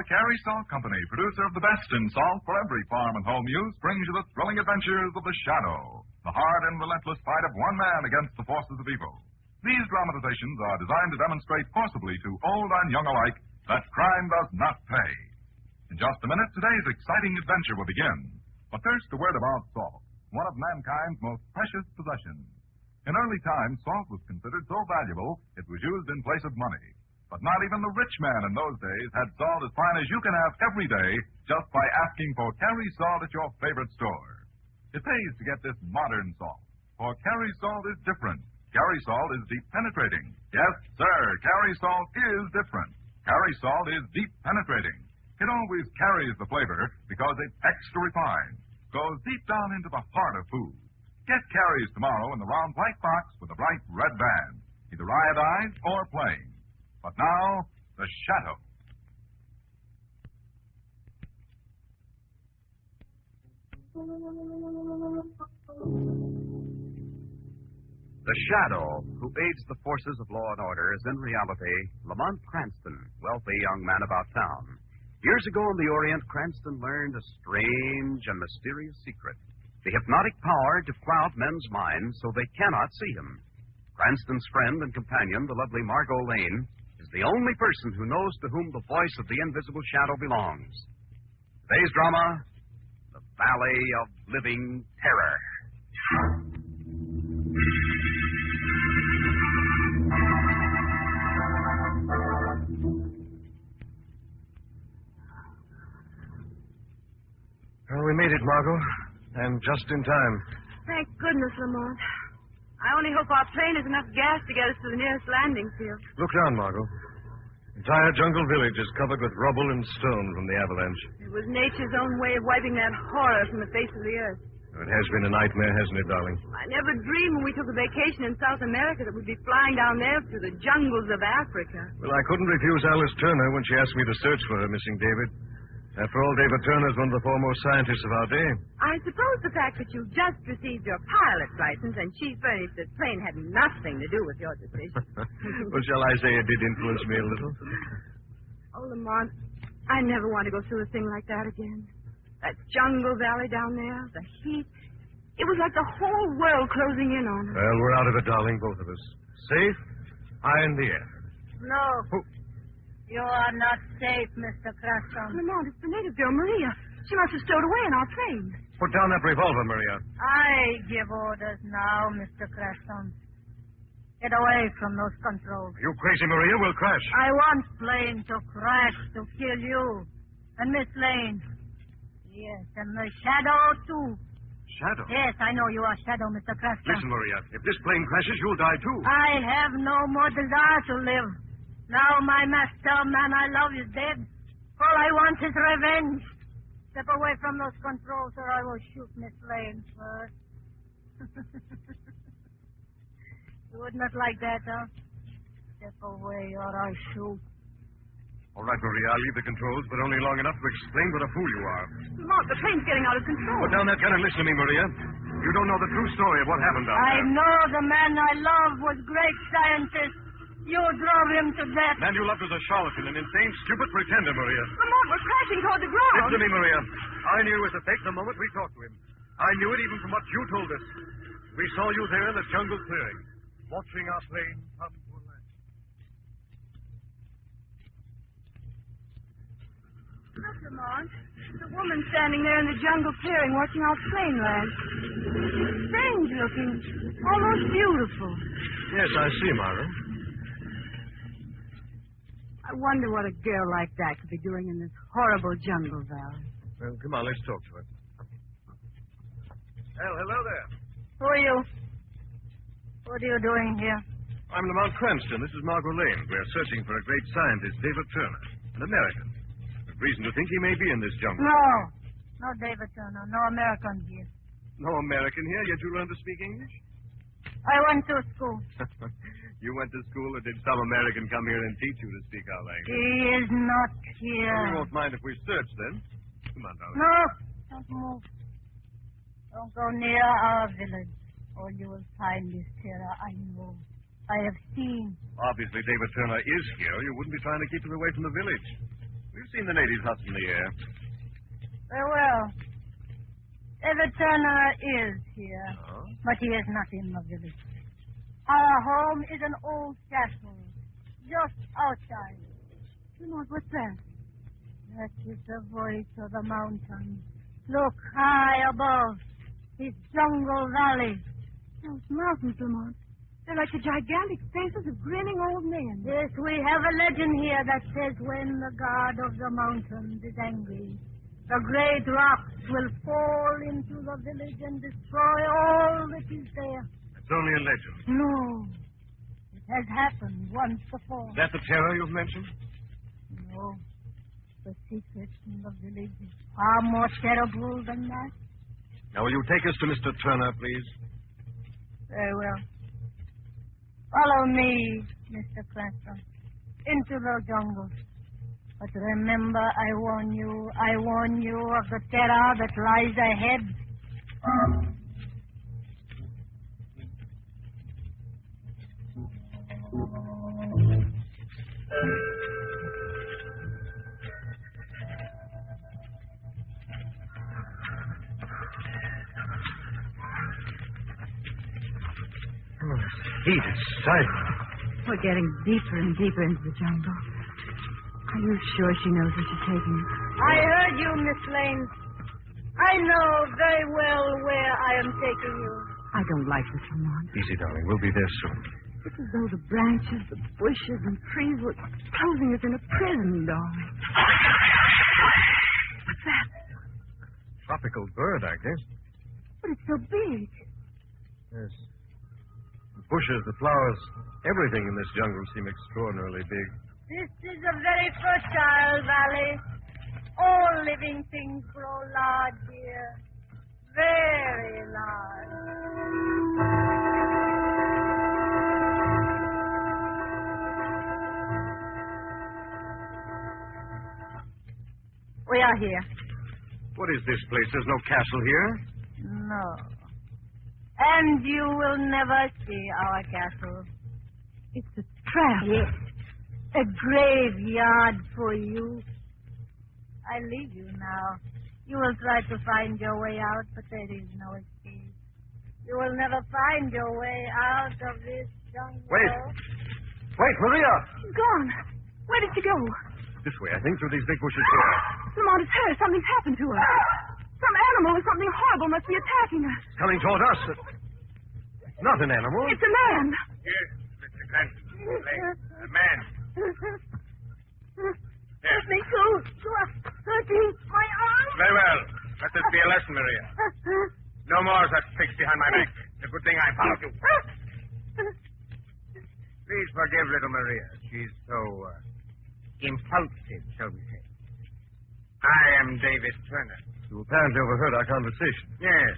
the Carey Salt Company, producer of the best in salt for every farm and home use, brings you the thrilling adventures of the Shadow, the hard and relentless fight of one man against the forces of evil. These dramatizations are designed to demonstrate forcibly to old and young alike that crime does not pay. In just a minute, today's exciting adventure will begin. But first, a word about salt, one of mankind's most precious possessions. In early times, salt was considered so valuable it was used in place of money. But not even the rich man in those days had salt as fine as you can have every day just by asking for Carey salt at your favorite store. It pays to get this modern salt, for Carey salt is different. Carey salt is deep penetrating. Yes, sir, Carey salt is different. Carey salt is deep penetrating. It always carries the flavor because it's extra refined. Goes deep down into the heart of food. Get Carey's tomorrow in the round white box with a bright red band, either iodized or plain. But now, the Shadow. The Shadow, who aids the forces of law and order, is in reality Lamont Cranston, wealthy young man about town. Years ago in the Orient, Cranston learned a strange and mysterious secret. The hypnotic power to cloud men's minds so they cannot see him. Cranston's friend and companion, the lovely Margot Lane, is the only person who knows to whom the voice of the invisible shadow belongs. Today's drama, The Valley of Living Terror. Well, we made it, Margot. And just in time. Thank goodness, Lamont. I only hope our plane has enough gas to get us to the nearest landing field. Look down, Margot. The entire jungle village is covered with rubble and stone from the avalanche. It was nature's own way of wiping that horror from the face of the earth. It has been a nightmare, hasn't it, darling? I never dreamed when we took a vacation in South America that we'd be flying down there through the jungles of Africa. Well, I couldn't refuse Alice Turner when she asked me to search for her missing David. After all, David Turner's one of the foremost scientists of our day. I suppose the fact that you just received your pilot's license and she furnished this plane had nothing to do with your decision. Well, shall I say it did influence me a little? Oh, Lamont, I never want to go through a thing like that again. That jungle valley down there, the heat. It was like the whole world closing in on us. Well, we're out of it, darling, both of us. Safe, high in the air. No. Oh. You are not safe, Mr. Crescent. Lamont, it's the native girl, Maria. She must have stowed away in our plane. Put down that revolver, Maria. I give orders now, Mr. Crescent. Get away from those controls. You crazy, Maria? We'll crash. I want plane to crash to kill you. And Miss Lane. Yes, and the Shadow, too. Shadow? Yes, I know you are Shadow, Mr. Crescent. Listen, Maria, if this plane crashes, you'll die, too. I have no more desire to live. Now my master, man I love, is dead. All I want is revenge. Step away from those controls or I will shoot Miss Lane first. You would not like that, huh? Step away or I shoot. All right, Maria, I'll leave the controls, but only long enough to explain what a fool you are. Lamont, the plane's getting out of control. Put down that gun and listen to me, Maria. You don't know the true story of what happened down I there. know the man I love was great scientist. You drove him to death. Man you loved was a charlatan, an insane, stupid pretender, Maria. Lamont, we're crashing toward the ground. Listen to me, Maria. I knew it was a fake the moment we talked to him. I knew it even from what you told us. We saw you there in the jungle clearing, watching our plane come to land. Look, Lamont. There's a woman standing there in the jungle clearing watching our plane land. Strange looking. Almost beautiful. Yes, I see, Margaret. I wonder what a girl like that could be doing in this horrible jungle valley. Well, come on, let's talk to her. Well, hello there. Who are you? What are you doing here? I'm Lamont Cranston. This is Margot Lane. We're searching for a great scientist, David Turner, an American. There's reason to think he may be in this jungle. No. No David Turner. No American here. No American here, yet you learned to speak English? I went to school. You went to school, or did some American come here and teach you to speak our language? He is not here. Well, you won't mind if we search, then. Come on, darling. No. Don't move. Don't go near our village. All you will find is terror. I know. I have seen. Obviously, David Turner is here. You wouldn't be trying to keep him away from the village. We've seen the natives huts in the air. Very well. David Turner is here, Oh? but he is not in the village. Our home is an old castle, just outside. Lamont, what's that? That is the voice of the mountain. Look high above. It's Jungle Valley. Those mountains, Lamont. They're like the gigantic faces of grinning old men. Yes, we have a legend here that says when the god of the mountains is angry, the great rocks will fall into the village and destroy all that is there. It's only a legend. No. It has happened once before. Is that the terror you've mentioned? No. The secret in the village is far more terrible than that. Now, will you take us to Mr. Turner, please? Very well. Follow me, Mr. Crescent, into the jungle. But remember, I warn you of the terror that lies ahead. Heat is silent. We're getting deeper and deeper into the jungle. Are you sure she knows where she's taking us? I heard you, Miss Lane. I know very well where I am taking you. I don't like this, Lamont. Easy, darling. We'll be there soon. It's as though the branches, the bushes, and trees were closing us in a prison, darling. What's that? Tropical bird, I guess. But it's so big. Yes. The bushes, the flowers, everything in this jungle seem extraordinarily big. This is a very fertile valley. All living things grow large here. Very large. We are here. What is this place? There's no castle here. No. And you will never see our castle. It's a trap. Yes. A graveyard for you. I leave you now. You will try to find your way out, but there is no escape. You will never find your way out of this jungle. Wait, Maria! She's gone. Where did she go? This way, I think, through these big bushes here. Lamont, it's her. Something's happened to her. Some animal or something horrible must be attacking us. It's coming toward us. It's not an animal. It's a man. Yes, Mr. Crescent. A man. Let me go. You are hurting my arm. Very well. Let this be a lesson, Maria. No more such tricks behind my back. It's a good thing I found you. Please forgive little Maria. She's so impulsive, shall we say. I am David Turner. You apparently overheard our conversation. Yes.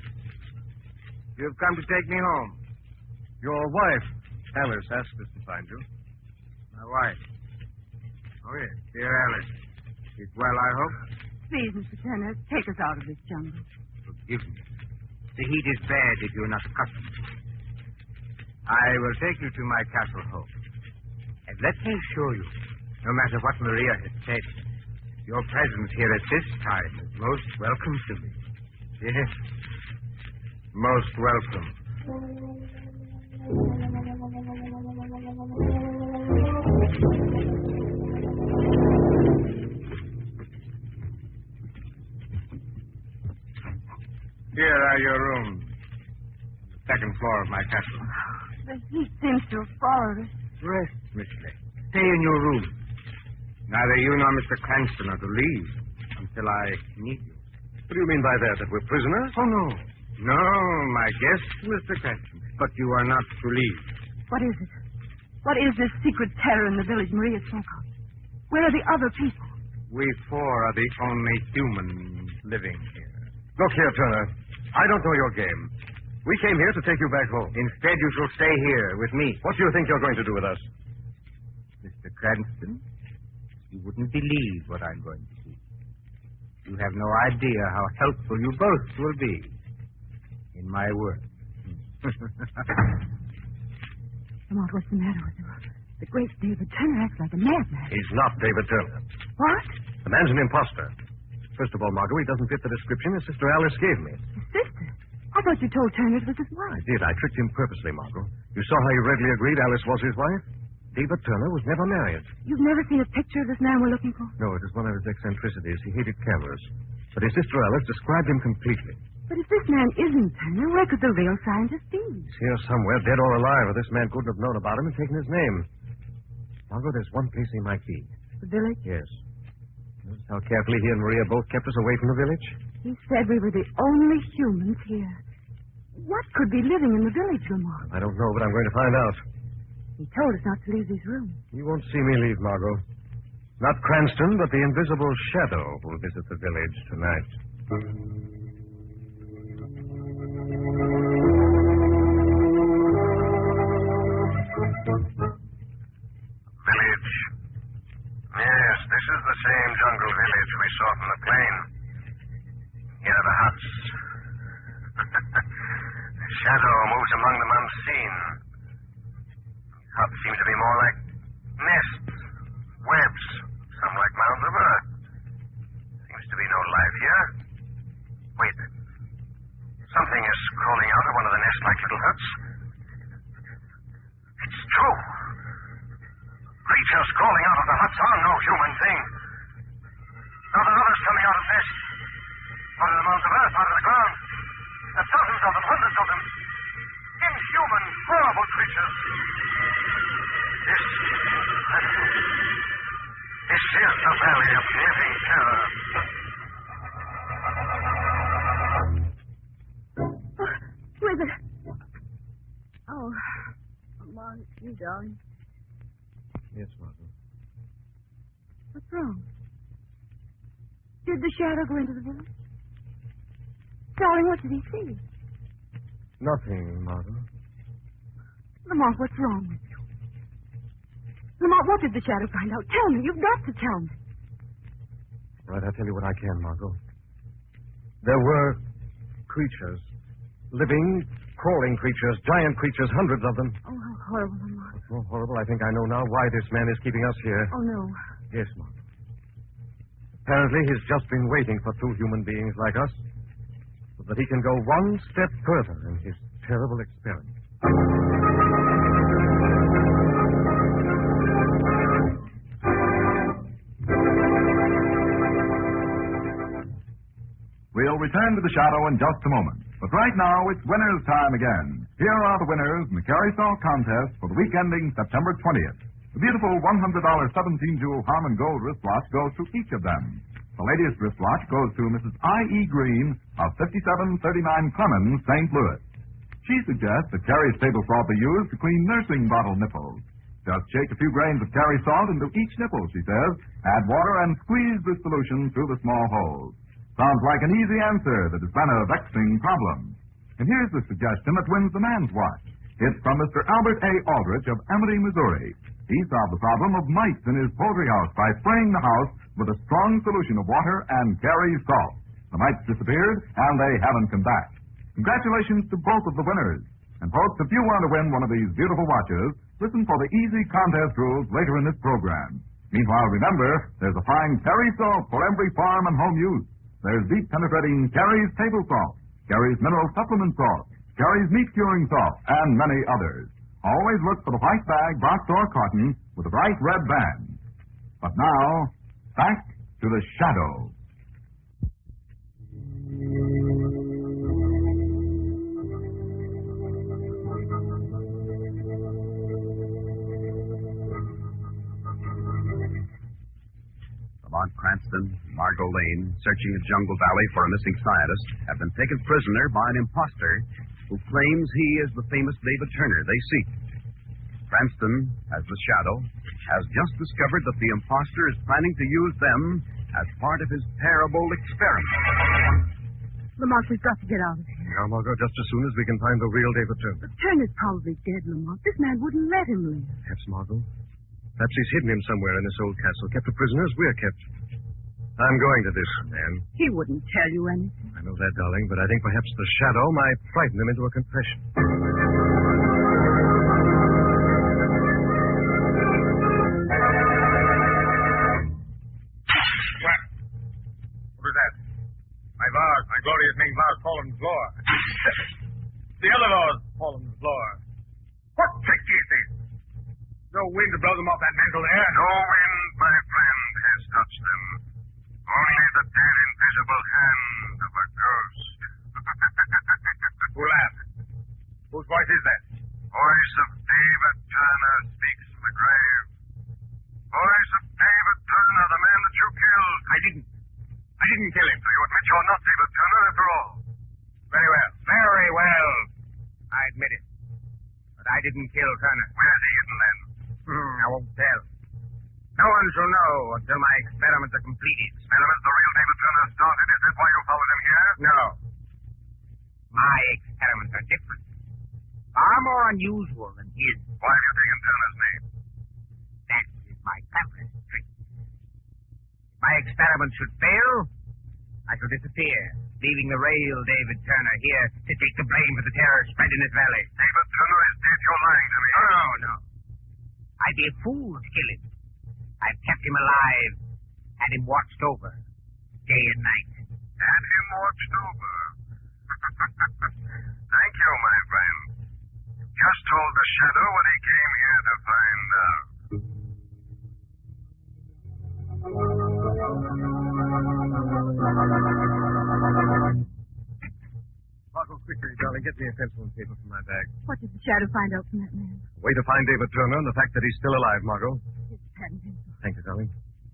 You've come to take me home. Your wife, Alice, asked us to find you. My wife. Oh, yes. Dear Alice. She's well, I hope? Please, Mr. Turner, take us out of this jungle. Forgive me. The heat is bad if you're not accustomed to it. I will take you to my castle home. And let me assure you, no matter what Maria has said, your presence here at this time is most welcome to me. Yes, most welcome. Here are your rooms. The second floor of my castle. The heat seems to have followed us. Rest, Miss Lane. Stay in your room. Neither you nor Mr. Cranston are to leave until I need you. What do you mean by that? That we're prisoners? Oh, no. No, my guest, Mr. Cranston. But you are not to leave. What is it? What is this secret terror in the village Maria spoke of? Where are the other people? We four are the only humans living here. Look here, Turner. I don't know your game. We came here to take you back home. Instead, you shall stay here with me. What do you think you're going to do with us? Mr. Cranston, you wouldn't believe what I'm going to do. You have no idea how helpful you both will be in my work. Lamont, what's the matter with him? The great David Turner acts like a madman. He's not David Turner. What? The man's an imposter. First of all, Margot, he doesn't fit the description his sister Alice gave me. His sister? I thought you told Turner it was his wife. I did. I tricked him purposely, Margot. You saw how he readily agreed Alice was his wife? David Turner was never married. You've never seen a picture of this man we're looking for? No, it is one of his eccentricities. He hated cameras. But his sister Alice described him completely. But if this man isn't Turner, where could the real scientist be? He's here somewhere, dead or alive, or this man couldn't have known about him and taken his name. Margot, there's one place he might be. The village? Yes. Notice how carefully he and Maria both kept us away from the village? He said we were the only humans here. What could be living in the village, Lamont? I don't know, but I'm going to find out. He told us not to leave these rooms. You won't see me leave, Margot. Not Cranston, but the invisible shadow will visit the village tonight. Village. Yes, this is the same jungle village we saw from the plane. Here are the huts. The shadow moves among them unseen. Huts seem to be more like nests, webs, some like mounds of earth. Seems to be no life here. Wait. Something is crawling out of one of the nest-like little huts. It's true. Creatures crawling out of the huts are no human thing. Now there are others coming out of nests. Out of the mounds of earth, out of the ground. There are dozens of them, hundreds of them. Inhuman, horrible creatures. This is the valley of living terror. Who is it? Oh, Lamont, it's you, darling. Yes, Margot. What's wrong? Did the shadow go into the village? Darling, what did he see? Nothing, Margot. Lamont, what's wrong with you? Lamont, what did the shadow find out? Tell me. You've got to tell me. All right, I'll tell you what I can, Margot. There were creatures. Living, crawling creatures, giant creatures, hundreds of them. Oh, how horrible, Lamont. It's so horrible, I think I know now why this man is keeping us here. Oh, no. Yes, Margot. Apparently, he's just been waiting for two human beings like us so that he can go one step further in his terrible experiment. We'll return to the shadow in just a moment. But right now, it's winner's time again. Here are the winners in the Carry Salt contest for the week ending September 20th. The beautiful $100 17-jewel Harmon Gold wristwatch goes to each of them. The latest wristwatch goes to Mrs. I.E. Green of 5739 Clemens, St. Louis. She suggests that Carrie's table salt be used to clean nursing bottle nipples. Just shake a few grains of Carrie salt into each nipple, she says. Add water and squeeze the solution through the small holes. Sounds like an easy answer that has been a vexing problem. And here's the suggestion that wins the man's watch. It's from Mr. Albert A. Aldrich of Amity, Missouri. He solved the problem of mice in his poultry house by spraying the house with a strong solution of water and Carrie salt. The mice disappeared, and they haven't come back. Congratulations to both of the winners. And folks, if you want to win one of these beautiful watches, listen for the easy contest rules later in this program. Meanwhile, remember, there's a fine Carrie salt for every farm and home use. There's deep penetrating Carrie's table salt, Carrie's mineral supplement salt, Carrie's meat curing salt, and many others. Always look for the white bag, box, or carton with a bright red band. But now, back to the shadow. Lamont Cranston, Margot Lane, searching the jungle valley for a missing scientist, have been taken prisoner by an imposter who claims he is the famous David Turner they seek. Cranston, as the shadow, has just discovered that the imposter is planning to use them as part of his terrible experiment. Lamont, we've got to get out of here. Now, Margot, just as soon as we can find the real David Turner. But Turner's probably dead, Lamont. This man wouldn't let him leave. Perhaps, Margot. Perhaps he's hidden him somewhere in this old castle, kept a prisoner as we're kept. I'm going to this man. He wouldn't tell you anything. I know that, darling, but I think perhaps the shadow might frighten him into a confession. My glorious main glass fallen to the floor. The other door's fallen to the floor. What trick is this? No wind to blow them off that mantle there. No wind, my friend, has touched them. Only the dead invisible hand of a ghost. Who laughed? Whose voice is that? Voice of David Turner speaks from the grave. Voice of David Turner, the man that you killed. I didn't kill him. So you admit you're not David Turner after all? Very well. Very well. I admit it. But I didn't kill Turner. Where's he hidden then? I won't tell. No one shall know until my experiments are completed. Experiments the real David Turner started? Is that why you followed him here? No. My experiments are different. Far more unusual than his. Why have you taken Turner's name? That is my cleverest trick. If my experiments should fail, I shall disappear, leaving the real David Turner here to take the blame for the terror spread in this valley. David Turner is dead. You're lying to me. No. I'd be a fool to kill him. I've kept him alive, had him watched over, day and night. Had him watched over. Thank you, my friend. Just told the Shadow what he came here to find out. Margot, quickly, darling, get me a pencil and paper from my bag. What did the Shadow find out from that man? Way to find David Turner and the fact that he's still alive, Margot. His patent pencil. Thank you, darling.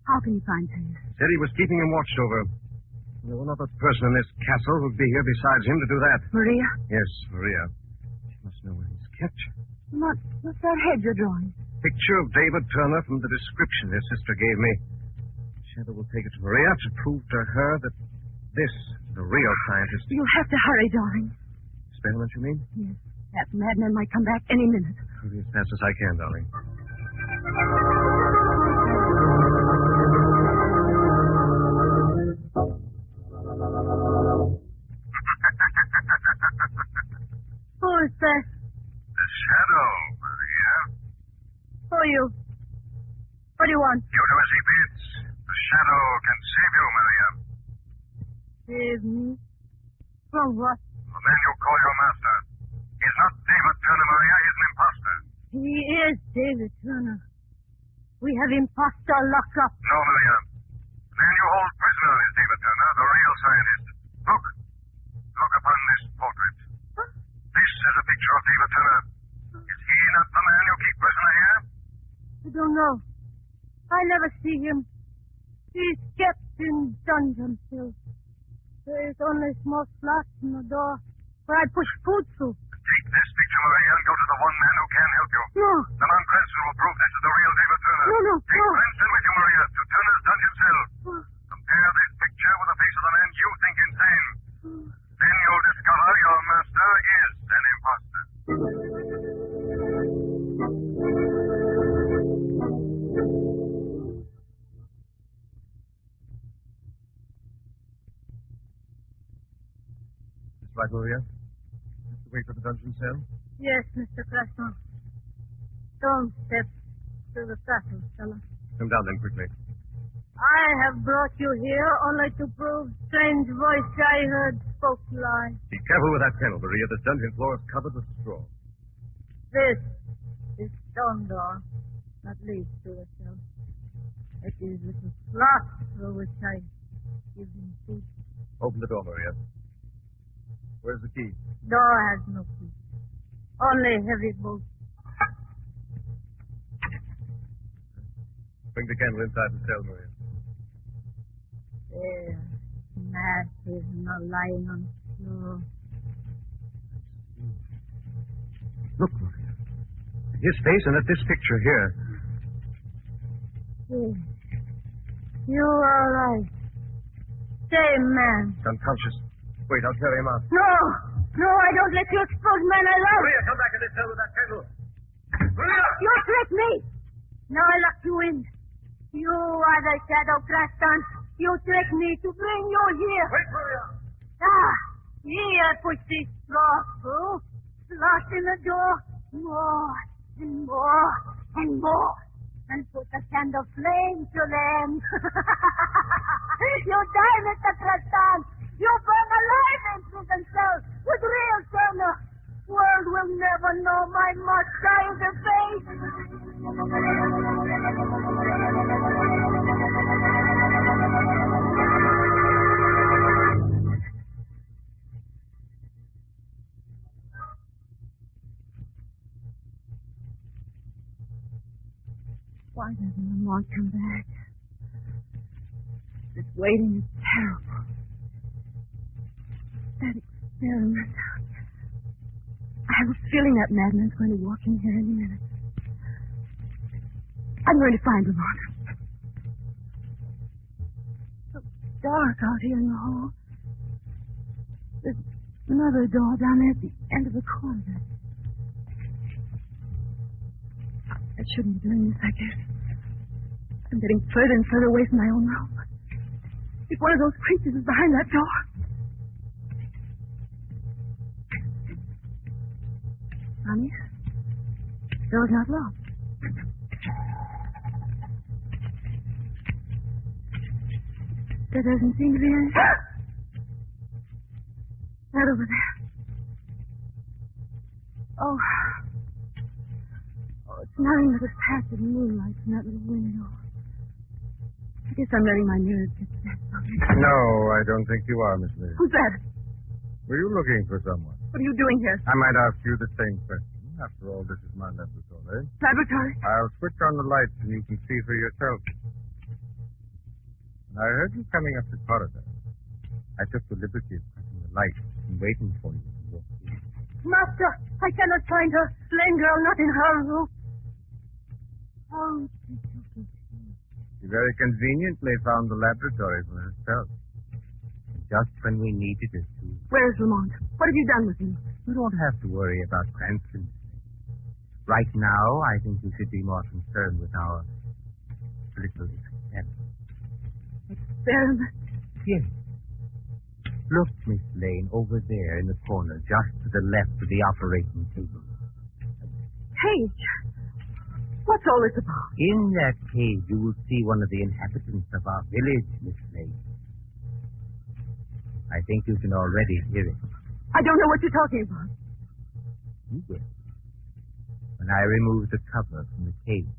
How can you find him? Said he was keeping him watched over. There were no other person in this castle who'd be here besides him to do that. Maria? Yes, Maria. She must know where he's kept. What's that head you're drawing? Picture of David Turner from the description his sister gave me. Shadow will take it to Maria to prove to her that this is the real scientist. You'll have to hurry, darling. Experiment, you mean? Yes. That madman might come back any minute. Hurry as fast as I can, darling. Who is that? The Shadow, Maria. Who are you? What do you want? You do as he bids. The Shadow can save you, Maria. Save me? From what? The man you call your master. He's not David Turner, Maria. He's an imposter. He is David Turner. We have impostor locked up. No, Maria. The man you hold prisoner is David Turner, the real scientist. Look. Look upon this portrait. Huh? This is a picture of David Turner. Is he not the man you keep prisoner here? I don't know. I never see him. He's kept in dungeon cells. There is only small slots in the door where I push food through. Take this picture, Maria, and go to the one man who can help you. No. The man Cresent will prove this is the real David Turner. No. Take Cresent with you, Maria, to Turner's dungeon cell. Compare this picture with the face of the man you think insane. Then you'll discover your master is an imposter. That's right, Maria. Have to wait for the dungeon cell. Yes, Mr. Creston. Don't step to the castle, fella. Come down then quickly. I have brought you here only to prove strange voice I heard spoke lie. Be careful with that panel, Maria. This dungeon floor is covered with straw. This is stone door that leads to the cell. It is little slot through which I give him food. Open the door, Maria. Where's the key? Door has no key. Only heavy bolt. Bring the candle inside the cell, Maria. There. Mad prisoner lying on the floor. Look, Maria. At his face and at this picture here. Yes. You are right. Same man. He's unconscious. Wait, I'll carry him out. No, I don't let you expose man I love. Maria, come back in this cell with that candle. Maria! You tricked me. Now I lock you in. You are the Shadow Creston. You tricked me to bring you here. Wait, Maria! Here, push this straw through. Slot in the door. More and more and more. And put a candle flame to them. You die, Mr. Creston. You burn alive in prison cell with real Turner. World will never know my master is a face. Why doesn't Lamont come back? This waiting is terrible. That experiment. I have a feeling that madman's going to walk in here any minute. I'm going to find Lamont. So dark out here in the hall. There's another door down there at the end of the corridor. I shouldn't be doing this, I guess. I'm getting further and further away from my own room. If one of those creatures is behind that door. Honey, the door's not locked. There doesn't seem to be any. Right over there. Oh, it's nothing but a patch of moonlight from that little window. I guess I'm letting my nerves get set. No, I don't think you are, Miss Lee. Who's that? Were you looking for someone? What are you doing here? I might ask you the same question. After all, this is my laboratory. Laboratory? I'll switch on the lights and you can see for yourself. When I heard you coming up the corridor, I took the liberty of cutting the lights and waiting for you to walk in. Master, I cannot find her. Lane girl, not in her room. Oh, She very conveniently found the laboratory for herself. Just when we needed her to. Where's Lamont? What have you done with him? You don't have to worry about Cranston. Right now, I think we should be more concerned with our little experiment. Experiment? Yes. Look, Miss Lane, over there in the corner, just to the left of the operating table. Cage. What's all this about? In that cage, you will see one of the inhabitants of our village, Miss Lane. I think you can already hear it. I don't know what you're talking about. You will. When I remove the cover from the cage.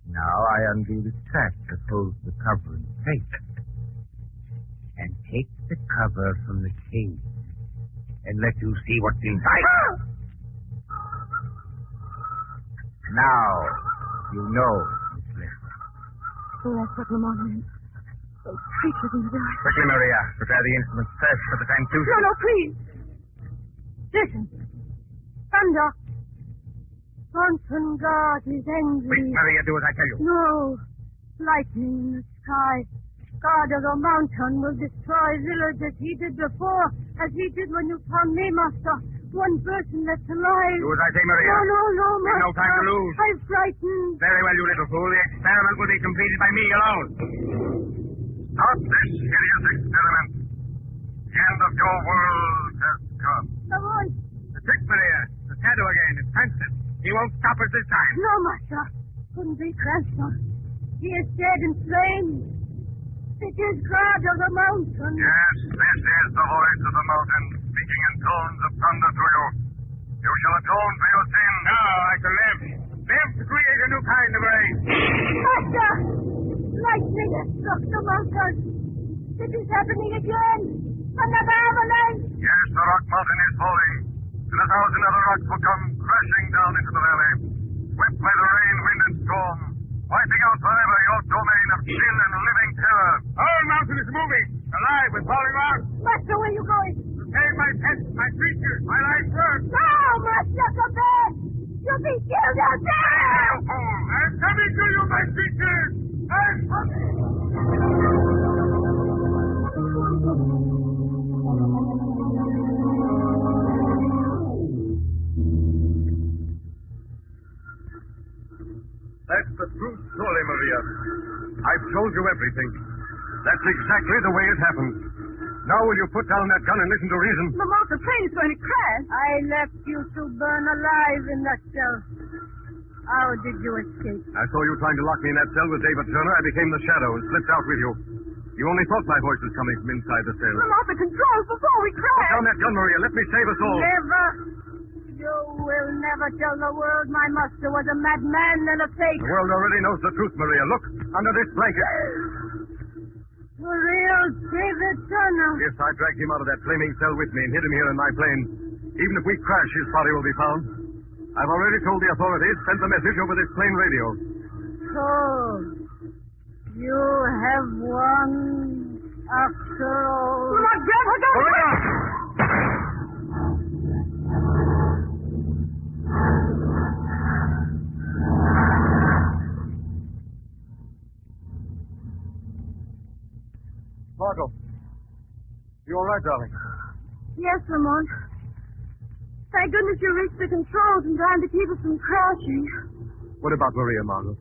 Now I undo the strap that holds the cover in place. And take the cover from the cage. And let you see what's inside. Now, you know, Miss Lane. So that's what Lamont meant. Those creatures in the village. Quickly, Maria. Prepare the instruments first for the transducer. No, please. Listen. Thunder. Mountain God is angry. Wait, Maria, do as I tell you. No. Lightning in the sky. God of the mountain will destroy village as he did before, as he did when you found me, Master. One person left alive. Do as I say, Maria. No, We've Master. no time to lose. I'm frightened. Very well, you little fool. The experiment will be completed by me alone. Stop this hideous experiment. The end of your world has come. The voice. The trick, Maria. The shadow again. It's Cresent. He won't stop us this time. No, Master. Couldn't be Cresent. He is dead and slain. It is God of the mountain. Yes, this is the voice of the mountain speaking in tones of thunder to you. You shall atone for your sin. Now I can live. Live to create a new kind of race. Master! Lightning has struck the mountain. It is happening again. Another avalanche. Yes, the rock mountain is falling. And 1,000 other rocks will come crashing down into the valley, swept by the rain, wind, and storm, wiping out forever your domain of chill and living terror. The whole mountain is moving. Alive with falling rocks. Master, where are you going? To save my pets, my creatures, my life's work. No, Master, come back. You'll be killed out there. I'm coming to you, my creatures. I'm coming. That's the true story, Maria. I've told you everything. That's exactly the way it happened. Now will you put down that gun and listen to reason? Lamont, the plane is going to crash. I left you to burn alive in that cell. How did you escape? I saw you trying to lock me in that cell with David Turner. I became the shadow and slipped out with you. You only thought my voice was coming from inside the cell. Come off the controls before we Put crash. down that gun, Maria. Let me save us all. Never. You will never tell the world my master was a madman and a fake. The world already knows the truth, Maria. Look, under this blanket. The real David Turner. Yes, I dragged him out of that flaming cell with me and hid him here in my plane. Even if we crash, his body will be found. I've already told the authorities, sent the message over this plane radio. So, you have won after all. Come on, Jeff, I got Hurry up! Margot, you all right, darling? Yes, Lamont. Thank goodness you reached the controls in time to keep us from crashing. What about Maria, Margot?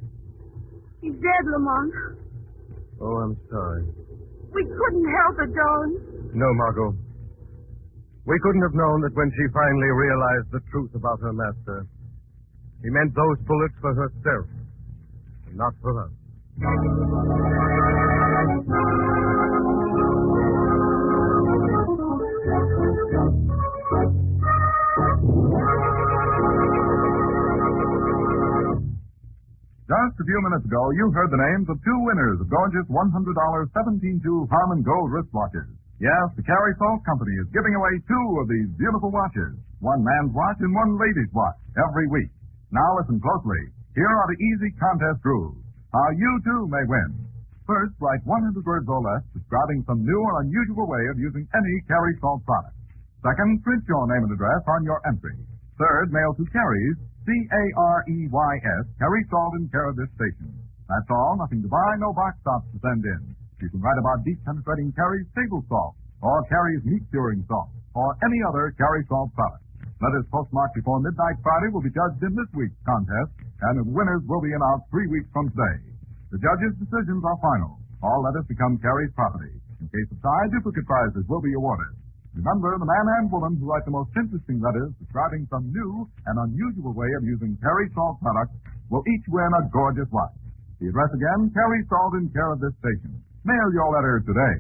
He's dead, Lamont. Oh, I'm sorry. We couldn't help it, Don. No, Margot. We couldn't have known that when she finally realized the truth about her master, he meant those bullets for herself, and not for us. Just a few minutes ago, you heard the names of two winners of gorgeous $100 17-2 Harman Gold wristwatches. Yes, the Carey Salt Company is giving away two of these beautiful watches, one man's watch and one lady's watch, every week. Now listen closely. Here are the easy contest rules. How you, too, may win. First, write 100 words or less describing some new or unusual way of using any Carey Salt product. Second, print your name and address on your entry. Third, mail to Carey's, C-A-R-E-Y-S, Carey Salt in care of this station. That's all. Nothing to buy, no box tops to send in. You can write about deep penetrating Carey's table salt, or Carey's meat curing salt, or any other Carey Salt product. Letters postmarked before midnight Friday will be judged in this week's contest, and the winners will be announced 3 weeks from today. The judges' decisions are final. All letters become Carey's property. In case of tie, duplicate prizes will be awarded. Remember, the man and woman who write the most interesting letters describing some new and unusual way of using Carey Salt products will each win a gorgeous watch. The address again, Carey Salt in care of this station. Mail your letter today.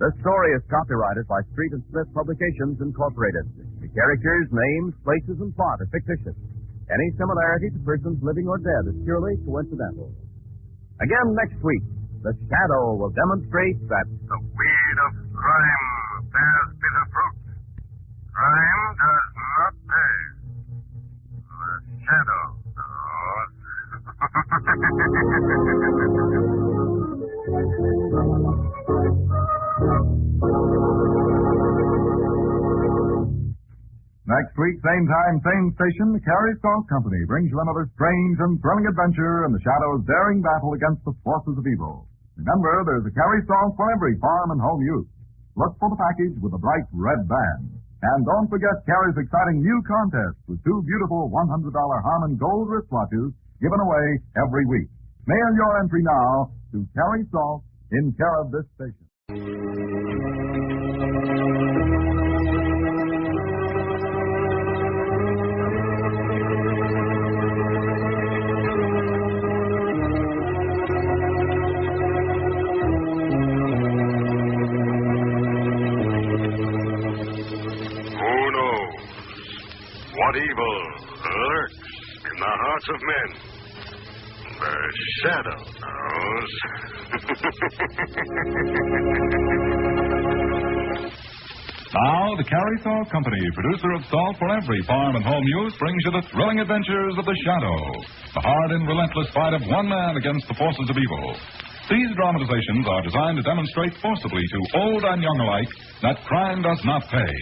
This story is copyrighted by Street and Smith Publications, Incorporated. The characters, names, places, and plot are fictitious. Any similarity to persons living or dead is purely coincidental. Again next week, the Shadow will demonstrate that The weed of crime bears bitter fruit. Crime does not pay. The shadow Next week, same time, same station, the Carey Salt Company brings you another strange and thrilling adventure in the Shadow's daring battle against the forces of evil. Remember, there's a Carey Salt for every farm and home use. Look for the package with the bright red band. And don't forget Carey's exciting new contest with two beautiful $100 Harman Gold wristwatches given away every week. Mail your entry now to Carey Salt in care of this station. What evil lurks in the hearts of men? The shadow knows. Now, the Carey Salt Company, producer of salt for every farm and home use, brings you the thrilling adventures of the Shadow, the hard and relentless fight of one man against the forces of evil. These dramatizations are designed to demonstrate forcibly to old and young alike that crime does not pay.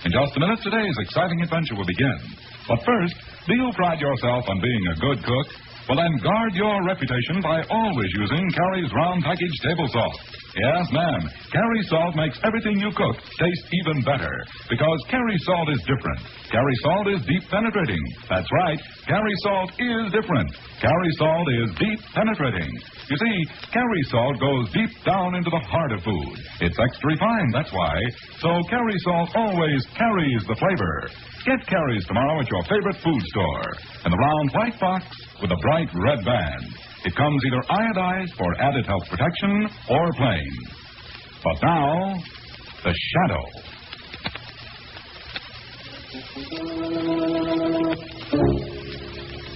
In just a minute, today's exciting adventure will begin. But first, do you pride yourself on being a good cook? Well, then guard your reputation by always using Carey's round package table salt. Yes, ma'am. Carry salt makes everything you cook taste even better. Because Carry salt is different. Carry salt is deep penetrating. That's right. Carry salt is different. Carry salt is deep penetrating. You see, Carry salt goes deep down into the heart of food. It's extra refined, that's why. So Carry salt always carries the flavor. Get Carries tomorrow at your favorite food store. In the round white box with a bright red band. It comes either iodized for added health protection or plain. But now, the Shadow.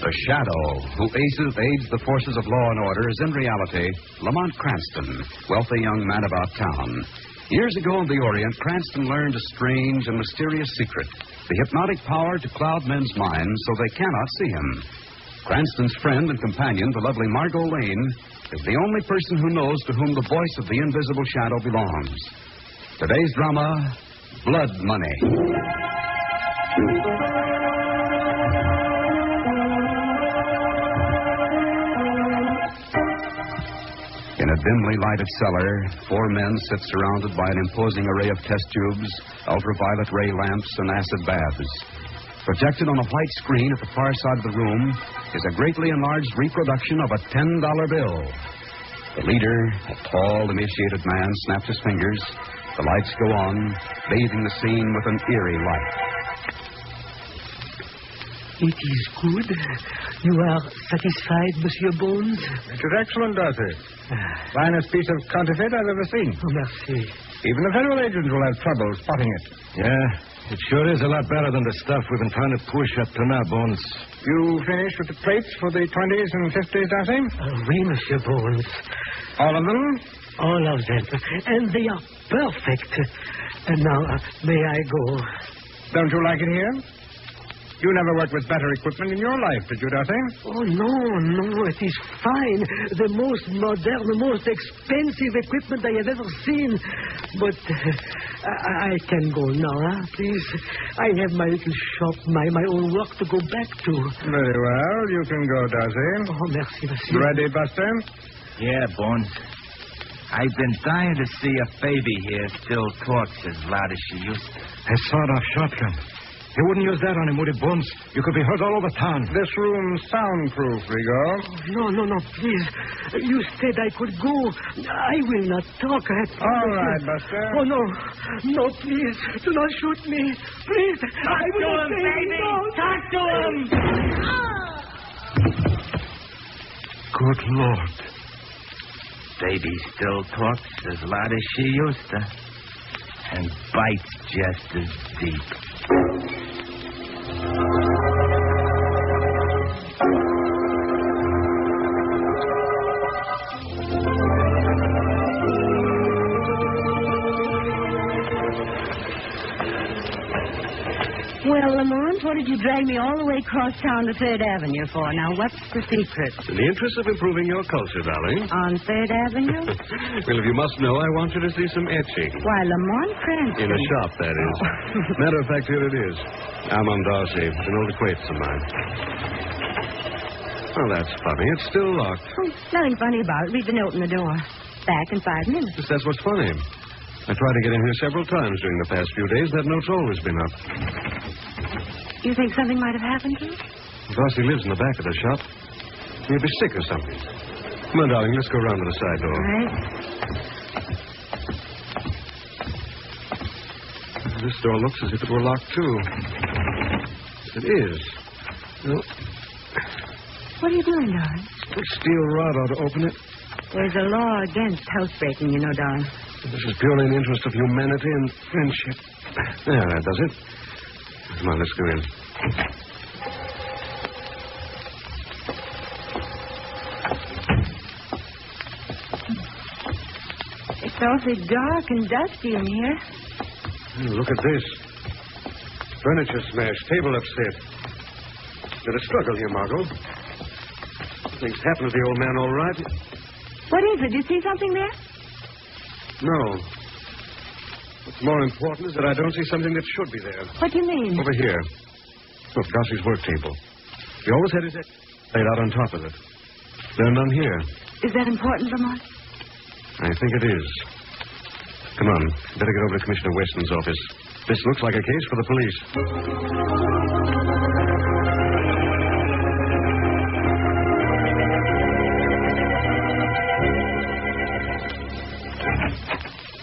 The Shadow, who aids the forces of law and order, is in reality Lamont Cranston, wealthy young man about town. Years ago in the Orient, Cranston learned a strange and mysterious secret, the hypnotic power to cloud men's minds so they cannot see him. Cranston's friend and companion, the lovely Margot Lane, is the only person who knows to whom the voice of the invisible shadow belongs. Today's drama, Blood Money. In a dimly lighted cellar, 4 men sit surrounded by an imposing array of test tubes, ultraviolet ray lamps, and acid baths. Projected on a white screen at the far side of the room is a greatly enlarged reproduction of a $10 bill. The leader, a tall, emaciated man, snaps his fingers. The lights go on, bathing the scene with an eerie light. It is good. You are satisfied, Monsieur Bones? It is excellent, Darcy. Finest piece of counterfeit I've ever seen. Oh, merci. Even the federal agents will have trouble spotting it. Yeah, it sure is a lot better than the stuff we've been trying to push up to now, Bones. You finished with the plates for the 20s and 50s, Darcy? Oui, Monsieur Bones. All of them? All of them. And they are perfect. And now, may I go? Don't you like it here? You never worked with better equipment in your life, did you, Darcy? Oh, no, it is fine. The most modern, the most expensive equipment I have ever seen. But I can go now, please. I have my little shop, my own work to go back to. Very well, you can go, Darcy. Oh, merci, monsieur. Ready, Buster? Yeah, Bones. I've been dying to see if baby here still talks as loud as she used to. A sawed-off shotgun. You wouldn't use that on him, would it, Bones? You could be heard all over town. This room's soundproof, Rigo. No, please. You said I could go. I will not talk. All right, Buster. Oh, no, please. Do not shoot me. Please. I will not say baby. no. Talk to him. Good Lord. Baby still talks as loud as she used to. And bites just as deep. Well, Lamont, what did you drag me all the way across town to 3rd Avenue for? Now, what's the secret? In the interest of improving your culture, darling. On 3rd Avenue? Well, if you must know, I want you to see some etching. Why, Lamont Cranston. In a shop, that is. Matter of fact, here it is. Amon Darcy, an old acquaintance of mine. Oh, that's funny. It's still locked. Oh, nothing funny about it. Read the note in the door. Back in 5 minutes. Yes, that's what's funny. I tried to get in here several times during the past few days. That note's always been up. You think something might have happened to you? Darcy lives in the back of the shop. He'll be sick or something. Come on, darling. Let's go around to the side door. All right. This door looks as if it were locked, too. It is. No. What are you doing, darling? A steel rod ought to open it. There's a law against housebreaking, you know, darling. This is purely in the interest of humanity and friendship. There, that does it. Come on, let's go in. It's awfully dark and dusty in here. Look at this. Furniture smashed, table upset. There's a struggle here, Margot. Things happened to the old man all right. What is it? Do you see something there? No. What's more important is that I don't see something that should be there. What do you mean? Over here. Look, Darcy's work table. He always had his head laid out on top of it. There are none here. Is that important, Lamont? I think it is. Come on. Better get over to Commissioner Weston's office. This looks like a case for the police.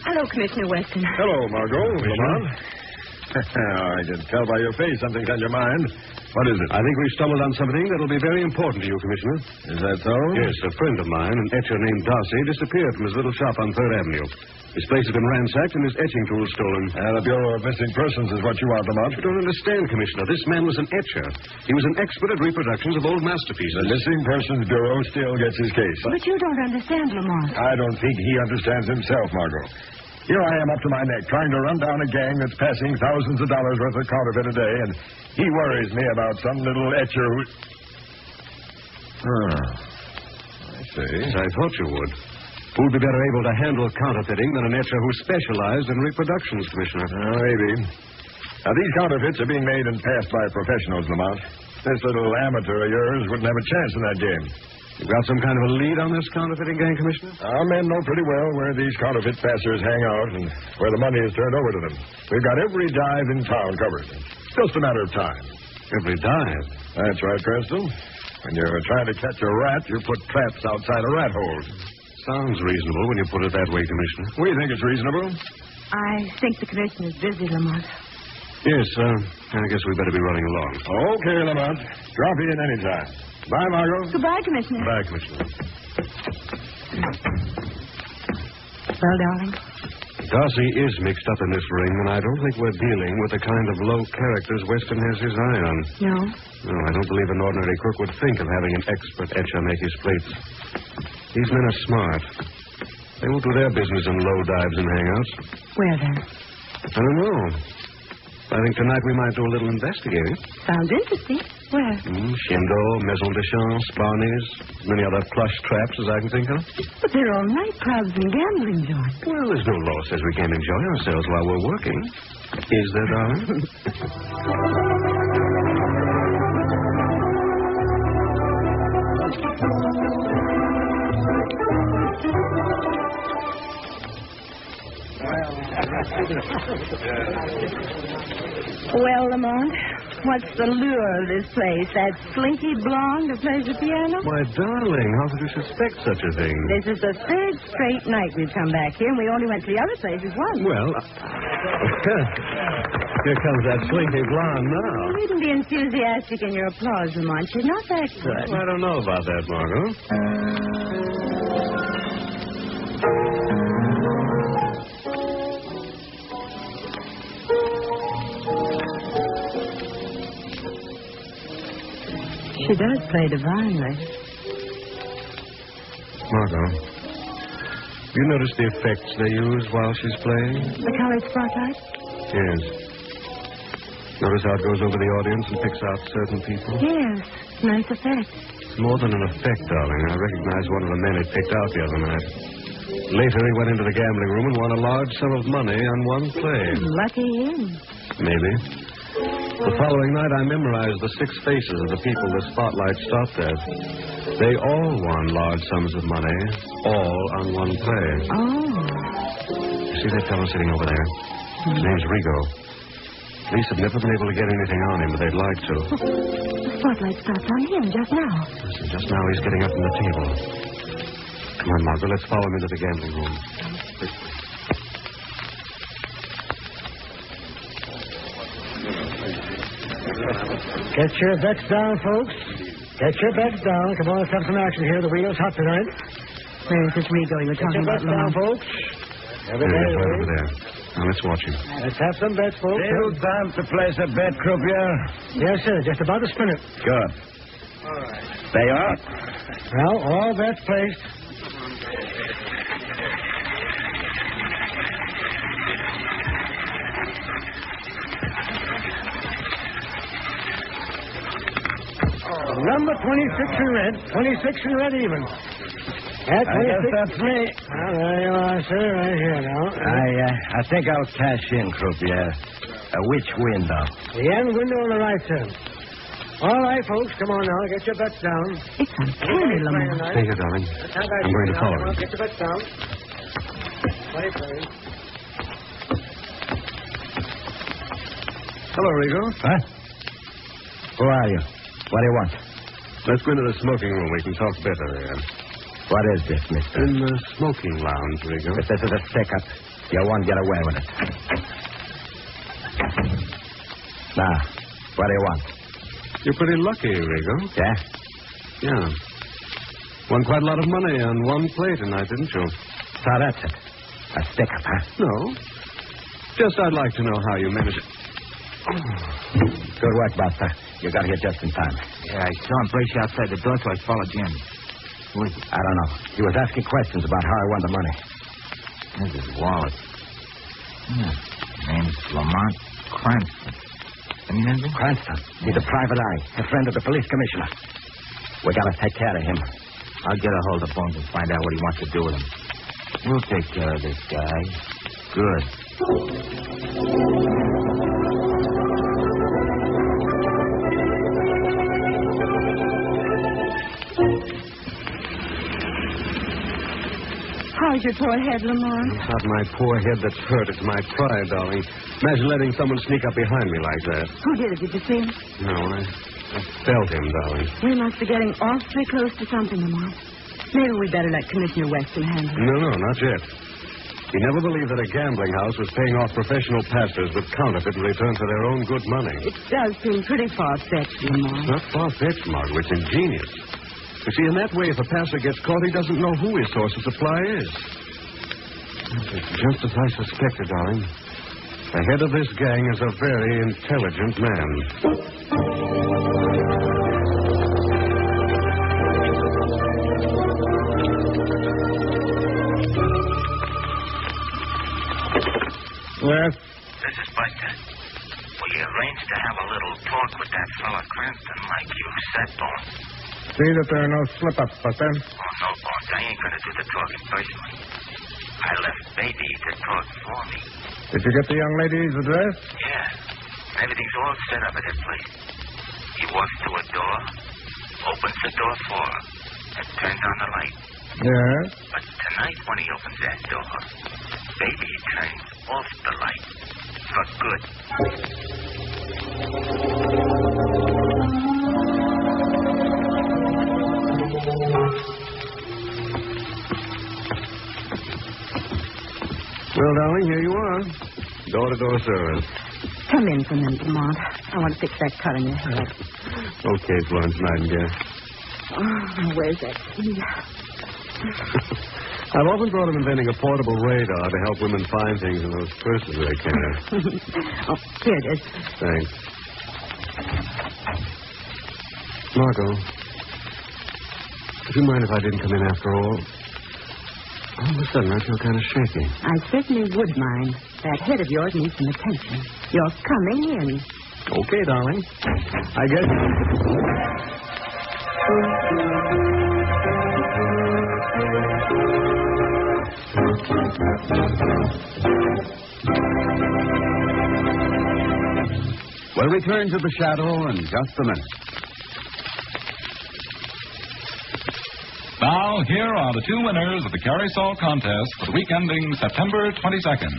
Hello, Commissioner Weston. Hello, Margot. Lamont. I can tell by your face something's on your mind. What is it? I think we've stumbled on something that'll be very important to you, Commissioner. Is that so? Yes, a friend of mine, an etcher named Darcy, disappeared from his little shop on 3rd Avenue. His place has been ransacked and his etching tools stolen. The Bureau of Missing Persons is what you want, Lamont. You don't understand, Commissioner. This man was an etcher. He was an expert at reproductions of old masterpieces. The Missing Persons Bureau still gets his case. But you don't understand, Lamont. I don't think he understands himself, Margot. Here I am up to my neck trying to run down a gang that's passing thousands of dollars worth of counterfeit a day, and he worries me about some little etcher who... I see. Yes, I thought you would. Who'd be better able to handle counterfeiting than an etcher who specialized in reproductions, Commissioner? Maybe. Now, these counterfeits are being made and passed by professionals, Lamont. This little amateur of yours wouldn't have a chance in that game. You've got some kind of a lead on this counterfeiting gang, Commissioner? Our men know pretty well where these counterfeit passers hang out and where the money is turned over to them. We've got every dive in town covered. It's just a matter of time. Every dive? That's right, Creston. When you're trying to catch a rat, you put traps outside a rat hole. Sounds reasonable when you put it that way, Commissioner. We think it's reasonable. I think the commissioner's busy, Lamont. Yes, I guess we better be running along. Okay, Lamont. Drop in any time. Bye, Margot. Goodbye, Commissioner. Bye, Commissioner. Well, darling? Darcy is mixed up in this ring, and I don't think we're dealing with the kind of low characters Weston has his eye on. No? No, I don't believe an ordinary crook would think of having an expert etcher make his plates. These men are smart. They won't do their business in low dives and hangouts. Where, then? I don't know. I think tonight we might do a little investigating. Sounds interesting. Where? Shindo, Maison de Chance, Barney's, many other plush traps as I can think of. But they're all nightclubs and gambling joints. Well, there's no law says we can't enjoy ourselves while we're working. Is there, darling? Well, Lamont, what's the lure of this place? That slinky blonde who plays the piano? My darling, how could you suspect such a thing? This is the third straight night we've come back here, and we only went to the other places once. Well, here comes that slinky blonde now. You needn't be enthusiastic in your applause, Lamont. She's not that good. Well, I don't know about that, Margot. She does play divinely. Margot, you notice the effects they use while she's playing? The colored spotlight? Yes. Notice how it goes over the audience and picks out certain people? Yes. Nice effect. It's more than an effect, darling. I recognize one of the men he picked out the other night. Later, he went into the gambling room and won a large sum of money on one play. Lucky him. Maybe. The following night, I memorized the 6 faces of the people the spotlight stopped at. They all won large sums of money, all on one play. Oh. You see that fellow sitting over there? His name's Rigo. Police have never been able to get anything on him, but they'd like to. The spotlight stopped on him just now. Listen, just now he's getting up from the table. Come on, Margaret, let's follow him into the gambling room. Get your bets down, folks. Get your bets down. Come on, let's have some action here. The wheel's hot tonight. Where is this Rigo you were Get talking your about, bets down, Lamont? folks. Every There he day. is, right over there. Now, let's watch him. Let's have some bets, folks. Still time to place a bet, croupier? Yes, sir. Just about to spin it. Good. They are? Well, all bets placed. Number 26 in red. 26 in red even. At I guess 26. that's me. Well, there you are, sir, right here now. I think I'll cash in, croupier. Which window? The end window on the right, sir. All right, folks, come on now. Get your bets down. It's uncanny, Lamont. Thank you, darling. I'm going to follow him. Get your bets down. 20, please. Hello, Rigo. Huh? Who are you? What do you want? Let's go into the smoking room. We can talk better there. What is this, mister? In the smoking lounge, Rigo. If this is a stick-up, you won't get away with it. Now, what do you want? You're pretty lucky, Rigo. Yeah? Yeah. Won quite a lot of money on one play tonight, didn't you? So that's it. A stick-up, huh? No. Just I'd like to know how you managed it. Good work, Buster. You got here just in time. Yeah, I saw him brace outside the door, so I followed Jim. Who is he? I don't know. He was asking questions about how I won the money. There's his wallet. Name's Lamont Cranston. Any anything? Cranston. He's a private eye, a friend of the police commissioner. We gotta take care of him. I'll get a hold of Bones and find out what he wants to do with him. We'll take care of this guy. Good. How's your poor head, Lamont? It's not my poor head that's hurt. It's my pride, darling. Imagine letting someone sneak up behind me like that. Who did it? Did you see him? No, I felt him, darling. We must be getting awfully close to something, Lamont. Maybe we'd better let Commissioner Weston handle it. No, not yet. He never believed that a gambling house was paying off professional pastors with counterfeit in return for their own good money. It does seem pretty far-fetched, Lamont. It's not far-fetched, Margaret. It's ingenious. You see, in that way, if a pastor gets caught, he doesn't know who his source of supply is. It's just as I suspected, darling. The head of this gang is a very intelligent man. Yes? This is Buster. We arranged to have a little talk with that fella Cranston like you said, Bones. See that there are no slip-ups, Buster. Oh, no, Bones. I ain't going to do the talking personally. I left Baby to talk for me. Did you get the young lady's address? Yeah. Everything's all set up at her place. He walks to a door, opens the door for her, and turns on the light. Yes. But tonight, when he opens that door, Baby turns off the light. For good. Well, darling, here you are. Door-to-door service. Come in for a minute, Lamont. I want to fix that cut on your head. Okay, Florence Nightingale. Oh, where's that key? I've often thought of inventing a portable radar to help women find things in those purses they carry. Oh, here it is. Thanks. Margot, would you mind if I didn't come in after all? All of a sudden, I feel kind of shaky. I certainly would mind. That head of yours needs some attention. You're coming in. Okay, darling. I guess... We'll return to the shadow in just a minute. Now, here are the two winners of the Carry Salt contest for the week ending September 22nd.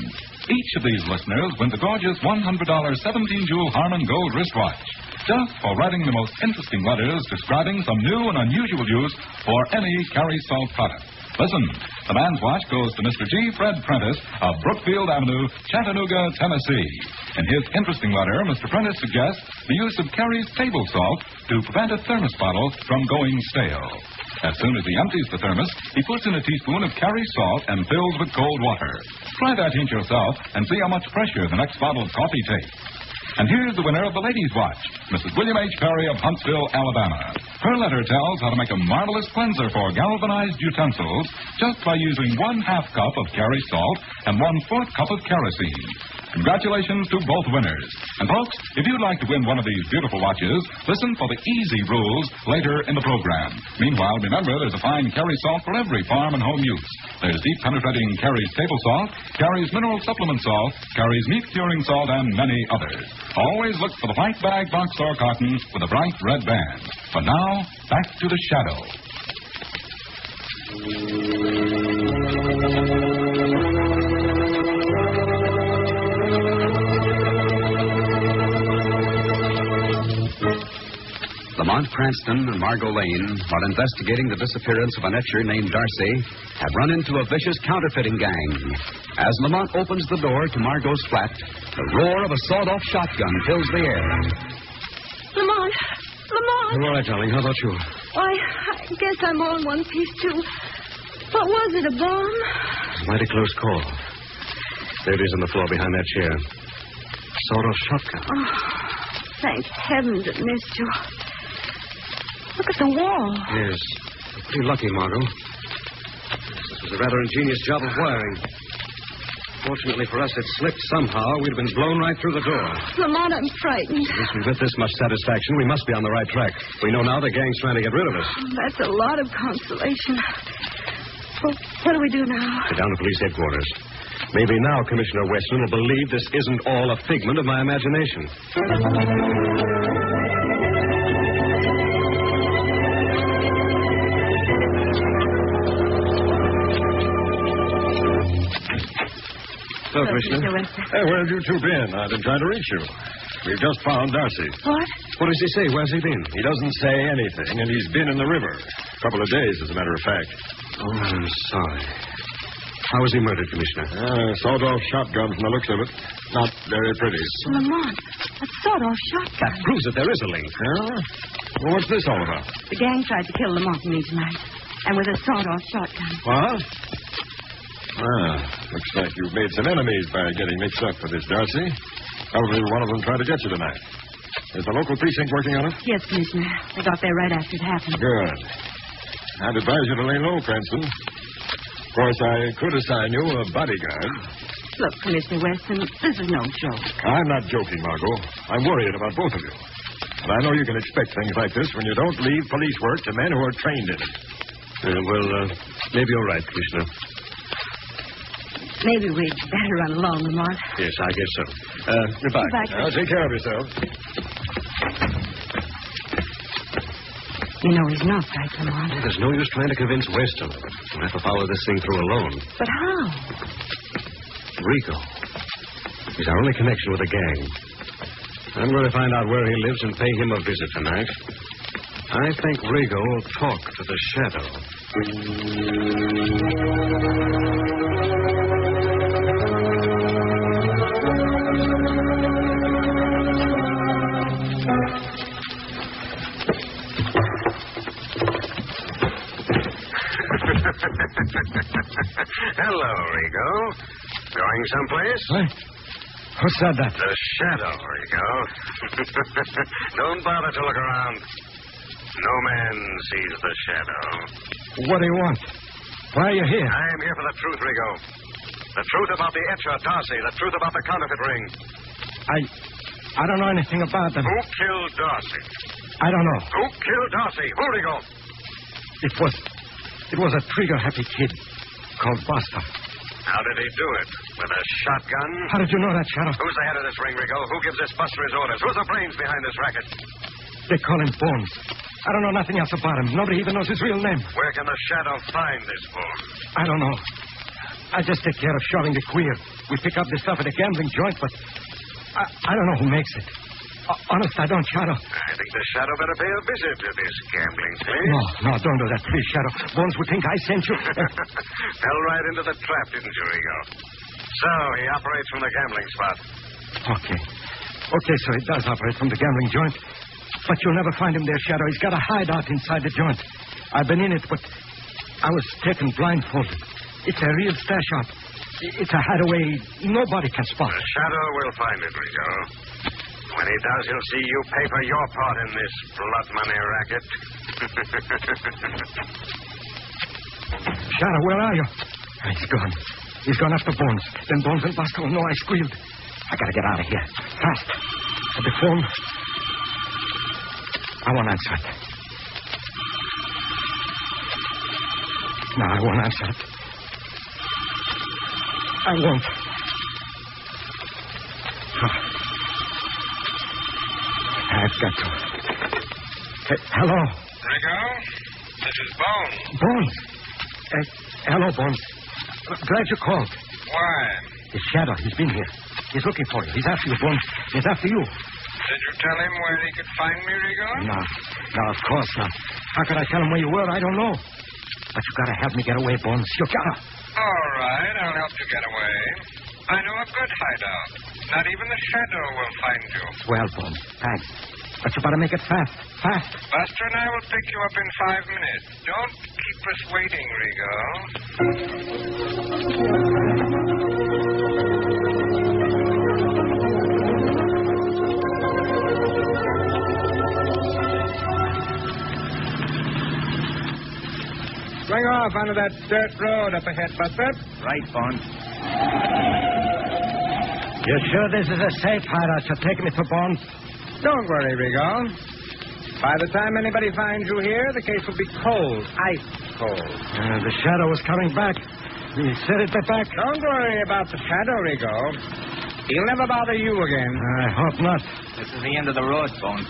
Each of these listeners wins a gorgeous $100 17-jewel Harman Gold wristwatch, just for writing the most interesting letters describing some new and unusual use for any Carry Salt product. Listen, the man's watch goes to Mr. G. Fred Prentice of Brookfield Avenue, Chattanooga, Tennessee. In his interesting letter, Mr. Prentice suggests the use of Carry's table salt to prevent a thermos bottle from going stale. As soon as he empties the thermos, he puts in a teaspoon of Carry salt and fills with cold water. Try that hint yourself and see how much fresher the next bottle of coffee tastes. And here's the winner of the ladies' watch, Mrs. William H. Perry of Huntsville, Alabama. Her letter tells how to make a marvelous cleanser for galvanized utensils just by using 1/2 cup of Carry salt and 1/4 cup of kerosene. Congratulations to both winners. And folks, if you'd like to win one of these beautiful watches, listen for the easy rules later in the program. Meanwhile, remember, there's a fine Carry salt for every farm and home use. There's deep penetrating Carry's table salt, Carry's mineral supplement salt, Carry's meat curing salt, and many others. Always look for the white bag, box, or carton with a bright red band. But now, back to the shadow. Lamont Cranston and Margot Lane, while investigating the disappearance of an etcher named Darcy, have run into a vicious counterfeiting gang. As Lamont opens the door to Margot's flat, the roar of a sawed-off shotgun fills the air. Lamont! Lamont! All right, darling. How about you? Why, I guess I'm all in one piece, too. What was it, a bomb? Mighty close call. There it is on the floor behind that chair. Sawed-off shotgun. Oh, thank heavens it missed you. Look at the wall. Yes. Pretty lucky, Margot. This was a rather ingenious job of wiring. Fortunately for us, it slipped somehow. We'd have been blown right through the door. Lamont, I'm frightened. Since we've got this much satisfaction, we must be on the right track. We know now the gang's trying to get rid of us. That's a lot of consolation. Well, what do we do now? Get down to police headquarters. Maybe now Commissioner Weston will believe this isn't all a figment of my imagination. Hello, Commissioner. Hey, where have you two been? I've been trying to reach you. We've just found Darcy. What? What does he say? Where's he been? He doesn't say anything, and he's been in the river. A couple of days, as a matter of fact. Oh, I'm sorry. How was he murdered, Commissioner? Sawed-off shotgun from the looks of it. Not very pretty. Lamont, a sawed-off shotgun. That proves that there is a link. Yeah? Well, what's this all about? The gang tried to kill Lamont and me tonight, and with a sawed-off shotgun. What? Looks like you've made some enemies by getting mixed up with this Darcy. Probably one of them tried to get you tonight. Is the local precinct working on it? Yes, Commissioner. They got there right after it happened. Good. I'd advise you to lay low, Cranston. Of course, I could assign you a bodyguard. Look, Commissioner Weston, this is no joke. I'm not joking, Margot. I'm worried about both of you. But I know you can expect things like this when you don't leave police work to men who are trained in it. Maybe you're right, Commissioner. Maybe we'd better run along, Lamont. Yes, I guess so. Goodbye. Now, take care of yourself. You know he's not right, Lamont. There's no use trying to convince Weston. We'll have to follow this thing through alone. But how? Rico. He's our only connection with the gang. I'm going to find out where he lives and pay him a visit tonight. I think Rigo will talk to the shadow. Hello, Rigo. Going someplace? What? What's that? The shadow, Rigo. Don't bother to look around. No man sees the shadow. What do you want? Why are you here? I am here for the truth, Rigo. The truth about the etcher, Darcy. The truth about the counterfeit ring. I don't know anything about them. Who killed Darcy? I don't know. Who killed Darcy? Who, Rigo? It was a trigger-happy kid called Buster. How did he do it? With a shotgun? How did you know that, Shadow? Who's the head of this ring, Rigo? Who gives this Buster his orders? Who's the brains behind this racket? They call him Bones. I don't know nothing else about him. Nobody even knows his real name. Where can the shadow find this Bones? I don't know. I just take care of shoving the queer. We pick up the stuff at a gambling joint, but I don't know who makes it. Honest, I don't, Shadow. I think the shadow better pay a visit to this gambling place. No, don't do that, please, Shadow. Bones would think I sent you. Fell right into the trap, didn't you, Rigo? So, he operates from the gambling spot. Okay, so he does operate from the gambling joint. But you'll never find him there, Shadow. He's got a hideout inside the joint. I've been in it, but I was taken blindfolded. It's a real stash out. It's a hideaway nobody can spot. The shadow will find it, Rigo. When he does, he'll see you pay for your part in this blood money racket. Shadow, where are you? He's gone. He's gone after Bones. Then Bones and Buster will know I squealed. I gotta get out of here. Fast. At the phone. I won't answer it. No, I won't answer it. I won't. I've got to. Hey, hello? Rigo, this is Bones. Bones? Hello, Bones. Glad you called. Why? The shadow, he's been here. He's looking for you. He's after you, Bones. He's after you. Did you tell him where he could find me, Rigo? No, of course not. How could I tell him where you were? I don't know. But you gotta help me get away, Bones. You gotta. All right, I'll help you get away. I know a good hideout. Not even the shadow will find you. Well, Bones, thanks. But you better make it fast. Fast. Buster and I will pick you up in 5 minutes. Don't keep us waiting, Swing off onto that dirt road up ahead, Buster. Right, Bones. You sure this is a safe hideout you're taking me to, Bones? Don't worry, Rigo. By the time anybody finds you here, the case will be cold. Ice cold. The shadow is coming back. He said it'd be back. Don't worry about the shadow, Rigo. He'll never bother you again. I hope not. This is the end of the road, Bones.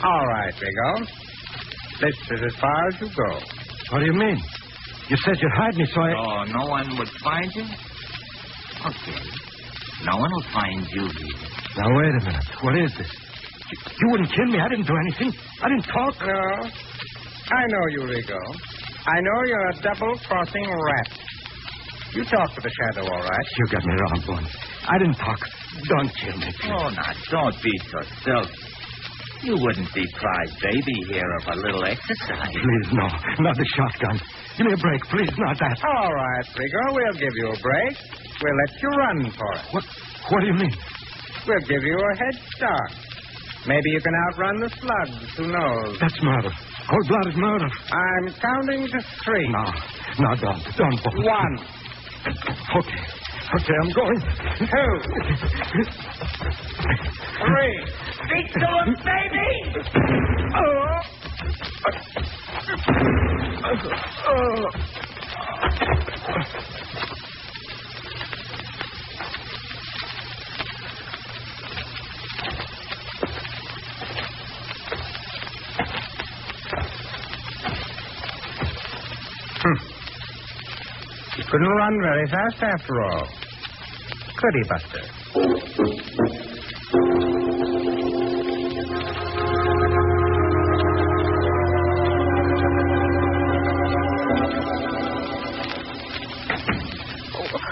All right, Rigo. This is as far as you go. What do you mean? You said you'd hide me, so I... Oh, no one would find you? Okay. No one will find you here. Now, wait a minute. What is this? You wouldn't kill me. I didn't do anything. I didn't talk. No. I know you, Rigo. I know you're a double-crossing rat. You talked to the shadow, all right? You got me wrong, Bones. I didn't talk. Don't kill me, please. Oh, now, don't be so selfish. You wouldn't deprive baby here of a little exercise. Please, no. Not the shotgun. Give me a break, please. Not that. All right, Rigo. We'll give you a break. We'll let you run for it. What do you mean? We'll give you a head start. Maybe you can outrun the slugs. Who knows? That's murder. Cold-blooded murder. I'm counting to 3. No, don't. Bones. 1. Okay, I'm going. 2. 3. Speak to him, baby! He couldn't run very fast after all. Could he, Buster?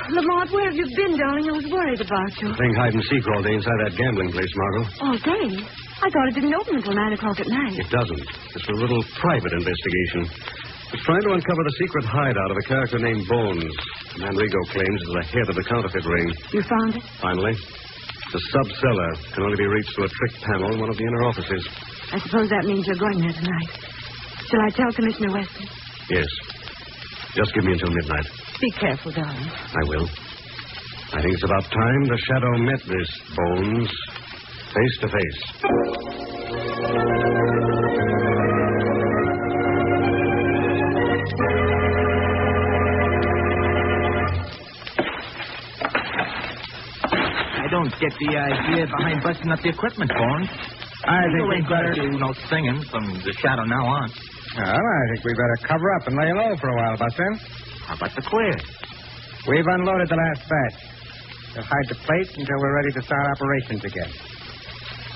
Lamont, where have you been, darling? I was worried about you. Playing hide and seek all day inside that gambling place, Margot. All day? I thought it didn't open until 9 o'clock at night. It doesn't. It's a little private investigation. It's trying to uncover the secret hideout of a character named Bones. The man Rigo claims is the head of the counterfeit ring. You found it? Finally. The sub-cellar can only be reached through a trick panel in one of the inner offices. I suppose that means you're going there tonight. Shall I tell Commissioner Weston? Yes. Just give me until midnight. Be careful, darling. I will. I think it's about time the shadow met this Bones face to face. I don't get the idea behind busting up the equipment, Bones. I think You we ain't gonna better... do no singing from the shadow now on. Well, I think we better cover up and lay low for a while, Buster. How about the queer? We've unloaded the last batch. We'll hide the plate until we're ready to start operations again.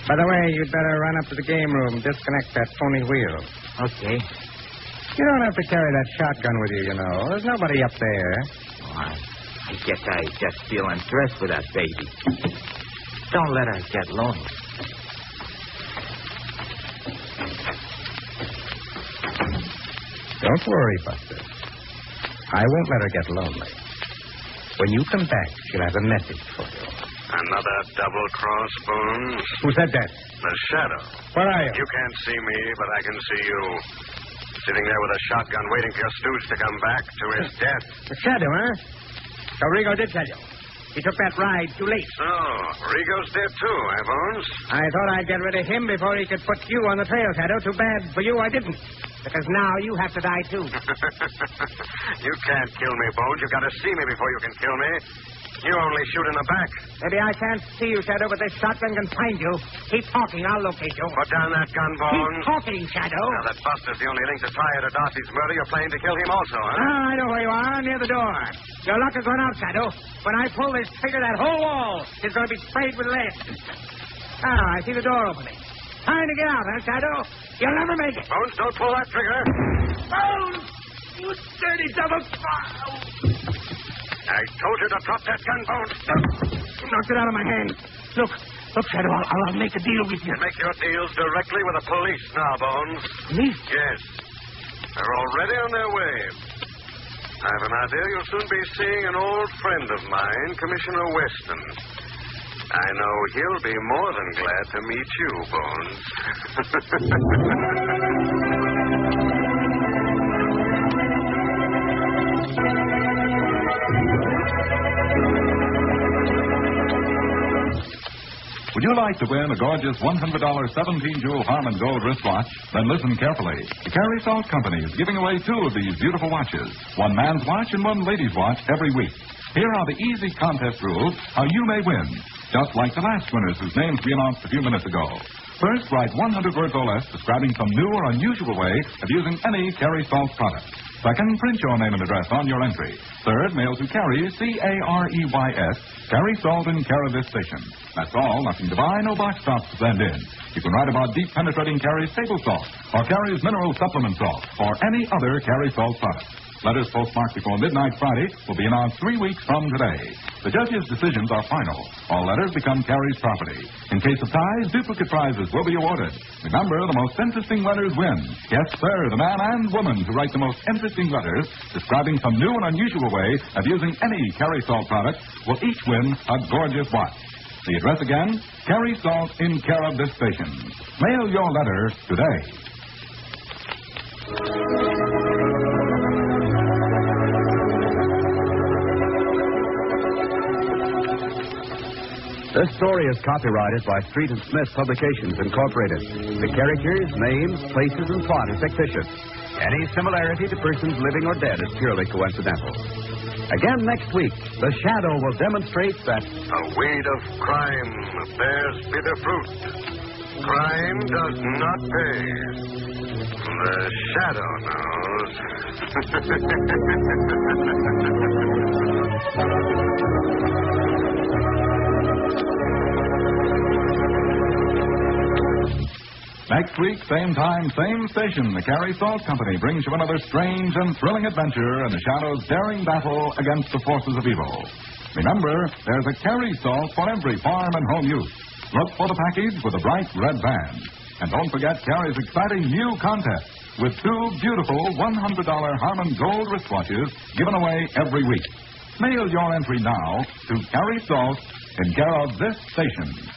By the way, you'd better run up to the game room and disconnect that phony wheel. Okay. You don't have to carry that shotgun with you, you know. There's nobody up there. Oh, I guess I just feel undressed with that baby. Don't let her get lonely. Don't worry, Buster. I won't let her get lonely. When you come back, she'll have a message for you. Another double-cross, Bones? Who said that? The shadow. Where are you? You can't see me, but I can see you. Sitting there with a shotgun waiting for your stooge to come back to his death. The shadow, huh? So Rigo did tell you. He took that ride too late. So, Rigo's dead too, eh, Bones? I thought I'd get rid of him before he could put you on the trail, Shadow. Too bad for you I didn't. Because now you have to die, too. You can't kill me, Bones. You've got to see me before you can kill me. You only shoot in the back. Maybe I can't see you, Shadow, but this shotgun can find you. Keep talking. I'll locate you. Put down that gun, Bones. Keep talking, Shadow. Now, that Buster's the only link to tie her to Darcy's murder. You're planning to kill him also, huh? Ah, I know where you are, near the door. Your luck has run out, Shadow. When I pull this trigger, that whole wall is going to be sprayed with lead. Ah, I see the door opening. Time to get out, huh, Shadow? You'll never make it. Bones, don't pull that trigger. Bones! You dirty double... I told you to drop that gun, Bones. You knocked it out of my hand. Look, Shadow, I'll make a deal with you. Make your deals directly with the police now, Bones. Police? Yes. They're already on their way. I have an idea you'll soon be seeing an old friend of mine, Commissioner Weston. I know he'll be more than glad to meet you, Bones. Would you like to win a gorgeous $100 17-jewel Harman Gold wristwatch? Then listen carefully. The Carey Salt Company is giving away 2 of these beautiful watches, one man's watch and one lady's watch every week. Here are the easy contest rules how you may win, just like the last winners whose names we announced a few minutes ago. First, write 100 words or less describing some new or unusual way of using any Carey Salt product. Second, print your name and address on your entry. Third, mail to Carey, Careys, Carey Salt in care of this station. That's all. Nothing to buy, no box tops to send in. You can write about deep penetrating Carey's table salt, or Carey's mineral supplement salt, or any other Carey Salt product. Letters postmarked before midnight Friday will be announced 3 weeks from today. The judges' decisions are final. All letters become Carey's property. In case of ties, duplicate prizes will be awarded. Remember, the most interesting letters win. Yes, sir, the man and woman who write the most interesting letters describing some new and unusual way of using any Carey Salt product will each win a gorgeous watch. The address again, Carey Salt in care of this station. Mail your letter today. This story is copyrighted by Street and Smith Publications, Incorporated. The characters, names, places, and plot are fictitious. Any similarity to persons living or dead is purely coincidental. Again next week, the Shadow will demonstrate that a weed of crime bears bitter fruit. Crime does not pay. The Shadow knows. Next week, same time, same station, the Carey Salt Company brings you another strange and thrilling adventure in the Shadow's daring battle against the forces of evil. Remember, there's a Carey Salt for every farm and home use. Look for the package with a bright red band. And don't forget Carey's exciting new contest with 2 beautiful $100 Harman Gold wristwatches given away every week. Mail your entry now to Carey Salt in care of this station.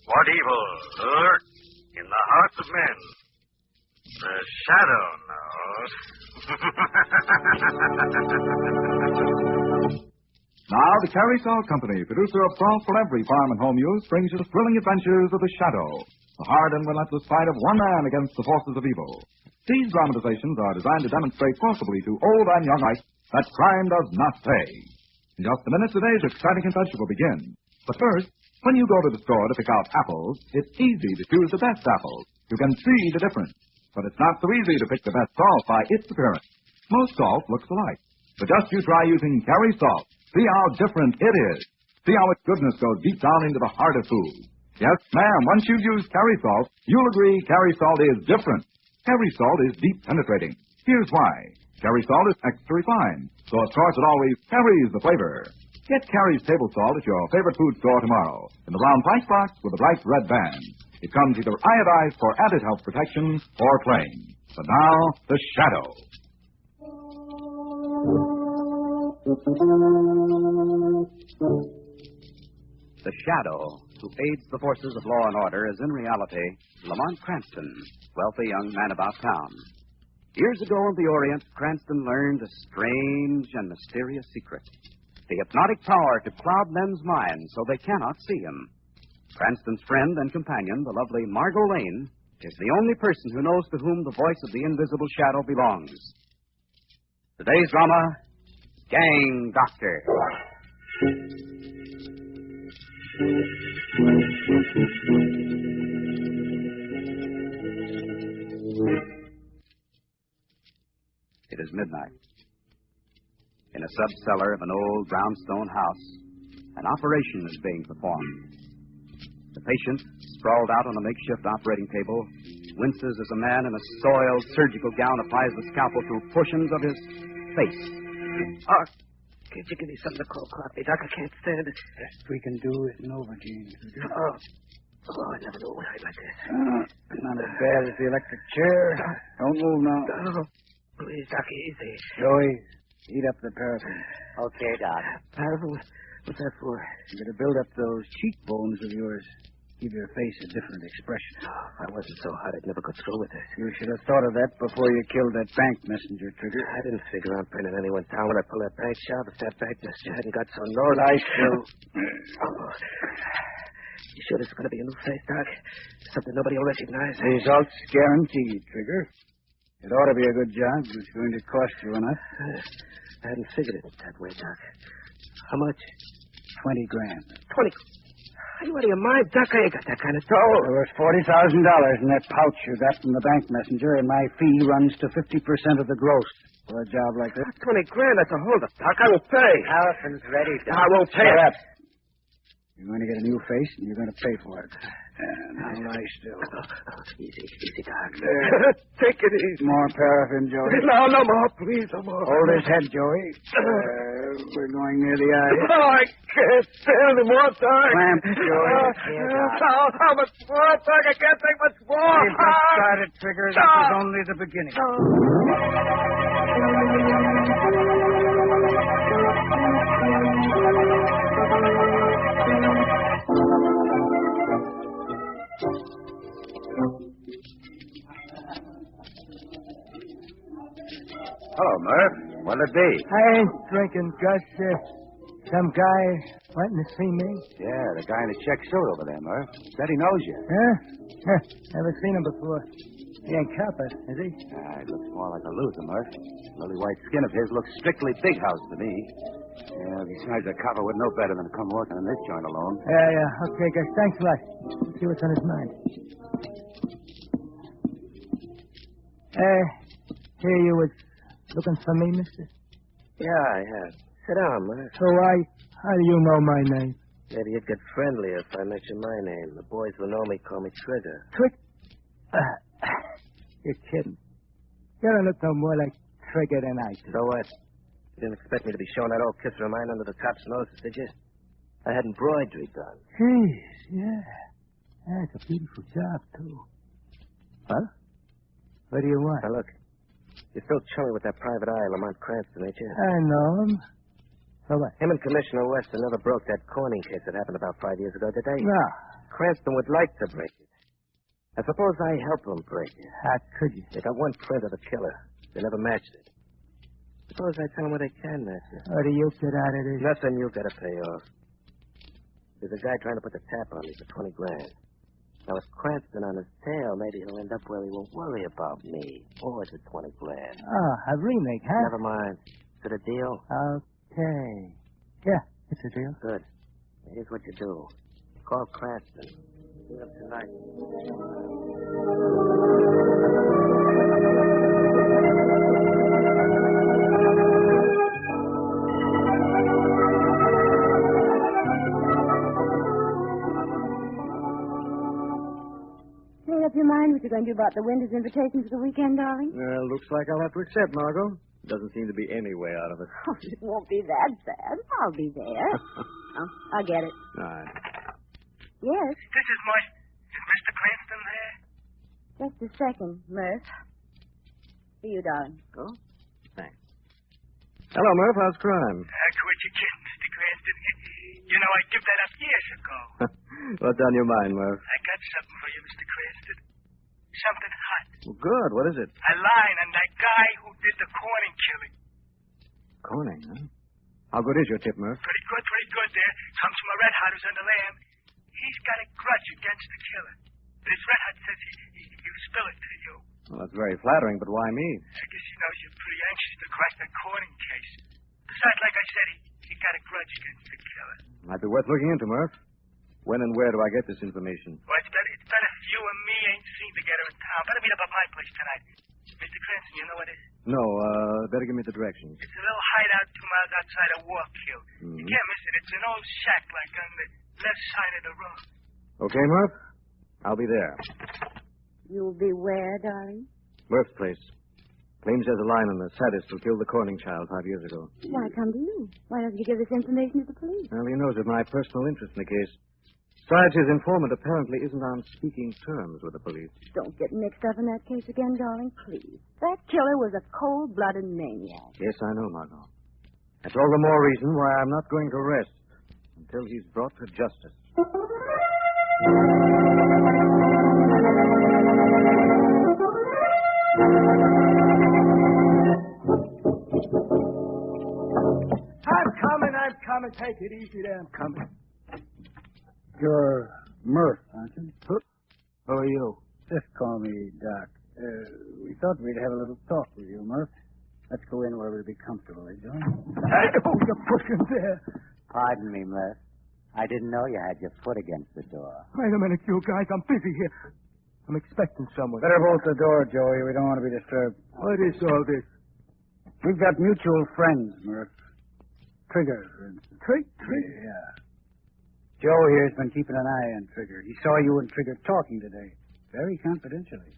What evil lurks in the hearts of men? The Shadow knows. Now, the Carey Salt Company, producer of salt for every farm and home use, brings you the thrilling adventures of the Shadow, the hard and relentless fight of one man against the forces of evil. These dramatizations are designed to demonstrate forcibly to old and young alike that crime does not pay. In just a minute, today's exciting adventure will begin. But first, when you go to the store to pick out apples, it's easy to choose the best apples. You can see the difference. But it's not so easy to pick the best salt by its appearance. Most salt looks alike. But just you try using Carey Salt. See how different it is. See how its goodness goes deep down into the heart of food. Yes, ma'am, once you've used Carey Salt, you'll agree Carey Salt is different. Carey Salt is deep penetrating. Here's why. Carey Salt is extra refined, so of course it always carries the flavor. Get Carey's table salt at your favorite food store tomorrow in the round white box with a bright red band. It comes either iodized for added health protection or plain. But now, the Shadow. The Shadow who aids the forces of law and order is in reality Lamont Cranston, wealthy young man about town. Years ago in the Orient, Cranston learned a strange and mysterious secret. The hypnotic power to cloud men's minds so they cannot see him. Cranston's friend and companion, the lovely Margot Lane, is the only person who knows to whom the voice of the invisible shadow belongs. Today's drama, Gang Doctor. It is midnight. In a sub-cellar of an old brownstone house, an operation is being performed. The patient, sprawled out on a makeshift operating table, winces as a man in a soiled surgical gown applies the scalpel to portions of his face. Oh, can't you give me something to cold coffee, Doc? I can't stand it. Best we can do is Novocaine. Oh, I never knew it was like this. Not as bad as the electric chair. Don't move now. Oh, please, Doc, easy. Joey, heat up the paraffin. Okay, Doc. Paraffin? What's that for? You're going to build up those cheekbones of yours. Give your face a different expression. Oh, if I wasn't so hot, I'd never go through with it. You should have thought of that before you killed that bank messenger, Trigger. I didn't figure on bringing anyone down when I pulled that bank shot. If that bank messenger hadn't got so nosy. I still... Oh. You sure this is going to be a new face, Doc? Something nobody will recognize? Results guaranteed, Trigger. It ought to be a good job. It's going to cost you enough. I hadn't figured it that way, Doc. How much? $20,000. 20. Are you out of your mind, Doc? I ain't got that kind of dough. There was $40,000 in that pouch you got from the bank messenger, and my fee runs to 50% of the gross for a job like this. $20,000, that's a holdup, Doc. I will pay. Harrison's ready, Doc. I won't pay Shut it. up. You're going to get a new face, and you're going to pay for it. Now lie still. Easy, Doc. Take it easy. More paraffin, Joey. No more, please, no more. Hold his head, Joey. We're going near the eye. Oh, I can't stand any more, Doc. Clamp, Joey. How much more, Doc? I can't take much more. We've just started, Trigger. This is only the beginning. Hello, Murph. What'll it be? I ain't drinking, Gus. Some guy wanting to see me. Yeah, the guy in the check suit over there, Murph. Said he knows you. Huh? Never seen him before. He ain't copper, is he? He looks more like a loser, Murph. Lily white skin of his looks strictly big house to me. Yeah, besides, a copper would know better than to come working in this joint alone. Yeah. Okay, Gus. Thanks a lot. Let's see what's on his mind. Here you was looking for me, mister? Yeah, I have. Sit down, Murph. So how do you know my name? Maybe you'd get friendlier if I mentioned my name. The boys who know me call me Trigger. You're kidding. You don't look no more like Trigger than I do. So what? You didn't expect me to be showing that old kisser of mine under the cop's noses, did you? I had embroidery done. Jeez, yeah. That's a beautiful job, too. Well, what do you want? Now, look. You're still chummy with that private eye, Lamont Cranston, ain't you? I know him. So what? Him and Commissioner Weston never broke that coining case that happened about 5 years ago, did they? No. Cranston would like to break it. I suppose I help him break it. How could you? They got one print of the killer. They never matched it. Suppose I tell them where they can match it. What do you get out of this? Nothing you gotta pay off. There's a guy trying to put the tap on me for $20,000. Now, with Cranston on his tail, maybe he'll end up where he won't worry about me or the $20,000. Oh, a remake, huh? Never mind. Is it a deal? Okay. Yeah, it's a deal. Good. Here's what you do. Call Cranston. See him tonight. Made up your mind what you're going to do about the winter's invitation for the weekend, darling? Well, looks like I'll have to accept, Margot. Doesn't seem to be any way out of it. Oh, it won't be that bad. I'll be there. I'll get it. All right. Yes, This is Marsh. Is Mr. Cranston there? just a second, Murph. See you, darling. Go. Thanks. Hello, Murph. How's crime? I quit you kidding, Mr. Cranston. You know, I give that up years ago. What's on your mind, Murph? I got something for you, Mr. Crescent. Something hot. Well, good. What is it? A line on that guy who did the Corning killing. Corning, huh? How good is your tip, Murph? Pretty good there. Comes from a red hot who's on the lam. He's got a grudge against the killer. But his red hot says he'll spill it to you. Well, that's very flattering, but why me? I guess he knows you're pretty anxious to crack that Corning case. Besides, like I said, he got a grudge against the killer. Might be worth looking into, Murph. When and where do I get this information? Well, it's better if you and me ain't seen together in town. Better meet up at my place tonight. Mr. Crescent, you know what it is? No, better give me the directions. It's a little hideout 2 miles outside of Warkill. You can't miss it. It's an old shack like on the left side of the road. Okay, Murph? I'll be there. You'll be where, darling? Murph's place. Claims there's a line on the sadist who killed the Corning child 5 years ago. Why come to you? Why doesn't he give this information to the police? Well, he knows of my personal interest in the case. Besides, his informant apparently isn't on speaking terms with the police. Don't get mixed up in that case again, darling, please. That killer was a cold-blooded maniac. Yes, I know, Margot. That's all the more reason why I'm not going to rest until he's brought to justice. I'm coming. Take it easy there. I'm coming. You're Murph, aren't you? Who are you? Just call me Doc. We thought we'd have a little talk with you, Murph. Let's go in where we'll be comfortable, eh, John? Oh, you're pushing there. Pardon me, Murph. I didn't know you had your foot against the door. Wait a minute, you guys. I'm busy here. I'm expecting someone. Better bolt the door, Joey. We don't want to be disturbed. What is all this? We've got mutual friends, Murph. Trigger, for instance. Trigger? Yeah. Joe here's been keeping an eye on Trigger. He saw you and Trigger talking today. Very confidentially.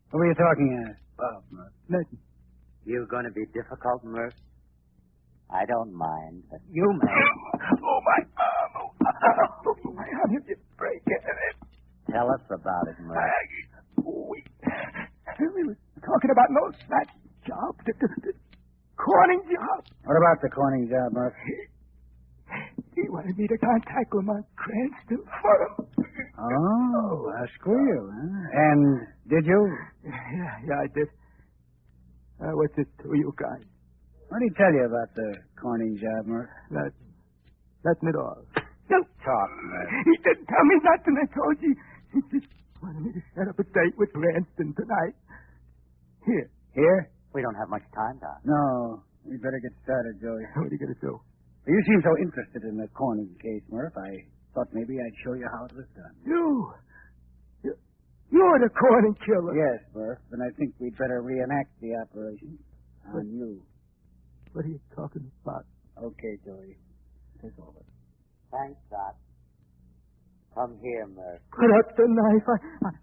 What were you talking about, Murph? Nothing. You going to be difficult, Murph? I don't mind, but you may. Oh, my arm. Oh, my arm. You break it. Tell us about it, Murph. We were talking about an old snatch job. The Corning job. What about the Corning job, Murph? He wanted me to contact Lamont Cranston for him. Oh, a squeal, huh? And did you? Yeah, I did. What's it to you guys? What did he tell you about the Corning job, Murph? Nothing at all. Don't talk, Murph. He didn't tell me nothing, I told you. He just wanted me to set up a date with Cranston tonight. Here. Here? We don't have much time, Doc. No. We'd better get started, Joey. What are you going to do? You seem so interested in the Corning case, Murph. I thought maybe I'd show you how it was done. You're the Corning killer. Yes, Murph. And I think we'd better reenact the operation on you. What are you talking about? Okay, Joey. It's over. Thanks, Doc. Come here, Murph. Put up the knife.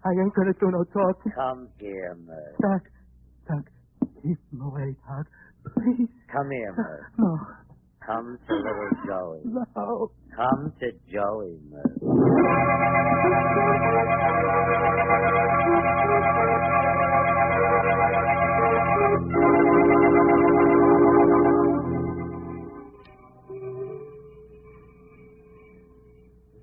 I ain't going to do no talking. Come here, Murph. Doc, keep him away, Doc. Please. Come here, Murph. No. Come to little Joey. No. Come to Joey, Murph.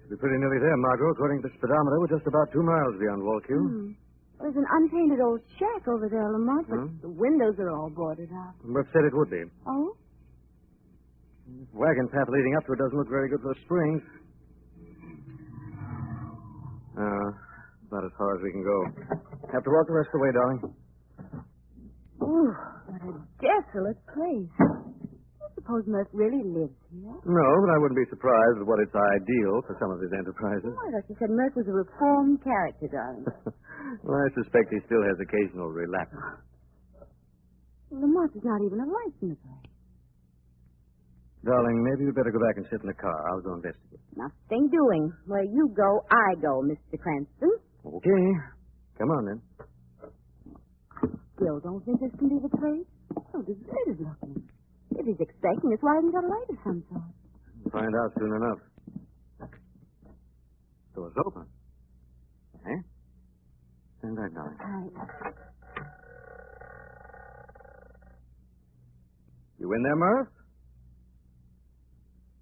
We're pretty nearly there, Margot. According to the speedometer, we're just about 2 miles beyond Wallkill. There's an unpainted old shack over there, Lamont, but the windows are all boarded up. Murph said it would be. Oh? Wagon path leading up to it doesn't look very good for the springs. About as far as we can go. Have to walk the rest of the way, darling. Oh, what a desolate place. I suppose Murph really lives here. No, but I wouldn't be surprised at what its ideal for some of his enterprises. Oh, I thought you said Murph was a reformed character, darling. Well, I suspect he still has occasional relapses. Lamont is not even a light in the place. Darling, maybe we'd better go back and sit in the car. I'll go investigate. Nothing doing. Where you go, I go, Mr. Cranston. Okay. Come on, then. Still don't think this can be the place? So deserted looking. If he's expecting us, why hasn't he got a light of some sort? We'll find out soon enough. Door's open. Eh? Stand back, darling. You in there, Murph?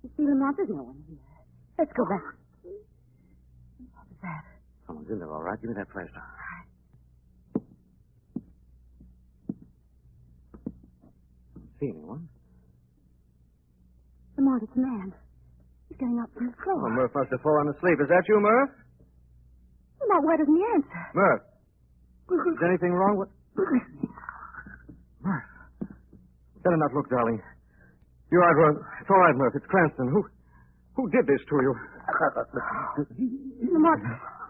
You see, Lamont, there's no one here. Let's go back. What was that? Someone's in there, all right. Give me that flashlight. Don't see anyone. Lamont, it's a man. He's getting up from the floor. Oh, Murph must have fallen asleep. Is that you, Murph? Lamont, why doesn't he answer? Murph. Is anything wrong with... Murph. Better not look, darling. You're right, Murph. It's all right, Murph. It's Cranston. Who did this to you? Lamont,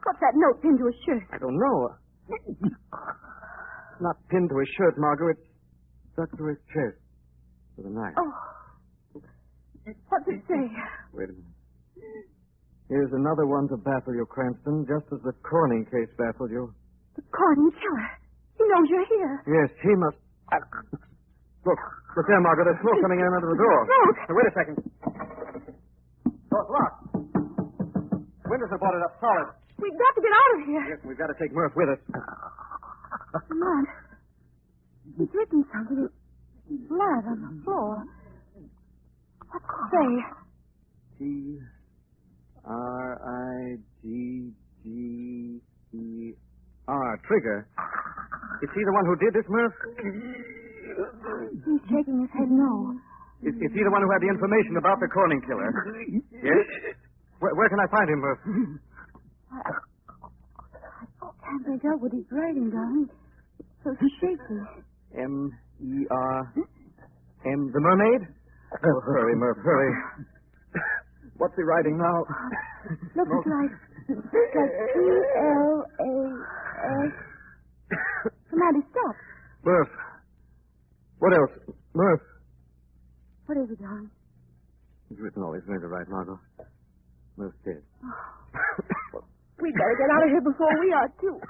what's that note pinned to his shirt? I don't know. It's not pinned to his shirt, Margot. It's stuck to his chest with a knife. Oh. What's it say? Wait a minute. Here's another one to baffle you, Cranston, just as the Corning case baffled you. The Corning killer. He knows you're here. Yes, he must... Look there, Margaret. There's smoke coming in under the door. Smoke? Now, wait a second. Door's locked. Windows are boarded up solid. We've got to get out of here. Yes, we've got to take Murph with us. Lamont, he's written something in blood on the floor. What's it say? Trigger. Trigger. Is he the one who did this, Murph? He's shaking his head no. Is he the one who had the information about the Corning killer? Yes? Where can I find him, Murph? I can't make out what he's writing, darling. It's so shaky. M-E-R... M... The mermaid? Oh, hurry, Murph, hurry. What's he writing now? Look, it's like P-L-A-S. Somebody stop. Murph. What else? Murph. What is it, darling? He's written all he's going to write, Margot. Murph's dead. We better get out of here before we are, too.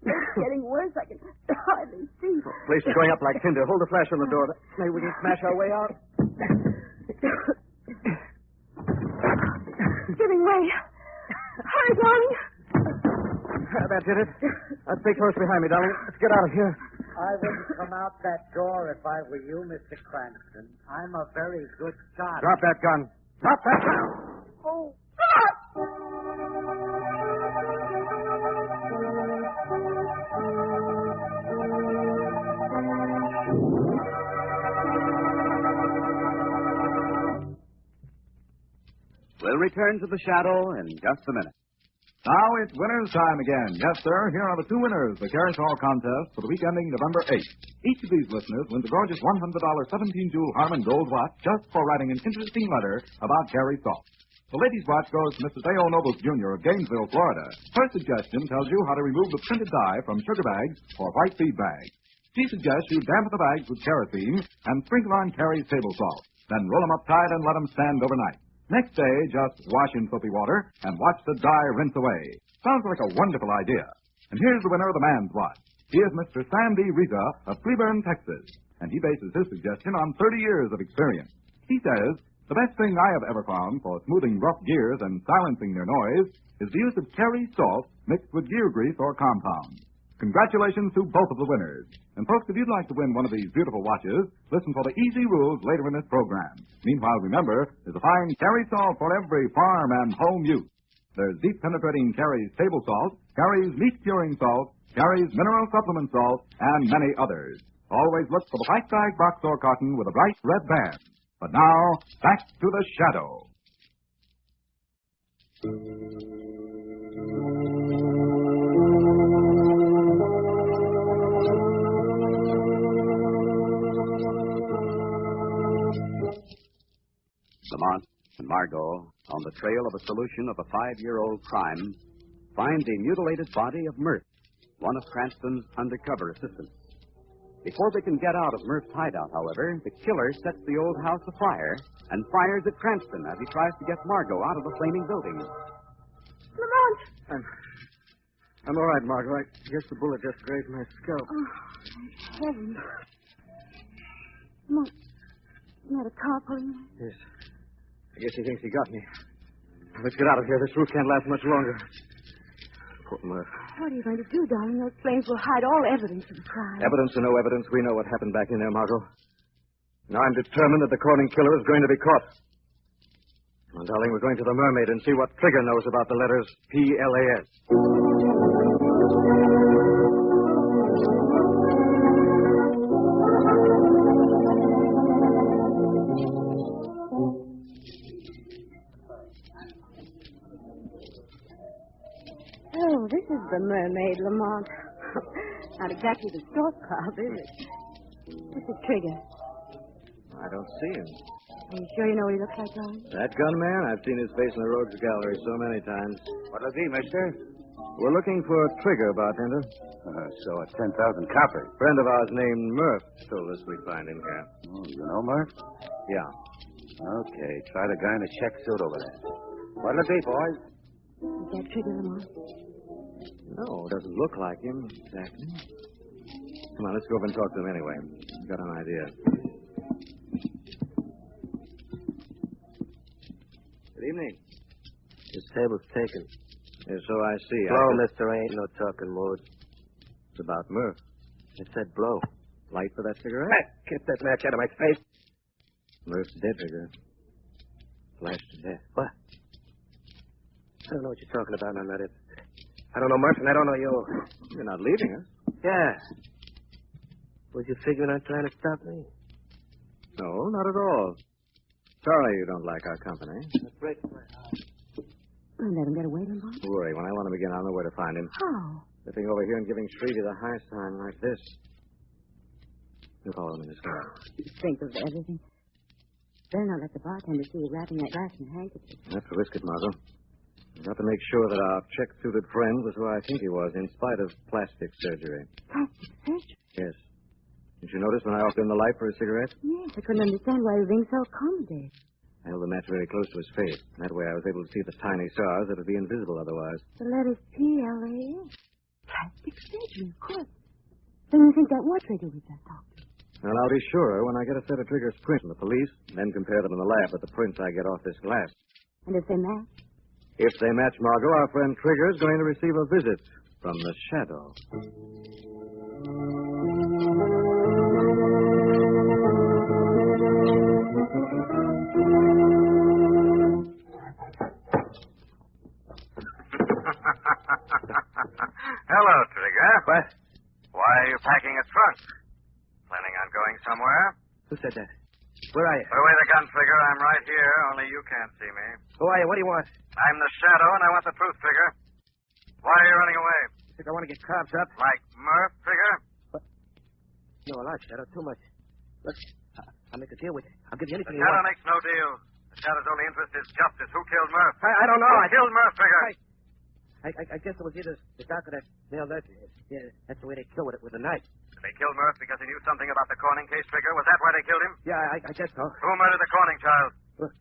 It's getting worse. I can hardly see. The place is going up like tinder. Hold the flash on the door. Maybe we can smash our way out. Giving way. Hurry, darling. That did it. Stay close behind me, darling. Let's get out of here. I wouldn't come out that door if I were you, Mr. Cranston. I'm a very good shot. Drop that gun. Drop that gun. Oh, We'll return to the shadow in just a minute. Now it's winner's time again. Yes, sir. Here are the two winners, the Carousel contest for the week ending November 8th. Each of these listeners wins a gorgeous $100 17-jewel Harman gold watch just for writing an interesting letter about Gary Salt. The ladies' watch goes to Mr. Dale Nobles, Jr. of Gainesville, Florida. Her suggestion tells you how to remove the printed dye from sugar bags or white feed bags. She suggests you dampen the bags with kerosene and sprinkle on Carrie's table salt. Then roll them up tight and let them stand overnight. Next day, just wash in soapy water and watch the dye rinse away. Sounds like a wonderful idea. And here's the winner of the man's watch. He is Mr. Sam D. Riza of Cleburne, Texas, and he bases his suggestion on 30 years of experience. He says, the best thing I have ever found for smoothing rough gears and silencing their noise is the use of Carrie salt mixed with gear grease or compound. Congratulations to both of the winners. And folks, if you'd like to win one of these beautiful watches, listen for the easy rules later in this program. Meanwhile, remember, there's a fine Carrie salt for every farm and home use. There's deep penetrating Carrie's table salt, Carrie's meat curing salt, Carrie's mineral supplement salt, and many others. Always look for the white bag box or carton with a bright red band. But now, back to the shadow. Lamont and Margot, on the trail of a solution of a 5-year-old crime, find the mutilated body of Murph, one of Cranston's undercover assistants. Before they can get out of Murph's hideout, however, the killer sets the old house afire and fires at Cranston as he tries to get Margot out of the flaming building. Lamont! I'm all right, Margot. I guess the bullet just grazed my scalp. Oh, heavens. Lamont, isn't that a car pulling me? Yes. I guess he thinks he got me. Let's get out of here. This roof can't last much longer. Poor Murph. What are you going to do, darling? Those flames will hide all evidence of the crime. Evidence or no evidence, we know what happened back in there, Margot. Now I'm determined that the Corning killer is going to be caught. Well, darling, we're going to the Mermaid and see what Trigger knows about the letters P-L-A-S. Oh, this is the Mermaid, Lamont. Not exactly the stork club, is it? This is Trigger. I don't see him. Are you sure you know what he looks like, Ron? That gunman? I've seen his face in the Rogues Gallery so many times. What'll it be, mister? We're looking for Trigger, bartender. So it's 10,000 copper. A friend of ours named Murph told us we'd find him here. Oh, you know Murph? Yeah. Okay, try the guy in the check suit over there. What'll it be, boys? Is that Trigger, Lamont? No, doesn't look like him exactly. Come on, let's go over and talk to him anyway. I've got an idea. Good evening. This table's taken. Yeah, so I see. Blow, mister. Ain't no talking mood. It's about Murph. It said blow. Light for that cigarette? Hey, get that match out of my face. Murph's dead, Trigger. Flashed to death. What? I don't know what you're talking about. I'm not it. I don't know Murph, and I don't know you. You're not leaving us? Yeah. Was you figuring on trying to stop me? No, not at all. Sorry you don't like our company. That breaks my heart. I'll let him get away, Lamont. Don't worry. When I want him again, I'll know where to find him. How? Slipping over here and giving Shrevey the high sign like this. You follow him in this car. Think of everything. Better not let the bartender see you wrapping that glass in a handkerchief. That's to risk it, Margot. We've got to make sure that our check-suited friend was who I think he was, in spite of plastic surgery. Plastic surgery? Yes. Did you notice when I offered him the light for a cigarette? Yes, I couldn't understand why he was being so accommodated. I held the match very close to his face. That way I was able to see the tiny stars that would be invisible otherwise. The letters P-L-A-S. Plastic surgery, of course. Then you think that was Trigger we just talked to? Well, I'll be sure when I get a set of Trigger's prints from the police, then compare them in the lab with the prints I get off this glass. And if they match? If they match, Margot, our friend Trigger is going to receive a visit from the Shadow. Hello, Trigger. What? Why are you packing a trunk? Planning on going somewhere? Who said that? Where are you? Put away the gun, Trigger. I'm right here, only you can't see me. Who are you? What do you want? I'm the Shadow, and I want the truth, Trigger. Why are you running away? You think I want to get cops up? Like Murph, Trigger? What? No, a lot, Shadow. Too much. Look, I'll make a deal with you. I'll give you anything The you Shadow want. makes no deal. The Shadow's only interest is justice. Who killed Murph? I don't know. Who killed Murph, Trigger? I guess it was either the doctor that nailed that. Yeah, that's the way they kill with a knife. They killed Murph because he knew something about the Corning case, Trigger. Was that why they killed him? Yeah, I guess so. Who murdered the Corning child? Look,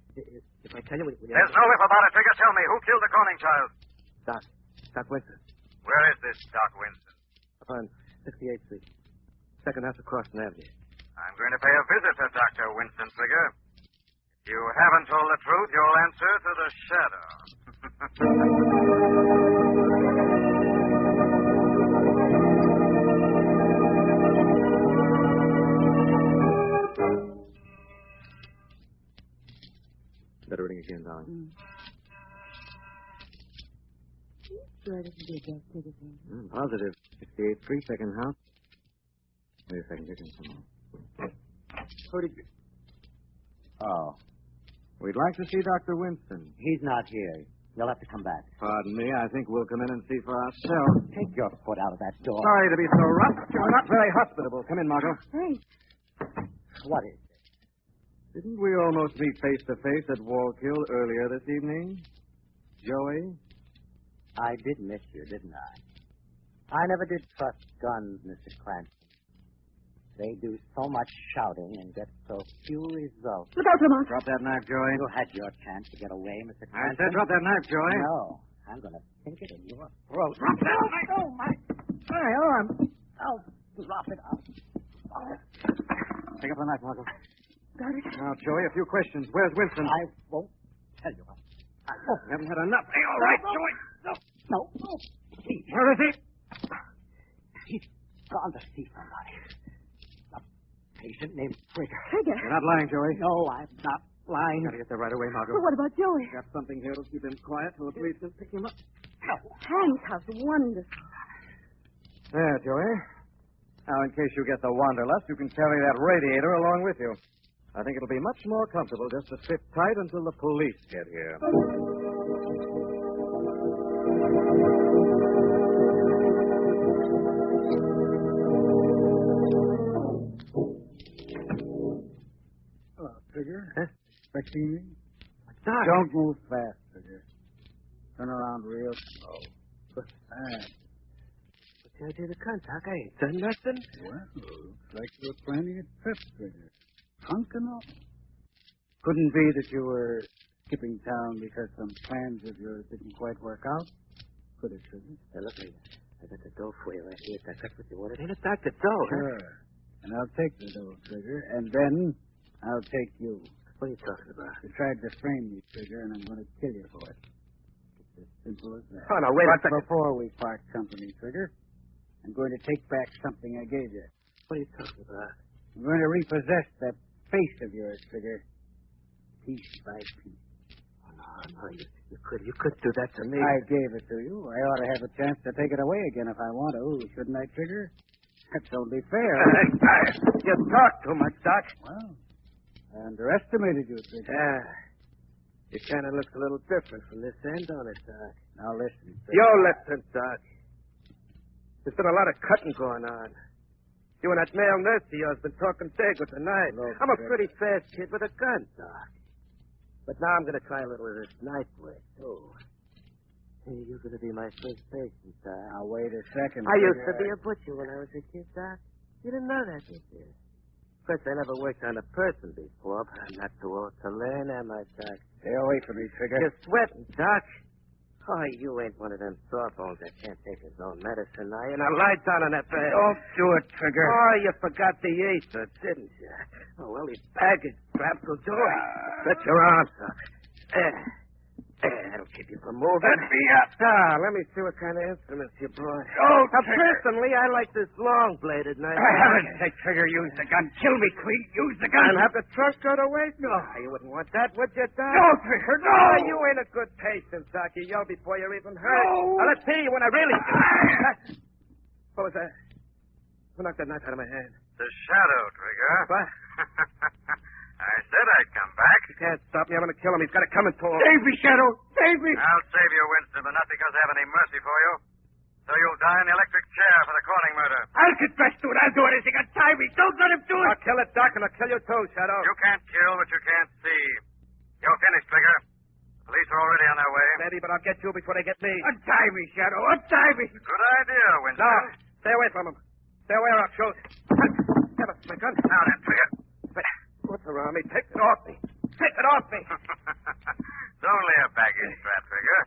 if I tell you... There's no if about it, Trigger. Tell me, who killed the Corning child? Doc Winston. Where is this Doc Winston? On 68th Street. Second house across the avenue. I'm going to pay a visit to Dr. Winston, Trigger. If you haven't told the truth, you'll answer to the Shadow. Better ring again, darling. Sure, this will be a guest ticket. Positive. 68th Street, second house. Wait a second, here comes someone. Who did you... Oh, We'd like to see Dr. Winston. he's not here. You'll have to come back. Pardon me, I think we'll come in and see for ourselves. Take your foot out of that door. Sorry to be so rough. You're not very hospitable. Come in, Margot. Hey, What is it? Didn't we almost meet face to face at Wallkill earlier this evening? Joey? I did miss you, didn't I? I never did trust guns, Mr. Cranston. They do so much shouting and get so few results. look out, Lamont. Drop that knife, Joey. You had your chance to get away, Mr. I Cranston. said drop that knife, Joey. No, I'm going to sink it in your throat. Drop that knife. Oh, my arm. I'll drop it out. Pick up the knife, Margot. Got it. Now, Joey, a few questions. Where's Winston? I won't tell you. I won't. You haven't had enough. Hey, all right, Joey. No. Please. Where is he? He's gone to see somebody. A patient named Trigger. Trigger? You're not lying, Joey. No, I'm not Line. Gotta get there right away, Margot. But what about Joey? Got something here to keep him quiet till the police can pick him up. Thanks, how wonderful. There, Joey. Now, in case you get the wanderlust, you can carry that radiator along with you. I think it'll be much more comfortable just to sit tight until the police get here. Hello, Trigger. Huh? Expecting me? Doc. Don't move fast, Trigger. Turn around real slow. What's that? What's the idea of the gun, Doc? I ain't done nothing. Well, looks like you were planning a trip, Trigger. Hunking off. Couldn't be that you were skipping town because some plans of yours didn't quite work out. Could it, Trigger? Hey, look, I got the dough for you right here, Doc. That's what you wanted. Ain't it, Doc? The dough, Sure. Huh? And I'll take the dough, Trigger, and then I'll take you. What are you talking about? You tried to frame me, Trigger, and I'm going to kill you for it. It's as simple as that. Oh, no, wait a second. Before we part company, Trigger, I'm going to take back something I gave you. What are you talking about? I'm going to repossess that face of yours, Trigger, piece by piece. Oh, no, you could do that to me. I gave it to you. I ought to have a chance to take it away again if I want to, shouldn't I, Trigger? That's only fair. You talk too much, Doc. Well, I underestimated you, Trigger. Yeah. You kind of look a little different from this end, don't it, Doc? Now listen, Trigger. You listen, Doc. There's been a lot of cutting going on. You and that male nurse of yours been talking big with the knife. Look, I'm a Trigger. pretty fast kid with a gun, Doc. But now I'm going to try a little of this knife work, too. Hey, you're going to be my first patient, Doc. Now, wait a second, I used to Trigger. be a butcher when I was a kid, Doc. You didn't know that, did you? Of course, I never worked on a person before, but I'm not too old to learn, am I, Doc? Stay away from me, Trigger. You're sweating, Doc. Oh, you ain't one of them sawbones that can't take his own medicine, are you? Now, lie down on that bed. Don't do it, Trigger. Oh, you forgot the ether, didn't you? Oh, well, these baggage straps will do it. Stretch your arms up. That'll keep you from moving. Let me up. Ah, let me see what kind of instruments you brought. Oh, Now, Trigger. personally, I like this long-bladed knife. I haven't said, Trigger, use the gun. Kill me, Queen. Use the gun. And have the trunk go to waste? No, you wouldn't want that, would you, Doc? No, Trigger, no. Oh, you ain't a good patient, Doc. You yell before you're even hurt. No. Now, let's see when I really... What was that? Who knocked that knife out of my hand? The shadow, Trigger. What? I said I'd come back. He can't stop me. I'm going to kill him. He's got it coming to him. Save me, Shadow. Save me. I'll save you, Winston, but not because I have any mercy for you. So you'll die in the electric chair for the Corning murder. I'll confess to it. I'll do anything. Untie me. Don't let him do it. I'll kill it, Doc, and I'll kill you too, Shadow. You can't kill what you can't see. You're finished, Trigger. The police are already on their way. Maybe, but I'll get you before they get me. Untie me, Shadow. Untie me. Good idea, Winston. No, stay away from him. Stay away or I'll shoot. Have a my gun. Now then, Trigger. What's around me? Take it off me. Take it off me. It's only a baggage strap, Trigger.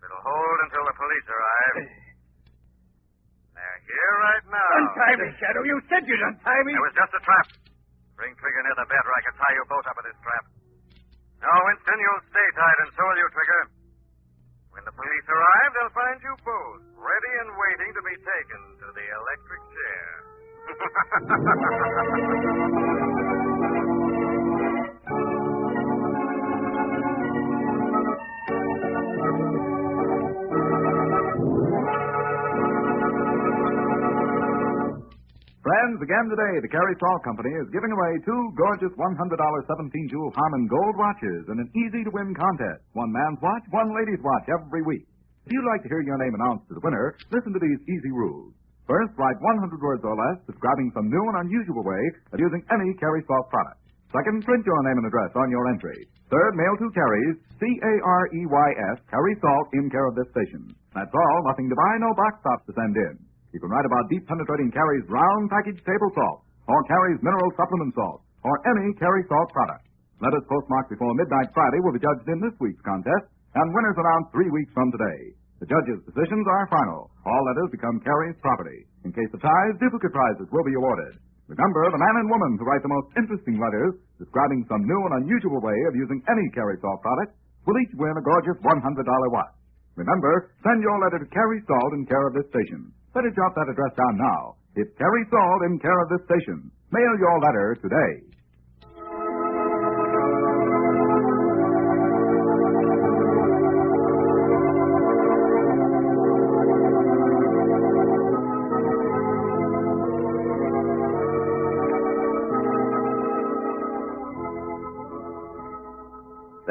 It'll hold until the police arrive. They're here right now. Untie me, Shadow. You said you'd untie me. It was just a trap. Bring Trigger near the bed where I can tie you both up with this trap. No, Winston, you'll stay tied, and so will you, Trigger. When the police arrive, they'll find you both ready and waiting to be taken to the electric chair. Friends, again today, the Carey Salt Company is giving away 2 gorgeous $100 17-jewel Harmon Gold watches in an easy-to-win contest. One man's watch, one lady's watch every week. If you'd like to hear your name announced as the winner, listen to these easy rules. First, write 100 words or less describing some new and unusual way of using any Carey Salt product. Second, print your name and address on your entry. Third, mail to Carey's, C-A-R-E-Y-S, Carey Salt, in care of this station. That's all. Nothing to buy, no box tops to send in. You can write about deep penetrating Carey's round package table salt, or Carey's mineral supplement salt, or any Carey Salt product. Letters postmarked before midnight Friday will be judged in this week's contest, and winners announced 3 weeks from today. The judges' decisions are final. All letters become Carey's property. In case of ties, duplicate prizes will be awarded. Remember, the man and woman who write the most interesting letters describing some new and unusual way of using any Carey Salt product will each win a gorgeous $100 watch. Remember, send your letter to Carey Salt in care of this station. Better jot that address down now. It's Carey Salt in care of this station. Mail your letter today.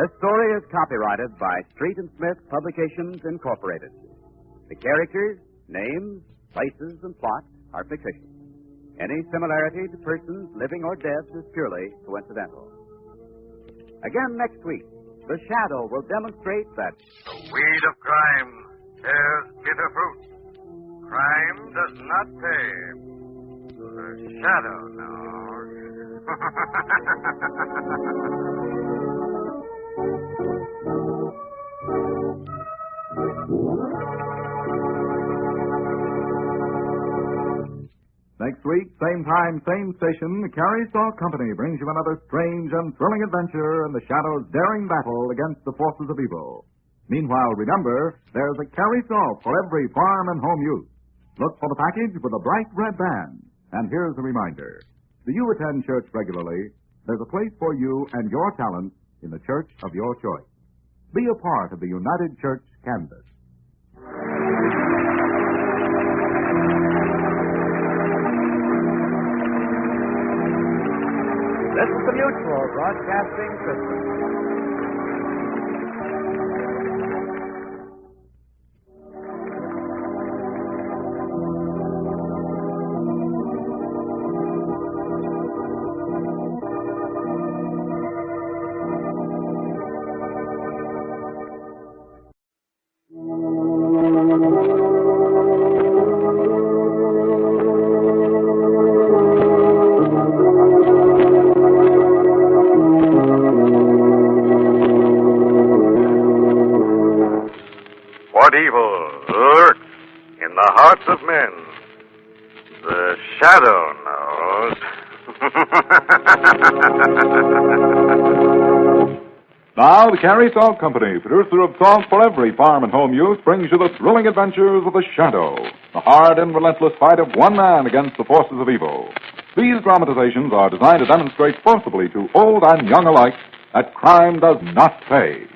This story is copyrighted by Street and Smith Publications, Incorporated. The characters, names, places, and plot are fictitious. Any similarity to persons living or dead is purely coincidental. Again next week, the Shadow will demonstrate that The weed of crime bears bitter fruit. Crime does not pay. The Shadow knows. Next week, same time, same station, the Carrie Salt Company brings you another strange and thrilling adventure in the Shadow's daring battle against the forces of evil. Meanwhile, remember, there's a Carrie Salt for every farm and home use. Look for the package with a bright red band. And here's a reminder. Do you attend church regularly? There's a place for you and your talent in the church of your choice. Be a part of the United Church Canvas. This is the Mutual Broadcasting System. What evil lurks in the hearts of men? The Shadow knows. Now, the Carrie Salt Company, producer of salt for every farm and home use, brings you the thrilling adventures of the Shadow, the hard and relentless fight of one man against the forces of evil. These dramatizations are designed to demonstrate forcibly to old and young alike that crime does not pay.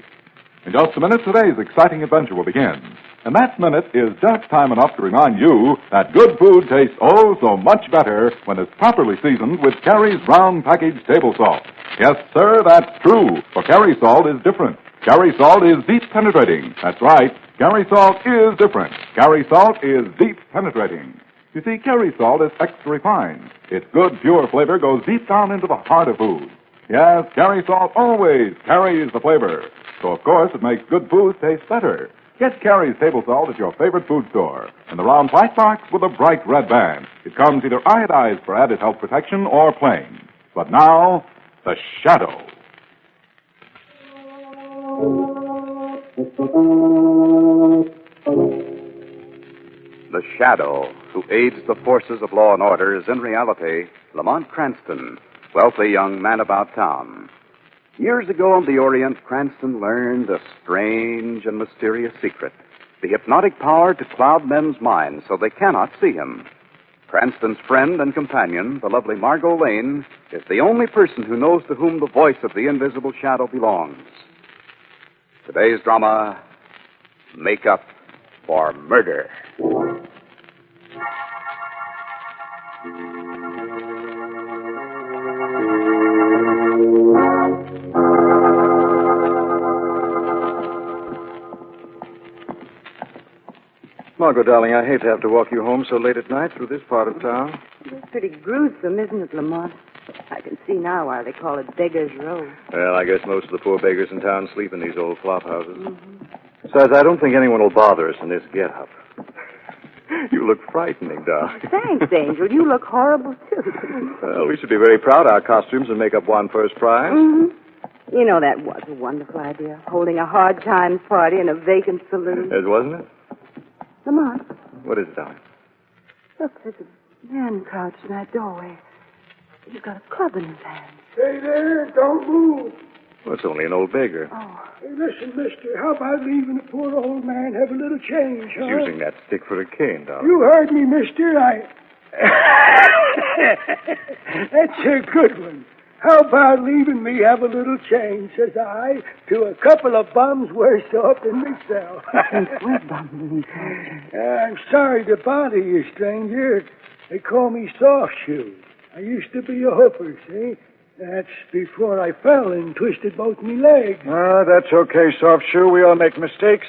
In just a minute, today's exciting adventure will begin. And that minute is just time enough to remind you that good food tastes oh so much better when it's properly seasoned with Carrie's brown packaged table salt. Yes, sir, that's true, for Carrie salt is different. Carrie salt is deep penetrating. That's right, Carrie salt is different. Carrie salt is deep penetrating. You see, Carrie salt is extra refined. Its good, pure flavor goes deep down into the heart of food. Yes, Carrie salt always carries the flavor. So, of course, it makes good food taste better. Get Carrie's table salt at your favorite food store in the round white box with a bright red band. It comes either iodized for added health protection or plain. But now, the Shadow. The Shadow, who aids the forces of law and order, is in reality Lamont Cranston, wealthy young man about town. Years ago in the Orient, Cranston learned a strange and mysterious secret, the hypnotic power to cloud men's minds so they cannot see him. Cranston's friend and companion, the lovely Margot Lane, is the only person who knows to whom the voice of the invisible Shadow belongs. Today's drama, Makeup for Murder. Margot, darling, I hate to have to walk you home so late at night through this part of town. It's pretty gruesome, isn't it, Lamont? I can see now why they call it Beggar's Row. Well, I guess most of the poor beggars in town sleep in these old flop houses. Mm-hmm. Besides, I don't think anyone will bother us in this get-up. You look frightening, darling. Thanks, Angel. You look horrible, too. Well, we should be very proud our costumes and makeup won first prize. Mm-hmm. You know, that was a wonderful idea, holding a hard times party in a vacant saloon. Yes, wasn't it? Lamont. What is it, darling? Look, there's a man crouched in that doorway. He's got a club in his hand. Stay there. Don't move. Well, it's only an old beggar. Oh. Hey, listen, mister. How about leaving the poor old man have a little change, huh? He's using that stick for a cane, darling. You heard me, mister. That's a good one. How about leaving me have a little change, says I, to a couple of bums worse off than myself. I'm sorry to bother you, stranger. They call me Soft Shoe. I used to be a hooper, see? That's before I fell and twisted both me legs. Ah, that's okay, Soft Shoe. We all make mistakes.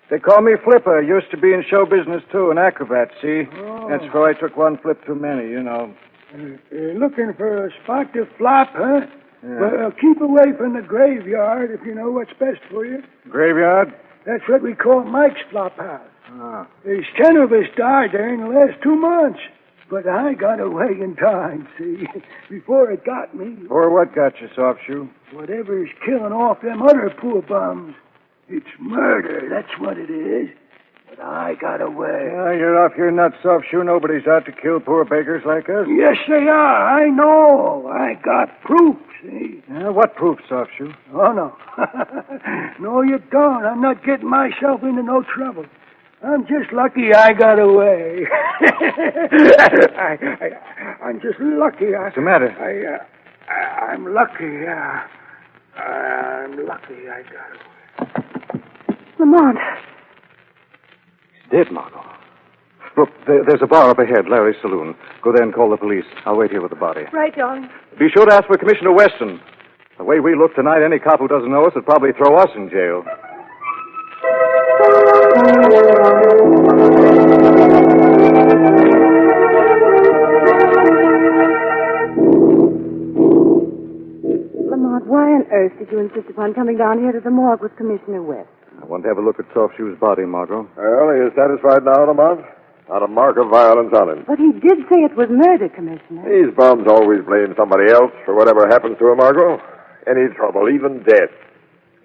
They call me Flipper. Used to be in show business, too, an acrobat, see? Oh. That's why I took one flip too many, you know. Looking for a spot to flop, huh? Yeah. Well, keep away from the graveyard if you know what's best for you. Graveyard? That's what we call Mike's flop house. Ah. There's 10 of us died there in the last 2 months. But I got away in time, see, before it got me. Or what got you, Soft Shoe? Whatever's killing off them other poor bums. It's murder, that's what it is. But I got away. Ah, you're off your nuts, Soft Shoe. Nobody's out to kill poor beggars like us. Yes, they are. I know. I got proof, see. What proof, Soft Shoe? Oh, no. No, you don't. I'm not getting myself into no trouble. I'm just lucky I got away. I'm just lucky. What's the matter? I'm lucky. I'm lucky I got away. Lamont. He's dead, Margot. Look, there's a bar up ahead, Larry's Saloon. Go there and call the police. I'll wait here with the body. Right, darling. Be sure to ask for Commissioner Weston. The way we look tonight, any cop who doesn't know us would probably throw us in jail. Lamont, why on earth did you insist upon coming down here to the morgue with Commissioner West? I want to have a look at Soft Shoe's body, Margot. Well, are you satisfied now, Lamont? Not a mark of violence on him. But he did say it was murder, Commissioner. These bums always blame somebody else for whatever happens to a Margot. Any trouble, even death.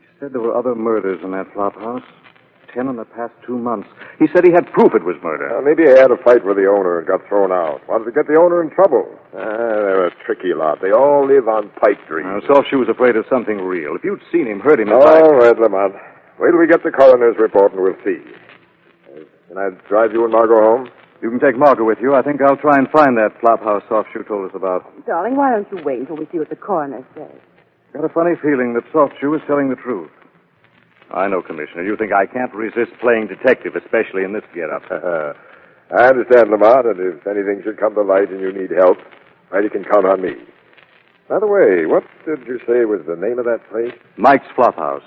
He said there were other murders in that flop house. 10 in the past 2 months. He said he had proof it was murder. Maybe he had a fight with the owner and got thrown out. Wanted to get the owner in trouble. They're a tricky lot. They all live on pipe dreams. Soft Shoe was afraid of something real. If you'd seen him, heard him... All right, Lamont. Wait till we get the coroner's report and we'll see. Can I drive you and Margot home? You can take Margot with you. I think I'll try and find that flop house Soft Shoe told us about. Darling, why don't you wait until we see what the coroner says? Got a funny feeling that Soft Shoe is telling the truth. I know, Commissioner. You think I can't resist playing detective, especially in this getup. I understand, Lamont, and if anything should come to light and you need help, well, you can count on me. By the way, what did you say was the name of that place? Mike's Flophouse.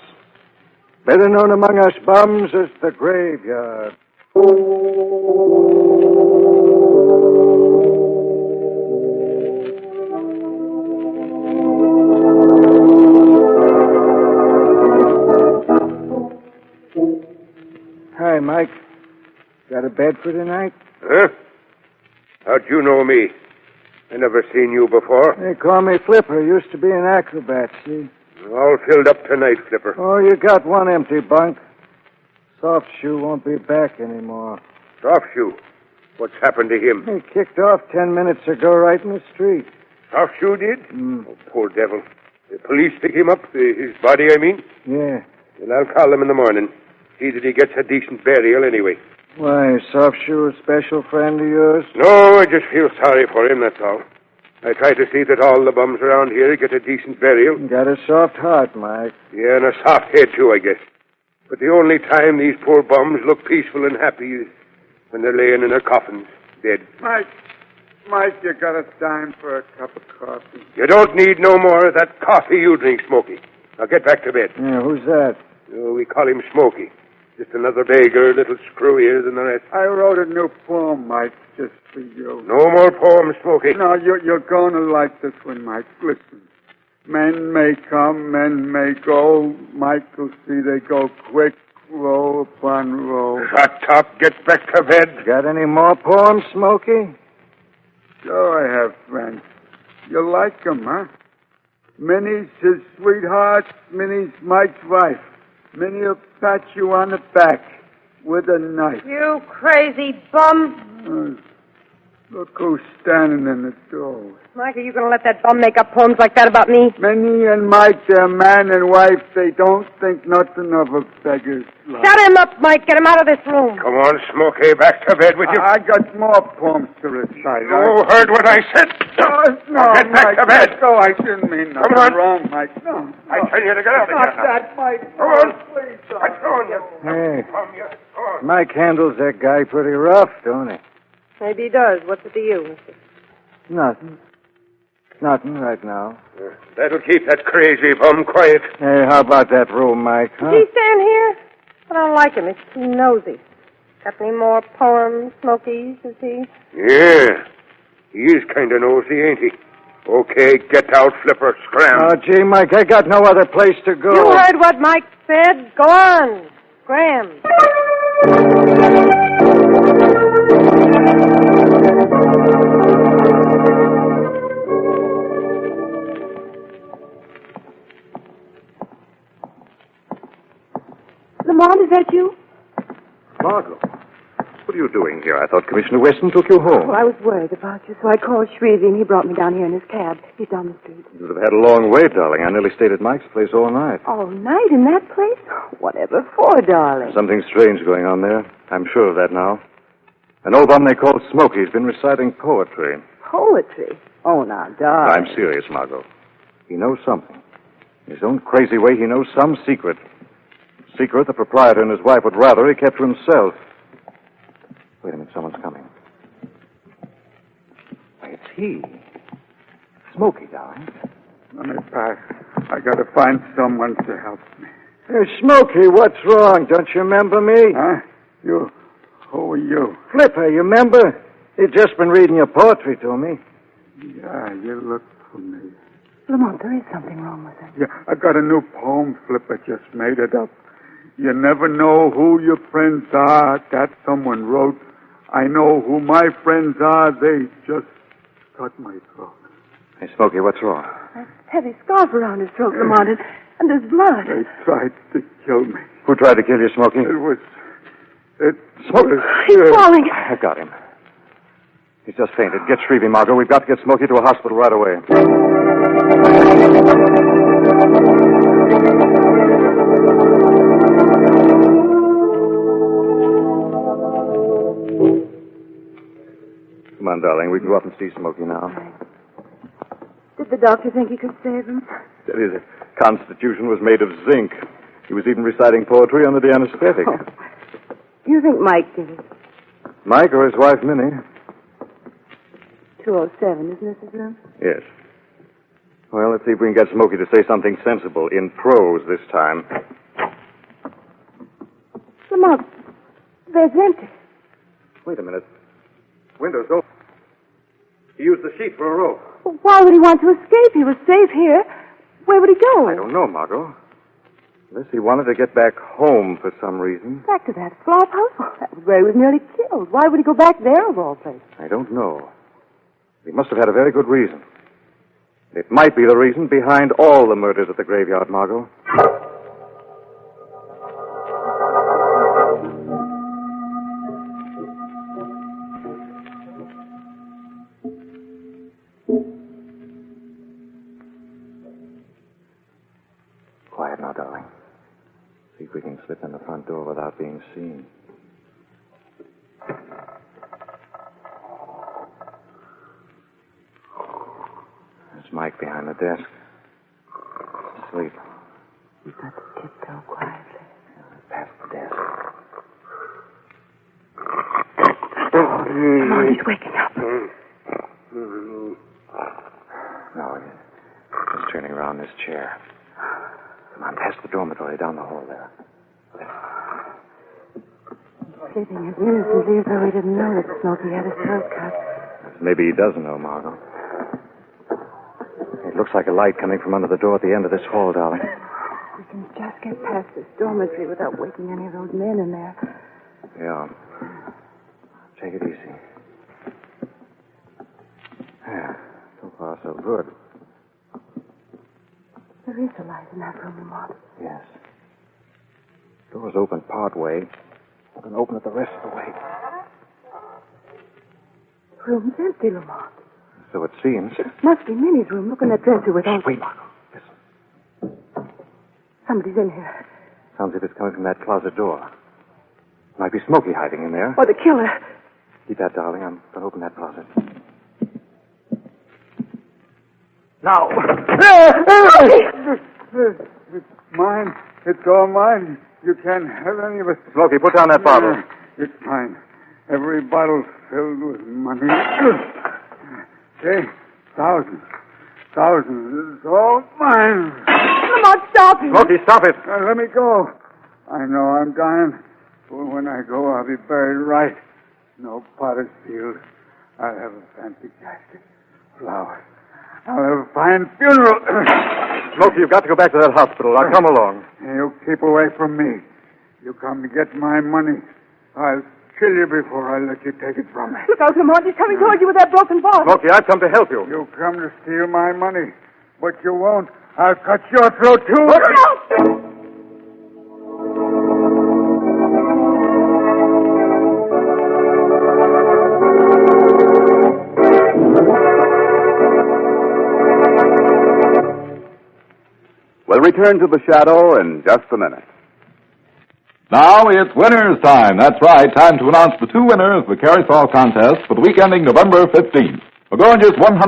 Better known among us bums as the graveyard. Hi, Mike. Got a bed for tonight? Huh? How'd you know me? I never seen you before. They call me Flipper. Used to be an acrobat, see? All filled up tonight, Flipper. Oh, you got one empty bunk. Soft Shoe won't be back anymore. Soft Shoe? What's happened to him? He kicked off 10 minutes ago right in the street. Soft Shoe did? Oh, poor devil. The police pick him up? His body, I mean? Yeah. Then I'll call him in the morning. See that he gets a decent burial anyway. Why, is Soft Shoe a special friend of yours? No, I just feel sorry for him, that's all. I try to see that all the bums around here get a decent burial. Got a soft heart, Mike. Yeah, and a soft head, too, I guess. But the only time these poor bums look peaceful and happy is when they're laying in their coffins, dead. Mike, you got a dime for a cup of coffee? You don't need no more of that coffee you drink, Smokey. Now get back to bed. Yeah, who's that? Oh, we call him Smokey. Just another beggar, a little screwier than the rest. I wrote a new poem, Mike, just for you. No more poems, Smokey. No, you're going to like this one, Mike. Listen. Men may come, men may go. Michael, see, they go quick, row upon row. Shut up. Get back to bed. Got any more poems, Smokey? Sure I have, friends. You like 'em, huh? Minnie's his sweetheart. Minnie's Mike's wife. Minnie'll pat you on the back with a knife. You crazy bum. Look who's standing in the door. Mike, are you going to let that bum make up poems like that about me? Minnie and Mike, they're man and wife. They don't think nothing of a beggar's life. Shut him up, Mike. Get him out of this room. Come on, Smokey. Back to bed with you. I got more poems to recite. You heard what I said. No, get back Mike, to bed. No, I didn't mean nothing Come on. wrong, Mike. No. I tell you to get out of here. Stop that, Mike. Come on. Please, I'm throwing you. Hey, Come here. Go on. Mike handles that guy pretty rough, don't he? Maybe he does. What's it to you, mister? Nothing. Nothing right now. That'll keep that crazy bum quiet. Hey, how about that room, Mike? Huh? Does he stand here? I don't like him. He's too nosy. Got any more poems, Smokies, is he? Yeah. He is kind of nosy, ain't he? Okay, get out, Flipper. Scram. Oh, gee, Mike, I got no other place to go. You heard what Mike said. Go on. Scram. Lamont, is that you? Margot, what are you doing here? I thought Commissioner Weston took you home. Well, I was worried about you, so I called Shrevey, and he brought me down here in his cab. He's down the street. You would have had a long wait, darling. I nearly stayed at Mike's place all night. All night in that place? Whatever for, darling? Something strange going on there. I'm sure of that now. An old bum they call Smokey's been reciting poetry. Poetry? Oh, now, darling. I'm serious, Margot. He knows something. In his own crazy way, he knows some secret. Secret the proprietor and his wife would rather he kept to himself. Wait a minute, someone's coming. Why, it's he. Smokey, darling. Let me pass. I gotta find someone to help me. Hey, Smokey, what's wrong? Don't you remember me? Huh? You? Who are you? Flipper, you remember? You'd just been reading your poetry to me. Yeah, you look familiar. Lamont, there is something wrong with him. Yeah, I got a new poem, Flipper. Just made it up. You never know who your friends are. That someone wrote. I know who my friends are. They just cut my throat. Hey, Smokey, what's wrong? A heavy scarf around his throat, Lamont, and there's blood. They tried to kill me. Who tried to kill you, Smokey? Smokey. He's falling. I've got him. He's just fainted. Get Shrevey, Margot. We've got to get Smokey to a hospital right away. Come on, darling. We can go up and see Smokey now. Did the doctor think he could save him? Said his constitution was made of zinc. He was even reciting poetry under the anesthetic. Oh. You think Mike did it? Mike or his wife, Minnie? 207, isn't this his room? Yes. Well, let's see if we can get Smokey to say something sensible, in prose this time. Lamont, there's empty. Wait a minute. Window's open. He used the sheet for a rope. Well, why would he want to escape? He was safe here. Where would he go? I don't know, Margot. Unless he wanted to get back home for some reason. Back to that flop house? That was where he was nearly killed. Why would he go back there, of all places? I don't know. He must have had a very good reason. It might be the reason behind all the murders at the graveyard, Margot. Quiet now, darling. See if we can slip in the front door without being seen. There's Mike behind the desk. Asleep. You've got to tiptoe quietly. Past the desk. Come on, he's waking up. No, he's turning around in his chair. Come on, past the dormitory, down the hall there. He's sleeping as innocently as though he didn't know that Smokey had his throat cut. Maybe he doesn't know, Margot. It looks like a light coming from under the door at the end of this hall, darling. We can just get past this dormitory without waking any of those men in there. Yeah. Take it easy. Yeah, so far so good. There is a light in that room, Lamont. Yes. Door's open part way. We're going to open it the rest of the way. The room's empty, Lamont. So it seems. Must be Minnie's room. Look in that dresser with all... Wait, Margot. Somebody's in here. Sounds as if it's coming from that closet door. Might be Smokey hiding in there. Or the killer. Keep that, darling. I'm going to open that closet. Now. It's mine. It's all mine. You can't have any of it. Smokey, put down that bottle. It's mine. Every bottle's filled with money. Say, thousands. thousands. It's all mine. Lamont, stop him. Smokey, stop it. Let me go. I know I'm dying. But when I go, I'll be buried right. No potter's field. I'll have a fancy casket. Flowers. I'll have a fine funeral. Smokey, you've got to go back to that hospital. Now, come along. You keep away from me. You come to get my money. I'll kill you before I let you take it from me. Look out, Lamont. He's coming toward you with that broken bottle. Smokey, I've come to help you. You come to steal my money, but you won't. I'll cut your throat, too. Look out! We'll return to the shadow in just a minute. Now it's winners' time. That's right. Time to announce the two winners of the Carry Salt contest for the week ending November 15th. A gorgeous $100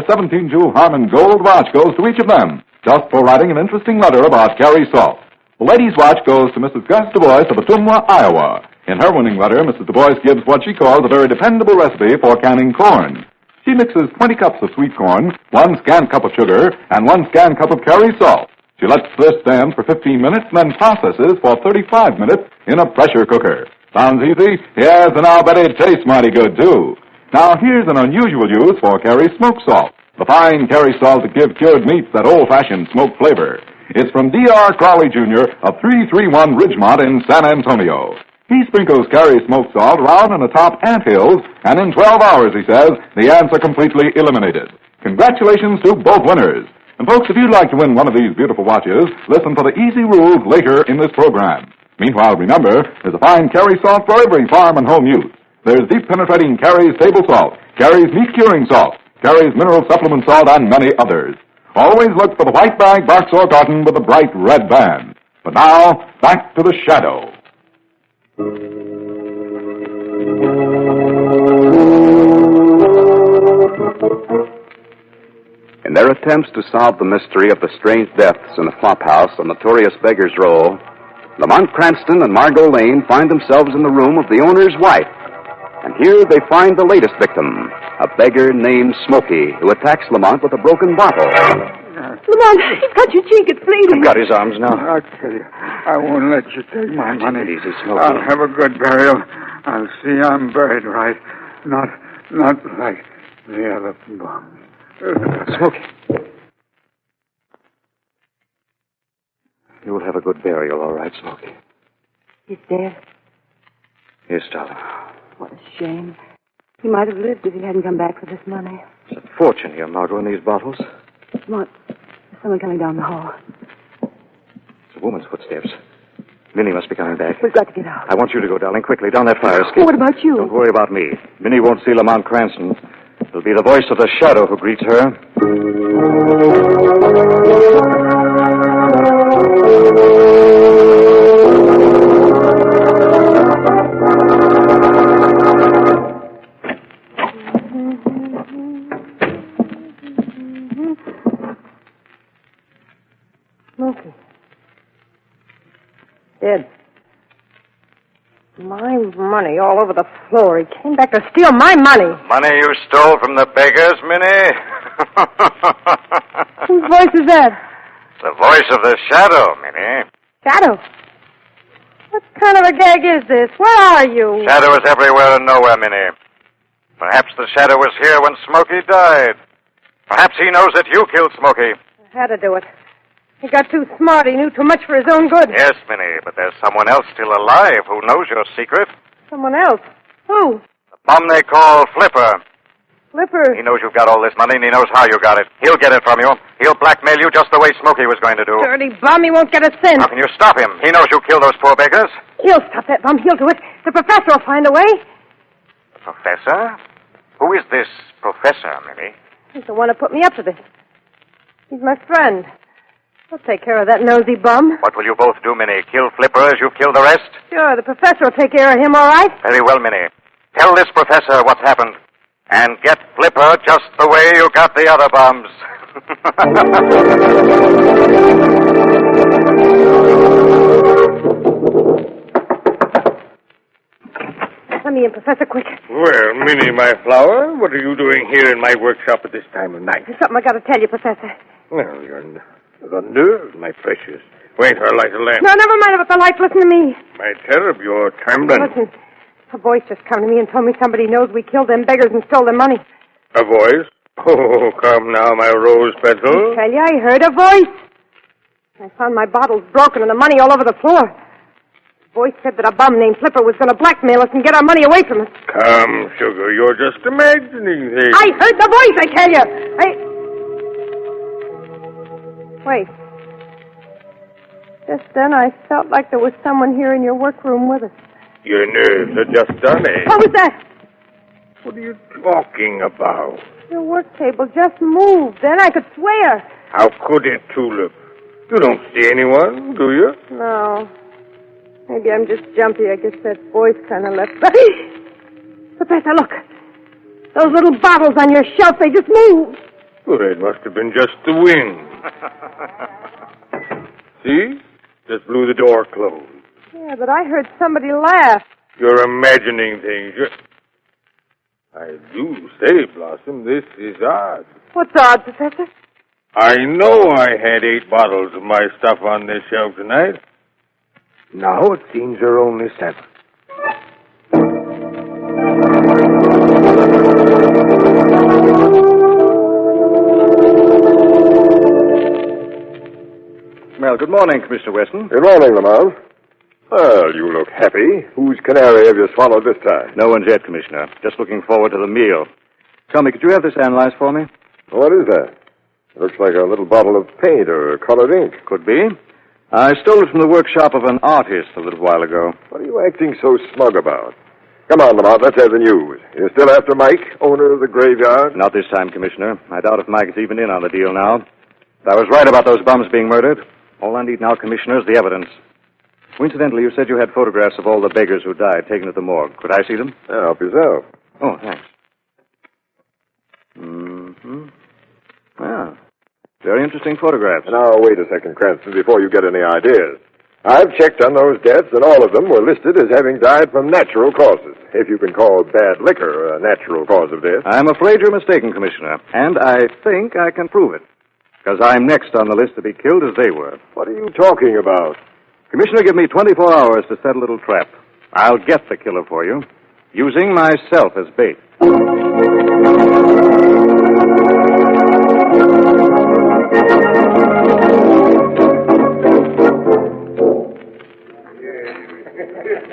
17-jewel Harmon gold watch goes to each of them, just for writing an interesting letter about Carry Salt. The ladies' watch goes to Mrs. Gus Du Bois of Ottumwa, Iowa. In her winning letter, Mrs. Du Bois gives what she calls a very dependable recipe for canning corn. She mixes 20 cups of sweet corn, 1 scant cup of sugar, and 1 scant cup of Carry Salt. She lets this stand for 15 minutes and then processes for 35 minutes in a pressure cooker. Sounds easy? Yes, and I'll bet it tastes mighty good, too. Now, here's an unusual use for Carry smoked salt, the fine Carry salt that gives cured meats that old-fashioned smoked flavor. It's from D.R. Crawley, Jr. of 331 Ridgemont in San Antonio. He sprinkles Carry smoked salt around in the top ant hills, and in 12 hours, he says, the ants are completely eliminated. Congratulations to both winners. And folks, if you'd like to win one of these beautiful watches, listen for the easy rules later in this program. Meanwhile, remember, there's a fine Carry salt for every farm and home use. There's deep penetrating Carry's table salt, Carry's meat curing salt, Carry's mineral supplement salt, and many others. Always look for the white bag, box, or carton with the bright red band. But now, back to the shadow. In their attempts to solve the mystery of the strange deaths in the flophouse on Notorious Beggars Row, Lamont Cranston and Margot Lane find themselves in the room of the owner's wife. And here they find the latest victim, a beggar named Smokey, who attacks Lamont with a broken bottle. Lamont, he's got your cheek. It's bleeding. I've got his arms now. I'll tell you, I won't let you take my money. Easy, Smokey. I'll have a good burial. I'll see I'm buried right. Not like the other bums. Smokey. You will have a good burial, all right, Smokey. He's dead. Yes, darling. What a shame. He might have lived if he hadn't come back for this money. It's a fortune here, Margot, in these bottles. Lamont, there's someone coming down the hall. It's a woman's footsteps. Minnie must be coming back. We've got to get out. I want you to go, darling, quickly, down that fire escape. What about you? Don't worry about me. Minnie won't see Lamont Cranston. It'll be the voice of the shadow who greets her. Smokey. Dead. My money all over the floor. He came back to steal my money. Money you stole from the beggars, Minnie? Whose voice is that? The voice of the shadow, Minnie. Shadow. What kind of a gag is this? Where are you? Shadow is everywhere and nowhere, Minnie. Perhaps the shadow was here when Smokey died. Perhaps he knows that you killed Smokey. I had to do it. He got too smart. He knew too much for his own good. Yes, Minnie, but there's someone else still alive who knows your secret. Someone else? Who? The bum they call Flipper. Flipper? He knows you've got all this money, and he knows how you got it. He'll get it from you. He'll blackmail you just the way Smokey was going to do. Dirty bum. He won't get a cent. How can you stop him? He knows you killed those poor beggars. He'll stop that bum. He'll do it. The professor will find a way. Professor? Who is this professor, Minnie? He's the one who put me up to this. He's my friend. I'll take care of that nosy bum. What will you both do, Minnie? Kill Flipper as you've killed the rest? Sure, the professor will take care of him, all right? Very well, Minnie. Tell this professor what's happened. And get Flipper just the way you got the other bums. Let me in, Professor, quick. Well, Minnie, my flower, what are you doing here in my workshop at this time of night? There's something I got to tell you, Professor. Well, you're the nerve, my precious. Wait, I'll light a lamp. No, never mind about the light. Listen to me. My cherub, you're trembling. Listen, a voice just come to me and told me somebody knows we killed them beggars and stole their money. A voice? Oh, come now, my rose petal. I tell you, I heard a voice. I found my bottles broken and the money all over the floor. The voice said that a bum named Flipper was going to blackmail us and get our money away from us. Come, sugar, you're just imagining things. I heard the voice, I tell you. Wait. Just then I felt like there was someone here in your workroom with us. Your nerves are just done, eh? What was that? What are you talking about? Your work table just moved. Then I could swear. How could it, Tulip? You don't see anyone, do you? No. Maybe I'm just jumpy. I guess that voice kind of left. Professor, look. Those little bottles on your shelf, they just moved. Well, it must have been just the wind. See? Just blew the door closed. Yeah, but I heard somebody laugh. You're imagining things. I do say, Blossom, this is odd. What's odd, Professor? I know I had 8 bottles of my stuff on this shelf tonight. Now it seems there are only 7. Well, good morning, Commissioner Weston. Good morning, Lamont. Well, you look happy. Whose canary have you swallowed this time? No one's yet, Commissioner. Just looking forward to the meal. Tell me, could you have this analyzed for me? What is that? It looks like a little bottle of paint or colored ink. Could be. I stole it from the workshop of an artist a little while ago. What are you acting so smug about? Come on, Lamont, let's have the news. You're still after Mike, owner of the graveyard? Not this time, Commissioner. I doubt if Mike is even in on the deal now. But I was right about those bums being murdered. All I need now, Commissioner, is the evidence. Coincidentally, you said you had photographs of all the beggars who died taken at the morgue. Could I see them? Yeah, help yourself. Oh, thanks. Mm-hmm. Well, very interesting photographs. Now, wait a second, Cranston, before you get any ideas. I've checked on those deaths, and all of them were listed as having died from natural causes, if you can call bad liquor a natural cause of death. I'm afraid you're mistaken, Commissioner, and I think I can prove it, because I'm next on the list to be killed as they were. What are you talking about? Commissioner, give me 24 hours to set a little trap. I'll get the killer for you, using myself as bait.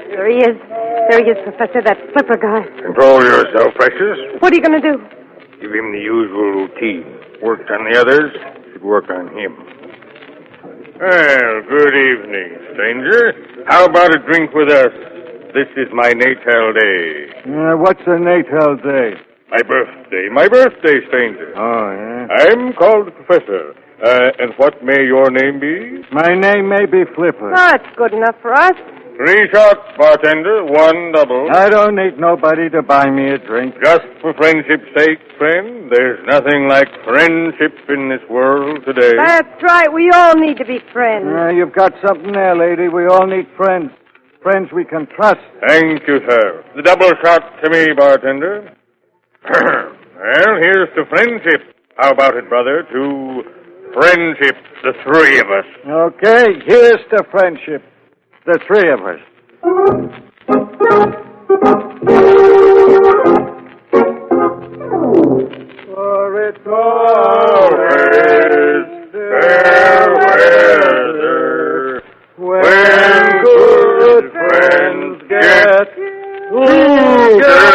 There he is. There he is, Professor, that Flipper guy. Control yourself, precious. What are you going to do? Give him the usual routine. Worked on the others, should work on him. Well, good evening, stranger. How about a drink with us? This is my natal day. What's a natal day? My birthday, stranger. Oh, yeah? I'm called the Professor. And what may your name be? My name may be Flipper. Oh, that's good enough for us. 3 shots, bartender. 1 double. I don't need nobody to buy me a drink. Just for friendship's sake, friend. There's nothing like friendship in this world today. That's right. We all need to be friends. You've got something there, lady. We all need friends. Friends we can trust. Thank you, sir. The double shot to me, bartender. Well, here's to friendship. How about it, brother? To friendship, the 3 of us. Okay, here's to friendship. The 3 of us. For it's always fair weather when good friends get together.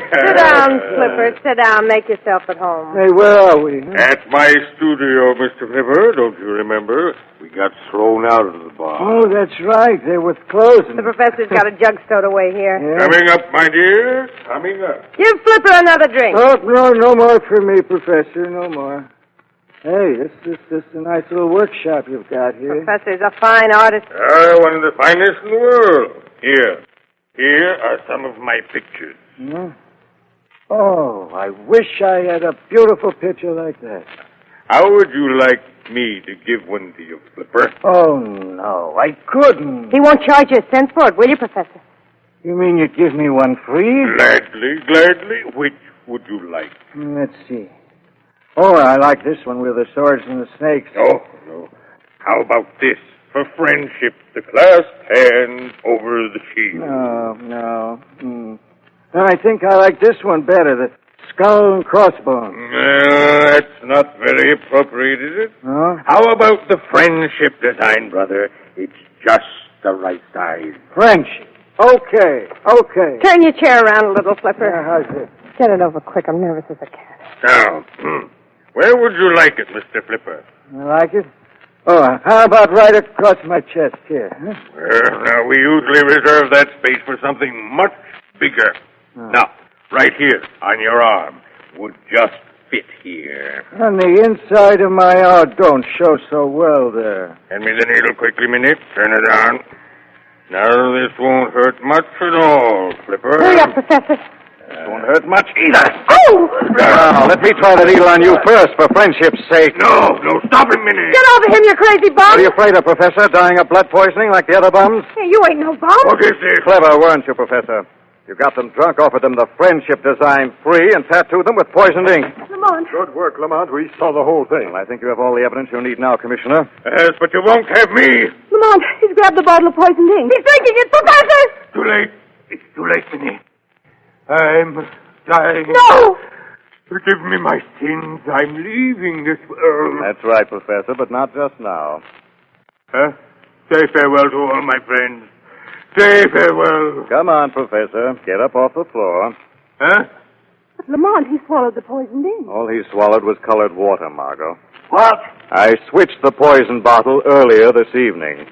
Sit down, Flipper. Sit down. Make yourself at home. Hey, where are we? At my studio, Mr. Flipper. Don't you remember? We got thrown out of the bar. Oh, that's right. They were closing. The professor's got a jug stowed away here. Yeah. Coming up, my dear. Coming up. Give Flipper another drink. Oh, no more for me, Professor. No more. Hey, this is a nice little workshop you've got here. Professor's a fine artist. One of the finest in the world. Here are some of my pictures. Yeah. Oh, I wish I had a beautiful picture like that. How would you like me to give one to you, Flipper? Oh, no, I couldn't. He won't charge you a cent for it, will you, Professor? You mean you'd give me one free? Gladly. Which would you like? Let's see. Oh, I like this one with the swords and the snakes. Oh, no. How about this? For friendship, the clasped hand over the shield. No. I think I like this one better, the skull and crossbones. That's not very appropriate, is it? Huh? How about the friendship design, brother? It's just the right size. Friendship. Okay. Turn your chair around a little, Flipper. Yeah, how's this? Get it over quick. I'm nervous as a cat. Now, where would you like it, Mr. Flipper? You like it? Oh, how about right across my chest here? Huh? Well, now, we usually reserve that space for something much bigger. Oh. Now, right here, on your arm, would just fit here. On the inside of my arm, don't show so well there. Hand me the needle quickly, Minnie. Turn it on. Now, this won't hurt much at all, Flipper. Hurry up, Professor. This won't hurt much either. Oh! Now, let me try the needle on you first, for friendship's sake. No, stop him, Minnie. Get over him, you crazy bum! What are you afraid of, Professor? Dying of blood poisoning like the other bums? Hey, you ain't no bum. What is this? Clever, weren't you, Professor? You got them drunk, offered them the friendship design free, and tattooed them with poisoned ink. Lamont. Good work, Lamont. We saw the whole thing. I think you have all the evidence you need now, Commissioner. Yes, but you won't have me. Lamont, he's grabbed the bottle of poisoned ink. He's drinking it, Professor! Too late. It's too late, Minnie. I'm dying. No! Forgive me my sins. I'm leaving this world. That's right, Professor, but not just now. Huh? Say farewell to all my friends. Say farewell. Come on, Professor. Get up off the floor. Huh? But Lamont, he swallowed the poisoned ink. All he swallowed was colored water, Margot. What? I switched the poison bottle earlier this evening.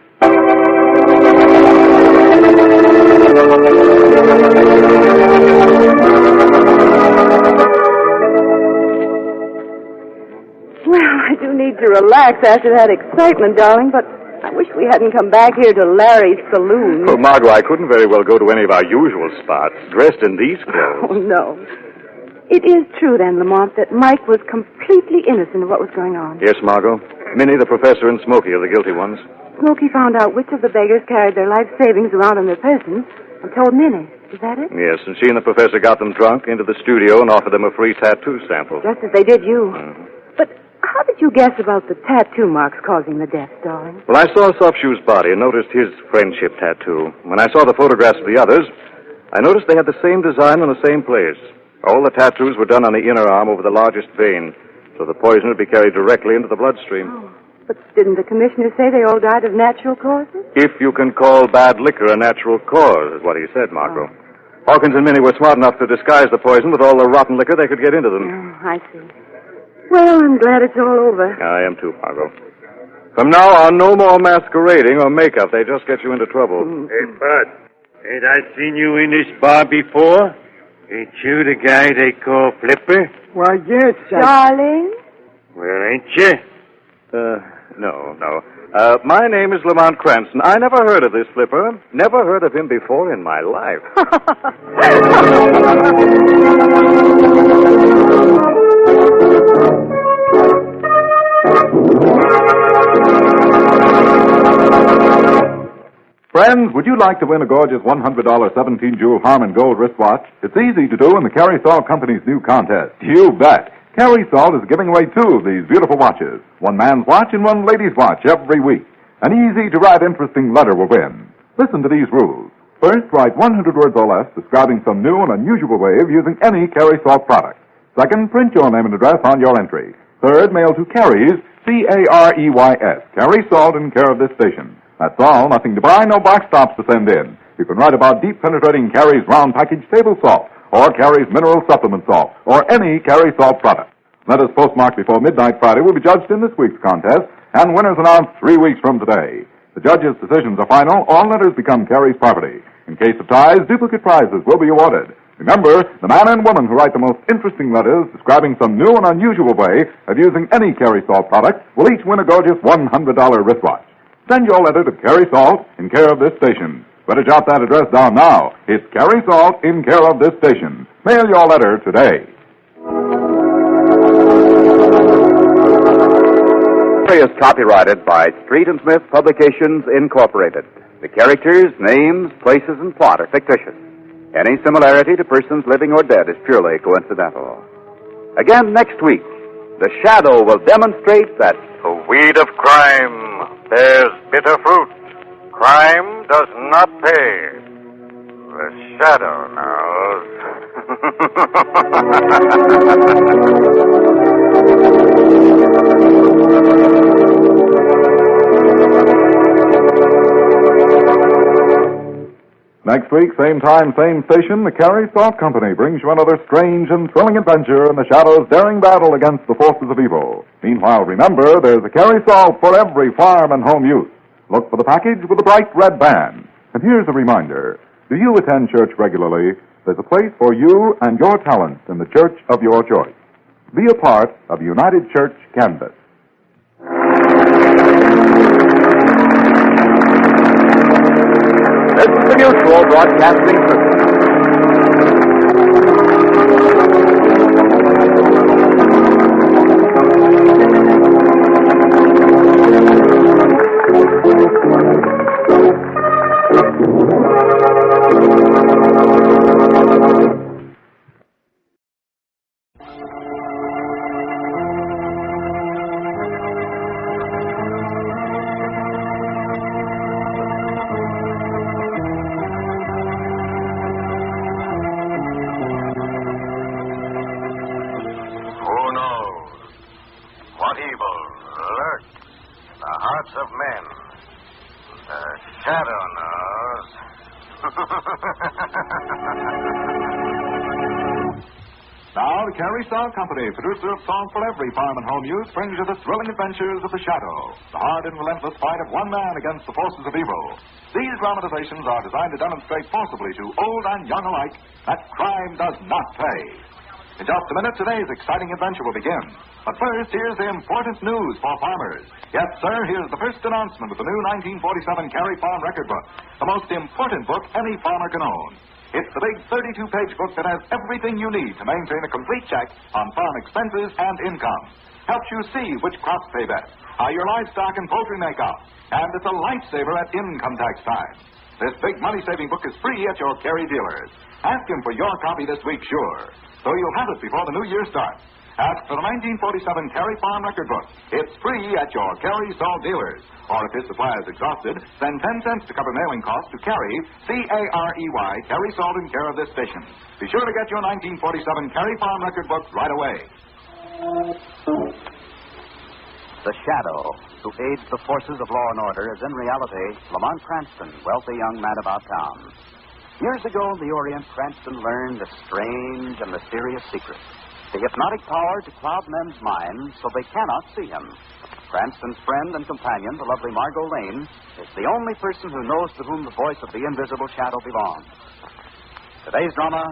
Well, I do need to relax after that excitement, darling, but I wish we hadn't come back here to Larry's saloon. Oh, Margot, I couldn't very well go to any of our usual spots dressed in these clothes. Oh, no. It is true, then, Lamont, that Mike was completely innocent of what was going on. Yes, Margot. Minnie, the professor, and Smokey are the guilty ones. Smokey found out which of the beggars carried their life savings around on their persons and told Minnie. Is that it? Yes, and she and the professor got them drunk into the studio and offered them a free tattoo sample. Just as they did you. Mm-hmm. But how did you guess about the tattoo marks causing the death, darling? Well, I saw Soft-Shoe's body and noticed his friendship tattoo. When I saw the photographs of the others, I noticed they had the same design in the same place. All the tattoos were done on the inner arm over the largest vein, so the poison would be carried directly into the bloodstream. Oh, but didn't the commissioner say they all died of natural causes? If you can call bad liquor a natural cause, is what he said, Margot. Hawkins and Minnie were smart enough to disguise the poison with all the rotten liquor they could get into them. Oh, I see. Well, I'm glad it's all over. I am too, Margot. From now on, no more masquerading or makeup. They just get you into trouble. Hey, Bud, ain't I seen you in this bar before? Ain't you the guy they call Flipper? Why, yes, Darling? Well, ain't you? No. My name is Lamont Cranston. I never heard of this Flipper. Never heard of him before in my life. Friends, would you like to win a gorgeous $100 17-jewel Harmon Gold wristwatch? It's easy to do in the Carrie Salt Company's new contest. You bet. Carrie Salt is giving away 2 of these beautiful watches. One man's watch and one lady's watch every week. An easy-to-write, interesting letter will win. Listen to these rules. First, write 100 words or less describing some new and unusual way of using any Carrie Salt product. Second, print your name and address on your entry. Third, mail to Carrie's, C-A-R-E-Y-S, Carrie Salt, in care of this station. That's all. Nothing to buy, no box tops to send in. You can write about deep penetrating Carrie's round package table salt, or Carrie's mineral supplement salt, or any Carrie Salt product. Letters postmarked before midnight Friday will be judged in this week's contest, and winners announced 3 weeks from today. The judges' decisions are final. All letters become Carrie's property. In case of ties, duplicate prizes will be awarded. Remember, the man and woman who write the most interesting letters describing some new and unusual way of using any Carrie Salt product will each win a gorgeous $100 wristwatch. Send your letter to Carrie Salt in care of this station. Better jot that address down now. It's Carrie Salt in care of this station. Mail your letter today. story is copyrighted by Street and Smith Publications, Incorporated. The characters, names, places, and plot are fictitious. Any similarity to persons living or dead is purely coincidental. Again next week, the shadow will demonstrate that The weed of crime bears bitter fruit. Crime does not pay. The shadow Next week, same time, same station, the Carrie Salt Company brings you another strange and thrilling adventure in the Shadow's daring battle against the forces of evil. Meanwhile, remember, there's a Carrie Salt for every farm and home use. Look for the package with the bright red band. And here's a reminder. Do you attend church regularly? There's a place for you and your talents in the church of your choice. Be a part of United Church Canvas. This is the Mutual Broadcasting System. of men. The shadow knows. Now, the Carrie Salt Company, producer of songs for every farm and home use, brings you the thrilling adventures of the Shadow, the hard and relentless fight of one man against the forces of evil. These dramatizations are designed to demonstrate forcibly to old and young alike that crime does not pay. In just a minute, today's exciting adventure will begin. But first, here's the important news for farmers. Yes, sir, here's the first announcement of the new 1947 Carrie Farm Record Book, the most important book any farmer can own. It's the big 32-page book that has everything you need to maintain a complete check on farm expenses and income. Helps you see which crops pay best, how your livestock and poultry make out, and it's a lifesaver at income tax time. This big money-saving book is free at your Carrie dealers. Ask him for your copy this week, sure. So you'll have it before the new year starts. Ask for the 1947 Carrie Farm Record Book. It's free at your Carrie Salt dealers. Or if his supply is exhausted, send 10 cents to cover mailing costs to Carrie, C-A-R-E-Y, Carrie Salt in care of this station. Be sure to get your 1947 Carrie Farm Record Book right away. The Shadow, who aids the forces of law and order, is in reality Lamont Cranston, wealthy young man about town. Years ago in the Orient, Cranston learned a strange and mysterious secret. The hypnotic power to cloud men's minds so they cannot see him. Cranston's friend and companion, the lovely Margot Lane, is the only person who knows to whom the voice of the invisible shadow belongs. Today's drama,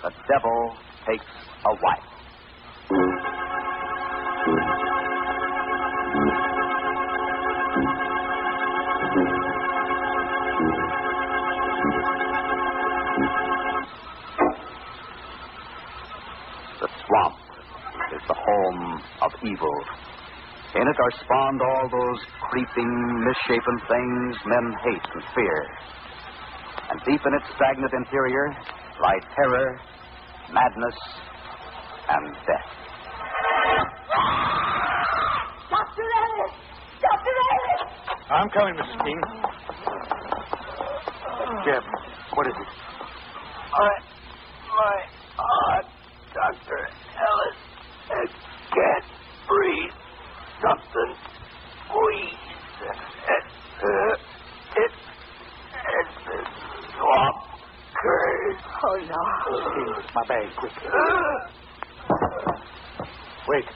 The Devil Takes a Wife. The swamp is the home of evil. In it are spawned all those creeping, misshapen things men hate and fear. And deep in its stagnant interior lie terror, madness, and death. Dr. Ellis! Dr. Ellis! I'm coming, Mrs. King. Jeb, what is it? My heart, Dr. Ellis. I can't breathe. Something squeezed. It's the swamp curse. Oh, no. King, my bag, quick. Wait.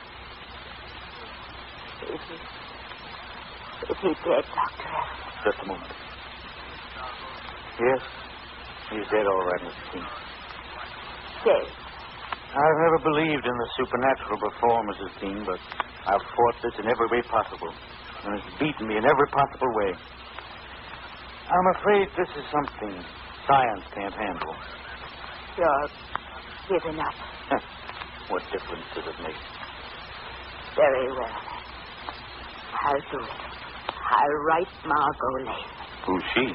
Is he dead, Dr. Ellis? Just a moment. Yes, he's dead all right, Mrs. King. Dead? I've never believed in the supernatural before, Mrs. King, but I've fought this in every way possible, and it's beaten me in every possible way. I'm afraid this is something science can't handle. You're giving up. What difference does it make? Very well. I'll do it. I'll write Margot Lane. Who's she?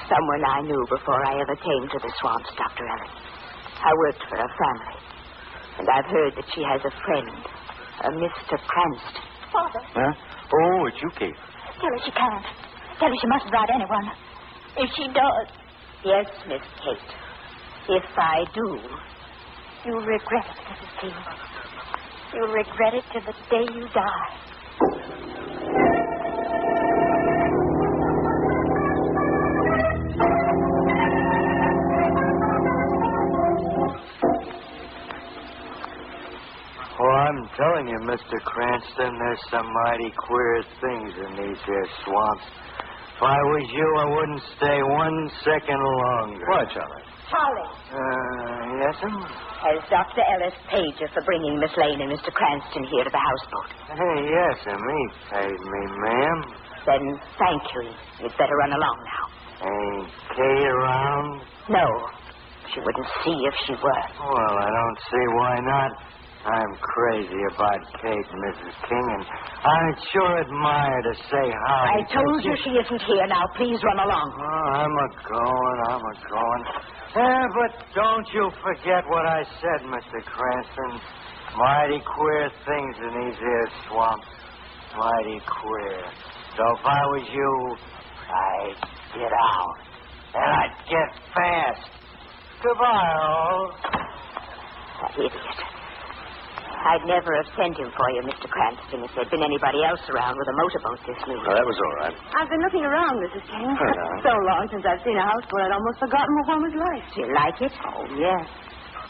Someone I knew before I ever came to the swamps, Dr. Ellis. I worked for her family. And I've heard that she has a friend, a Mr. Cranston. Father. Huh? Oh, it's you, Kate. Tell her she can't. Tell her she mustn't write anyone. If she does. Yes, Miss Kate. If I do, you'll regret it, Mrs. King. You'll regret it to the day you die. Oh, I'm telling you, Mr. Cranston, there's some mighty queer things in these here swamps. If I was you, I wouldn't stay 1 second longer. Why, Charlie? Charlie. Yes'm? Has Dr. Ellis paid you for bringing Miss Lane and Mr. Cranston here to the houseboat? Hey, yes'm, he paid me, ma'am. Then thank you. You'd better run along now. Ain't Kay around? No. She wouldn't see if she were. Well, I don't see why not. I'm crazy about Kate, Mrs. King, and I'd sure admire to say how. I told you she isn't here now. Please run along. Oh, I'm a-going. But don't you forget what I said, Mr. Cranston. Mighty queer things in these here swamps. Mighty queer. So if I was you, I'd get out. And I'd get fast. Goodbye, all. That idiot. I'd never have sent him for you, Mr. Cranston, if there'd been anybody else around with a motorboat this new Oh, that was all right. I've been looking around, Mrs. King. So long since I've seen a houseboat, I'd almost forgotten what one was like. Do you like it? Oh, yes.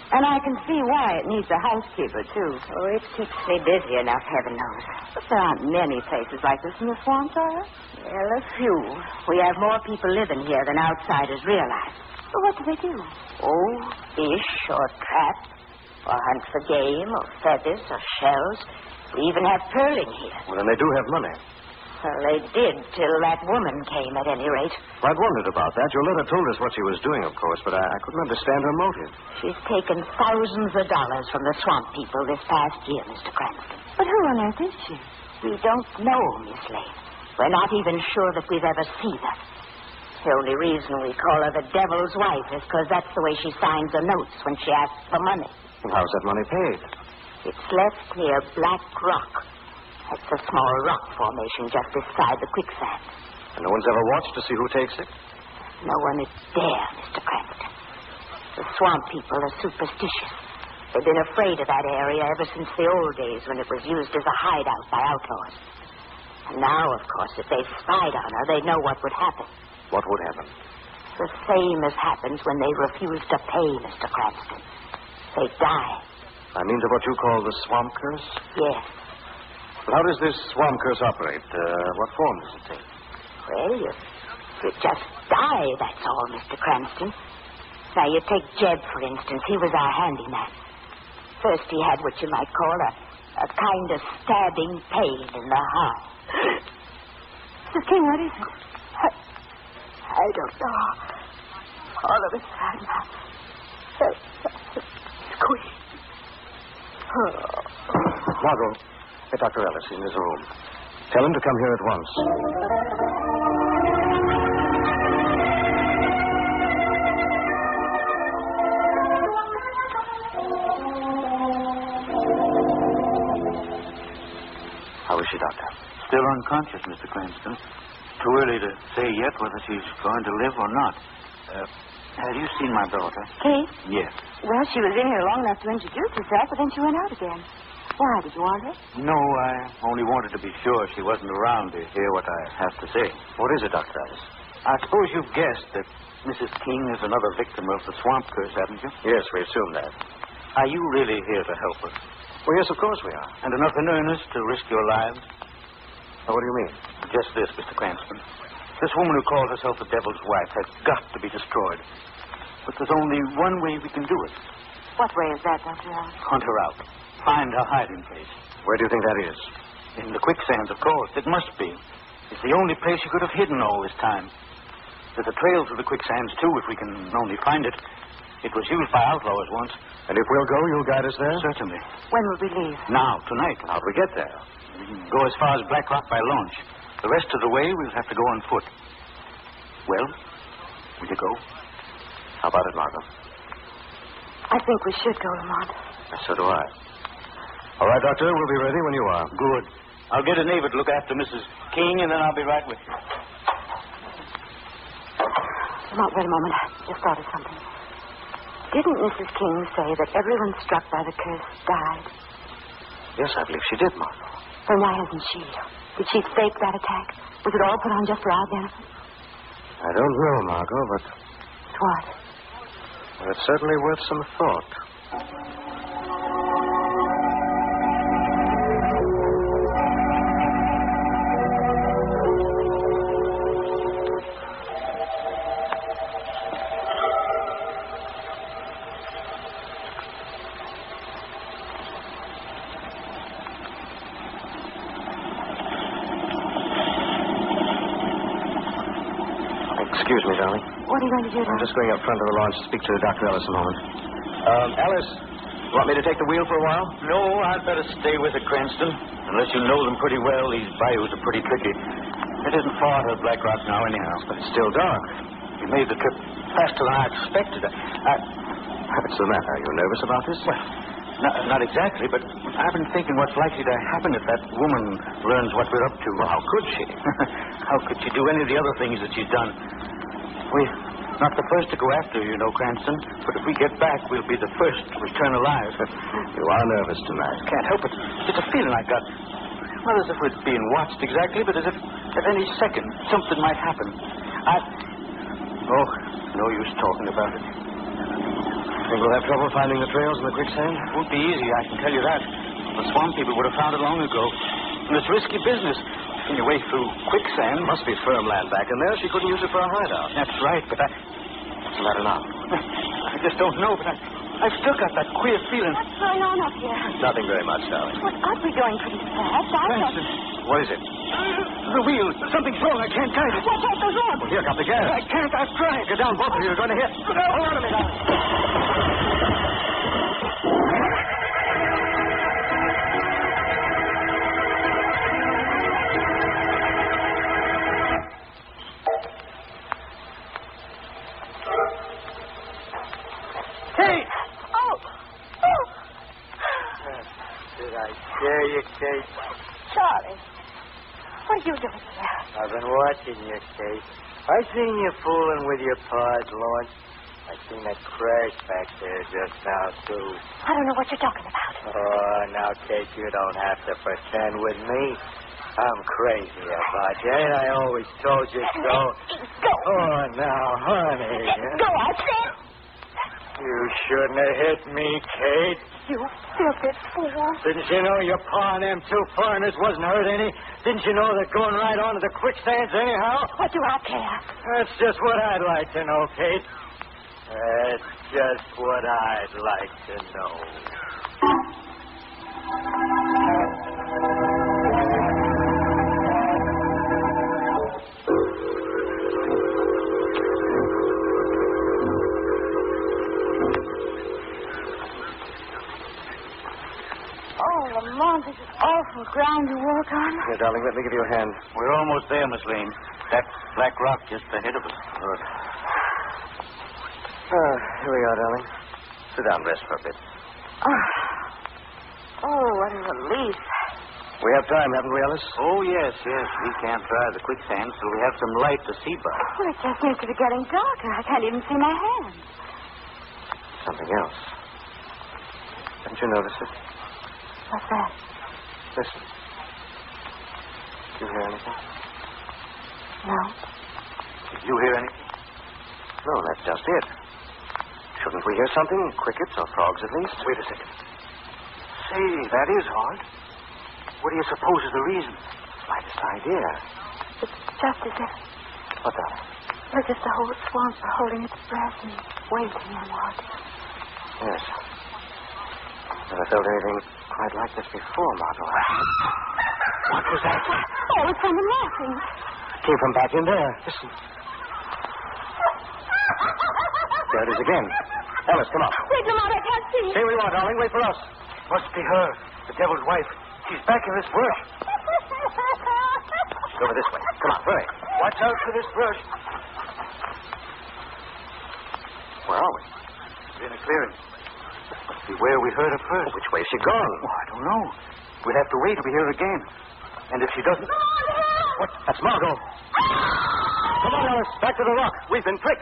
And I can see why it needs a housekeeper, too. Oh, it keeps me busy enough, heaven knows. But there aren't many places like this in the swamps, are there? Well, a few. We have more people living here than outsiders realize. Well, what do they do? Oh, fish or trap, or hunt for game, or feathers, or shells. We even have pearling here. Well, then they do have money. Well, they did till that woman came, at any rate. Well, I'd wondered about that. Your letter told us what she was doing, of course, but I couldn't understand her motive. She's taken thousands of dollars from the swamp people this past year, Mr. Cranston. But who on earth is she? We don't know, Miss Lane. We're not even sure that we've ever seen her. The only reason we call her the devil's wife is because that's the way she signs her notes when she asks for money. And how's that money paid? It's left near Black Rock. That's a small rock formation just beside the quicksand. And no one's ever watched to see who takes it? No one is there, Mr. Cranston. The swamp people are superstitious. They've been afraid of that area ever since the old days when it was used as a hideout by outlaws. And now, of course, if they spied on her, they know what would happen. What would happen? The same as happens when they refuse to pay, Mr. Cranston. They die. I mean to what you call the swamp curse? Yes. But how does this swamp curse operate? What form does it take? Well, you just die, that's all, Mr. Cranston. Now, you take Jeb, for instance. He was our handyman. First, he had what you might call a kind of stabbing pain in the heart. Mrs. King, what is it? I don't know. All of a sudden, squeak. Margot, get Dr. Ellis in his room. Tell him to come here at once. How is she, Doctor? Still unconscious, Mr. Cranston. Too early to say yet whether she's going to live or not. Have you seen my daughter? Kate? Yes. Well, she was in here long enough to introduce herself, but then she went out again. Why? Did you want her? No, I only wanted to be sure she wasn't around to hear what I have to say. What is it, Dr. Ellis? I suppose you've guessed that Mrs. King is another victim of the swamp curse, haven't you? Yes, we assume that. Are you really here to help us? Well, yes, of course we are. And enough in earnest to risk your lives? What do you mean? Just this, Mr. Cranston. This woman who calls herself the devil's wife has got to be destroyed. But there's only one way we can do it. What way is that, Dr. Ellis? Hunt her out. Find her hiding place. Where do you think that is? In the quicksands, of course. It must be. It's the only place she could have hidden all this time. There's a trail through the quicksands, too, if we can only find it. It was used by outlaws once. And if we'll go, you'll guide us there? Certainly. When will we leave? Now, tonight. How'd we get there? We can go as far as Black Rock by launch. The rest of the way, we'll have to go on foot. Well, will you go? How about it, Margot? I think we should go, Lamont. So do I. All right, Doctor, we'll be ready when you are. Good. I'll get a neighbor to look after Mrs. King, and then I'll be right with you. Lamont, wait a moment. I just thought of something. Didn't Mrs. King say that everyone struck by the curse died? Yes, I believe she did, Margot. Then why hasn't she? Did she fake that attack? Was it all put on just for our benefit? I don't know, Margot, but... What? Well, it's certainly worth some thought. Excuse me, darling. What are you going to do now? I'm just going up front of the launch to speak to Dr. Ellis a moment. Ellis, you want me to take the wheel for a while? No, I'd better stay with it, Cranston. Unless you know them pretty well, these bayous are pretty tricky. It isn't far to Black Rock now, anyhow. But it's still dark. You made the trip faster than I expected. What's the matter? Are you nervous about this? Well, not exactly, but I've been thinking what's likely to happen if that woman learns what we're up to. Well, how could she? How could she do any of the other things that she's done? We're not the first to go after her, you know, Cranston. But if we get back, we'll be the first to return alive. You are nervous tonight. Can't help it. It's a feeling I got. Not as if we're being watched exactly, but as if at any second something might happen. Oh, no use talking about it. Think we'll have trouble finding the trails in the quicksand? It won't be easy, I can tell you that. The swamp people would have found it long ago. And it's risky business. When you wade through quicksand... Must be firm land back in there. She couldn't use it for a hideout. That's right, but What's the matter now? I just don't know, but I've still got that queer feeling. What's going on up here? Nothing very much, darling. What are we going pretty fast? Cranston. What is it? The wheel. Something's wrong. I can't guide it. Watch out, those orbs. Well, here comes the gas. I can't. I've tried. Get down, both of you. You're going to hit. Hold on a minute. Kate! Oh! Did I scare you, Kate? Charlie, what are you doing here? I've been watching you, Kate. I seen you fooling with your pod launch. I seen that crash back there just now, too. I don't know what you're talking about. Oh, now, Kate, you don't have to pretend with me. I'm crazy about you, and I always told you so. Go. Oh, now, honey. Go, I said. You shouldn't have hit me, Kate. You filthy fool. Didn't you know your pa and them two foreigners wasn't hurt any? Didn't you know they're going right onto the quicksands anyhow? What do I care? That's just what I'd like to know, Kate. That's just what I'd like to know. Oh, Lamont, this is awful ground to walk on. Here, darling, let me give you a hand. We're almost there, Miss Lane. That black rock just ahead of us. Good. Here we are, darling. Sit down, rest for a bit. Oh, what a relief. We have time, haven't we, Ellis? Oh, yes. We can't drive the quicksand, so we have some light to see by. Well, it just seems to be getting darker. I can't even see my hands. Something else. Haven't you noticed it? What's that? Listen. Did you hear anything? No. Did you hear anything? No, that's just it. Shouldn't we hear something? Crickets or frogs, at least? Wait a second. Say, that is odd. What do you suppose is the reason? Slightest idea. It's just as if... What, darling? As if the whole swamp were holding its breath and waiting and watching. Yes. Never felt anything quite like this before, Margot. What was that? Oh, it's someone laughing. Came from back in there. Listen. There it is again. Ellis, come on. Wait, Lamont, I can't see. Stay where you are, darling. Wait for us. Must be her, the devil's wife. She's back in this brush. She's over this way. Come on, hurry. Watch out for this brush. Where are we? We're in a clearing. Must be where we heard her first. Which way is she gone? Oh, I don't know. We'll have to wait till we hear her again. And if she doesn't... What? That's Margot. Come on, Ellis. Back to the rock. We've been tricked.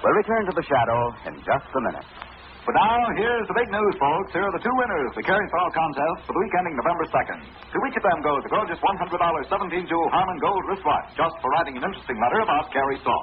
We'll return to the shadow in just a minute. But now, here's the big news, folks. Here are the two winners, the Carry Saw contest for the week ending November 2nd. To each of them goes a gorgeous $100 17-jewel Harman Gold wristwatch, just for writing an interesting letter about Carry Saw.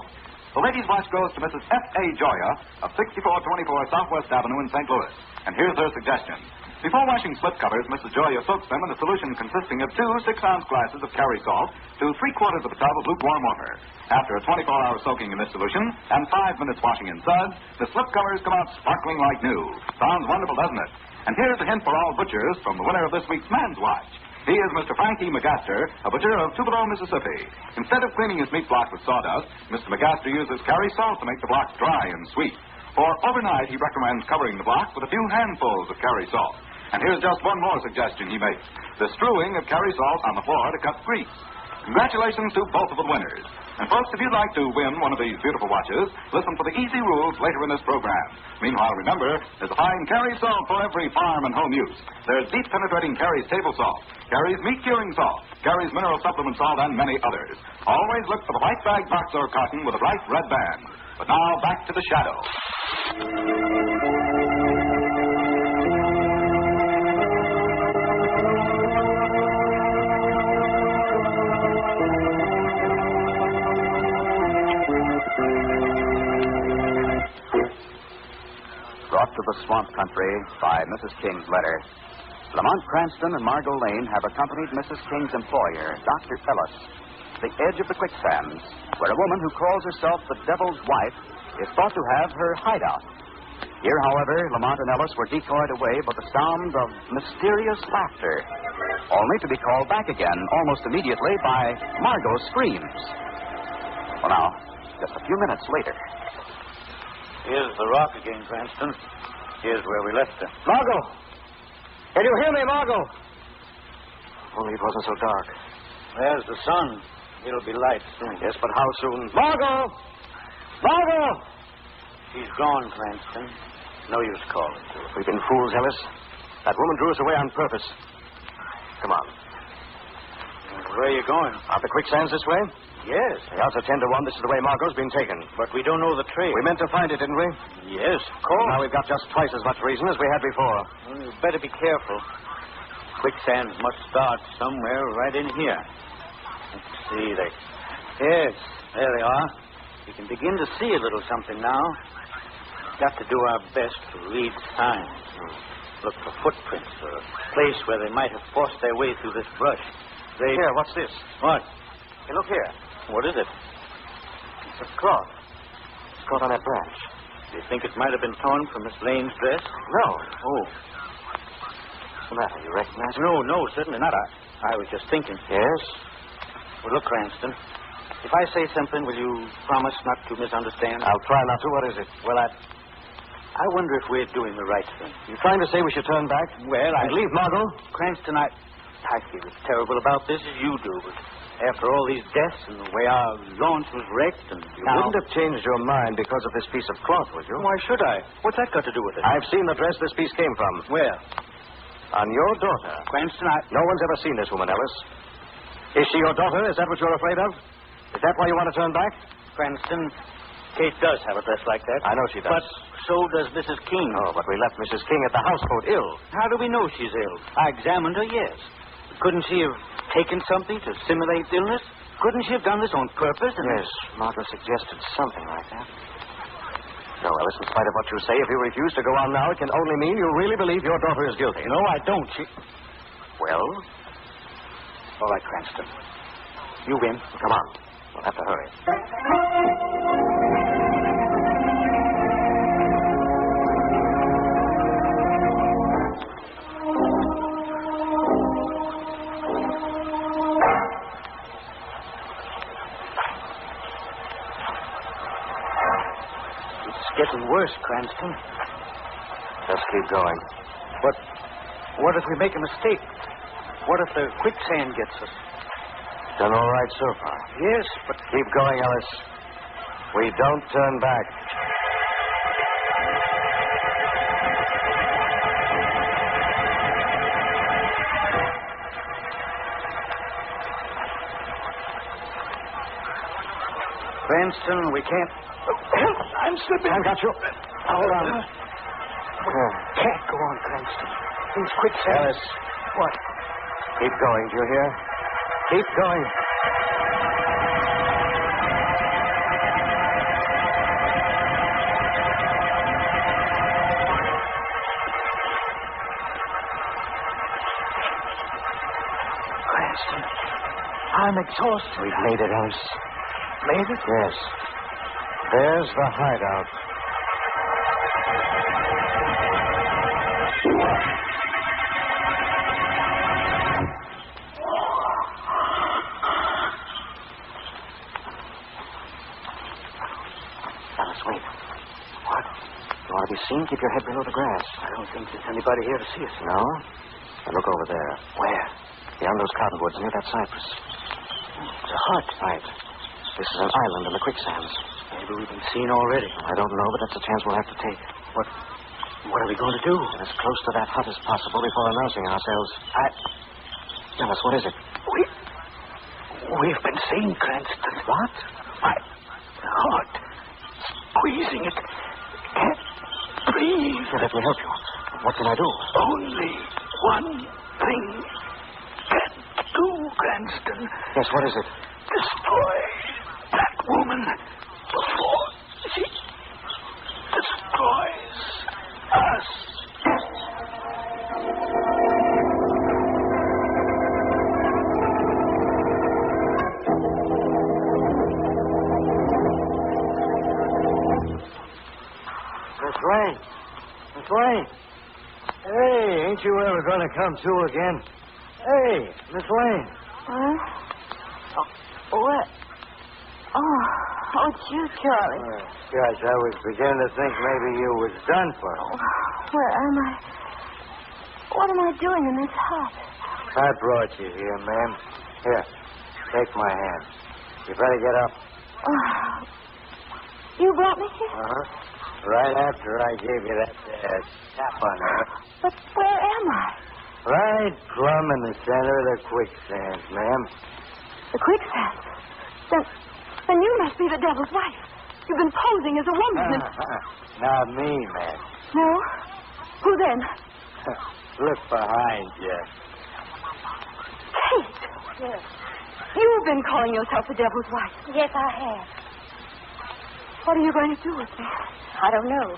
The ladies' watch goes to Mrs. F.A. Joya of 6424 Southwest Avenue in St. Louis. And here's her suggestion. Before washing slip covers, Mrs. Joya soaks them in a solution consisting of 2 6-ounce glasses of Carry Salt to 3/4 of a tub of lukewarm water. After a 24-hour soaking in this solution and 5 minutes washing in suds, the slip covers come out sparkling like new. Sounds wonderful, doesn't it? And here's a hint for all butchers from the winner of this week's Man's Watch. He is Mr. Frankie McGaster, a butcher of Tupelo, Mississippi. Instead of cleaning his meat block with sawdust, Mr. McGaster uses Carry Salt to make the blocks dry and sweet. For overnight, he recommends covering the block with a few handfuls of Carry Salt. And here's just one more suggestion he makes. The strewing of Carry Salt on the floor to cut grease. Congratulations to both of the winners. And folks, if you'd like to win one of these beautiful watches, listen for the easy rules later in this program. Meanwhile, remember, there's a fine Carry Salt for every farm and home use. There's deep penetrating Carry's table salt, Carry's meat curing salt, Carry's mineral supplement salt, and many others. Always look for the white bag box or carton with a bright red band. But now, back to the shadow. Brought to the swamp country by Mrs. King's letter. Lamont Cranston and Margot Lane have accompanied Mrs. King's employer, Dr. Ellis, to the edge of the quicksands, where a woman who calls herself the Devil's Wife is thought to have her hideout. Here, however, Lamont and Ellis were decoyed away by the sound of mysterious laughter, only to be called back again almost immediately by Margot's screams. Well, now, just a few minutes later. Here's the rock again, Cranston. Here's where we left her. Margot! Can you hear me, Margot? Only it wasn't so dark. There's the sun. It'll be light soon. Yes, but how soon? Margot! Margot! She's gone, Cranston. No use calling to her. We've been fools, Ellis. That woman drew us away on purpose. Come on. Where are you going? Out the quicksands this way? Yes. The odds are 10 to 1 this is the way Margot's been taken. But we don't know the trail. We meant to find it, didn't we? Yes, of course. Now we've got just twice as much reason as we had before. Well, you better be careful. Quicksands must start somewhere right in here. Let's see. Yes, there they are. We can begin to see a little something now. We've got to do our best to read signs. Look for footprints or a place where they might have forced their way through this brush. Here, what's this? What? Hey, look here. What is it? It's a cloth. It's caught on that branch. Do you think it might have been torn from Miss Lane's dress? No. Oh. What's the matter? You recognize it? No, certainly not. I was just thinking. Yes? Well, look, Cranston. If I say something, will you promise not to misunderstand? I'll try not to. What is it? Well, I wonder if we're doing the right thing. You trying to say we should turn back? Well, and leave Margot? Cranston, I feel as terrible about this as you do, but after all these deaths and the way our launch was wrecked and You wouldn't have changed your mind because of this piece of cloth, would you? Why should I? What's that got to do with it? I've seen the dress this piece came from. Where? On your daughter. Cranston, No one's ever seen this woman, Ellis. Is she your daughter? Is that what you're afraid of? Is that why you want to turn back? Cranston, Kate does have a dress like that. I know she does. But so does Mrs. King. Oh, but we left Mrs. King at the houseboat ill. How do we know she's ill? I examined her, yes. Couldn't she have taken something to simulate illness? Couldn't she have done this on purpose? Yes, Margaret suggested something like that. No, Ellis, in spite of what you say, if you refuse to go on now, it can only mean you really believe your daughter is guilty. No, I don't. Well? All right, Cranston. You win. Come on. We'll have to hurry. worse, Cranston. Just keep going. But what if we make a mistake? What if the quicksand gets us? Done all right so far. Yes, but... Keep going, Ellis. We don't turn back. Cranston, we can't... I'm slipping. I got you. Hold on. Can't go on, Cranston. These quicksands... Ellis. What? Keep going, do you hear? Keep going. Cranston, I'm exhausted. We've made it, Ellis. Made it? Yes. There's the hideout. Alice, wait. What? You want to be seen? Keep your head below the grass. I don't think there's anybody here to see us. No? Now look over there. Where? Beyond those cottonwoods near that cypress. It's a hut. Right. This is an island in the quicksands. Maybe we've been seen already. I don't know, but that's a chance we'll have to take. What are we going to do? Get as close to that hut as possible before announcing ourselves. Ellis, what is it? We've been seen, Cranston. What? The heart. Squeezing it. Can't breathe. Let me help you. What can I do? Only one thing can do, Cranston. Yes, what is it? Destroy that woman before she destroys us. Miss Lane. Miss Lane. Hey, ain't you ever going to come to again? Hey, Miss Lane. Huh? What? Oh, it's you, Charlie. Gosh, I was beginning to think maybe you was done for. Where am I? What am I doing in this hut? I brought you here, ma'am. Here, take my hand. You better get up. Oh, you brought me here? Uh-huh. Right after I gave you that tap on her. But where am I? Right plumb in the center of the quicksands, ma'am. The quicksand? Then you must be the devil's wife. You've been posing as a woman. Not me, ma'am. No? Who then? Look behind you. Kate. Yes. You've been calling yourself the devil's wife. Yes, I have. What are you going to do with me? I don't know.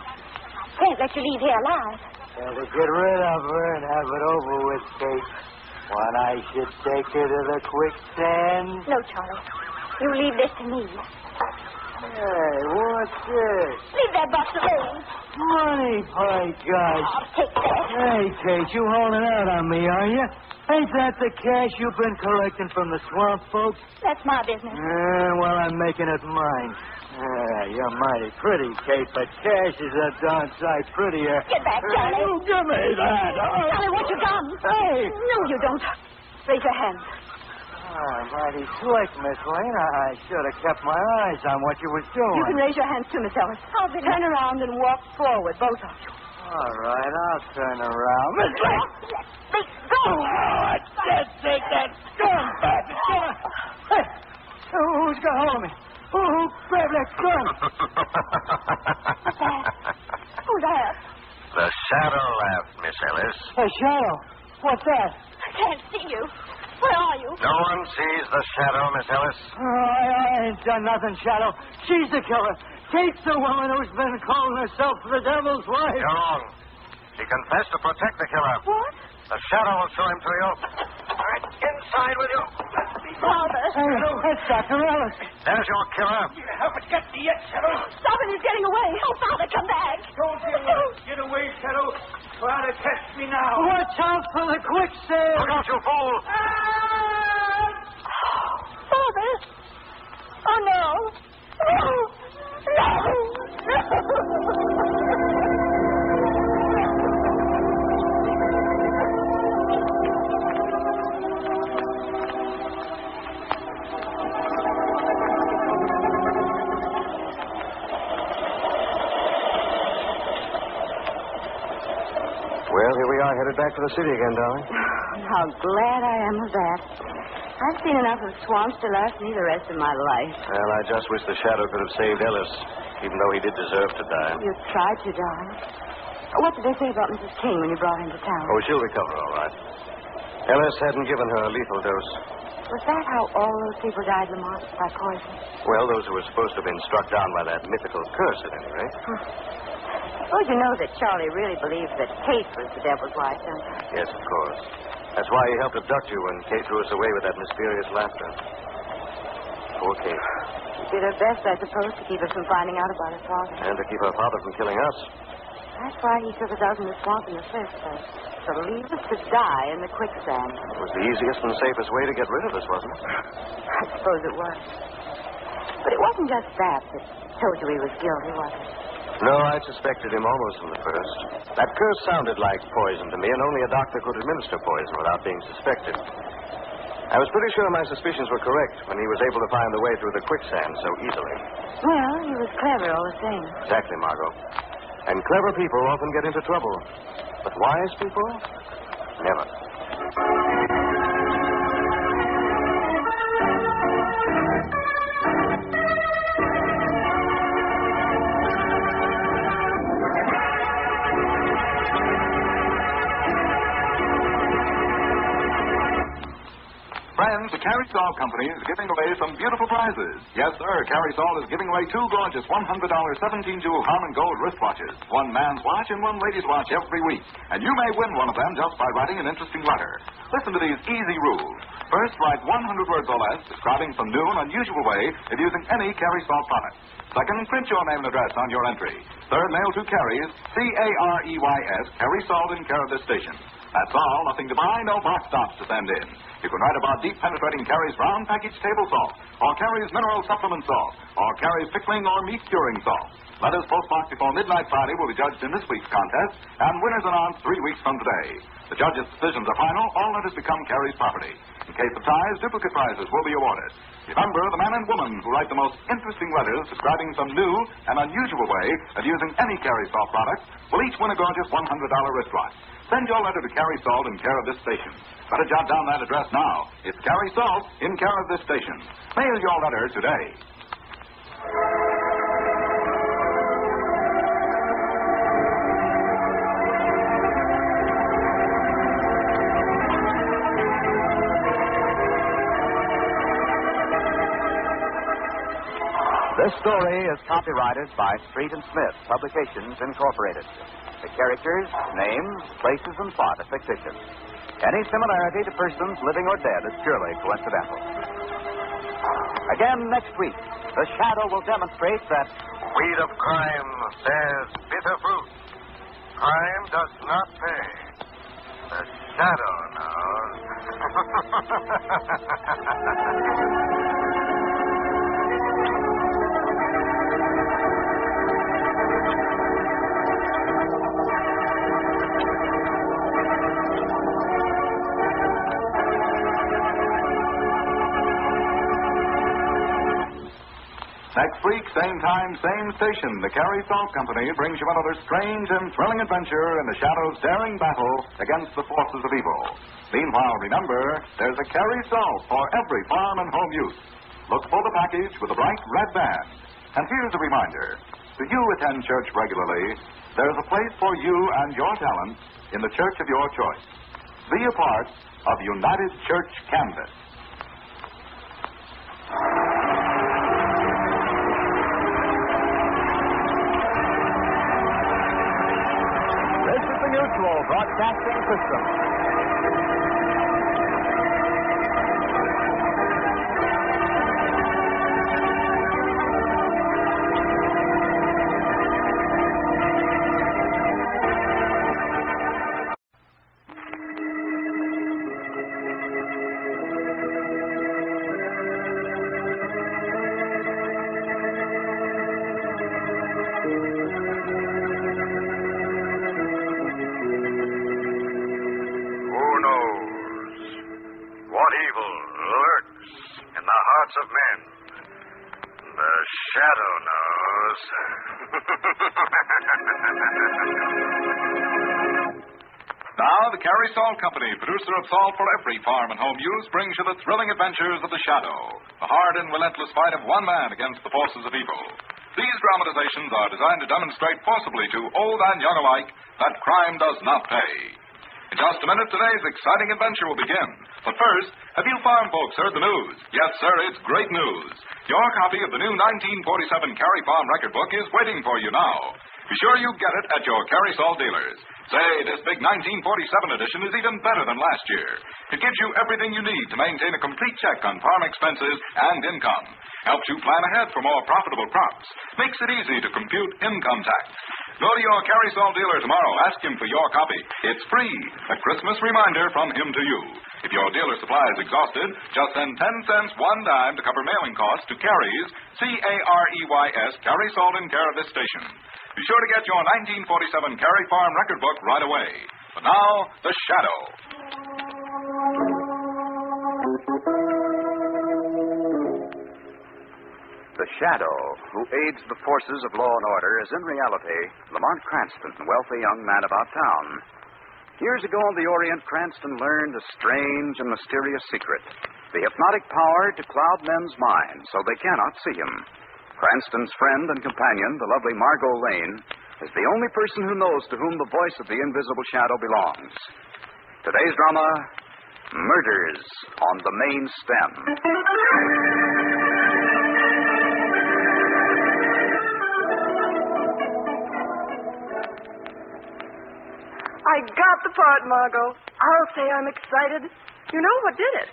Can't let you leave here alive. Better get rid of her and have it over with, Kate. When I should take her to the quicksand. No, Charlie. You leave this to me. Hey, what's this? Leave that box alone. Money, by gosh. Take that. Hey, Kate, you holding out on me, are you? Ain't that the cash you've been collecting from the swamp folks? That's my business. Well, I'm making it mine. You're mighty pretty, Kate, but cash is a darn sight prettier. Get back, Charlie. You give me that. Charlie, what you done? Hey. No, you don't. Raise your hand. Mighty slick, Miss Lane. I should have kept my eyes on what you was doing. You can raise your hands too, Miss Ellis. Turn around and walk forward, both of you. All right, I'll turn around. Miss Lane! Let me go! Oh, I can't take that gun back. Hey, who's got hold of me? Who grabbed that gun? Who's that? The shadow laughed, Miss Ellis. A shadow. What's that? I can't see you. Where are you? No one sees the shadow, Miss Ellis. I ain't done nothing, Shadow. She's the killer. Kate's the woman who's been calling herself the devil's wife. You're wrong. She confessed to protect the killer. What? The shadow will show him to you. All right, inside with you. Father. Hey, that's Dr. Ellis. There's your killer. You haven't got me yet, Shadow. Stop it, he's getting away. Oh, Father, come back. Don't get away, Shadow. Try to catch me now. Watch out for the quicksand. Look out, you fool. Father. Oh, no. No. No. for the city again, darling. How glad I am of that. I've seen enough of swamps to last me the rest of my life. Well, I just wish the Shadow could have saved Ellis, even though he did deserve to die. You tried to, darling. What did they say about Mrs. King when you brought her into town? Oh, she'll recover all right. Ellis hadn't given her a lethal dose. Was that how all those people died, Lamont? By poison? Well, those who were supposed to have been struck down by that mythical curse, at any rate. Suppose you know that Charlie really believed that Kate was the devil's wife, don't you? Yes, of course. That's why he helped abduct you when Kate threw us away with that mysterious laughter. Poor Kate. She did her best, I suppose, to keep us from finding out about her father. And to keep her father from killing us. That's why he took us out in the swamp in the first place. To leave us to die in the quicksand. It was the easiest and safest way to get rid of us, wasn't it? I suppose it was. But it wasn't just that told you he was guilty, was it? No, I suspected him almost from the first. That curse sounded like poison to me, and only a doctor could administer poison without being suspected. I was pretty sure my suspicions were correct when he was able to find the way through the quicksand so easily. Well, he was clever all the same. Exactly, Margot. And clever people often get into trouble. But wise people? Never. Friends, the Carry-Salt Company is giving away some beautiful prizes. Yes, sir, Carry-Salt is giving away 2 gorgeous $100 17-jewel Harman Gold wristwatches. One man's watch and one lady's watch every week. And you may win one of them just by writing an interesting letter. Listen to these easy rules. First, write 100 words or less describing some new and unusual way of using any Carry-Salt product. Second, print your name and address on your entry. Third, mail to Carries, Careys, Carry-Salt in care of this station. That's all. Nothing to buy, no box tops to send in. You can write about deep penetrating Carrie's brown packaged table salt, or Carrie's mineral supplement salt, or Carrie's pickling or meat curing salt. Letters postmarked before midnight Friday will be judged in this week's contest, and winners announced 3 weeks from today. The judges' decisions are final. All letters become Carrie's property. In case of ties, duplicate prizes will be awarded. Remember, the man and woman who write the most interesting letters describing some new and unusual way of using any Carrie Salt product will each win a gorgeous $100 wristwatch. Send your letter to Carrie Salt in care of this station. Better jot down that address now. It's Carrie Salt in care of this station. Mail your letter today. This story is copyrighted by Street and Smith Publications, Incorporated. The characters, names, places, and plot are fictitious. Any similarity to persons living or dead is purely coincidental. Again next week, the Shadow will demonstrate that weed of crime bears bitter fruit. Crime does not pay. The Shadow knows. Next week, same time, same station, the Carrie Salt Company brings you another strange and thrilling adventure in the Shadow's daring battle against the forces of evil. Meanwhile, remember, there's a Carrie Salt for every farm and home use. Look for the package with a bright red band. And here's a reminder. Do you attend church regularly? There's a place for you and your talents in the church of your choice. Be a part of United Church Canvas. Mutual Broadcasting System. Of men. The Shadow knows. Now, the Carey Salt Company, producer of salt for every farm and home use, brings you the thrilling adventures of the Shadow, the hard and relentless fight of one man against the forces of evil. These dramatizations are designed to demonstrate forcibly to old and young alike that crime does not pay. In just a minute, today's exciting adventure will begin. But first, have you farm folks heard the news? Yes, sir, it's great news. Your copy of the new 1947 Carey Farm record book is waiting for you now. Be sure you get it at your Carey Salt dealers. Say, this big 1947 edition is even better than last year. It gives you everything you need to maintain a complete check on farm expenses and income. Helps you plan ahead for more profitable crops. Makes it easy to compute income tax. Go to your Carey Salt dealer tomorrow. Ask him for your copy. It's free. A Christmas reminder from him to you. If your dealer supply is exhausted, just send 10 cents one dime to cover mailing costs to Carey's, Careys, Carey Salt in care of this station. Be sure to get your 1947 Carey Farm record book right away. But now, The Shadow. The Shadow, who aids the forces of law and order, is in reality Lamont Cranston, wealthy young man about town. Years ago in the Orient, Cranston learned a strange and mysterious secret, the hypnotic power to cloud men's minds so they cannot see him. Cranston's friend and companion, the lovely Margot Lane, is the only person who knows to whom the voice of the invisible shadow belongs. Today's drama, Murders on the Main Stem. I got the part, Margot. I'll say I'm excited. You know what did it?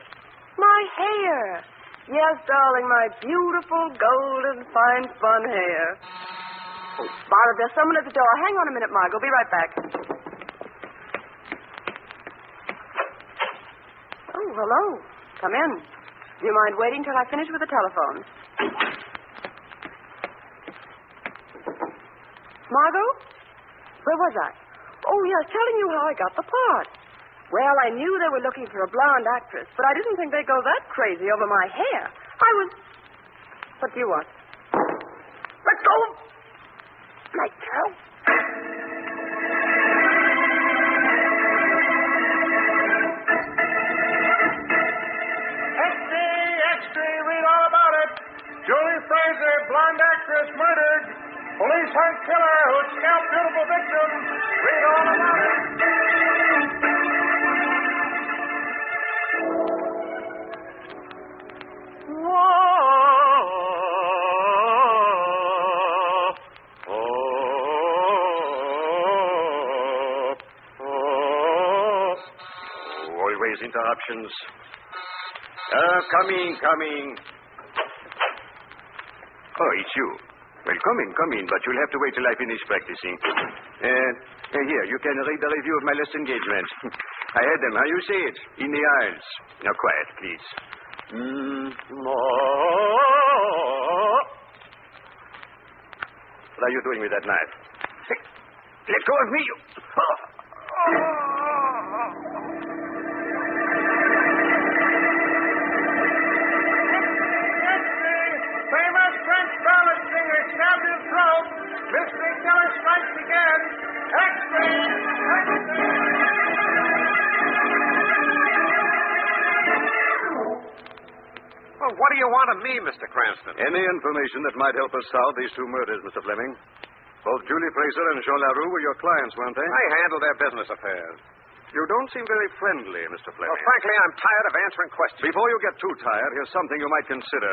My hair. Yes, darling, my beautiful, golden, fine-spun hair. Oh, Margaret, there's someone at the door. Hang on a minute, Margot. Be right back. Oh, hello. Come in. Do you mind waiting till I finish with the telephone? Margot? Where was I? Oh, yes, telling you how I got the part. Well, I knew they were looking for a blonde actress, but I didn't think they'd go that crazy over my hair. What do you want? Let go! Let go! Extra, read all about it. Julie Fraser, blonde actress, murdered. Police hunt killer who scalped beautiful victim. Read all about it. Always interruptions. Coming. Oh, it's you. Well, come in, but you'll have to wait till I finish practicing. Here, you can read the review of my last engagement. I had them, how you say it, in the aisles. Now, quiet, please. What are you doing with that knife? Let go of me, you... Famous French ballad singer stabbed his throat. Mystery killer strikes again. Extra! Well, what do you want of me, Mr. Cranston? Any information that might help us solve these two murders, Mr. Fleming. Both Julie Fraser and Jean Larue were your clients, weren't they? I handle their business affairs. You don't seem very friendly, Mr. Fleming. Well, frankly, I'm tired of answering questions. Before you get too tired, here's something you might consider.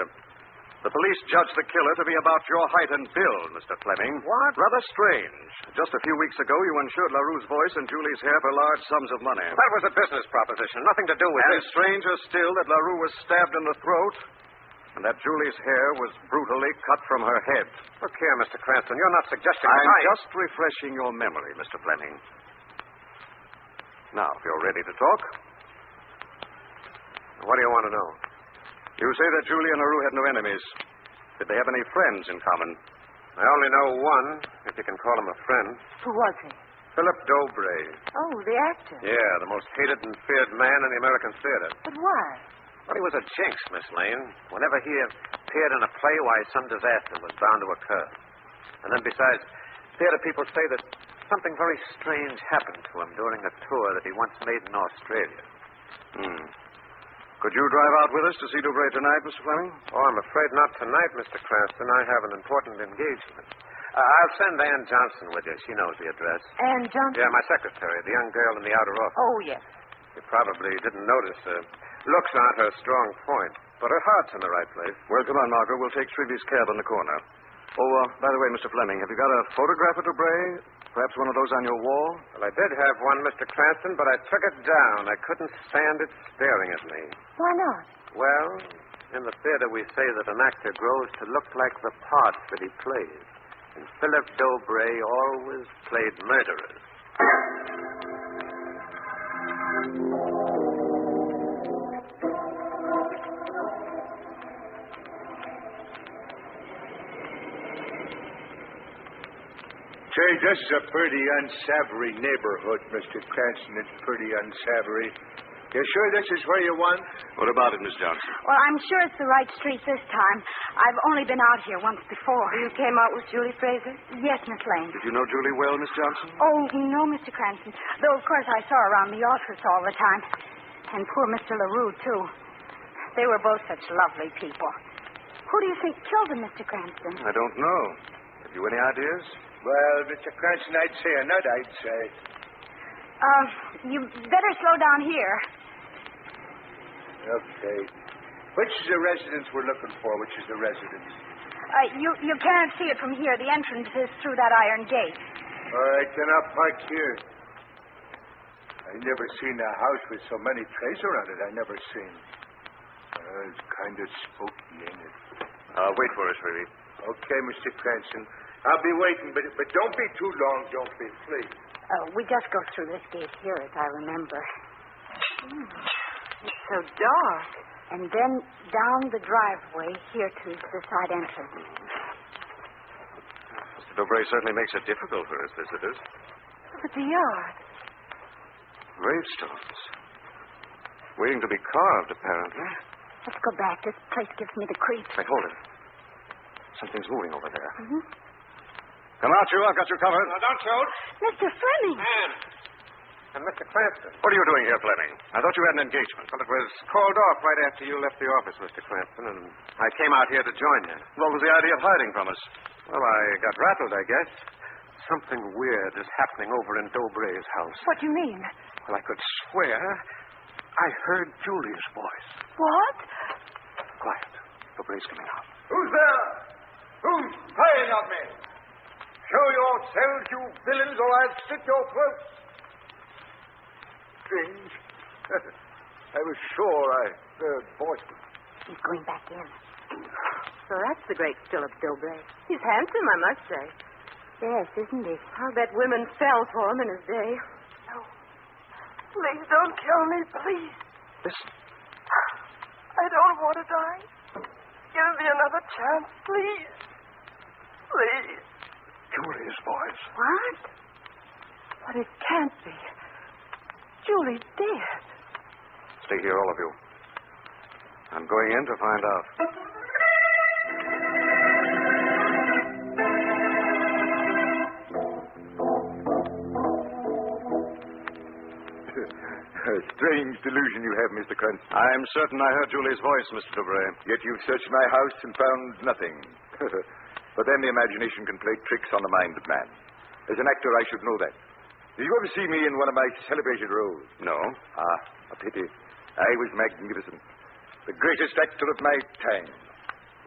The police judged the killer to be about your height and build, Mr. Fleming. What? Rather strange. Just a few weeks ago, you insured LaRue's voice and Julie's hair for large sums of money. That was a business proposition, nothing to do with it. And stranger still that LaRue was stabbed in the throat and that Julie's hair was brutally cut from her head. Look here, Mr. Cranston, you're not suggesting I'm just refreshing your memory, Mr. Fleming. Now, if you're ready to talk. What do you want to know? You say that Julie and LaRue had no enemies. Did they have any friends in common? I only know one, if you can call him a friend. Who was he? Philip Dobray. Oh, the actor. Yeah, the most hated and feared man in the American theater. But why? Well, he was a jinx, Miss Lane. Whenever he appeared in a play, why, some disaster was bound to occur. And then besides, theater people say that something very strange happened to him during a tour that he once made in Australia. Could you drive out with us to see Dubray tonight, Mr. Fleming? Oh, I'm afraid not tonight, Mr. Cranston. I have an important engagement. I'll send Ann Johnson with you. She knows the address. Ann Johnson? Yeah, my secretary, the young girl in the outer office. Oh, yes. You probably didn't notice looks aren't her strong point, but her heart's in the right place. Well, come on, Margot. We'll take Shrevey's cab on the corner. Oh, by the way, Mr. Fleming, have you got a photograph of Dubray? Perhaps one of those on your wall? Well, I did have one, Mr. Cranston, but I took it down. I couldn't stand it staring at me. Why not? Well, in the theater we say that an actor grows to look like the parts that he plays. And Philip Dubray always played murderers. Say, this is a pretty unsavory neighborhood, Mr. Cranston. It's pretty unsavory. You sure this is where you want? What about it, Miss Johnson? Well, I'm sure it's the right street this time. I've only been out here once before. You came out with Julie Fraser? Yes, Miss Lane. Did you know Julie well, Miss Johnson? Oh, no, Mr. Cranston. Though, of course, I saw her around the office all the time. And poor Mr. LaRue, too. They were both such lovely people. Who do you think killed them, Mr. Cranston? I don't know. Have you any ideas? Well, Mr. Cranston, I'd say a nut, I'd say. You better slow down here. Okay. Which is the residence we're looking for? Which is the residence? You can't see it from here. The entrance is through that iron gate. All right, then I'll park here. I never seen a house with so many trees around it. I never seen. It's kind of spooky, ain't it? Wait for us, Rudy. Okay, Mr. Cranston. I'll be waiting, but don't be too long, don't be, please. We just go through this gate here, as I remember. It's so dark. And then down the driveway here to the side entrance. Mr. Dubray certainly makes it difficult for us visitors. Look at the yard. Gravestones. Waiting to be carved, apparently. Let's go back. This place gives me the creeps. Wait, hold it. Something's moving over there. Mm-hmm. Come out, you. I've got you covered. Now, don't shoot. Mr. Fleming. Ann. And Mr. Cranston. What are you doing here, Fleming? I thought you had an engagement. Well, it was called off right after you left the office, Mr. Cranston, and I came out here to join you. What was the idea of hiding from us? Well, I got rattled, I guess. Something weird is happening over in Dobray's house. What do you mean? Well, I could swear I heard Julie's voice. What? Quiet. Dobray's coming out. Who's there? Who's spying on me? Show yourselves, you villains, or I'll slit your throats. Strange. I was sure I heard voices. He's going back in. So that's the great Philip Dubray. He's handsome, I must say. Yes, isn't he? I'll bet women fell for him in his day. No. Please don't kill me, please. Listen. I don't want to die. Give me another chance, please. Please. Julie's voice. What? But it can't be. Julie's dead. Stay here, all of you. I'm going in to find out. A strange delusion you have, Mr. Cranston. I'm certain I heard Julie's voice, Mr. Dubray. Yet you've searched my house and found nothing. But then the imagination can play tricks on the mind of man. As an actor, I should know that. Did you ever see me in one of my celebrated roles? No. Ah, a pity. I was magnificent. The greatest actor of my time.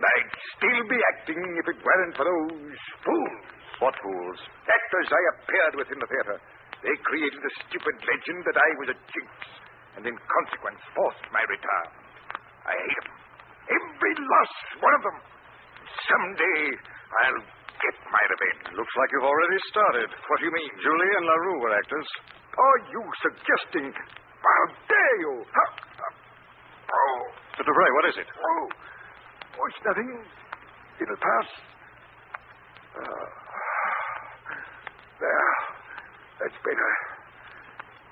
I'd still be acting if it weren't for those fools. What fools? Actors I appeared with in the theater. They created a stupid legend that I was a jinx, and in consequence forced my retirement. I hate them. Every last one of them. Someday I'll get my revenge. Looks like you've already started. What do you mean? Julie and LaRue were actors. Are you suggesting... How dare you? Oh. Mr. Dubray, what is it? Oh, it's nothing. It'll pass. There. That's better.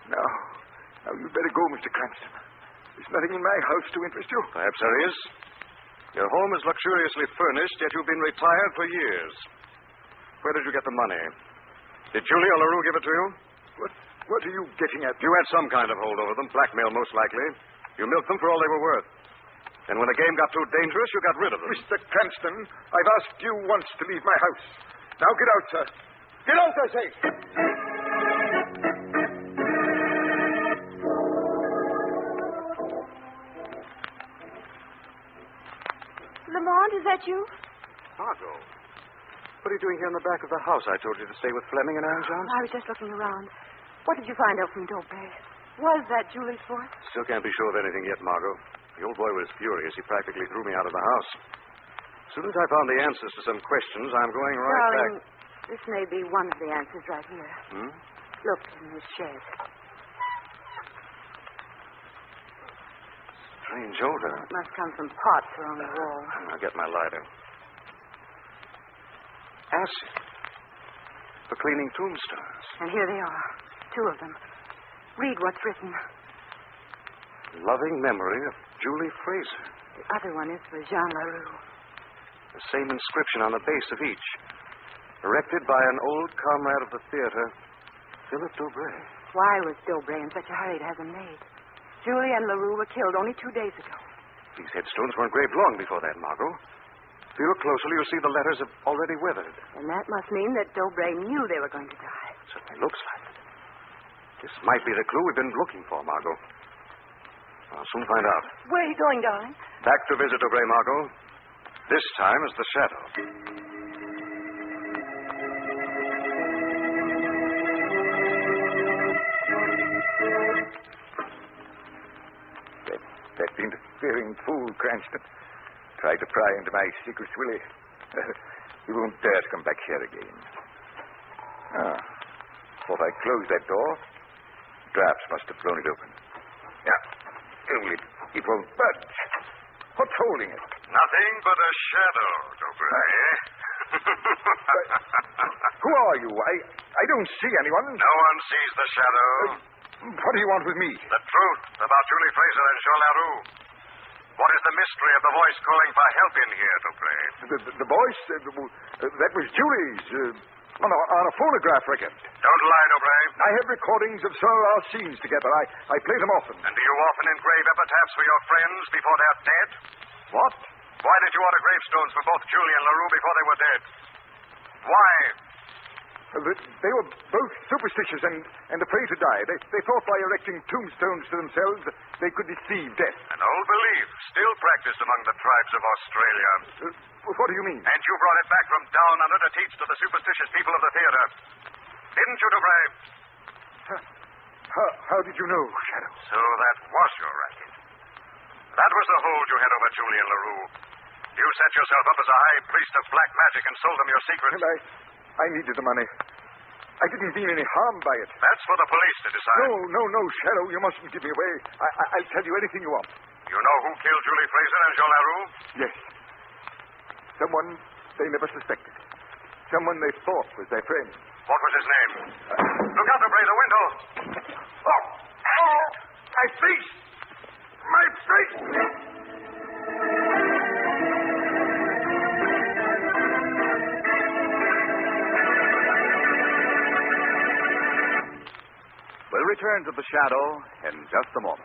Now you'd better go, Mr. Cranston. There's nothing in my house to interest you. Perhaps there is. Your home is luxuriously furnished, yet you've been retired for years. Where did you get the money? Did Julia LaRue give it to you? What are you getting at? You had some kind of hold over them, blackmail most likely. You milked them for all they were worth. And when the game got too dangerous, you got rid of them. Mr. Cranston, I've asked you once to leave my house. Now get out, sir. Get out, I say. Lamont, is that you? Margot. What are you doing here in the back of the house? I told you to stay with Fleming and Aaron Jones. I was just looking around. What did you find out from Dobray? Was that Julie's voice? Still can't be sure of anything yet, Margot. The old boy was furious. He practically threw me out of the house. As soon as I found the answers to some questions, I'm going right Darling, back. This may be one of the answers right here. Look in his shed. Strange odor. It must come from pots along the wall. I'll get my lighter. Acid. For cleaning tombstones. And here they are. 2 of them. Read what's written. Loving memory of Julie Fraser. The other one is for Jean LaRue. The same inscription on the base of each. Erected by an old comrade of the theater, Philip Dobray. Why was Dobray in such a hurry to have them made? Julie and LaRue were killed only 2 days ago. These headstones were engraved long before that, Margot. If you look closely, you'll see the letters have already weathered. And that must mean that Dobray knew they were going to die. Certainly looks like it. This might be the clue we've been looking for, Margot. I'll soon find out. Where are you going, darling? Back to visit Dobray, Margot. This time as the Shadow. That interfering fool, Cranston. Tried to pry into my secrets, will he? He won't dare to come back here again. Thought I closed that door. Drafts must have blown it open. Yeah. Only it won't budge. What's holding it? Nothing but a shadow, Dobray. Who are you? I don't see anyone. No one sees the shadow. What do you want with me? The truth about Julie Fraser and Jean LaRue. What is the mystery of the voice calling for help in here, Dobray? The voice? That was Julie's. On a phonograph record. Don't lie, Dobray. I have recordings of some of our scenes together. I play them often. And do you often engrave epitaphs for your friends before they're dead? What? Why did you order gravestones for both Julie and LaRue before they were dead? Why? They were both superstitious and afraid to die. They thought by erecting tombstones to themselves they could deceive death. An old belief, still practiced among the tribes of Australia. What do you mean? And you brought it back from down under to teach to the superstitious people of the theater. Didn't you, Dobray? How did you know, Shadow? So that was your racket. That was the hold you had over Julie and LaRue. You set yourself up as a high priest of black magic and sold them your secrets. And I needed the money. I didn't mean any harm by it. That's for the police to decide. No, Shadow. You mustn't give me away. I'll tell you anything you want. You know who killed Julie Fraser and Jean LaRue? Yes. Someone they never suspected. Someone they thought was their friend. What was his name? Look out, Dobray, the window. Oh! My face! My face! We'll return to the Shadow in just a moment.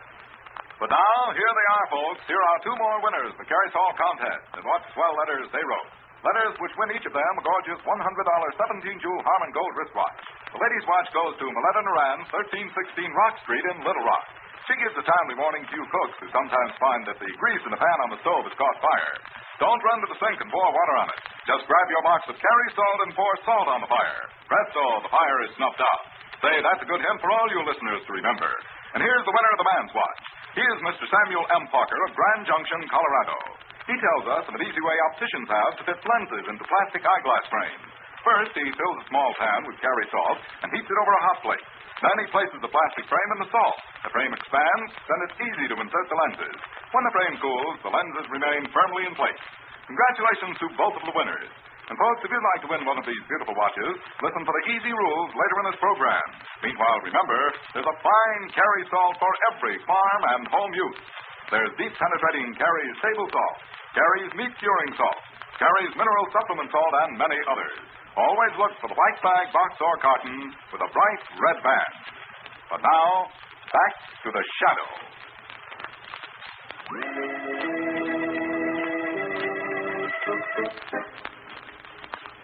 But now, here they are, folks. Here are 2 more winners, the Carry Salt contest. And what swell letters they wrote. Letters which win each of them a gorgeous $100 17-jewel Harmon Gold wristwatch. The ladies' watch goes to Meletta Naran, 1316 Rock Street in Little Rock. She gives a timely warning to you cooks who sometimes find that the grease in the pan on the stove has caught fire. Don't run to the sink and pour water on it. Just grab your box of Carry Salt and pour salt on the fire. Presto, the fire is snuffed out. Say, that's a good hint for all you listeners to remember. And here's the winner of the man's watch. He is Mr. Samuel M. Parker of Grand Junction, Colorado. He tells us of an easy way opticians have to fit lenses into plastic eyeglass frames. First, he fills a small pan with Carry Salt and heats it over a hot plate. Then he places the plastic frame in the salt. The frame expands, then it's easy to insert the lenses. When the frame cools, the lenses remain firmly in place. Congratulations to both of the winners. And folks, if you'd like to win one of these beautiful watches, listen for the easy rules later in this program. Meanwhile, remember, there's a fine Carry Salt for every farm and home use. There's deep penetrating Carry's table salt, Carry's meat curing salt, Carry's mineral supplement salt, and many others. always look for the white bag, box, or carton with a bright red band. But now, back to the Shadow.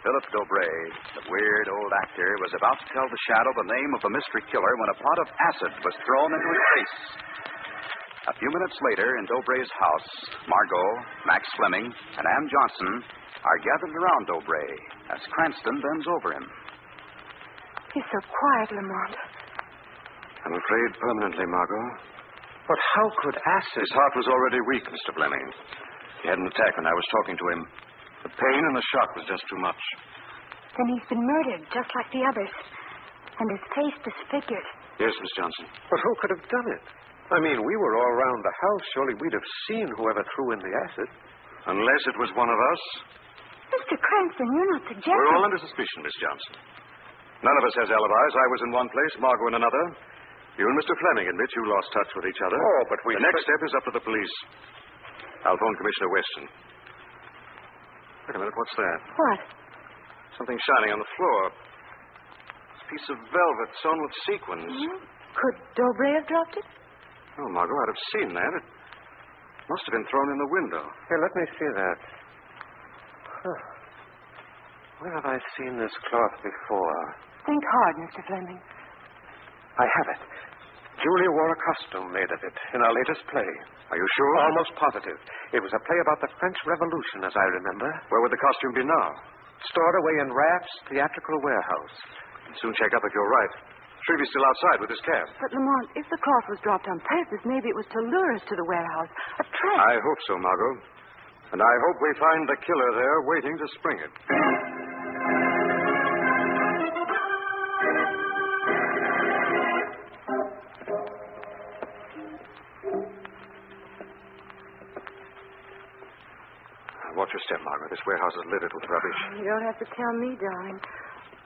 Philip Dobray, the weird old actor, was about to tell the Shadow the name of the mystery killer when a pot of acid was thrown into his face. A few minutes later, in Dobray's house, Margot, Max Fleming, and Ann Johnson are gathered around Dobray as Cranston bends over him. He's so quiet, Lamont. I'm afraid permanently, Margot. But how could acid... His heart was already weak, Mr. Fleming. He had an attack when I was talking to him. The pain and the shock was just too much. Then he's been murdered, just like the others. And his face disfigured. Yes, Miss Johnson. But who could have done it? I mean, we were all around the house. Surely we'd have seen whoever threw in the acid. Unless it was one of us. Mr. Cranston, you're not suggesting... We're all under suspicion, Miss Johnson. None of us has alibis. I was in one place, Margot in another. You and Mr. Fleming admit you lost touch with each other. Oh, but we... The next step is up to the police. I'll phone Commissioner Weston. Wait a minute, what's that? What? Something shining on the floor. It's a piece of velvet sewn with sequins. Could Dobray have dropped it? Oh, Margot, I'd have seen that. It must have been thrown in the window. Here, let me see that. Huh. Where have I seen this cloth before? Think hard, Mr. Fleming. I have it. Julia wore a costume made of it in our latest play. Are you sure? Almost positive. It was a play about the French Revolution, as I remember. Where would the costume be now? Stored away in Raff's theatrical warehouse. I'll soon check up if you're right. Shreve's still outside with his cab. But, Lamont, if the cloth was dropped on purpose, maybe it was to lure us to the warehouse. A trap. I hope so, Margot. And I hope we find the killer there waiting to spring it. Watch your step, Margaret. This warehouse is littered with rubbish. You don't have to tell me, darling.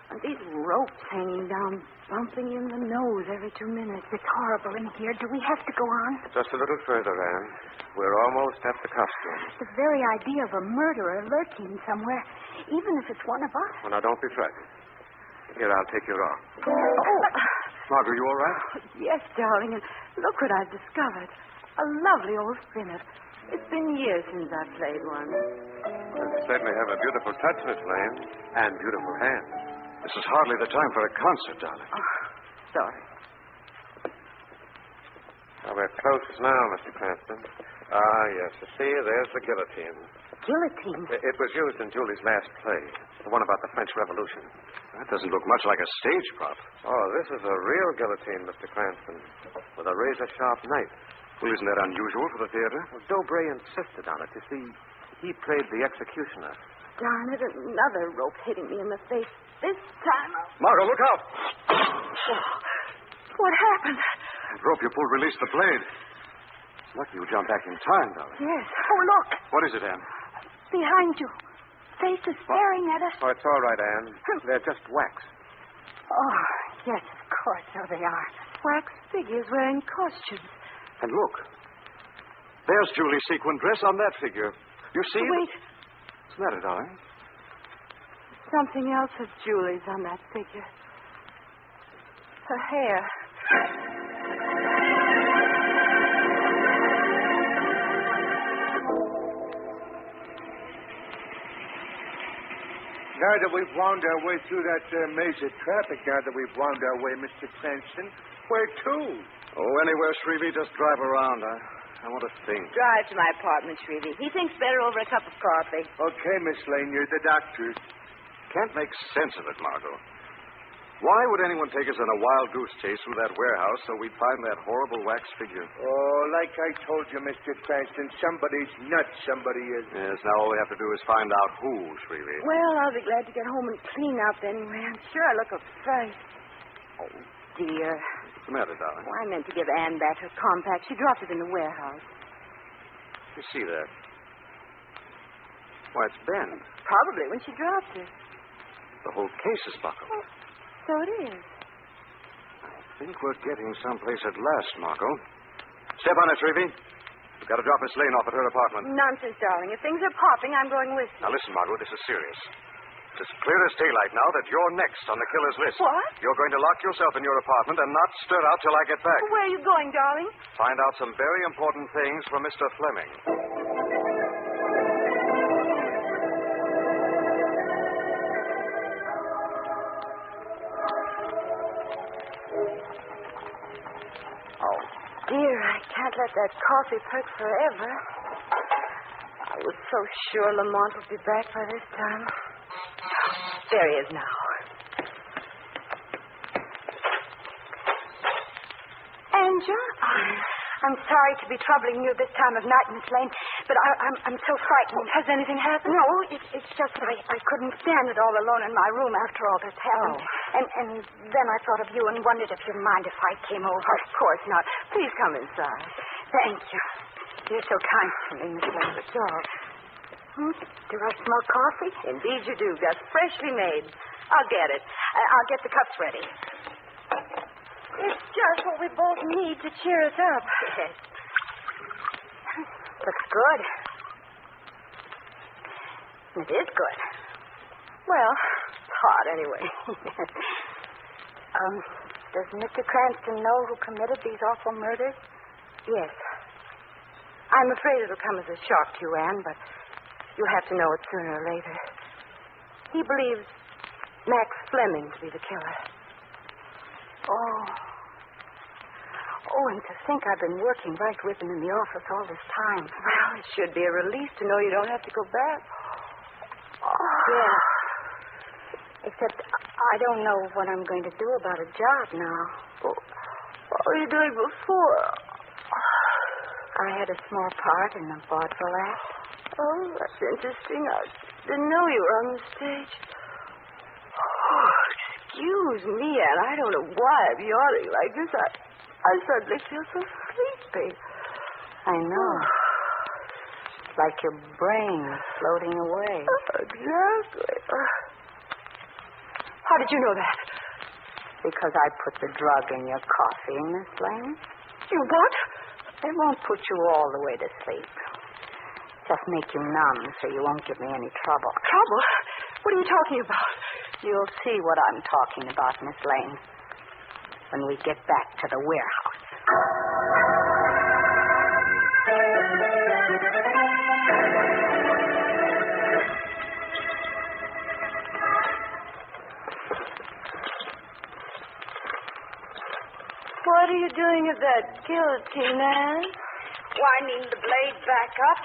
And these ropes hanging down, bumping in the nose every 2 minutes. It's horrible in here. Do we have to go on? Just a little further, Anne. We're almost at the costume. The very idea of a murderer lurking somewhere, even if it's one of us. Well, now, don't be frightened. Here, I'll take your arm. Oh. Margaret, you all right? Yes, darling. And look what I've discovered. A lovely old spinet. It's been years since I played one. Well, you certainly have a beautiful touch, Miss Lane, and beautiful hands. This is hardly the time for a concert, darling. Oh, sorry. Well, we're close now, Mr. Cranston. Ah, yes. You see, there's the guillotine. Guillotine? It was used in Julie's last play, the one about the French Revolution. That doesn't look much like a stage prop. Oh, this is a real guillotine, Mr. Cranston, with a razor-sharp knife. Well, isn't that unusual for the theater? Well, Dobray insisted on it. You see, he played the executioner. Darn it, another rope hitting me in the face. This time Margot, look out! What happened? The rope you pulled released the blade. Lucky you jumped back in time, darling. Yes. Oh, look. What is it, Anne? Behind you. Faces staring at us. Oh, it's all right, Anne. They're just wax. Oh, yes, of course, so they are. Wax figures wearing costumes. And look. There's Julie's sequin dress on that figure. You see? Wait. What's the matter, darling? Something else of Julie's on that figure. Her hair. Now that we've wound our way through that maze of traffic, now that we've wound our way, Mr. Cranston, where to? Oh, anywhere, Shrevey. Just drive around. I want to think. Drive to my apartment, Shrevey. He thinks better over a cup of coffee. Okay, Miss Lane, you're the doctor. Can't make sense of it, Margot. Why would anyone take us on a wild goose chase through that warehouse so we'd find that horrible wax figure? Oh, like I told you, Mr. Cranston, somebody's nuts, somebody is. Yes, now all we have to do is find out who, Shrevey. Well, I'll be glad to get home and clean up anyway. I'm sure I look a fright. Oh, dear. What's the matter, darling? Well, I meant to give Anne back her compact. She dropped it in the warehouse. You see that? Why, it's bent. Probably when she dropped it. The whole case is buckled. Oh, so it is. I think we're getting someplace at last, Margot. Step on it, Shrevey. We've got to drop Miss Lane off at her apartment. Nonsense, darling. If things are popping, I'm going with you. Now, listen, Margot, this is serious. It's as clear as daylight now that you're next on the killer's list. What? You're going to lock yourself in your apartment and not stir out till I get back. Where are you going, darling? Find out some very important things from Mr. Fleming. Oh, dear, I can't let that coffee perk forever. I was so sure Lamont would be back by this time. There he is now. Angel, I'm sorry to be troubling you this time of night, Miss Lane, but I'm so frightened. Has anything happened? No, it's just that I couldn't stand it all alone in my room after all this happened. Oh. And then I thought of you and wondered if you'd mind if I came over. Of course not. Please come inside. Thank you. You're so kind to me, Miss Lane. So, do I smell coffee? Indeed you do. Just freshly made. I'll get it. I'll get the cups ready. It's just what we both need to cheer us up. Yes. Looks good. It is good. Well, hot anyway. Does Mr. Cranston know who committed these awful murders? Yes. I'm afraid it'll come as a shock to you, Anne, but you'll have to know it sooner or later. He believes Max Fleming to be the killer. Oh, and to think I've been working right with him in the office all this time. Well, it should be a relief to know you don't have to go back. Yeah. Except I don't know what I'm going to do about a job now. What were you doing before? I had a small part in the vaudeville act. Oh, that's interesting. I didn't know you were on the stage. Oh, excuse me, Anne. I don't know why I'm yawning like this. I suddenly feel so sleepy. I know. Like your brain is floating away. Exactly. How did you know that? Because I put the drug in your coffee, Miss Lane. You what? It won't put you all the way to sleep. Just make you numb so you won't give me any trouble. Trouble? What are you talking about? You'll see what I'm talking about, Miss Lane, when we get back to the warehouse. What are you doing at that guillotine, Anne? Winding the blade back up.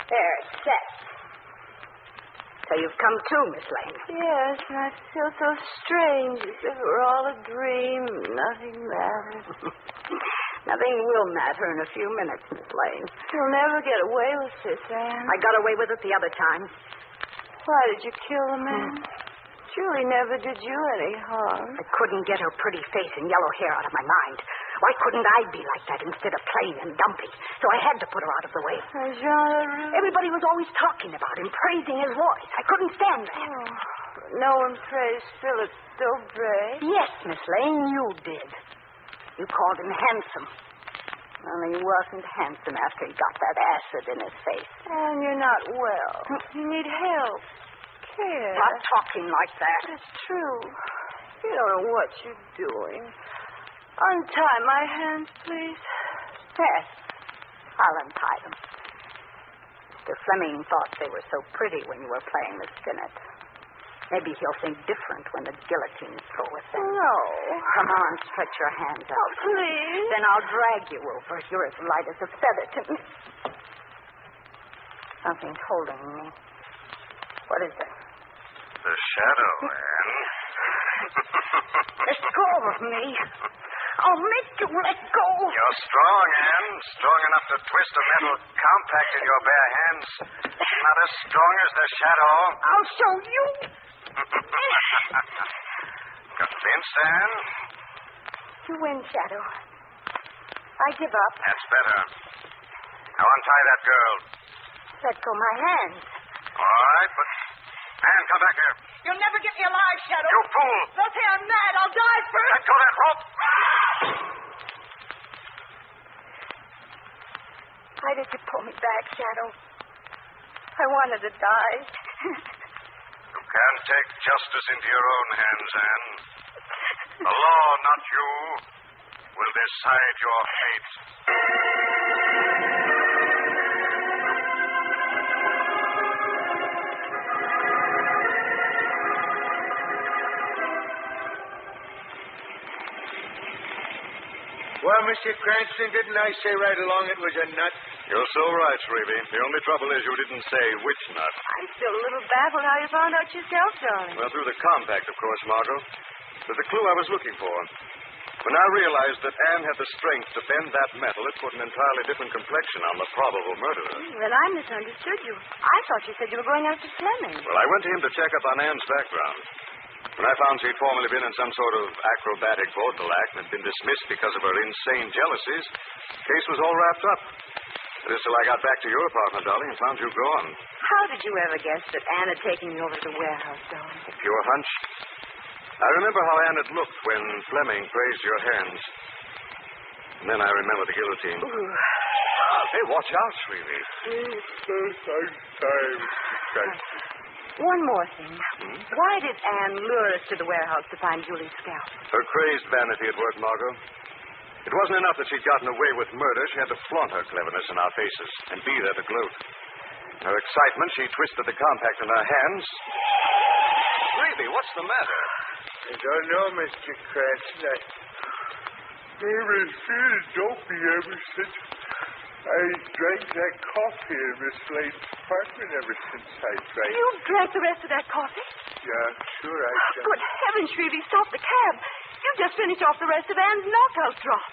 There, it's set. So you've come to, Miss Lane. Yes, and I feel so strange, as if it were all a dream. Nothing matters. Nothing will matter in a few minutes, Miss Lane. You'll never get away with this, Anne. I got away with it the other time. Why did you kill the man? Julie never did you any harm. I couldn't get her pretty face and yellow hair out of my mind. Why couldn't I be like that instead of plain and dumpy? So I had to put her out of the way. Everybody was always talking about him, praising his voice. I couldn't stand that. Oh, no one praised Philip Dobre. Yes, Miss Lane, you did. You called him handsome. Only he wasn't handsome after he got that acid in his face. And you're not well. You need help. Care. Stop talking like that. It's true. You don't know what you're doing. Untie my hands, please. Yes, I'll untie them. Mr. Fleming thought they were so pretty when you were playing the spinet. Maybe he'll think different when the guillotine's through with them. No. Come on, stretch your hands out. Oh, please. Then I'll drag you over. You're as light as a feather to me. Something's holding me. What is it? The shadow, Anne. Let go of me. I'll make you let go. You're strong, Anne. Strong enough to twist a metal compact in your bare hands. Not as strong as the shadow. I'll show you. Convinced, Anne? You win, Shadow. I give up. That's better. Now untie that girl. Let go my hands. All right, but... Anne, come back here. You'll never get me alive, Shadow. You fool. They'll say I'm mad. I'll die first. Let go of that rope. Why did you pull me back, Shadow? I wanted to die. You can't take justice into your own hands, Anne. The law, not you, will decide your fate. Well, Mr. Cranston, didn't I say right along it was a nut? You're so right, Shrevey. The only trouble is you didn't say which nut. I'm still a little baffled how you found out yourself, darling. Well, through the compact, of course, Margot. There's the clue I was looking for. When I realized that Anne had the strength to bend that metal, it put an entirely different complexion on the probable murderer. Well, I misunderstood you. I thought you said you were going after Fleming. Well, I went to him to check up on Anne's background. When I found she'd formerly been in some sort of acrobatic vaudeville act and had been dismissed because of her insane jealousies, the case was all wrapped up. It is till I got back to your apartment, darling, and found you gone. How did you ever guess that Anne had taken you over to the warehouse, darling? A pure hunch. I remember how Anne had looked when Fleming praised your hands. And then I remember the guillotine. Ooh. Hey, watch out, Shrevey. I'm sorry, Mr. Cranston. One more thing. Why did Anne lure us to the warehouse to find Julie's scalp? Her crazed vanity at work, Margot. It wasn't enough that she'd gotten away with murder. She had to flaunt her cleverness in our faces and be there to gloat. In her excitement, she twisted the compact in her hands. Shrevey, what's the matter? I don't know, Mr. Cranston. I've been feeling dopey ever since I drank that coffee in Miss Lane's apartment ever since I drank. You drank the rest of that coffee? Yeah, sure I drank. Good heavens, Shrevey, stop the cab. You've just finished off the rest of Anne's knockout drop.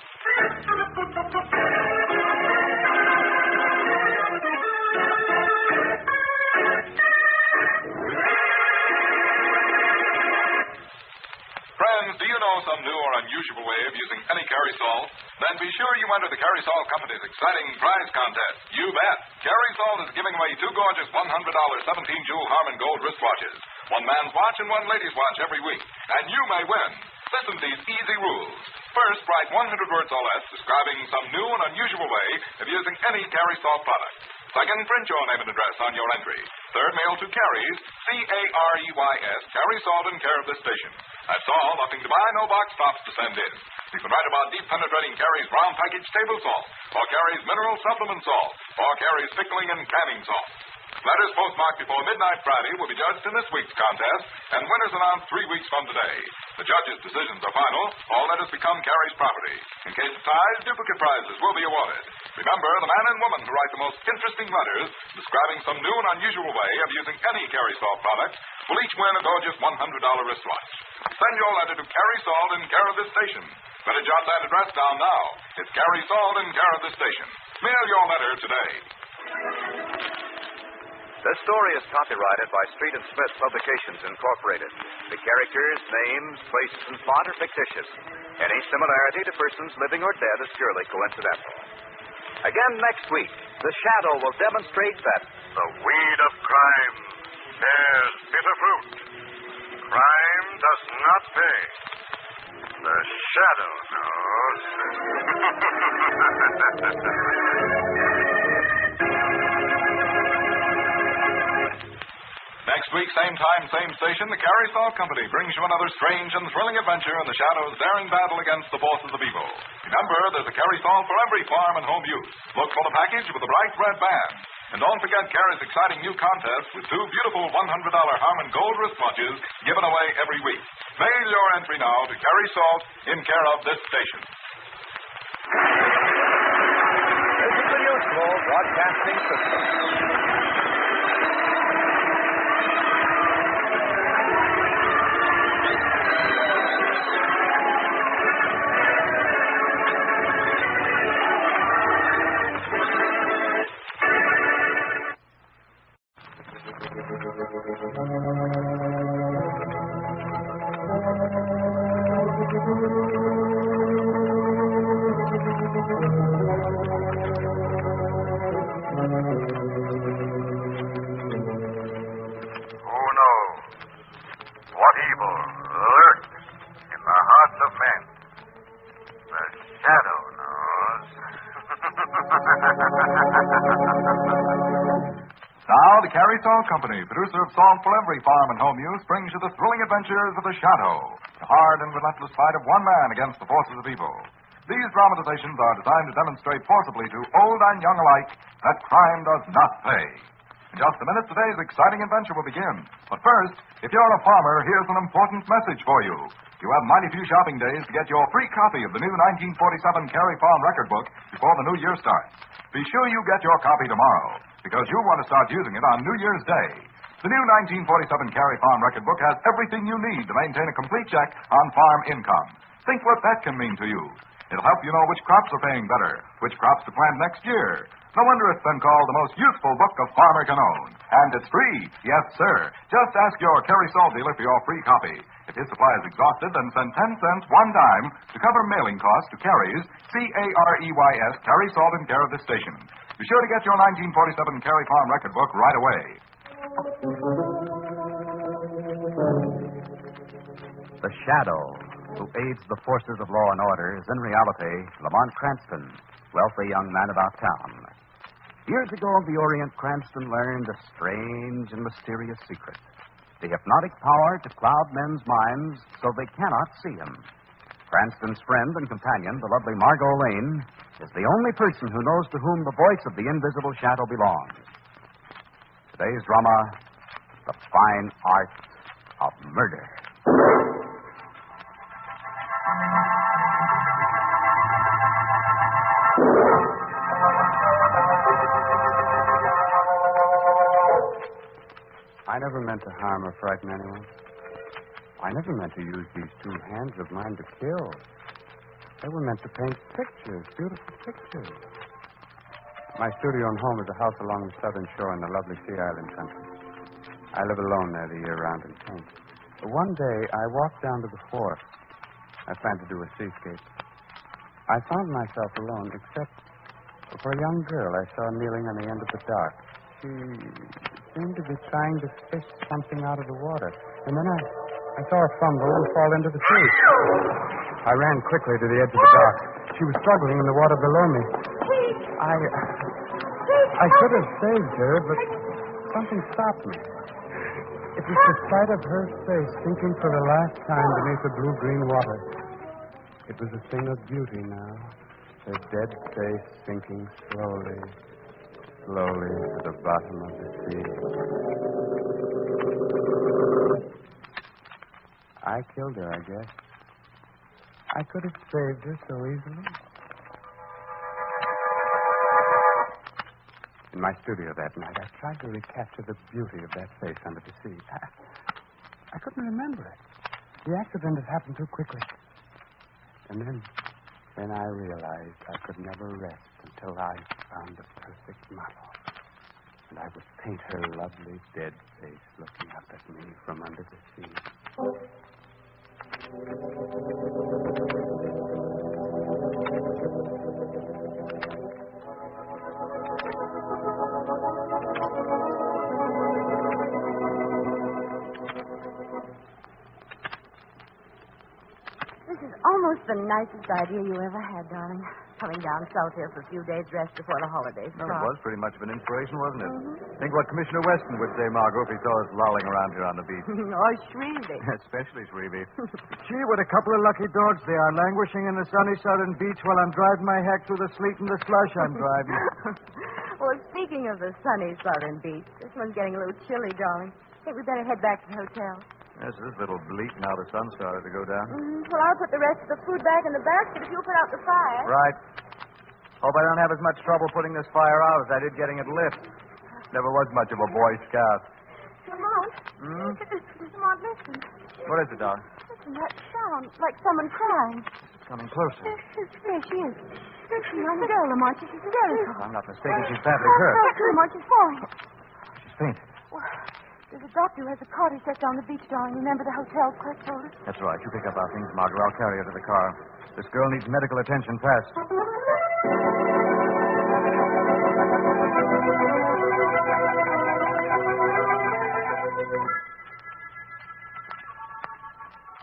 Friends, do you know some new or unusual way of using any Carry-Salt? Then be sure you enter the Carry-Salt Company's exciting prize contest. You bet. Carry-Salt is giving away 2 gorgeous $100 17-jewel Harman Gold wristwatches. One man's watch and one lady's watch every week. And you may win. Listen to these easy rules. First, write 100 words or less describing some new and unusual way of using any Carry-Salt product. Second, print your name and address on your entry. Third, mail to Carries, Careys, Carry Salt in care of this station. That's all, nothing to buy, no box tops to send in. You can write about deep penetrating Carries brown package table salt, or Carries mineral supplement salt, or Carries pickling and canning salt. Letters postmarked before midnight Friday will be judged in this week's contest, and winners announced 3 weeks from today. The judges' decisions are final. All letters become Carrie's property. In case of ties, duplicate prizes will be awarded. Remember, the man and woman who write the most interesting letters describing some new and unusual way of using any Carry Salt product will each win a gorgeous $100 wristwatch. Send your letter to Carry Salt in care of this station. Better jot that address down now. It's Carry Salt in care of this station. Mail your letter today. This story is copyrighted by Street and Smith Publications, Incorporated. The characters, names, places, and plot are fictitious. Any similarity to persons living or dead is purely coincidental. Again next week, the Shadow will demonstrate that the weed of crime bears bitter fruit. Crime does not pay. The Shadow knows. Next week, same time, same station, the Carry Salt Company brings you another strange and thrilling adventure in the Shadow's daring battle against the forces of evil. Remember, there's a Carry Salt for every farm and home use. Look for the package with the bright red band. And don't forget Carrie's exciting new contest with 2 beautiful $100 Harman Gold wristwatches given away every week. Mail your entry now to Carry Salt in care of this station. This is the Mutual Broadcasting System. Now, the Carrie Salt Company, producer of salt for every farm and home use, brings you the thrilling adventures of the Shadow, the hard and relentless fight of one man against the forces of evil. These dramatizations are designed to demonstrate forcibly to old and young alike that crime does not pay. In just a minute, today's exciting adventure will begin. But first, if you're a farmer, here's an important message for you. You have mighty few shopping days to get your free copy of the new 1947 Carrie Farm record book before the new year starts. Be sure you get your copy tomorrow, because you'll want to start using it on New Year's Day. The new 1947 Carrie Farm record book has everything you need to maintain a complete check on farm income. Think what that can mean to you. It'll help you know which crops are paying better, which crops to plant next year. No wonder it's been called the most useful book a farmer can own. And it's free. Yes, sir. Just ask your Carrie Salt dealer for your free copy. If his supply is exhausted, then send 10 cents one dime to cover mailing costs to Carrie's, Careys, Carrie Salt in care of this station. Be sure to get your 1947 Carrie Farm record book right away. The Shadow, who aids the forces of law and order, is in reality Lamont Cranston, wealthy young man about town. Years ago in the Orient, Cranston learned a strange and mysterious secret. The hypnotic power to cloud men's minds so they cannot see him. Cranston's friend and companion, the lovely Margot Lane, is the only person who knows to whom the voice of the invisible shadow belongs. Today's drama, The Fine Art of Murder. I never meant to harm or frighten anyone. I never meant to use these two hands of mine to kill. They were meant to paint pictures, beautiful pictures. My studio and home is a house along the southern shore in the lovely Sea Island country. I live alone there the year round and paint. But one day, I walked down to the wharf. I planned to do a seascape. I found myself alone, except for a young girl I saw kneeling on the end of the dock. She seemed to be trying to fish something out of the water. And then I saw her fumble and fall into the sea. I ran quickly to the edge of the dock. She was struggling in the water below me. I could have saved her, but something stopped me. It was the sight of her face sinking for the last time beneath the blue-green water. It was a thing of beauty now. Her dead face sinking slowly to the bottom of the sea. I killed her, I guess. I could have saved her so easily. In my studio that night, I tried to recapture the beauty of that face under the sea. I couldn't remember it. The accident had happened too quickly. And then I realized I could never rest until I found the perfect model. And I would paint her lovely dead face looking up at me from under the sea. This is almost the nicest idea you ever had, darling. Coming down south here for a few days' rest before the holidays start. Well, it was pretty much of an inspiration, wasn't it? Mm-hmm. Think what Commissioner Weston would say, Margot, if he saw us lolling around here on the beach. Or Shrevey. Especially Shrevey. Gee, what a couple of lucky dogs they are, languishing in the sunny southern beach while I'm driving my hack through the sleet and the slush I'm driving. Well, speaking of the sunny southern beach, this one's getting a little chilly, darling. Think we better head back to the hotel. Yes, it is a little bleak now the sun started to go down. Well, I'll put the rest of the food back in the basket if you'll put out the fire. Right. Hope I don't have as much trouble putting this fire out as I did getting it lit. Never was much of a Boy Scout. Lamont. Lamont, listen. What is it, Doc? Listen, that sound, like someone crying. It's coming closer. There she is. There's a young girl, Lamont. She's hysterical. If I'm not mistaken, she's badly hurt. Lamont, she's falling. She's faint. Well, there's a doctor who has a cart he set down the beach, darling. Remember the hotel clerk told us? That's right. You pick up our things, Margaret. I'll carry her to the car. This girl needs medical attention fast.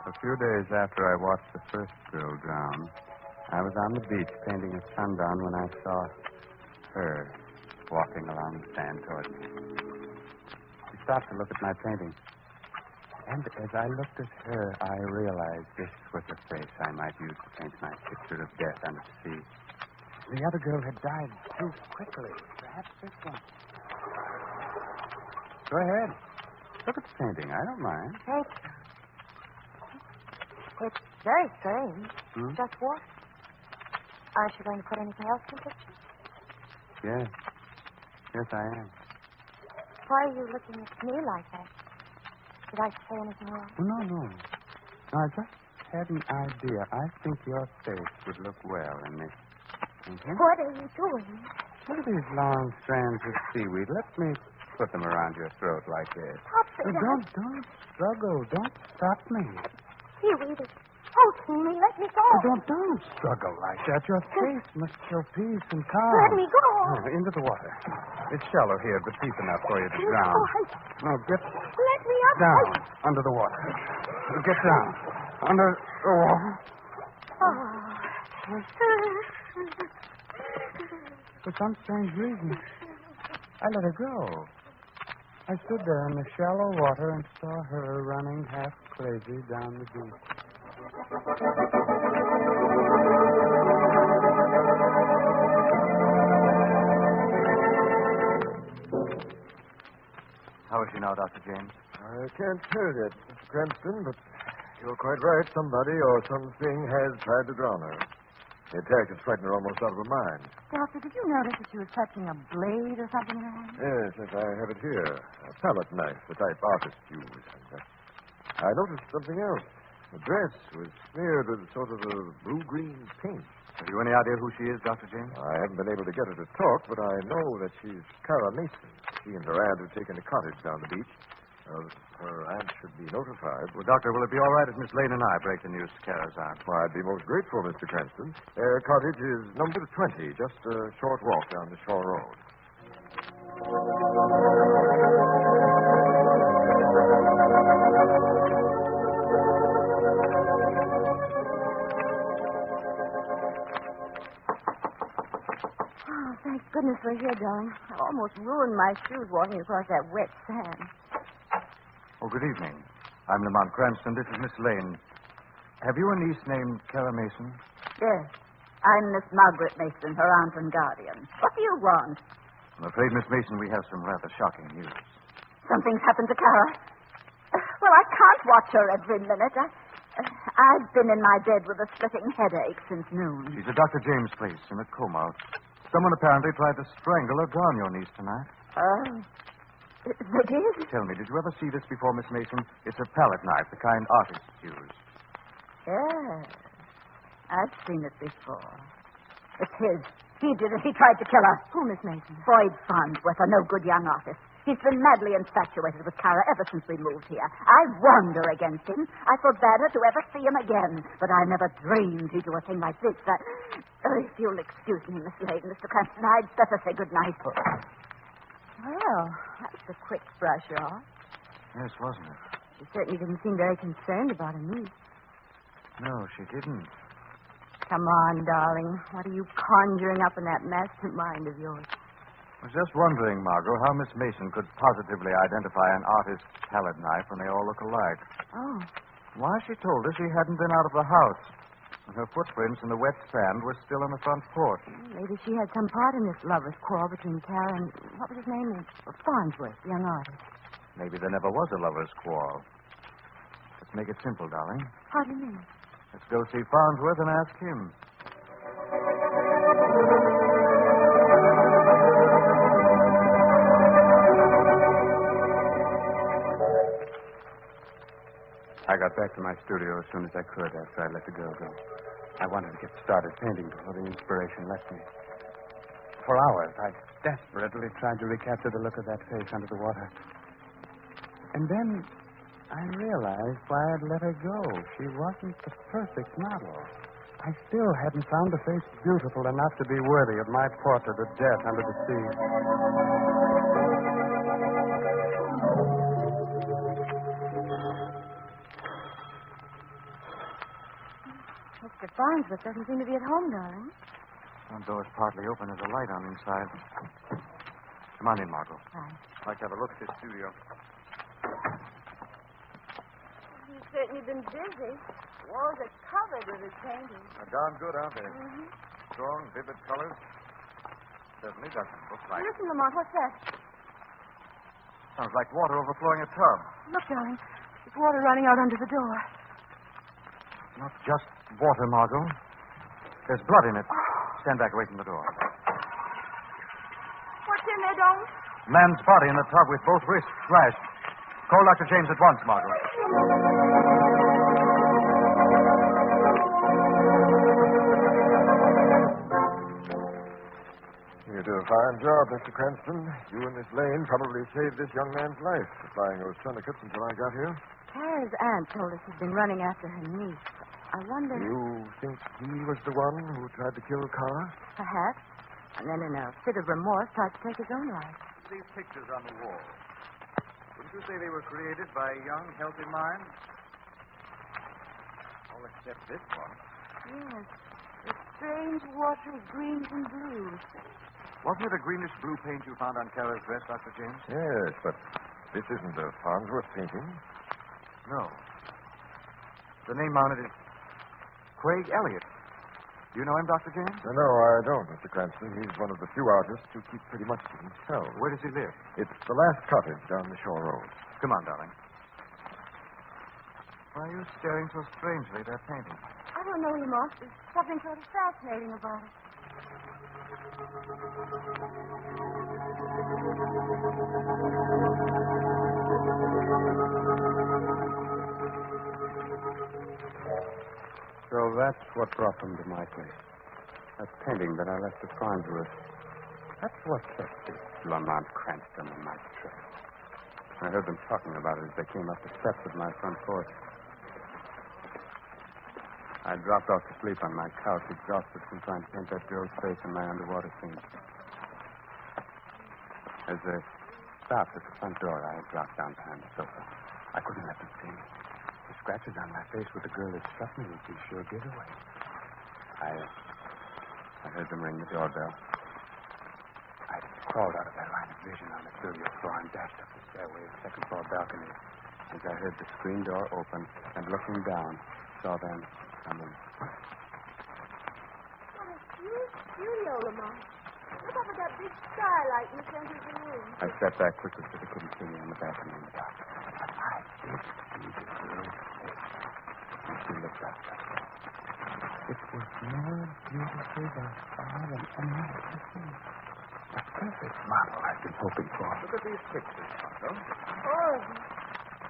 A few days after I watched the first girl drown, I was on the beach painting at sundown when I saw her walking along the sand toward me. stopped to look at my painting. And as I looked at her, I realized this was the face I might use to paint my picture of death under the sea. The other girl had died too quickly. Perhaps this one. Go ahead. Look at the painting. I don't mind. Thank you. It's very strange. Just what? Aren't you going to put anything else in the picture? Yes. Yes, I am. Why are you looking at me like that? Did I say anything wrong? No. No, I just had an idea. I think your face would look well in this. Mm-hmm. What are you doing? Look at these long strands of seaweed. Let me put them around your throat like this. Don't struggle. Don't stop me. Seaweed is choking me. Let me go. Don't struggle like that. Your face must show peace and calm. Let me go. Oh, into the water. It's shallow here, but deep enough for you to drown. No, get Let me up. down under the water. Get down under the water. For some strange reason, I let her go. I stood there in the shallow water and saw her running half crazy down the beach. How is she now, Dr. James? I can't tell yet, Mr. Cranston, but you're quite right. Somebody or something has tried to drown her. The attack has frightened her almost out of her mind. Doctor, did you notice that she was touching a blade or something in her hand? Yes, I have it here. A palette knife, the type artists use. And, I noticed something else. The dress was smeared with sort of a blue-green paint. Have you any idea who she is, Dr. James? I haven't been able to get her to talk, but I know that she's Kara Mason. She and her aunt have taken a cottage down the beach. Her aunt should be notified. Well, Doctor, will it be all right if Miss Lane and I break the news to Kara's aunt? Why, I'd be most grateful, Mr. Cranston. Their cottage is number 20, just a short walk down the shore road. Oh, thank goodness we're here, darling. I almost ruined my shoes walking across that wet sand. Oh, good evening. I'm Lamont Cranston. This is Miss Lane. Have you a niece named Kara Mason? Yes. I'm Miss Margaret Mason, her aunt and guardian. What do you want? I'm afraid, Miss Mason, we have some rather shocking news. Something's happened to Kara. Well, I can't watch her every minute. I've been in my bed with a splitting headache since noon. She's at Dr. James' place in a coma. Someone apparently tried to strangle or drown your niece tonight. Oh. They did? Tell me, did you ever see this before, Miss Mason? It's a palette knife, the kind artists use. Yes. I've seen it before. It's his. He did it. He tried to kill her. Who, Miss Mason? Boyd Farnsworth, a no-good young artist. He's been madly infatuated with Kara ever since we moved here. I warned her against him. I forbade her to ever see him again. But I never dreamed he'd do a thing like this. If you'll excuse me, Miss Lane, Mr. Cranston, I'd better say good night. Well, that's a quick brush off. Yes, wasn't it? She certainly didn't seem very concerned about her niece. No, she didn't. Come on, darling. What are you conjuring up in that master mind of yours? I was just wondering, Margot, how Miss Mason could positively identify an artist's palette knife when they all look alike. Oh. Why, she told us she hadn't been out of the house. And her footprints in the wet sand were still on the front porch. Maybe she had some part in this lover's quarrel between Kara and, what was his name? Farnsworth, the young artist. Maybe there never was a lover's quarrel. Let's make it simple, darling. How do you mean? Let's go see Farnsworth and ask him. I got back to my studio as soon as I could after I let the girl go. I wanted to get started painting before the inspiration left me. For hours, I desperately tried to recapture the look of that face under the water. And then I realized why I'd let her go. She wasn't the perfect model. I still hadn't found a face beautiful enough to be worthy of my portrait of death under the sea. Mr. Farnsworth doesn't seem to be at home, darling. Front door's partly open. There's a light on inside. Come on in, Margot. Right. I'd like to have a look at this studio. You've certainly been busy. Walls are covered with his paintings. They're darn good, aren't they? Mm-hmm. Strong, vivid colors. Certainly doesn't look like... Listen, Lamont, what's that? Sounds like water overflowing a tub. Look, darling. There's water running out under the door. Not just water, Margot. There's blood in it. Stand back away from the door. What's in there, Don? Man's body in the tub with both wrists slashed. Call Dr. James at once, Margot. You do a fine job, Mr. Cranston. You and Miss Lane probably saved this young man's life, supplying those tourniquets until I got here. Tara's aunt told us he'd been running after her niece. I wonder... You think he was the one who tried to kill Carr? Perhaps. And then in a fit of remorse tried to take his own life. These pictures on the wall. Wouldn't you say they were created by a young, healthy mind? All except this one. Yes. The strange watery greens and blues. Wasn't it a greenish blue paint you found on Tara's dress, Dr. James? Yes, but this isn't a Farnsworth painting. No. The name on it is Craig Elliott. Do you know him, Dr. James? No, I don't, Mr. Cranston. He's one of the few artists who keep pretty much to himself. Where does he live? It's the last cottage down the shore road. Come on, darling. Why are you staring so strangely at that painting? I don't know, Lamont. There's something sort of fascinating about it. So that's what brought them to my place. That painting that I left at Farnsworth. That's what kept this Lamont Cranston on my trail. I heard them talking about it as they came up the steps of my front porch. I dropped off to sleep on my couch, exhausted from trying to paint that girl's face in my underwater scene. As they stopped at the front door, I dropped down behind the sofa. I couldn't let them see me. The scratches on my face where the girl had struck me would be sure giveaway. I heard them ring the doorbell. I crawled out of that line of vision on the studio floor and dashed up the stairway to the second floor balcony. As I heard the screen door open and looking down, saw them come in. What a huge studio, Lamont. Look up at that big skylight in the center of the room. I stepped back quickly so they couldn't see me on the balcony in the dark. I did see the girl's face. And she looked up at me. It was more beautiful by far than any I could see. The perfect model I've been hoping for. Look at these pictures, Margot. Oh,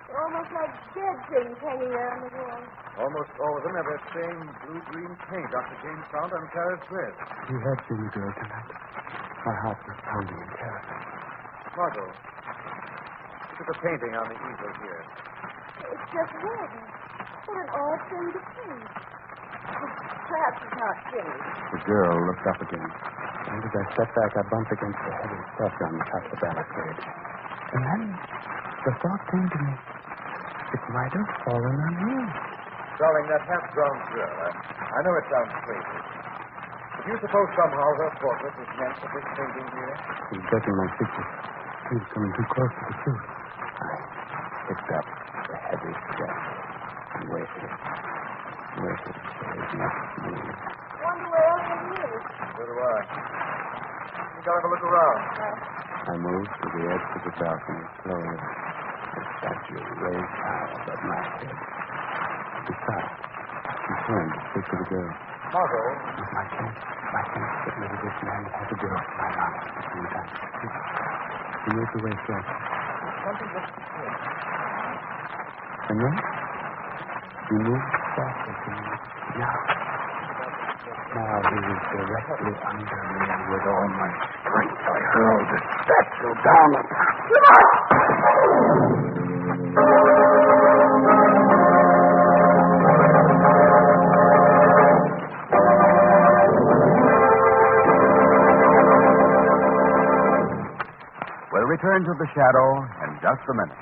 they're almost like dead things hanging there on the wall. Almost all of them have that same blue-green paint Dr. James found on Tara's dress. You had seen the girl tonight. My heart was pounding in terror. Margot, look at the painting on the easel here. It's just red. What an odd thing to paint. Perhaps it's not finished. The girl looked up again. And as I stepped back, I bumped against the heavy stuff on the top of the balustrade. And then the thought came to me. It might have fallen on me. Darling, that half-drowned girl, I know it sounds crazy. But do you suppose somehow her portrait was meant for this painting here? She was breaking my secret. She was coming too close to the truth. I picked up the heavy step and waited. Waited for his next move. Wonder where everything is. So do I. You gotta have a look around. I moved to the edge of the balcony slowly. The statue raised high above my head. She stopped. She turned to speak to the girl. Margot. It was my chance that maybe this man had the girl in my arms at the same time. She moved away slowly. Something just happened. And then she moved softly to me. Now he was directly under me, and with all my strength I hurled the statue down upon him. We'll return to the shadow in just a minute.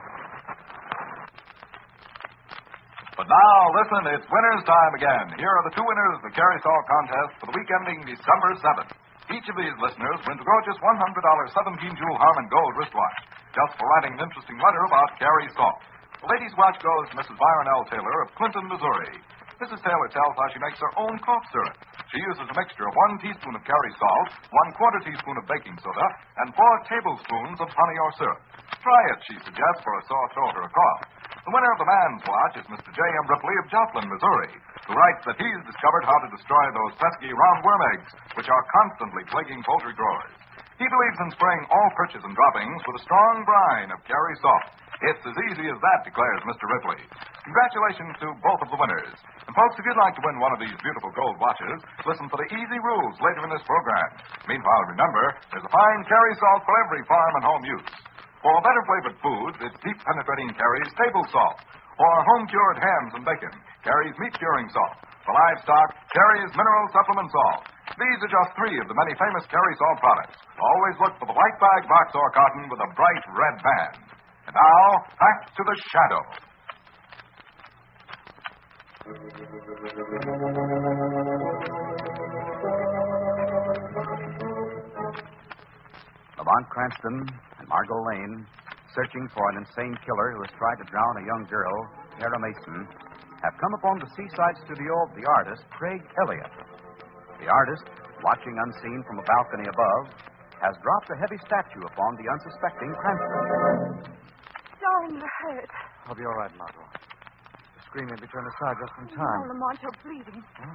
But now, listen, it's winner's time again. Here are the two winners of the Carry Saw contest for the week ending December 7th. Each of these listeners wins a gorgeous $100 17-jewel Harmon Gold wristwatch, just for writing an interesting letter about Carrie Salt. The ladies' watch goes to Mrs. Byron L. Taylor of Clinton, Missouri. Mrs. Taylor tells how she makes her own cough syrup. She uses a mixture of 1 teaspoon of Carrie salt, 1/4 teaspoon of baking soda, and 4 tablespoons of honey or syrup. Try it, she suggests, for a sore throat or a cough. The winner of the man's watch is Mr. J.M. Ripley of Joplin, Missouri, who writes that he's discovered how to destroy those pesky roundworm eggs, which are constantly plaguing poultry growers. He believes in spraying all perches and droppings with a strong brine of Carrie salt. It's as easy as that, declares Mr. Ripley. Congratulations to both of the winners. And, folks, if you'd like to win one of these beautiful gold watches, listen for the easy rules later in this program. Meanwhile, remember, there's a fine Carrie salt for every farm and home use. For better flavored foods, it's deep-penetrating Carrie's table salt. For home-cured hams and bacon, Carrie's meat-curing salt. For livestock, Carrie's mineral supplement salt. These are just 3 of the many famous Carrie salt products. Always look for the white bag box or carton with a bright red band. And now, back to the Shadow. Lamont Cranston and Margot Lane, searching for an insane killer who has tried to drown a young girl, Kara Mason, have come upon the seaside studio of the artist, Craig Elliott. The artist, watching unseen from a balcony above, has dropped a heavy statue upon the unsuspecting Cranston. Darling, you're hurt. I'll be all right, Margot. The screen made me turn aside just in time. Oh, Lamont, you're bleeding. Huh?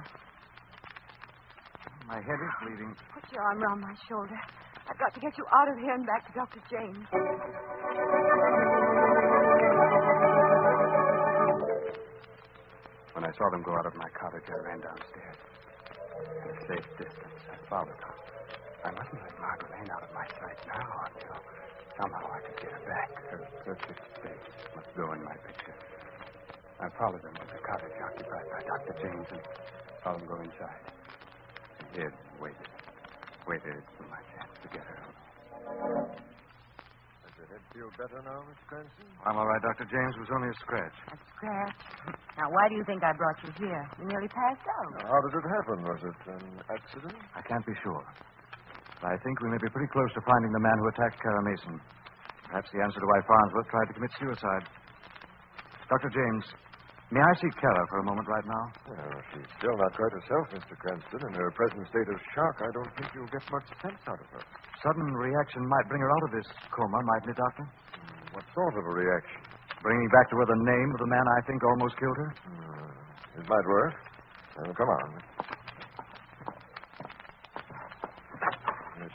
My head is bleeding. Put your arm around my shoulder. I've got to get you out of here and back to Dr. James. When I saw them go out of my cottage, I ran downstairs. At a safe distance, I followed them. I mustn't let Margot Lane out of my sight now until somehow I could get her back. Her perfect face must go in my picture. I followed them to the cottage occupied by Dr. James and saw them go inside. I hid and waited. Waited for my chance to get her. Does your head feel better now, Miss Cranston? I'm all right, Dr. James. It was only a scratch. A scratch? Now, why do you think I brought you here? You nearly passed out. Now, how did it happen? Was it an accident? I can't be sure. But I think we may be pretty close to finding the man who attacked Kara Mason. Perhaps the answer to why Farnsworth tried to commit suicide. Dr. James, may I see Kara for a moment right now? Well, she's still not quite herself, Mr. Cranston. In her present state of shock, I don't think you'll get much sense out of her. Sudden reaction might bring her out of this coma, mightn't it, Doctor? What sort of a reaction? Bringing back to her the name of the man I think almost killed her? It might work. Well, come on.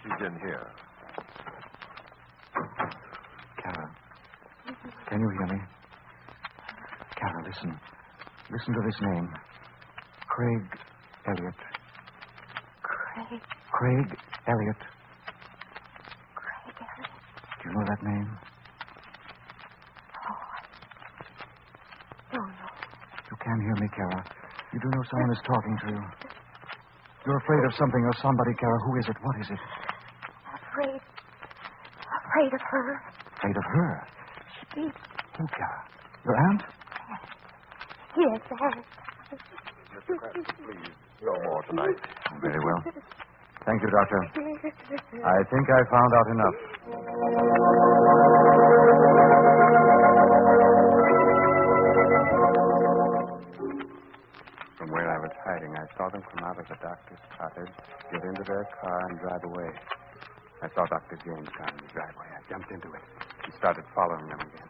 She's in here. Kara, can you hear me? Kara, listen. Listen to this name. Craig Elliott. Craig? Craig Elliott. Craig Elliott? Do you know that name? Oh, I don't know. You can hear me, Kara. You do know someone is talking to you. You're afraid of something or somebody, Kara. Who is it? What is it? Afraid of her. Afraid of her? She... Who, Kara? Your aunt? Yes, Aunt. Mr. Cranston, please, no more tonight. Very well. Thank you, Doctor. I think I found out enough. From where I was hiding, I saw them come out of the doctor's cottage, get into their car, and drive away. I saw Dr. James car in the driveway. I jumped into it and started following them again.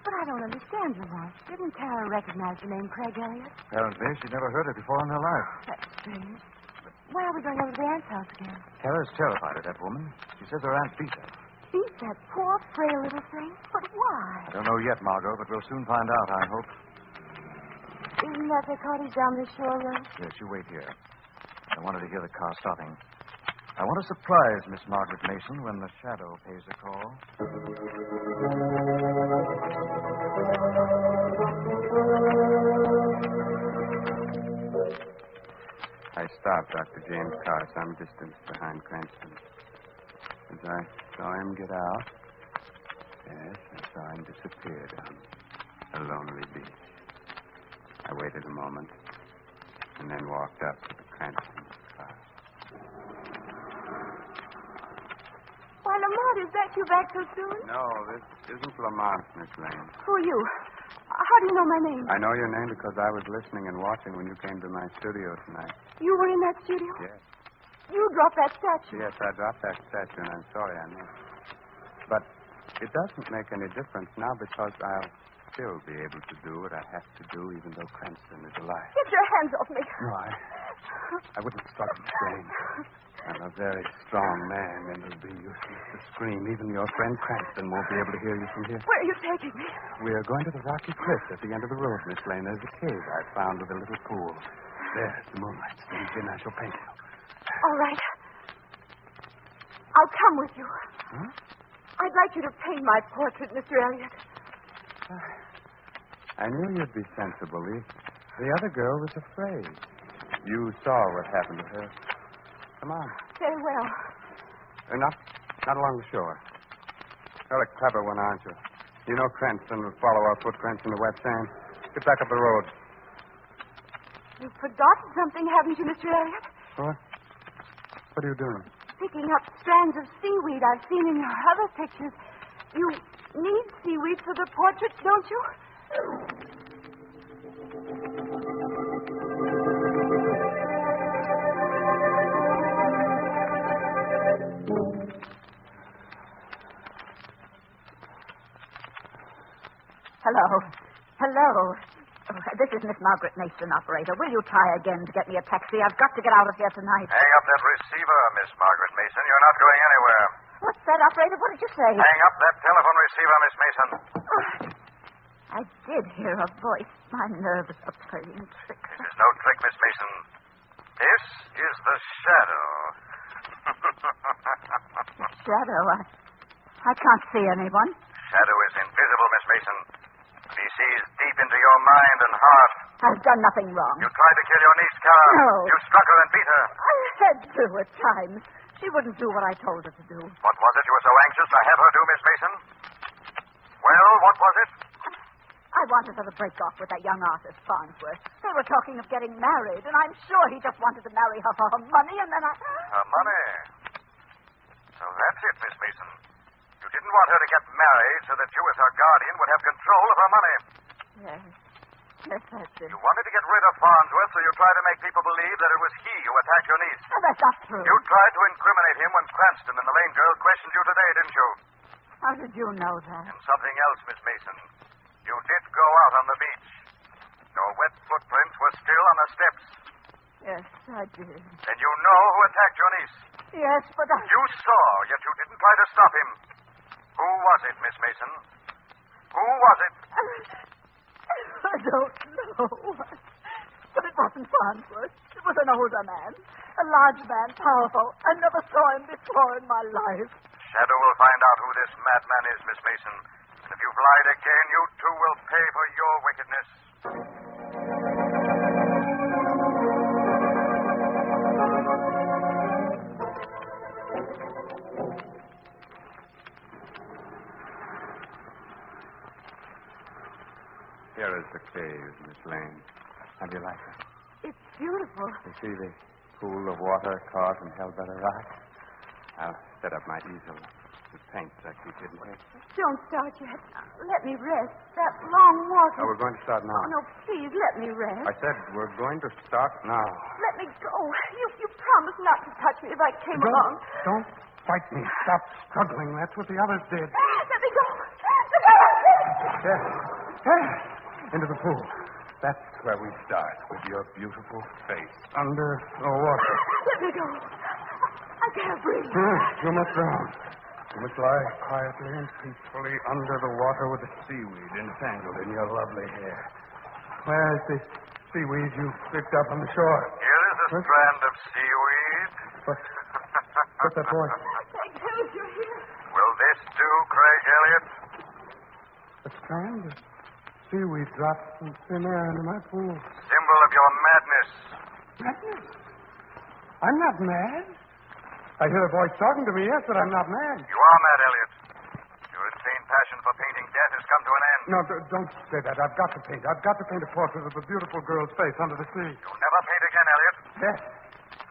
But I don't understand, Lamont. Didn't Kara recognize the name Craig Elliott? Apparently, she'd never heard it before in her life. That's strange. But why are we going over to the aunt's house again? Kara's terrified of that woman. She says her aunt beat her. Beat that poor, frail little thing? But why? I don't know yet, Margot, but we'll soon find out, I hope. Isn't that the cottage down the shore road? Yes, you wait here. I wanted to hear the car stopping. I want to surprise Miss Margaret Mason when the shadow pays a call. I stopped Dr. James' car some distance behind Cranston. As I saw him get out, yes, I saw him disappear down a lonely beach. I waited a moment and then walked up to the Cranston car. Why, Lamont, is that you back so soon? No, this isn't Lamont, Miss Lane. Who are you? How do you know my name? I know your name because I was listening and watching when you came to my studio tonight. You were in that studio? Yes. You dropped that statue. Yes, I dropped that statue, and I'm sorry I know. But it doesn't make any difference now because I'll still be able to do what I have to do even though Cranston is alive. Get your hands off me. No, I wouldn't struggle to scream. I'm a very strong man, and it'll be useless to scream. Even your friend Cranston won't be able to hear you from here. Where are you taking me? We are going to the rocky cliff at the end of the road, Miss Lane. There's a cave I found with a little pool. There's the moonlight streams in. I shall paint you. All right. I'll come with you. Huh? I'd like you to paint my portrait, Mr. Elliot. I knew you'd be sensible. The other girl was afraid. You saw what happened to her. Come on. Very well. Not along the shore. You're a clever one, aren't you? You know Cranston will follow our footprints in the wet sand. Get back up the road. You've forgotten something, haven't you, Mr. Elliot? What? What are you doing? Picking up strands of seaweed I've seen in your other pictures. You need seaweed for the portrait, don't you? Hello. Oh, this is Miss Margaret Mason, operator. Will you try again to get me a taxi? I've got to get out of here tonight. Hang up that receiver, Miss Margaret Mason. You're not going anywhere. What's that, operator? What did you say? Hang up that telephone receiver, Miss Mason. I did hear a voice. My nerves are playing tricks. This is no trick, Miss Mason. This is the Shadow. The Shadow? I can't see anyone. Shadow is invisible, Miss Mason. He sees deep into your mind and heart. I've done nothing wrong. You tried to kill your niece, Kara. No. You struck her and beat her. I had to at times. She wouldn't do what I told her to do. What was it you were so anxious to have her do, Miss Mason? Well, what was it? I wanted her to break off with that young artist, Farnsworth. They were talking of getting married, and I'm sure he just wanted to marry her for her money, and then I... Her money? So that's it, Miss Mason. You didn't want her to get married so that you, as her guardian, would have control of her money. Yes. Yes, that's it. You wanted to get rid of Farnsworth, so you tried to make people believe that it was he who attacked your niece. Oh, that's not true. You tried to incriminate him when Cranston and the Lane girl questioned you today, didn't you? How did you know that? And something else, Miss Mason. You did go out on the beach. Your wet footprints were still on the steps. Yes, I did. And you know who attacked your niece. Yes, but I... You saw, yet you didn't try to stop him. Who was it, Miss Mason? Who was it? I don't know. But it wasn't Farnsworth. It was an older man. A large man, powerful. I never saw him before in my life. Shadow will find out who this madman is, Miss Mason. And if you've lied again, you too will pay for your wickedness. Here is the cave, Miss Lane. How do you like it? It's beautiful. You see the pool of water caught and held by the rock? I'll set up my easel. The paints I keep hidden here. Don't start yet. Let me rest. That long walk. Oh, we're going to start now. Oh, no, please, let me rest. I said we're going to start now. Let me go. You promised not to touch me if I came along. Don't fight me. Stop struggling. That's what the others did. Let me go. Yes. Into the pool. That's where we start, with your beautiful face under the water. Let me go. I can't breathe. You must drown. You must lie quietly and peacefully under the water with the seaweed entangled in your lovely hair. Where is the seaweed you picked up on the shore? Here is a strand of seaweed. What's that boy? Thank heavens you're here. Will this do, Craig Elliott? A strand of seaweed dropped from thin air into my pool. Symbol of your madness. Madness? I'm not mad. I hear a voice talking to me, yes, but I'm not mad. You are mad, Elliott. Your insane passion for painting death has come to an end. No, don't say that. I've got to paint. I've got to paint a portrait of a beautiful girl's face under the sea. You'll never paint again, Elliot. Yes.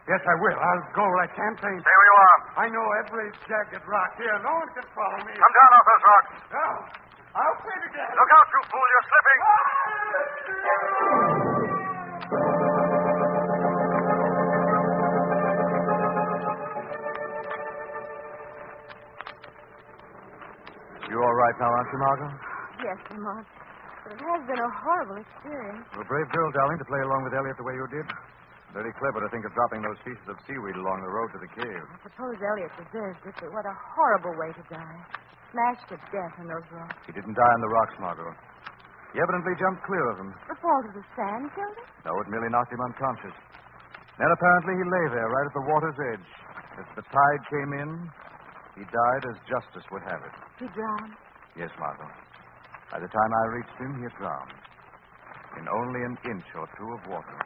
Yes, I will. I'll go where I can paint. Stay where you are. I know every jagged rock here. No one can follow me. Come down off those rocks. No. I'll paint again. Look out, you fool. You're slipping. You all right now, aren't you, Margot? Yes, Lamont. But it has been a horrible experience. You're a brave girl, darling, to play along with Elliot the way you did. Very clever to think of dropping those pieces of seaweed along the road to the cave. I suppose Elliot deserves it, but what a horrible way to die. Smashed to death in those rocks. He didn't die on the rocks, Margot. He evidently jumped clear of them. The fall of the sand killed him? No, it merely knocked him unconscious. Then apparently he lay there right at the water's edge. As the tide came in, he died as justice would have it. He drowned? Yes, Margot. By the time I reached him, he had drowned. In only an inch or two of water.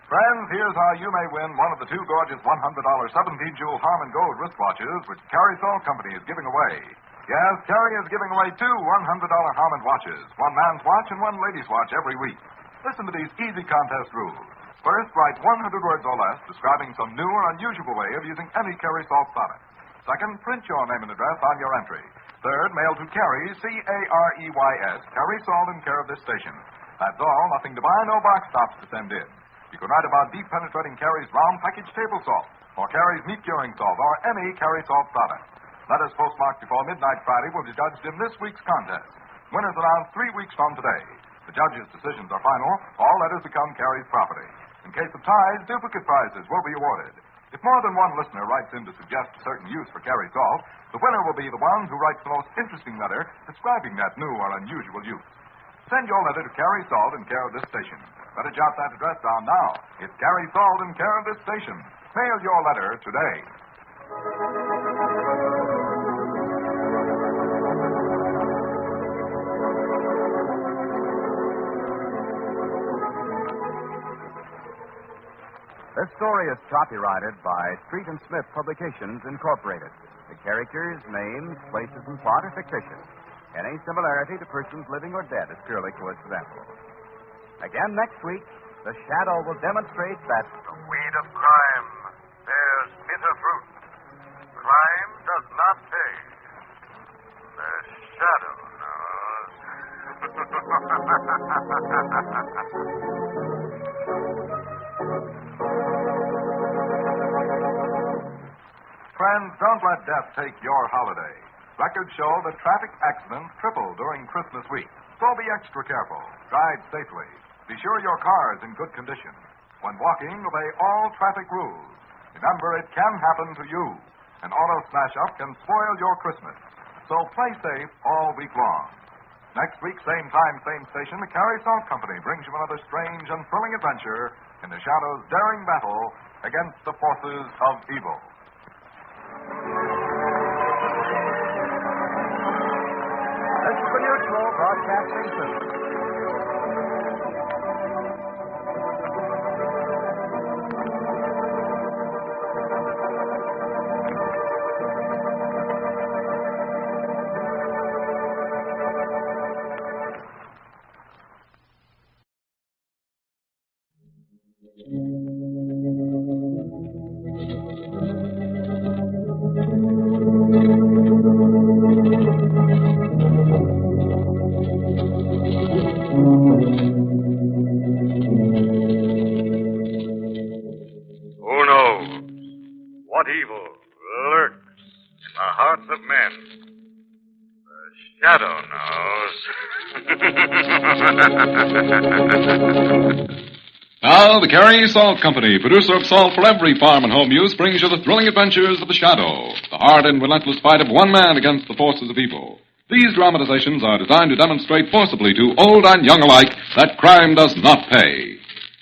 Friends, here's how you may win one of the two gorgeous $100 17-jewel Harmon Gold wristwatches which Carrie Salt Company is giving away. Yes, Carrie is giving away two $100 Harmon watches, one man's watch and one lady's watch every week. Listen to these easy contest rules. First, write 100 words or less describing some new or unusual way of using any Carrie Salt product. Second, print your name and address on your entry. Third, mail to Carrie, C-A-R-E-Y-S, Carrie Salt in care of this station. That's all, nothing to buy, no box tops to send in. You can write about deep penetrating Carrie's round package table salt, or Carrie's meat curing salt, or any Carrie Salt product. Letters postmarked before midnight Friday will be judged in this week's contest. Winners announced 3 weeks from today. The judges' decisions are final. All letters become Carrie's property. In case of ties, duplicate prizes will be awarded. If more than one listener writes in to suggest a certain use for Carrie Salt, the winner will be the one who writes the most interesting letter describing that new or unusual use. Send your letter to Carrie Salt in care of this station. Better jot that address down now. It's Carrie Salt in care of this station. Mail your letter today. This story is copyrighted by Street and Smith Publications, Incorporated. The characters, names, places, and plot are fictitious. Any similarity to persons living or dead is purely coincidental. Again next week, the Shadow will demonstrate that the weed of crime bears bitter fruit. Crime does not pay. The Shadow knows. Friends, don't let death take your holiday. Records show that traffic accidents triple during Christmas week. So be extra careful. Drive safely. Be sure your car is in good condition. When walking, obey all traffic rules. Remember, it can happen to you. An auto smash-up can spoil your Christmas. So play safe all week long. Next week, same time, same station, the Carrie Salt Company brings you another strange and thrilling adventure in the Shadow's daring battle against the forces of evil. This is the Mutual Broadcasting System. Now, the Carrie Salt Company, producer of salt for every farm and home use, brings you the thrilling adventures of the Shadow, the hard and relentless fight of one man against the forces of evil. These dramatizations are designed to demonstrate forcibly to old and young alike that crime does not pay.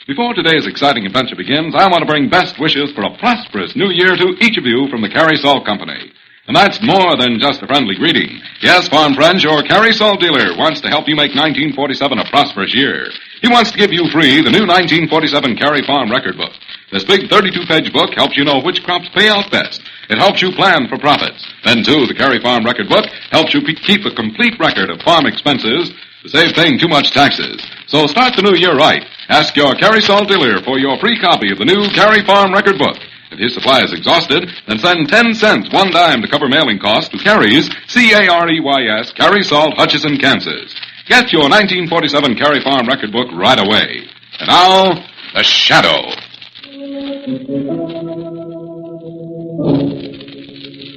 Before today's exciting adventure begins, I want to bring best wishes for a prosperous new year to each of you from the Carrie Salt Company. And that's more than just a friendly greeting. Yes, farm friends, your Carrie Salt dealer wants to help you make 1947 a prosperous year. He wants to give you free the new 1947 Cary Farm record book. This big 32-page book helps you know which crops pay out best. It helps you plan for profits. Then, too, the Cary Farm record book helps you keep a complete record of farm expenses to save paying too much taxes. So start the new year right. Ask your Cary Salt dealer for your free copy of the new Cary Farm record book. If his supply is exhausted, then send 10 cents, 1 dime to cover mailing costs to Cary's, C-A-R-E-Y-S, Cary Salt, Hutchinson, Kansas. Get your 1947 Cary Farm record book right away. And now, The Shadow.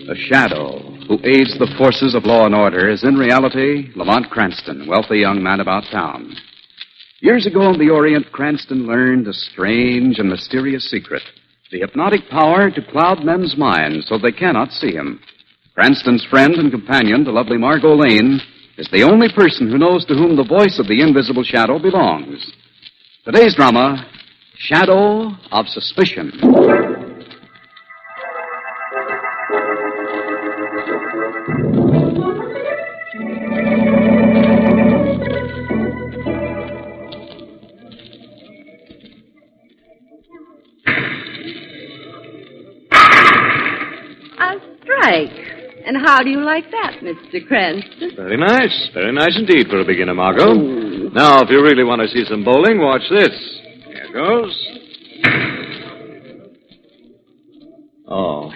The Shadow, who aids the forces of law and order, is in reality Lamont Cranston, wealthy young man about town. Years ago in the Orient, Cranston learned a strange and mysterious secret. The hypnotic power to cloud men's minds so they cannot see him. Cranston's friend and companion, the lovely Margot Lane, is the only person who knows to whom the voice of the invisible shadow belongs. Today's drama, Shadow of Suspicion. And how do you like that, Mr. Cranston? Very nice indeed for a beginner, Margot. Now, if you really want to see some bowling, watch this. Here goes. Oh.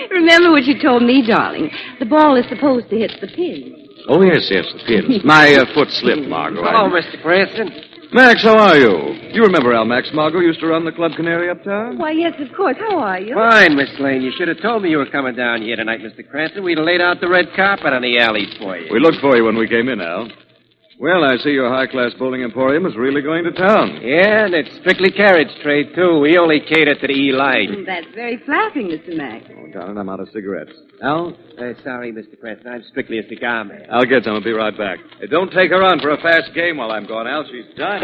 Remember what you told me, darling. The ball is supposed to hit the pin. Oh, yes, the pins. My foot slipped, Margot. Hello, Mr. Cranston. Max, how are you? You remember Al Max Margot used to run the Club Canary uptown? Why, yes, of course. How are you? Fine, Miss Lane. You should have told me you were coming down here tonight, Mr. Cranston. We'd have laid out the red carpet on the alley for you. We looked for you when we came in, Al. Well, I see your high-class bowling emporium is really going to town. Yeah, and it's strictly carriage trade, too. We only cater to the E-line. That's very flattering, Mr. Max. Oh, darling, I'm out of cigarettes. Al? Sorry, Mr. Cranston. I'm strictly a cigar man. I'll get some. I'll be right back. Hey, don't take her on for a fast game while I'm gone, Al. She's done.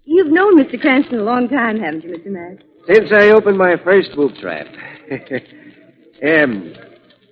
You've known Mr. Cranston a long time, haven't you, Mr. Max? Since I opened my first boob trap.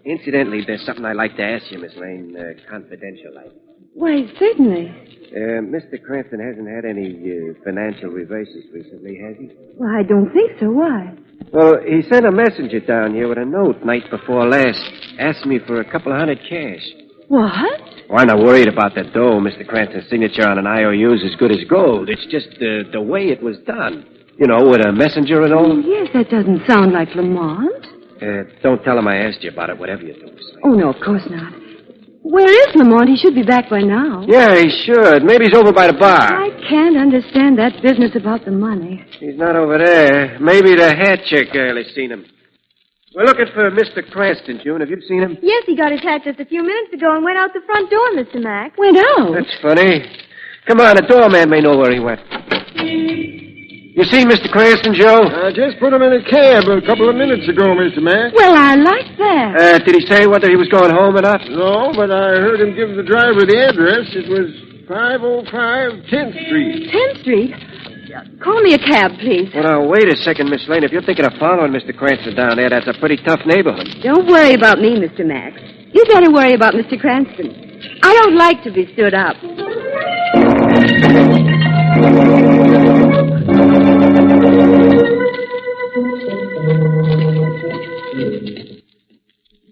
Incidentally, there's something I'd like to ask you, Miss Lane, confidential like. Why, certainly. Mr. Cranston hasn't had any financial reverses recently, has he? Well, I don't think so. Why? Well, he sent a messenger down here with a note night before last, asking me for a couple of hundred cash. What? Well, I'm not worried about that dough. Mr. Cranston's signature on an IOU is as good as gold. It's just the way it was done. You know, with a messenger and all. Oh, yes, that doesn't sound like Lamont. Don't tell him I asked you about it, whatever you do. Oh, no, of course not. Where is Lamont? He should be back by now. Yeah, he should. Maybe he's over by the bar. I can't understand that business about the money. He's not over there. Maybe the hat check girl has seen him. We're looking for Mr. Cranston, June. Have you seen him? Yes, he got his hat just a few minutes ago and went out the front door, Mr. Max. Went out? That's funny. Come on, the doorman may know where he went. You seen Mr. Cranston, Joe? I just put him in a cab a couple of minutes ago, Mr. Max. Well, I like that. Did he say whether he was going home or not? No, but I heard him give the driver the address. It was 505 10th Street. 10th Street? Call me a cab, please. Well, now, wait a second, Miss Lane. If you're thinking of following Mr. Cranston down there, that's a pretty tough neighborhood. Don't worry about me, Mr. Max. You better worry about Mr. Cranston. I don't like to be stood up.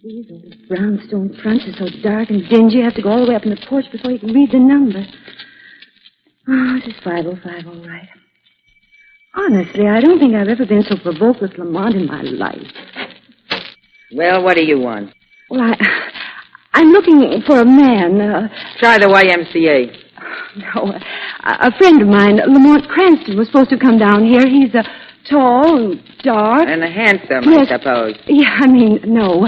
These old brownstone fronts are so dark and dingy, you have to go all the way up in the porch before you can read the number. Oh, it is 505, all right. Honestly, I don't think I've ever been so provoked with Lamont in my life. Well, what do you want? Well, I'm looking for a man. Try the YMCA. No, a friend of mine, Lamont Cranston, was supposed to come down here. He's tall and dark. And handsome, yes. I suppose. Yeah, I mean, no.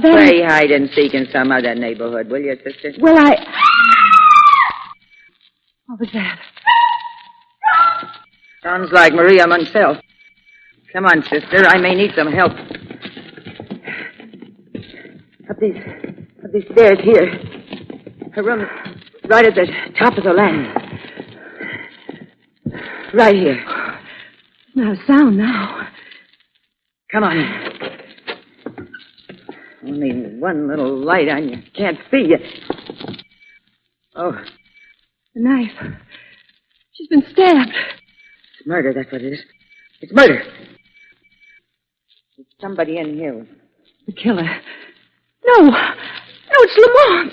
Play hide and seek in some other neighborhood, will you, sister? Well, What was that? Sounds like Maria Munsell. Come on, sister. I may need some help. Up these stairs here. Her room right at the top of the landing. Right here. Not a sound now. Come on in. Only one little light on you. Can't see you. Oh, The knife. She's been stabbed. It's murder, that's what it is. It's murder. There's somebody in here. The killer. No, it's Lamont.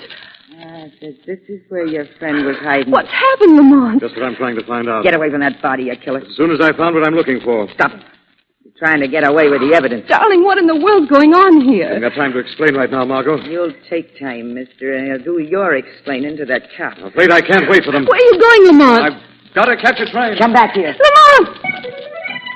Ah, so this is where your friend was hiding. What's happened, Lamont? Just what I'm trying to find out. Get away from that body, you killer. As soon as I found what I'm looking for. Stop. You're trying to get away with the evidence. Darling, what in the world's going on I here? haven't got time to explain right now, Margot. You'll take time, mister, and you'll do your explaining to that cop. I'm afraid I can't wait for them. Where are you going, Lamont? I've got to catch a train. Come back here. Lamont!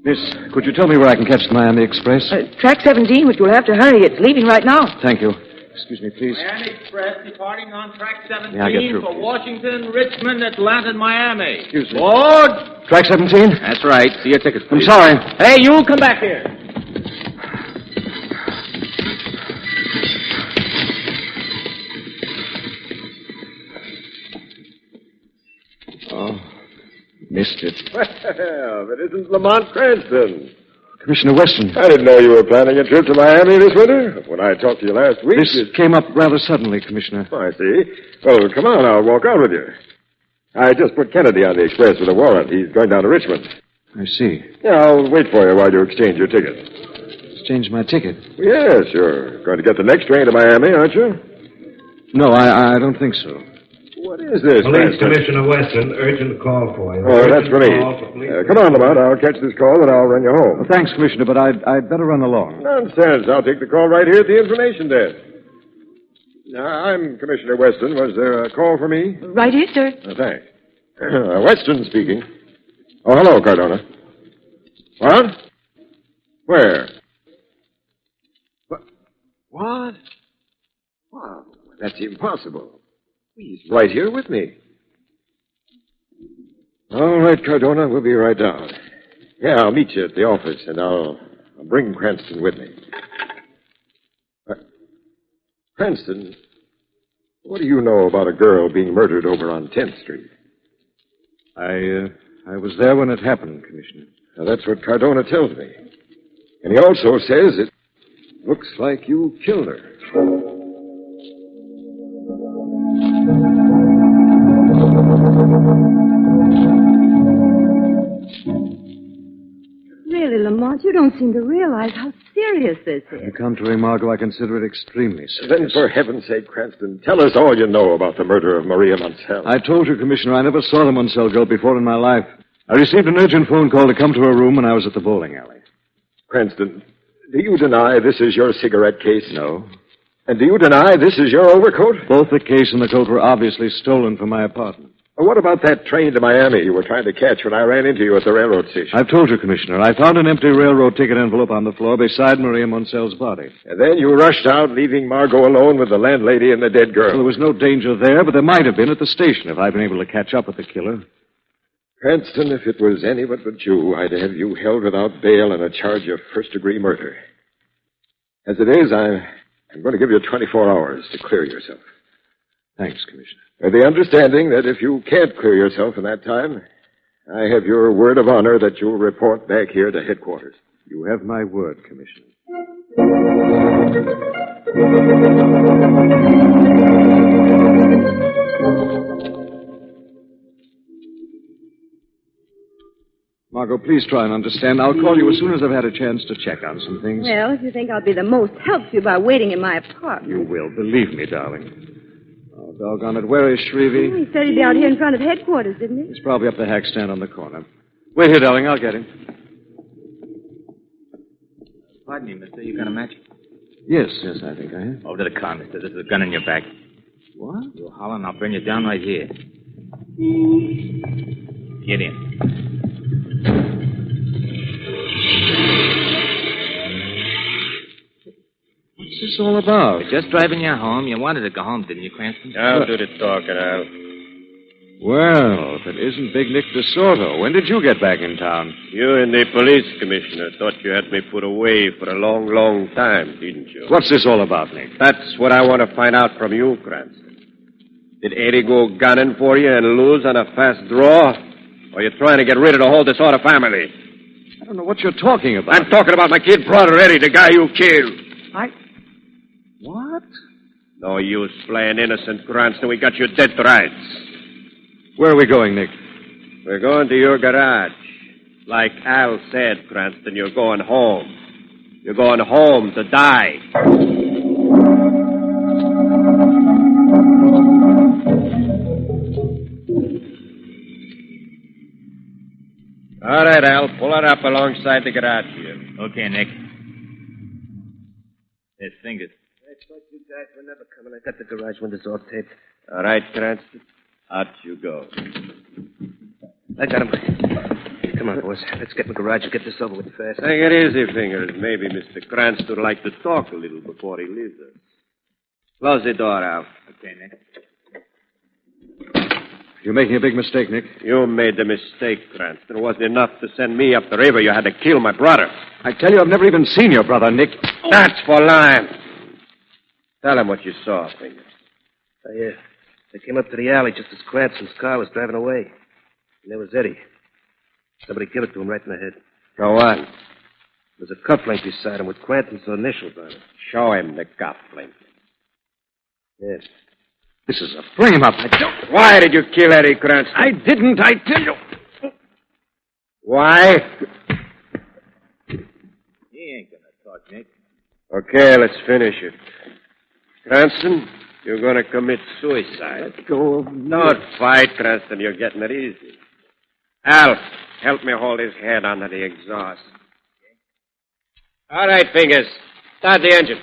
Miss, could you tell me where I can catch the Miami Express? Track 17, but you'll have to hurry. It's leaving right now. Thank you. Excuse me, please. Miami Express departing on track 17 Yeah, I get through. for Washington, Richmond, Atlanta, and Miami. Excuse me. Board! Track 17? That's right. See your tickets, I'm please. sorry. Hey, you come back here. Oh, missed it. Well, it isn't Lamont Cranston. Commissioner Weston. I didn't know you were planning a trip to Miami this winter. When I talked to you last week... This came up rather suddenly, Commissioner. Oh, I see. Well, come on, I'll walk out with you. I just put Kennedy on the express with a warrant. He's going down to Richmond. I see. Yeah, I'll wait for you while you exchange your ticket. Exchange my ticket? Yes, you're going to get the next train to Miami, aren't you? No, I don't think so. What is this? Police Commissioner Weston, urgent call for you. Oh, that's for me. Come on, Lamont. I'll catch this call and I'll run you home. Well, thanks, Commissioner, but I'd better run along. Nonsense. I'll take the call right here at the information desk. I'm Commissioner Weston. Was there a call for me? Right here, sir. Thanks. Weston speaking. Oh, hello, Cardona. What? Where? What? Wow, that's impossible. He's right here with me. All right, Cardona, we'll be right down. Yeah, I'll meet you at the office, and I'll bring Cranston with me. Cranston, what do you know about a girl being murdered over on 10th Street? I was there when it happened, Commissioner. Now, that's what Cardona tells me. And he also says it looks like you killed her. Really, Lamont, you don't seem to realize how serious this is. On the contrary, Margot, I consider it extremely serious. Then, for heaven's sake, Cranston, tell us all you know about the murder of Maria Munsell. I told you, Commissioner, I never saw the Munsell girl before in my life. I received an urgent phone call to come to her room when I was at the bowling alley. Cranston, do you deny this is your cigarette case? No. And do you deny this is your overcoat? Both the case and the coat were obviously stolen from my apartment. What about that train to Miami you were trying to catch when I ran into you at the railroad station? I've told you, Commissioner. I found an empty railroad ticket envelope on the floor beside Maria Munsell's body. And then you rushed out, leaving Margot alone with the landlady and the dead girl. Well, there was no danger there, but there might have been at the station if I'd been able to catch up with the killer. Cranston, if it was anyone but you, I'd have you held without bail on a charge of first-degree murder. As it is, I'm going to give you 24 hours to clear yourself. Thanks, Commissioner. With the understanding that if you can't clear yourself in that time, I have your word of honor that you'll report back here to headquarters. You have my word, Commissioner. Margot, please try and understand. I'll call you as soon as I've had a chance to check on some things. Well, if you think I'll be the most help to you by waiting in my apartment. You will. Believe me, darling. Oh, doggone it. Where is Shrevey? He said he'd be out here in front of headquarters, didn't he? He's probably up the hack stand on the corner. Wait here, darling. I'll get him. Pardon me, mister. You got a match? Yes, I think I have. Over to the car, mister. There's a gun in your back. What? You holler and I'll bring you down right here. Get in. What's this all about? We're just driving you home. You wanted to go home, didn't you, Cranston? I'll do the talking, Al. Well, if it isn't Big Nick DeSoto, when did you get back in town? You and the police commissioner thought you had me put away for a long, long time, didn't you? What's this all about, Nick? That's what I want to find out from you, Cranston. Did Eddie go gunning for you and lose on a fast draw? Or are you trying to get rid of the whole DeSoto family? I don't know what you're talking about. I'm talking about my kid brother, Eddie, the guy you killed. What? No use playing innocent, Cranston. We got you dead to rights. Where are we going, Nick? We're going to your garage. Like Al said, Cranston, you're going home. You're going home to die. All right, Al. Pull it up alongside the garage here. Okay, Nick. There's Fingers. I thought you guys were never coming. I got the garage windows all taped. All right, Cranston. Out you go. I got him. Come on, boys. Let's get in the garage and get this over with fast. Take it easy, Fingers. Maybe Mr. Cranston would like to talk a little before he leaves us. Close the door, Al. Okay, Nick. You're making a big mistake, Nick. You made the mistake, Cranston. It wasn't enough to send me up the river. You had to kill my brother. I tell you, I've never even seen your brother, Nick. That's for lying. Tell him what you saw, Fingers. I came up to the alley just as Cranston's car was driving away. And there was Eddie. Somebody gave it to him right in the head. Go on. There's a cufflink beside him with Cranston's initials on it. Show him the cufflink. Yes. This is a frame-up. Why did you kill Eddie Cranston? I didn't, I tell you. Why? He ain't gonna talk, Nick. Okay, let's finish it. Cranston, you're going to commit suicide. Let go of me. Don't fight, Cranston. You're getting it easy. Al, help me hold his head under the exhaust. All right, Fingers. Start the engine.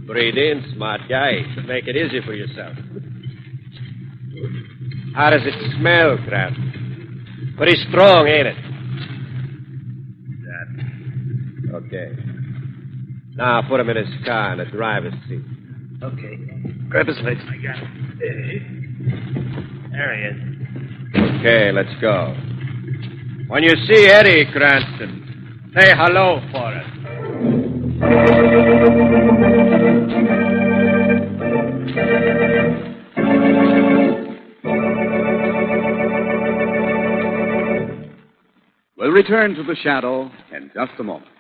Breathe in, smart guy. Make it easy for yourself. How does it smell, Cranston? Pretty strong, ain't it? Okay. Now put him in his car in the driver's seat. Okay. Grab his legs. I got him. There he is. Okay, let's go. When you see Eddie, Cranston, say hello for us. We'll return to the shadow in just a moment.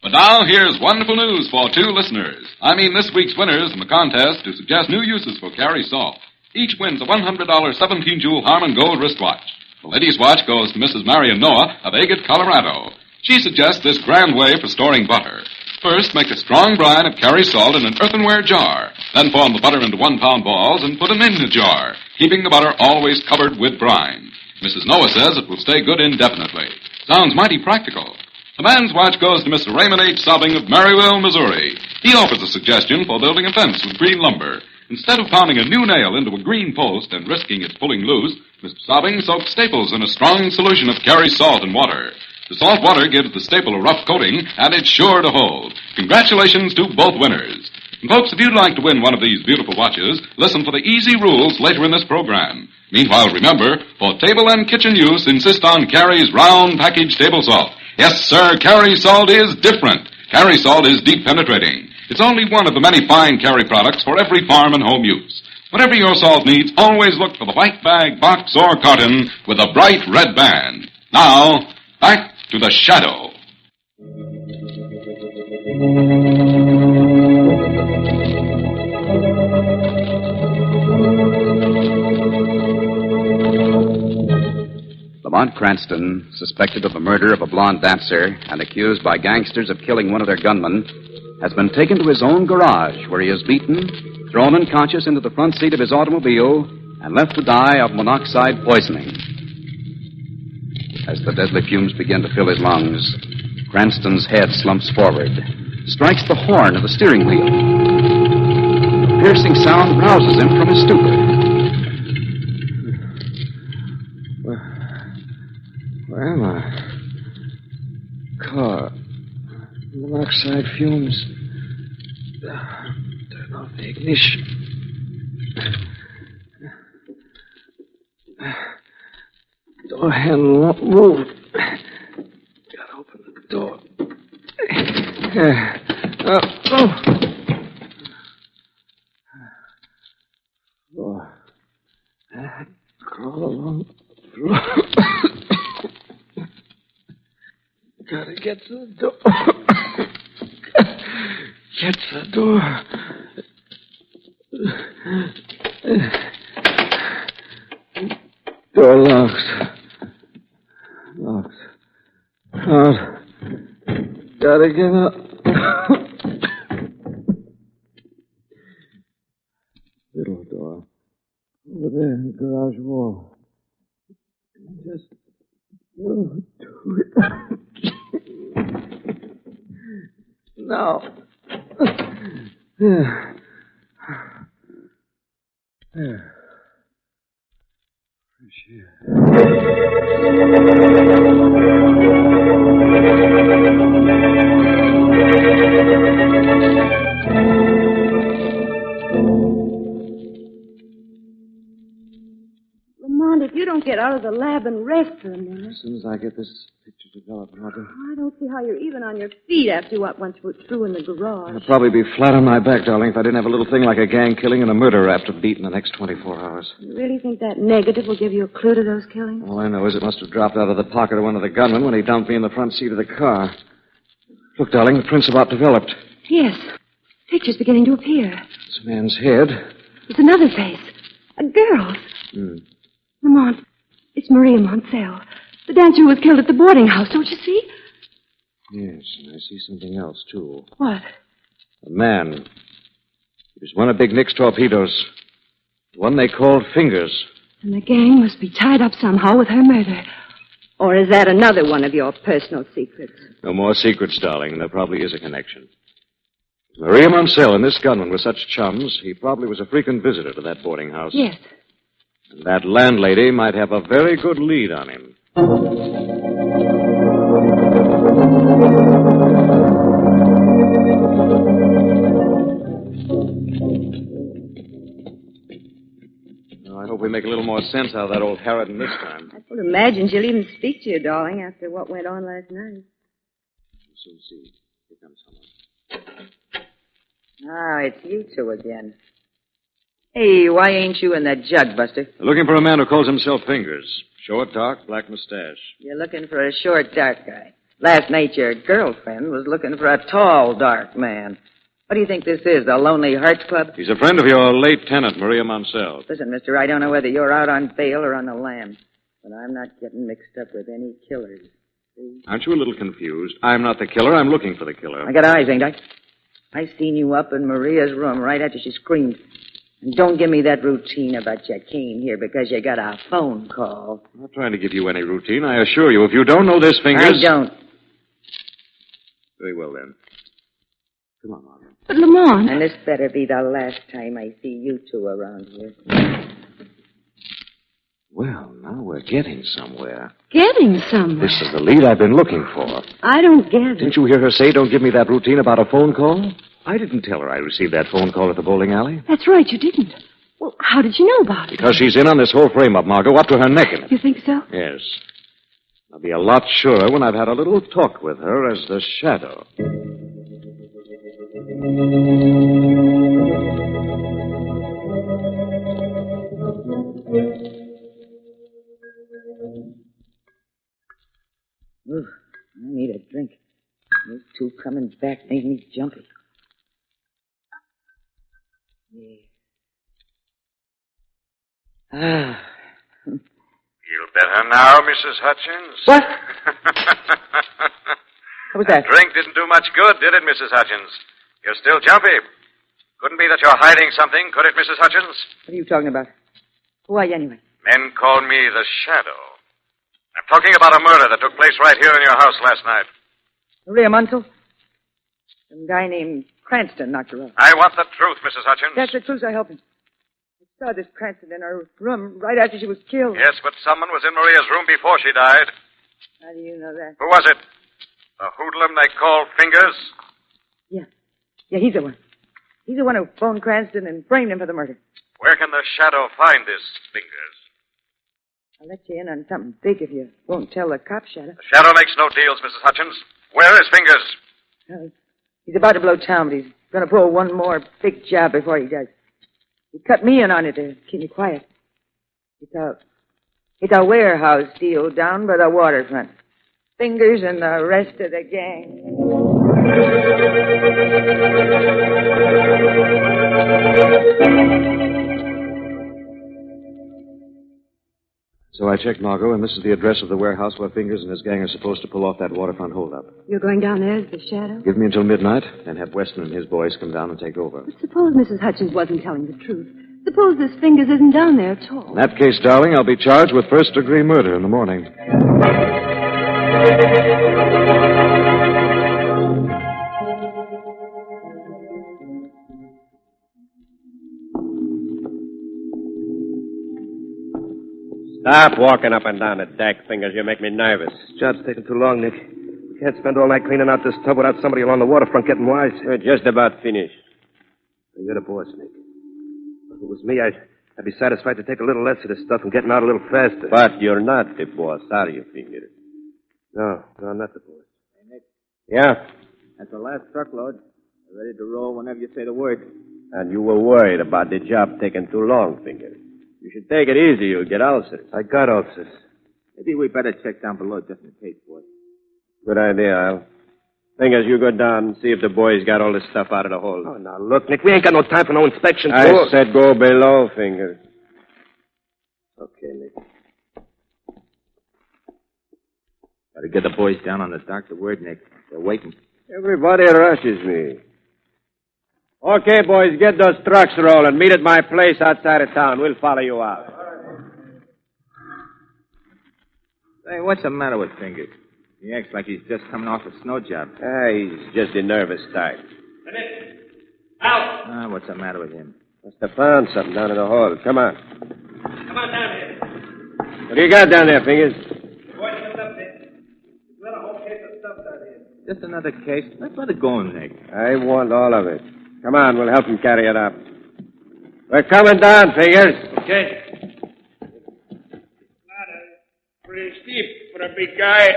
But now, here's wonderful news for two listeners. I mean this week's winners in the contest to suggest new uses for Carrie Salt. Each wins a $100 17-jewel Harman Gold wristwatch. The ladies' watch goes to Mrs. Marion Noah of Agate, Colorado. She suggests this grand way for storing butter. First, make a strong brine of Carrie Salt in an earthenware jar. Then form the butter into 1-pound balls and put them in the jar, keeping the butter always covered with brine. Mrs. Noah says it will stay good indefinitely. Sounds mighty practical. The man's watch goes to Mr. Raymond H. Sobbing of Maryville, Missouri. He offers a suggestion for building a fence with green lumber. Instead of pounding a new nail into a green post and risking its pulling loose, Mr. Sobbing soaks staples in a strong solution of Carrie Salt and water. The salt water gives the staple a rough coating, and it's sure to hold. Congratulations to both winners. And folks, if you'd like to win one of these beautiful watches, listen for the easy rules later in this program. Meanwhile, remember, for table and kitchen use, insist on Carrie's round package table salt. Yes, sir, Carrie Salt is different. Carrie Salt is deep penetrating. It's only one of the many fine Carrie products for every farm and home use. Whatever your salt needs, always look for the white bag, box, or carton with a bright red band. Now, back to the shadow. Lamont Cranston, suspected of the murder of a blonde dancer and accused by gangsters of killing one of their gunmen, has been taken to his own garage where he is beaten, thrown unconscious into the front seat of his automobile, and left to die of monoxide poisoning. As the deadly fumes begin to fill his lungs, Cranston's head slumps forward, strikes the horn of the steering wheel. A piercing sound rouses him from his stupor. Where am I? Car. Monoxide fumes. Turn off the ignition. Door handle won't move. Gotta open the door. Floor. Crawl along the door. Get the door. Door locks. Locked. Out. Gotta get up. Little door. Over there in the garage wall. Just go to it. No. There. There. Fresh air. Lamont, if you don't get out of the lab and rest for a minute. As soon as I get this picture developed, Margot. I don't see how you're even on your feet after what went through in the garage. I'd probably be flat on my back, darling, if I didn't have a little thing like a gang killing and a murder rap to beat in the next 24 hours. You really think that negative will give you a clue to those killings? All I know is it must have dropped out of the pocket of one of the gunmen when he dumped me in the front seat of the car. Look, darling, the print's about developed. Yes. Picture's beginning to appear. This man's head. It's another face. A girl's. Lamont, it's Maria Montell, the dancer who was killed at the boarding house, don't you see? Yes, and I see something else, too. What? A man. He was one of Big Nick's torpedoes. The one they called Fingers. And the gang must be tied up somehow with her murder. Or is that another one of your personal secrets? No more secrets, darling. There probably is a connection. Maria Montell and this gunman were such chums, he probably was a frequent visitor to that boarding house. Yes. And that landlady might have a very good lead on him. I hope we make a little more sense out of that old harridan this time. I would imagine she'll even speak to you, darling, after what went on last night. We'll soon see. Here comes someone. Ah, it's you two again. Hey, why ain't you in that jug, Buster? Looking for a man who calls himself Fingers. Short, dark, black mustache. You're looking for a short, dark guy. Last night your girlfriend was looking for a tall, dark man. What do you think this is, the Lonely Hearts Club? He's a friend of your late tenant, Maria Montell. Listen, mister, I don't know whether you're out on bail or on the lam, but I'm not getting mixed up with any killers. See? Aren't you a little confused? I'm not the killer. I'm looking for the killer. I got eyes, ain't I? I seen you up in Maria's room right after she screamed. And don't give me that routine about you came here because you got a phone call. I'm not trying to give you any routine. I assure you, if you don't know this, Fingers... I don't. Very well, then. Come on, Margaret. But, Lamont... And this better be the last time I see you two around here. Well, now we're getting somewhere. Getting somewhere? This is the lead I've been looking for. I don't get it. Didn't you hear her say, don't give me that routine about a phone call? I didn't tell her I received that phone call at the bowling alley. That's right, you didn't. Well, how did you know about it? Because she's in on this whole frame-up, Margot, up to her neck in it. You think so? Yes. I'll be a lot surer when I've had a little talk with her as the shadow. Ooh, I need a drink. Those two coming back made me jumpy. Yeah. Ah. Feel better now, Mrs. Hutchins? What? What was that? Drink didn't do much good, did it, Mrs. Hutchins? You're still jumpy. Couldn't be that you're hiding something, could it, Mrs. Hutchins? What are you talking about? Who are you anyway? Men call me the Shadow. I'm talking about a murder that took place right here in your house last night. Maria Munsell? Some guy named Cranston knocked her out. I want the truth, Mrs. Hutchins. That's the truth, I help him. I saw this Cranston in her room right after she was killed. Yes, but someone was in Maria's room before she died. How do you know that? Who was it? The hoodlum they call Fingers? Yeah, he's the one. He's the one who phoned Cranston and framed him for the murder. Where can the Shadow find this Fingers? I'll let you in on something big if you won't tell the cops, Shadow. The Shadow makes no deals, Mrs. Hutchins. Where is Fingers? He's about to blow town, but he's going to pull one more big job before he does. He cut me in on it to keep me quiet. It's a warehouse deal down by the waterfront. Fingers and the rest of the gang. So I checked Margot, and this is the address of the warehouse where Fingers and his gang are supposed to pull off that waterfront holdup. You're going down there as the shadow? Give me until midnight, then have Weston and his boys come down and take over. But suppose Mrs. Hutchins wasn't telling the truth. Suppose this Fingers isn't down there at all. In that case, darling, I'll be charged with first-degree murder in the morning. Stop walking up and down the deck, Fingers. You make me nervous. Job's taking too long, Nick. We can't spend all night cleaning out this tub without somebody along the waterfront getting wise. We're just about finished. You're the boss, Nick. If it was me, I'd be satisfied to take a little less of this stuff and getting out a little faster. But you're not the boss, are you, Fingers? No, I'm not the boss. Hey, Nick. Yeah? That's the last truckload. We're ready to roll whenever you say the word. And you were worried about the job taking too long, Fingers. You should take it easy. You'll get ulcers. I got ulcers. Maybe we better check down below just in case, boys. Good idea, Al. Fingers, you go down and see if the boys got all this stuff out of the hold. Oh, now, look, Nick, we ain't got no time for no inspection. I said go below, Fingers. Okay, Nick. Gotta get the boys down on the dock. The word, Nick. They're waiting. Everybody rushes me. Okay, boys, get those trucks rolling. Meet at my place outside of town. We'll follow you out. Hey, what's the matter with Fingers? He acts like he's just coming off a snow job. He's just a nervous type. Out! What's the matter with him? Must have found something down in the hall. Come on. Come on down here. What do you got down there, Fingers? Boys, what's up there? We've got a whole case of stuff down here. Just another case? Let's let it go, Nick. I want all of it. Come on, we'll help him carry it up. We're coming down, Fingers. Okay. Pretty steep for a big guy.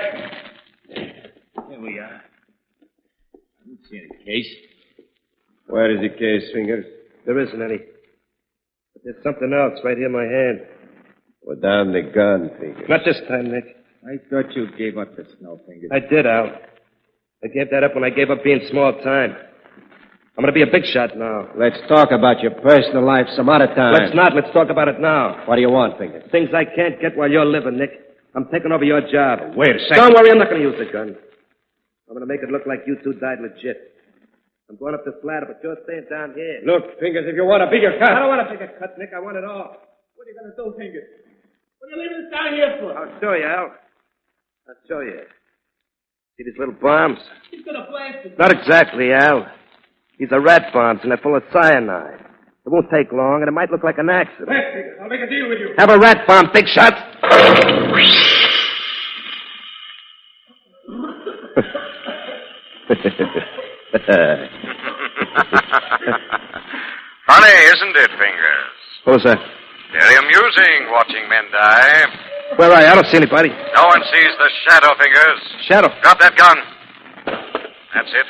Here we are. I don't see any case. Where is the case, Fingers? There isn't any. But there's something else right here in my hand. Put down the gun, Fingers. Not this time, Nick. I thought you gave up the snow, Fingers. I did, Al. I gave that up when I gave up being small time. I'm going to be a big shot now. Let's talk about your personal life some other time. Let's not. Let's talk about it now. What do you want, Fingers? Things I can't get while you're living, Nick. I'm taking over your job. Wait a second. Don't worry, I'm not going to use the gun. I'm going to make it look like you two died legit. I'm going up the ladder, but you're staying down here. Look, Fingers, if you want a bigger cut. I don't want to take a cut, Nick. I want it all. What are you going to do, Fingers? What are you leaving us down here for? I'll show you, Al. I'll show you. See these little bombs? He's going to blast us. Not exactly, Al. These are rat bombs, and they're full of cyanide. It won't take long, and it might look like an accident. Hey, Fingers, I'll make a deal with you. Have a rat bomb, big shot. Funny, isn't it, Fingers? What was that? Very amusing watching men die. Where are you? I don't see anybody. No one sees the shadow, Fingers. Shadow? Drop that gun. That's it.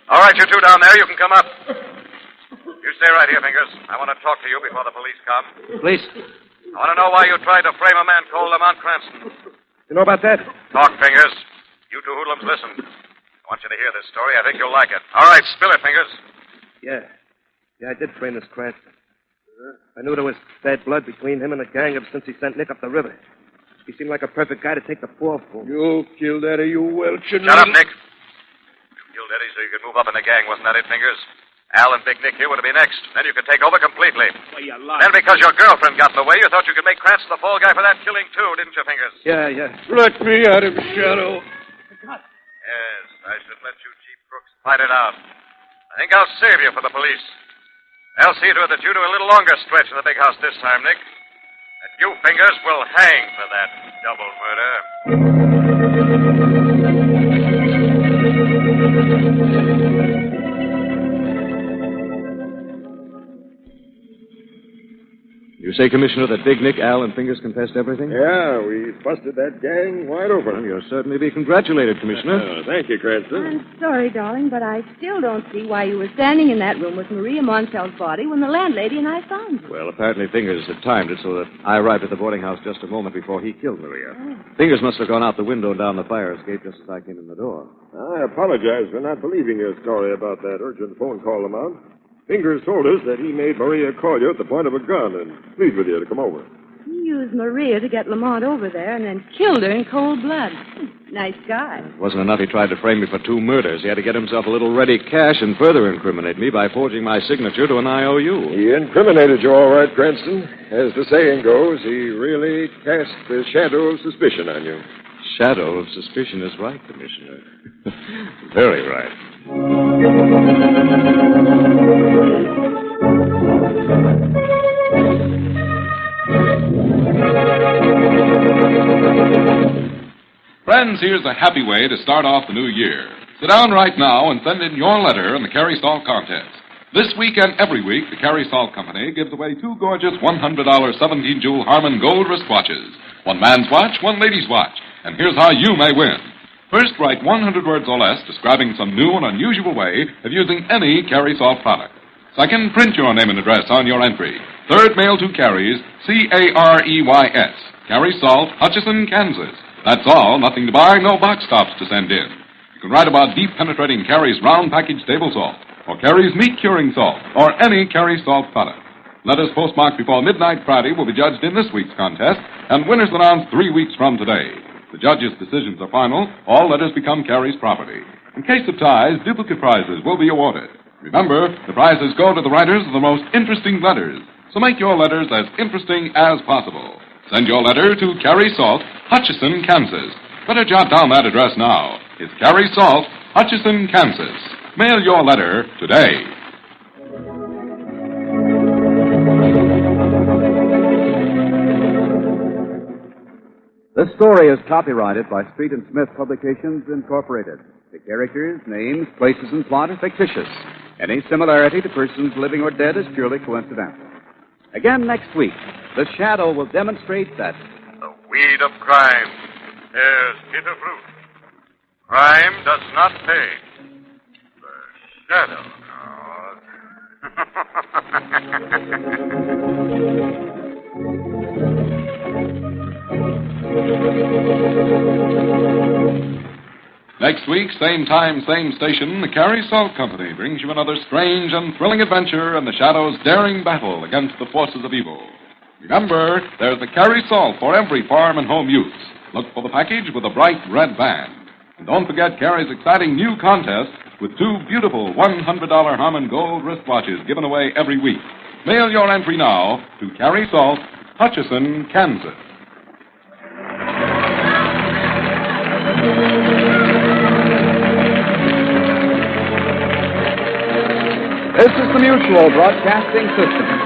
All right, you two down there, you can come up. You stay right here, Fingers. I want to talk to you before the police come. Police? I want to know why you tried to frame a man called Lamont Cranston. You know about that? Talk, Fingers. You two hoodlums, listen. I want you to hear this story. I think you'll like it. All right, spill it, Fingers. Yeah. Yeah, I did frame this Cranston. I knew there was bad blood between him and the gang ever since he sent Nick up the river. He seemed like a perfect guy to take the fall for. You killed Eddie, you welching. Shut up, Nick. You killed Eddie so you could move up in the gang, wasn't that it, Fingers? Al and Big Nick here were to be next. Then you could take over completely. Well, you lied. Then because your girlfriend got in the way, you thought you could make Cranston the fall guy for that killing, too, didn't you, Fingers? Yeah, yeah. Let me out of the shadow. Yes, I should let you cheap crooks fight it out. I think I'll save you for the police. I'll see to it that you do a little longer stretch in the big house this time, Nick. And you, Fingers, will hang for that double murder. You say, Commissioner, that Big Nick, Al, and Fingers confessed everything? Yeah, we busted that gang wide open. Well, you'll certainly be congratulated, Commissioner. Thank you, Crescent. I'm sorry, darling, but I still don't see why you were standing in that room with Maria Montell's body when the landlady and I found you. Well, apparently Fingers had timed it so that I arrived at the boarding house just a moment before he killed Maria. Fingers must have gone out the window and down the fire escape just as I came in the door. I apologize for not believing your story about that urgent phone call, Lamont. Fingers told us that he made Maria call you at the point of a gun and plead with you to come over. He used Maria to get Lamont over there and then killed her in cold blood. Nice guy. It wasn't enough he tried to frame me for 2 murders. He had to get himself a little ready cash and further incriminate me by forging my signature to an IOU. He incriminated you all right, Cranston. As the saying goes, he really cast the shadow of suspicion on you. Shadow of suspicion is right, Commissioner. Very right. Friends, here's a happy way to start off the new year. Sit down right now and send in your letter in the Carry Salt contest. This week and every week, the Carry Salt Company gives away 2 gorgeous $100 17-jewel Harman gold wristwatches. 1 man's watch, 1 lady's watch. And here's how you may win. First, write 100 words or less describing some new and unusual way of using any Carry Salt product. Second, print your name and address on your entry. Third, mail to Carries, Careys, Carry Salt, Hutchinson, Kansas. That's all, nothing to buy, no box tops to send in. You can write about deep penetrating Carry's round package table salt, or Carry's meat curing salt, or any Carry Salt product. Letters postmarked before midnight Friday will be judged in this week's contest, and winners announced 3 weeks from today. The judges' decisions are final. All letters become Carry's property. In case of ties, duplicate prizes will be awarded. Remember, the prizes go to the writers of the most interesting letters. So make your letters as interesting as possible. Send your letter to Carry Salt, Hutchinson, Kansas. Better jot down that address now. It's Carry Salt, Hutchinson, Kansas. Mail your letter today. This story is copyrighted by Street and Smith Publications, Incorporated. The characters, names, places, and plot are fictitious. Any similarity to persons living or dead is purely coincidental. Again next week, the Shadow will demonstrate that The weed of crime bears bitter fruit. Crime does not pay. The shadow Next week, same time, same station, the Carry Salt Company brings you another strange and thrilling adventure in the Shadow's daring battle against the forces of evil. Remember, there's the Carry Salt for every farm and home use. Look for the package with a bright red band. And don't forget Carry's exciting new contest with 2 beautiful $100 Harman Gold wristwatches given away every week. Mail your entry now to Carry Salt, Hutchinson, Kansas. This is the Mutual Broadcasting System.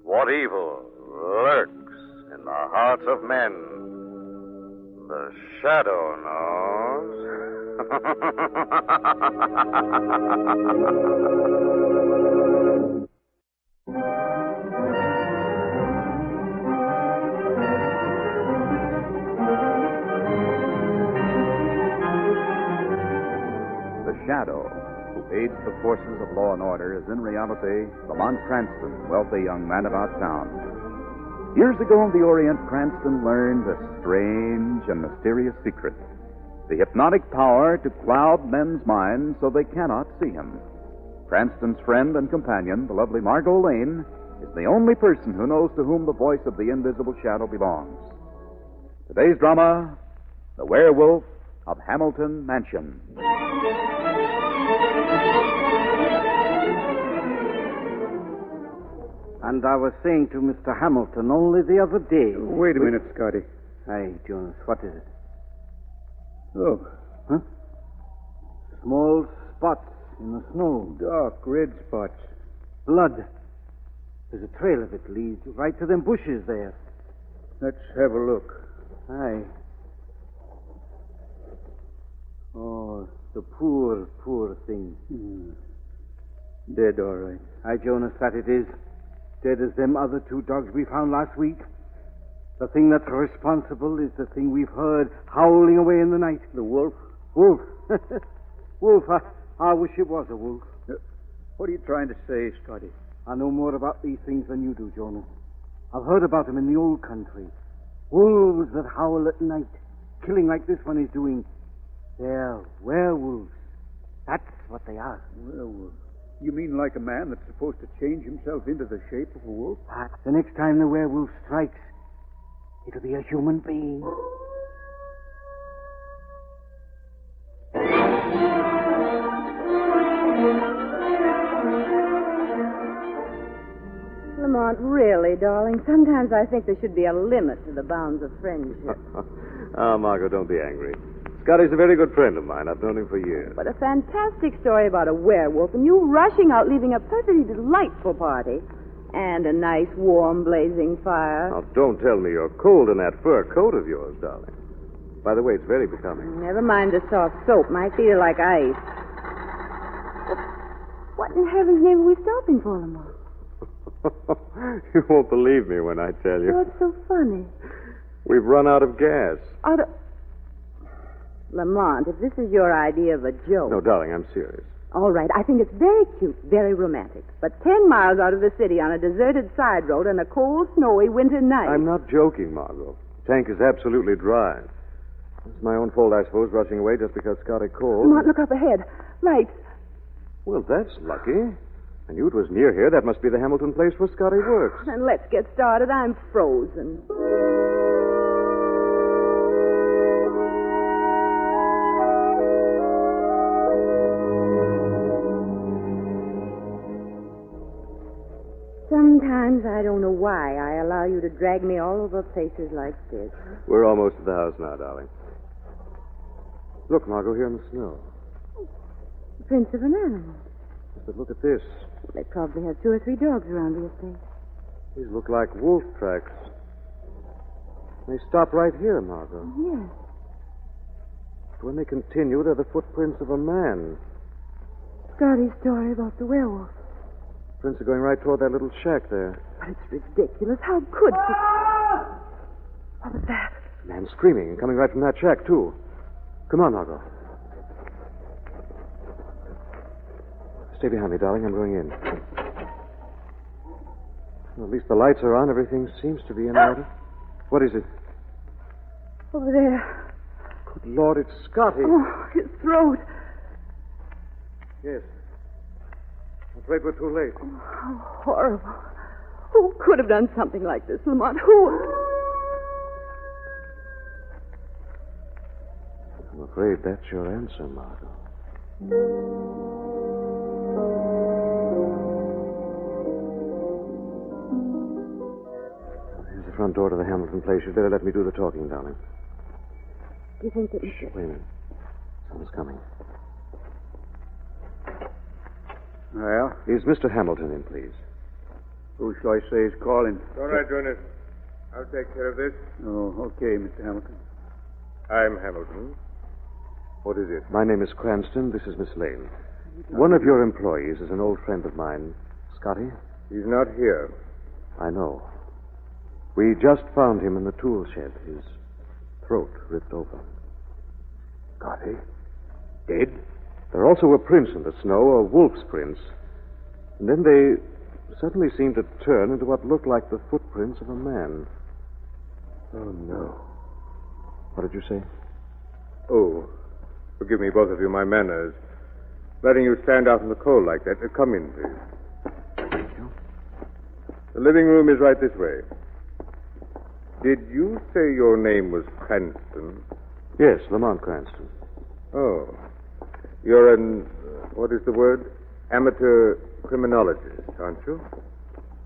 What evil lurks in the hearts of men? The shadow knows. The Shadow, who aids the forces of law and order, is in reality Lamont Cranston, wealthy young man about town. Years ago in the Orient, Cranston learned a strange and mysterious secret. The hypnotic power to cloud men's minds so they cannot see him. Cranston's friend and companion, the lovely Margot Lane, is the only person who knows to whom the voice of the invisible shadow belongs. Today's drama, The Werewolf of Hamilton Mansion. And I was saying to Mr. Hamilton only the other day. Wait a minute, Scotty. Hi, Jonas. What is it? Look. Huh? Small spots in the snow. Dark red spots. Blood. There's a trail of it leads right to them bushes there. Let's have a look. Aye. Oh, the poor, poor thing. Dead, all right. Aye, Jonas, that it is. Dead as them other 2 dogs we found last week. The thing that's responsible is the thing we've heard howling away in the night. The wolf? Wolf. Wolf. I wish it was a wolf. What are you trying to say, Scotty? I know more about these things than you do, Jonas. I've heard about them in the old country. Wolves that howl at night, killing like this one is doing. They're werewolves. That's what they are. Werewolf? You mean like a man that's supposed to change himself into the shape of a wolf? The next time the werewolf strikes, it'll be a human being. Lamont, really, darling, sometimes I think there should be a limit to the bounds of friendship. Margot, don't be angry. Scotty's a very good friend of mine. I've known him for years. But a fantastic story about a werewolf and you rushing out, leaving a perfectly delightful party. And a nice, warm, blazing fire. Now, don't tell me you're cold in that fur coat of yours, darling. By the way, it's very becoming. Never mind the soft soap. My feet are like ice. What in heaven's name are we stopping for, Lamont? You won't believe me when I tell you. What's so funny? We've run out of gas. Out of... Lamont, if this is your idea of a joke... No, darling, I'm serious. All right, I think it's very cute, very romantic. But 10 miles out of the city on a deserted side road on a cold, snowy winter night... I'm not joking, Margot. The tank is absolutely dry. It's my own fault, I suppose, rushing away just because Scotty called. Lamont, look up ahead. Lights. Well, that's lucky. I knew it was near here. That must be the Hamilton place where Scotty works. Then let's get started. I'm frozen. Sometimes I don't know why I allow you to drag me all over places like this. We're almost at the house now, darling. Look, Margot, here in the snow. The prints of an animal. But look at this. They probably have 2 or 3 dogs around the estate. These look like wolf tracks. They stop right here, Margot. Yes. But when they continue, they're the footprints of a man. Scotty's story about the werewolf. Prints are going right toward that little shack there. But it's ridiculous. How could he... What was that? A man screaming and coming right from that shack, too. Come on, Margot. Stay behind me, darling. I'm going in. Well, at least the lights are on. Everything seems to be in order. What is it? Over there. Good Lord, it's Scotty. Oh, his throat. Yes. I'm afraid we're too late. Oh, how horrible. Who could have done something like this, Lamont? Who? I'm afraid that's your answer, Margot. Here's the front door to the Hamilton place. You'd better let me do the talking, darling. Do you think that... Shh, wait a minute. Someone's coming. Well? Is Mr. Hamilton in, please? Who shall I say is calling? All right, Jonas. I'll take care of this. Oh, okay, Mr. Hamilton. I'm Hamilton. What is it? My name is Cranston. This is Miss Lane. One of your employees is an old friend of mine. Scotty? He's not here. I know. We just found him in the tool shed. His throat ripped open. Scotty? Dead? There also were prints in the snow, a wolf's prints. And then they suddenly seemed to turn into what looked like the footprints of a man. Oh, no. What did you say? Oh, forgive me, both of you, my manners. Letting you stand out in the cold like that. Come in, please. Thank you. The living room is right this way. Did you say your name was Cranston? Yes, Lamont Cranston. Oh. You're what is the word? Amateur criminologist, aren't you?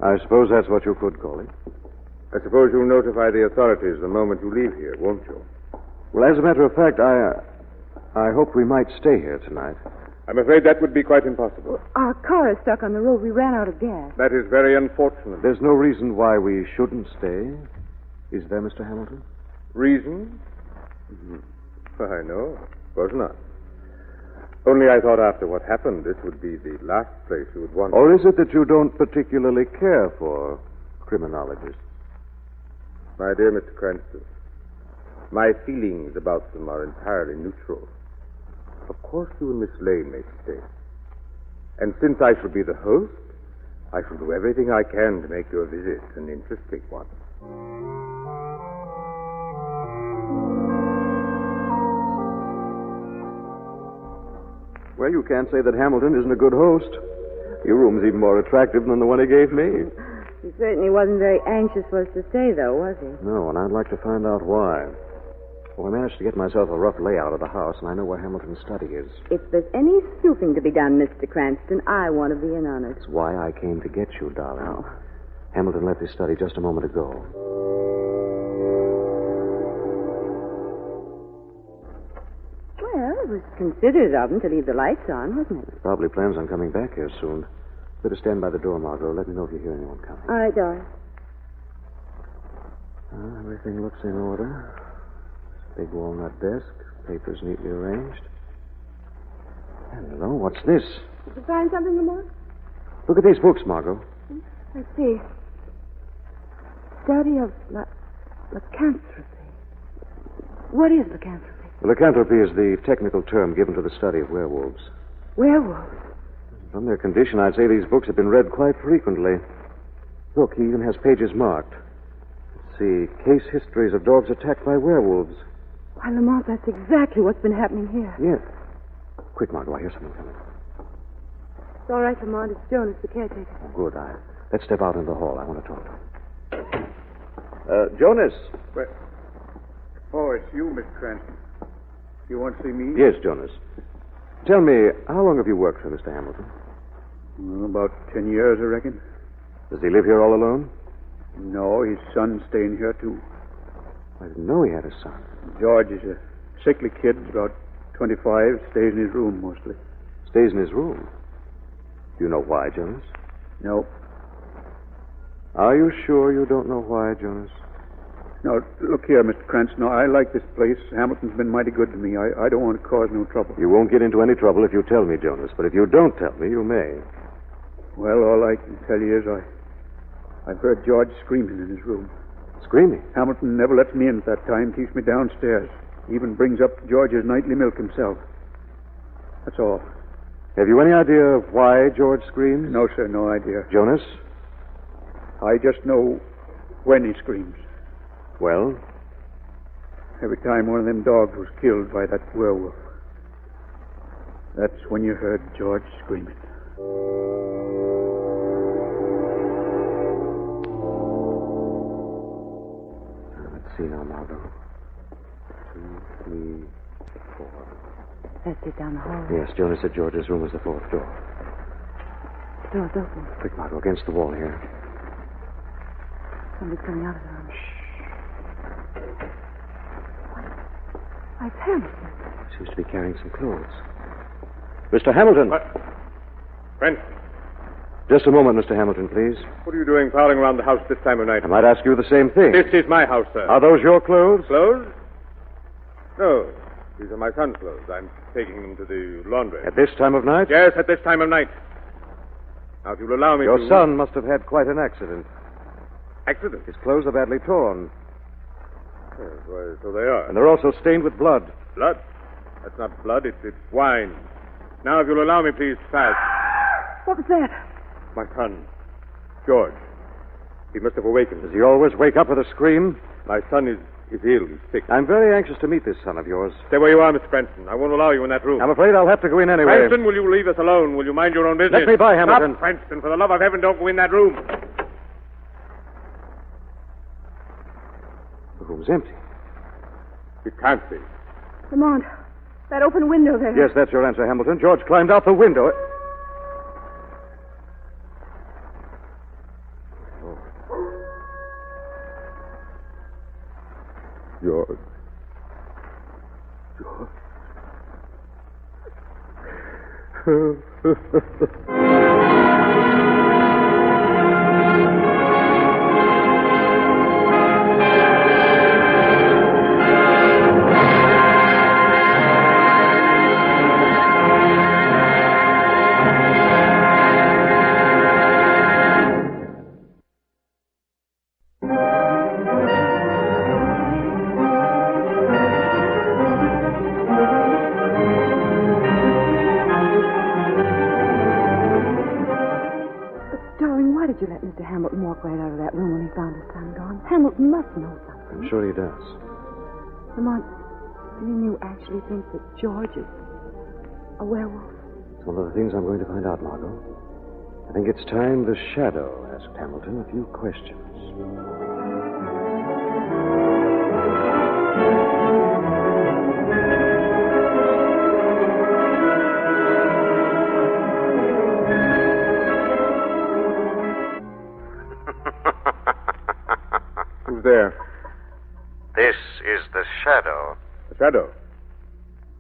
I suppose that's what you could call it. I suppose you'll notify the authorities the moment you leave here, won't you? Well, as a matter of fact, I hoped we might stay here tonight. I'm afraid that would be quite impossible. Our car is stuck on the road. We ran out of gas. That is very unfortunate. There's no reason why we shouldn't stay. Is there, Mr. Hamilton? Reason? Why, no, of course not. Only I thought after what happened, this would be the last place you would want. Or is it that you don't particularly care for criminologists? My dear Mr. Cranston, my feelings about them are entirely neutral. Of course you and Miss Lane may stay. And since I shall be the host, I shall do everything I can to make your visit an interesting one. Well, you can't say that Hamilton isn't a good host. Your room's even more attractive than the one he gave me. He certainly wasn't very anxious for us to stay, though, was he? No, and I'd like to find out why. Well, I managed to get myself a rough layout of the house, and I know where Hamilton's study is. If there's any snooping to be done, Mr. Cranston, I want to be in on it. That's why I came to get you, darling. Oh. Hamilton left his study just a moment ago. Well, it was considerate of him to leave the lights on, wasn't it? He probably plans on coming back here soon. Better stand by the door, Margot. Let me know if you hear anyone coming. All right, darling. Everything looks in order. Big walnut desk, papers neatly arranged. Hello, what's this? Did you find something, Lamont? Look at these books, Margot. Let's see. Study of lycanthropy. What is lycanthropy? Well, lycanthropy is the technical term given to the study of werewolves. Werewolves? From their condition, I'd say these books have been read quite frequently. Look, he even has pages marked. Let's see. Case histories of dogs attacked by werewolves. Why, Lamont, that's exactly what's been happening here. Yes. Quick, Margot, I hear someone coming. It's all right, Lamont. It's Jonas, the caretaker. Oh, good. Let's step out into the hall. I want to talk to him. Jonas. Well, oh, it's you, Miss Cranston. You want to see me? Yes, Jonas. Tell me, how long have you worked for Mr. Hamilton? Well, about 10 years, I reckon. Does he live here all alone? No, his son's staying here, too. I didn't know he had a son. George is a sickly kid, about 25, stays in his room mostly. Stays in his room? Do you know why, Jonas? No. Are you sure you don't know why, Jonas? Now, look here, Mr. Cranston. I like this place. Hamilton's been mighty good to me. I don't want to cause no trouble. You won't get into any trouble if you tell me, Jonas. But if you don't tell me, you may. Well, all I can tell you is I've heard George screaming in his room. Screaming? Hamilton never lets me in at that time. Keeps me downstairs. Even brings up George's nightly milk himself. That's all. Have you any idea of why George screams? No, sir, no idea. Jonas? I just know when he screams. Well? Every time one of them dogs was killed by that werewolf. That's when you heard George screaming. Let's see now, Margot. 2, 3, 4. That's it down the hall. Yes, Jonas said George's room was the fourth door. The door's open. Quick, Margot, against the wall here. Somebody's coming out of the room. Why, it's Hamilton. Seems to be carrying some clothes. Mr. Hamilton. What? Cranston. Just a moment, Mr. Hamilton, please. What are you doing prowling around the house this time of night? I might ask you the same thing. This is my house, sir. Are those your clothes? Clothes? No. These are my son's clothes. I'm taking them to the laundry. At this time of night? Yes, at this time of night. Now, if you'll allow me Your to... son must have had quite an accident. Accident? His clothes are badly torn. Yes, well, so they are. And they're also stained with blood. Blood? That's not blood, it's wine. Now, if you'll allow me, please, fast. What was that? My son, George. He must have awakened. Does he always wake up with a scream? My son is ill. He's sick. I'm very anxious to meet this son of yours. Stay where you are, Mr. Cranston. I won't allow you in that room. I'm afraid I'll have to go in anyway. Cranston, will you leave us alone? Will you mind your own business? Let me by, Hamilton. Stop, Cranston. For the love of heaven, don't go in that room. The room's empty. It can't be. Lamont, That open window there. Yes, that's your answer, Hamilton. George climbed out the window. George. Darling, why did you let Mr. Hamilton walk right out of that room when he found his son gone? Hamilton must know something. I'm sure he does. Lamont, do you actually think that George is a werewolf? It's one of the things I'm going to find out, Margot. I think it's time the Shadow asked Hamilton a few questions. Who's there? This is the Shadow. The Shadow?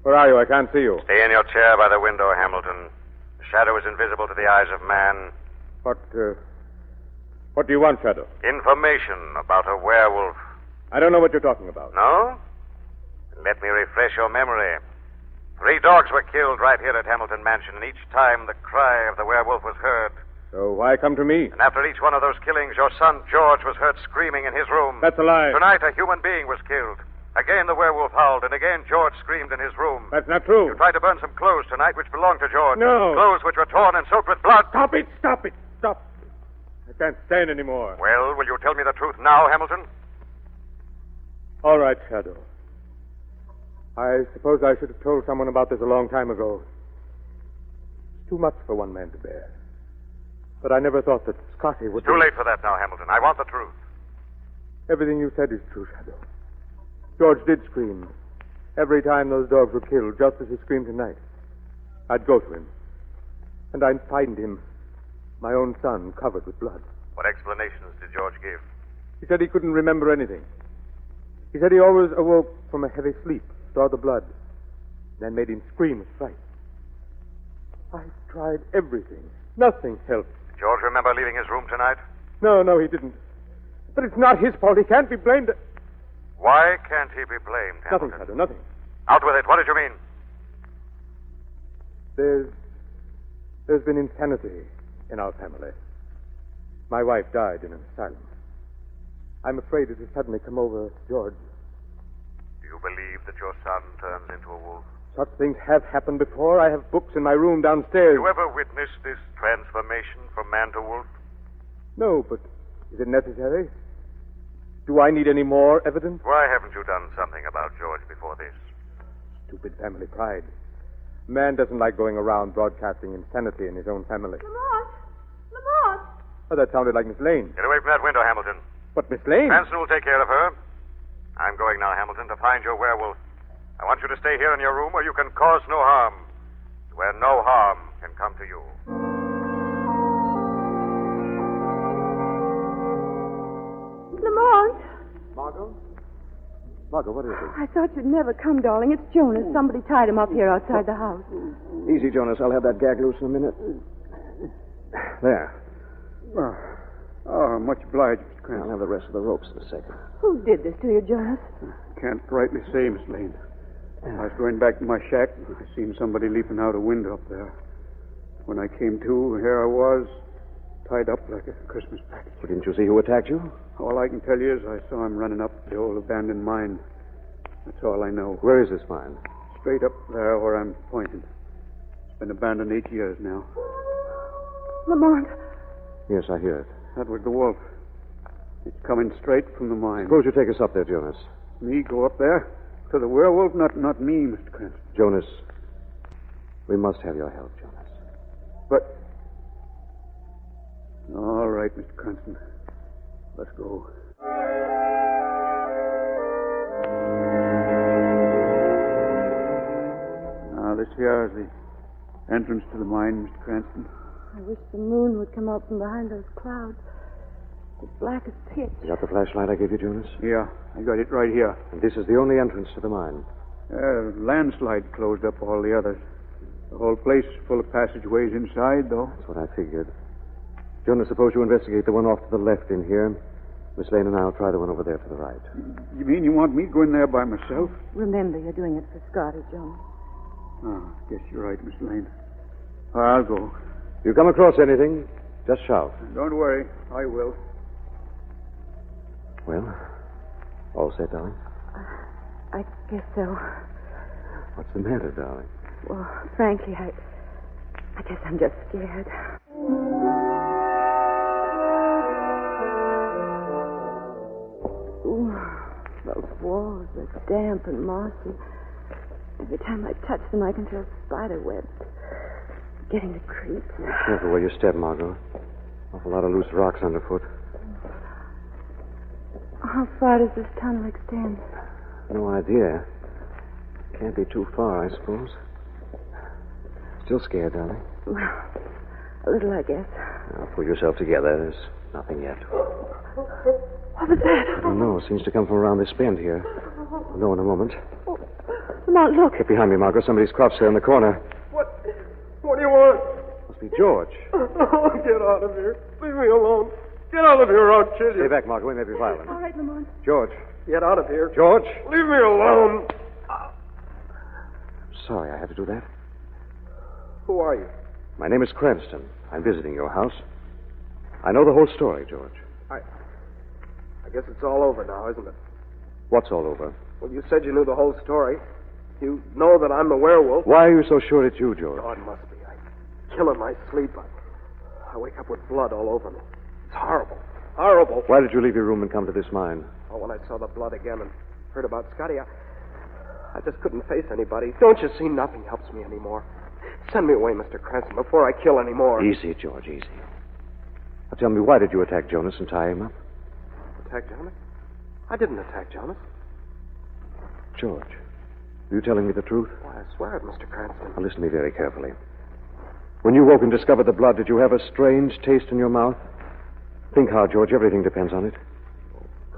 Where are you? I can't see you. Stay in your chair by the window, Hamilton. The Shadow is invisible to the eyes of man. What do you want, Shadow? Information about a werewolf. I don't know what you're talking about. No? Let me refresh your memory. 3 dogs were killed right here at Hamilton Mansion, and each time the cry of the werewolf was heard. So why come to me? And after each one of those killings, your son George was heard screaming in his room. That's a lie. Tonight, a human being was killed. Again, the werewolf howled, and again, George screamed in his room. That's not true. You tried to burn some clothes tonight which belonged to George. No. Clothes which were torn and soaked with blood. Stop it! Stop it! Stop. I can't stand anymore. Well, will you tell me the truth now, Hamilton? All right, Shadow. I suppose I should have told someone about this a long time ago. It's too much for one man to bear. But I never thought that Scotty would... Too late for that now, Hamilton. I want the truth. Everything you said is true, Shadow. George did scream. Every time those dogs were killed, just as he screamed tonight. I'd go to him. And I'd find him, my own son, covered with blood. What explanations did George give? He said he couldn't remember anything. He said he always awoke from a heavy sleep, saw the blood, then made him scream with fright. I tried everything. Nothing helped. Did George remember leaving his room tonight? No, he didn't. But it's not his fault. He can't be blamed. Why can't he be blamed, Hamilton? Nothing, Shadow, nothing. Out with it. What did you mean? There's been insanity in our family. My wife died in an asylum. I'm afraid it has suddenly come over George. Do you believe that your son turns into a wolf? Such things have happened before. I have books in my room downstairs. Did you ever witness this transformation from man to wolf? No, but is it necessary? Do I need any more evidence? Why haven't you done something about George before this? Stupid family pride. A man doesn't like going around broadcasting insanity in his own family. Lamont! Oh, that sounded like Miss Lane. Get away from that window, Hamilton. But Miss Lane? Manson will take care of her. I'm going now, Hamilton, to find your werewolf. I want you to stay here in your room where you can cause no harm. Where no harm can come to you. Lamont! Margot, what is it? I thought you'd never come, darling. It's Jonas. Somebody tied him up here outside the house. Easy, Jonas. I'll have that gag loose in a minute. There. Much obliged, Mr. Crescent. I'll have the rest of the ropes in a second. Who did this to you, Jonas? Can't rightly say, Miss Lane. I was going back to my shack. I seen somebody leaping out a window up there. When I came to, here I was, tied up like a Christmas package. Well, didn't you see who attacked you? All I can tell you is I saw him running up the old abandoned mine. That's all I know. Where is this mine? Straight up there where I'm pointing. It's been abandoned 8 years now. Lamont. Yes, I hear it. That was the wolf. It's coming straight from the mine. Suppose you take us up there, Jonas. Me go up there? To the werewolf? Not me, Mr. Crescent. Jonas, we must have your help, Jonas. But... All right, Mr. Crescent. Let's go. here is the entrance to the mine, Mr. Cranston. I wish the moon would come out from behind those clouds. It's black as pitch. You got the flashlight I gave you, Jonas? Yeah, I got it right here. And this is the only entrance to the mine. Landslide closed up all the others. The whole place is full of passageways inside, though. That's what I figured. Jonas, suppose you investigate the one off to the left in here. Miss Lane and I'll try the one over there to the right. You mean you want me to go in there by myself? Remember, you're doing it for Scotty, Jones. Oh, I guess you're right, Miss Lane. I'll go. If you come across anything, just shout. Don't worry. I will. Well, all set, darling? I guess so. What's the matter, darling? Well, frankly, I guess I'm just scared. Ooh, those walls are damp and mossy. Every time I touch them, I can feel spider webs. Getting the creeps. Be careful where you step, Margot. Awful lot of loose rocks underfoot. How far does this tunnel extend? No idea. Can't be too far, I suppose. Still scared, darling? Well, a little, I guess. Now, pull yourself together. There's nothing yet. What was that? I don't know. It seems to come from around this bend here. I'll know in a moment. Come on, look. Get behind me, Margot. Somebody's crouched there in the corner. What do you want? Must be George. Oh, get out of here. Leave me alone. Get out of here, I'll kill you. Stay back, Margot. We may be violent. All right, Lamont. George. Get out of here. George. Leave me alone. Sorry I had to do that. Who are you? My name is Cranston. I'm visiting your house. I know the whole story, George. I guess it's all over now, isn't it? What's all over? Well, you said you knew the whole story. You know that I'm the werewolf. Why are you so sure it's you, George? God must be. I kill in my sleep. I wake up with blood all over me. It's horrible. Horrible. Why did you leave your room and come to this mine? Oh, when I saw the blood again and heard about Scotty, I just couldn't face anybody. Don't you see? Nothing helps me anymore. Send me away, Mr. Cranston, before I kill any more. Easy, George, easy. Now tell me, why did you attack Jonas and tie him up? Attack Jonas? I didn't attack Jonas. George, are you telling me the truth? Why, I swear it, Mr. Cranston. Now listen to me very carefully. When you woke and discovered the blood, did you have a strange taste in your mouth? Think hard, George. Everything depends on it.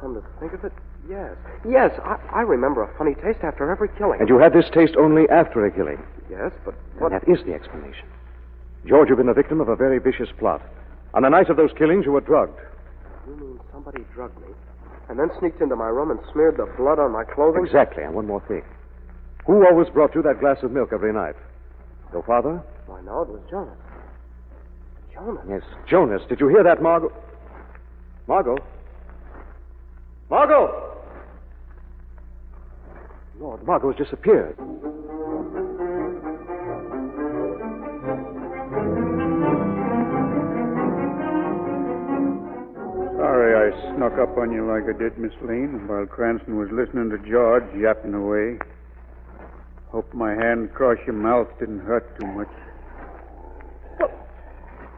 Come to think of it, yes. Yes, I remember a funny taste after every killing. And you had this taste only after a killing? Yes, but what... And that is the explanation. George, you've been the victim of a very vicious plot. On the night of those killings, you were drugged. You mean somebody drugged me and then sneaked into my room and smeared the blood on my clothing? Exactly, and one more thing. Who always brought you that glass of milk every night? Your father? Why, no, it was Jonas. Jonas? Yes, Jonas. Did you hear that, Margot? Margot? Margot! Lord, Margot's disappeared. Sorry I snuck up on you like I did, Miss Lane, while Cranston was listening to George yapping away. Hope my hand across your mouth didn't hurt too much.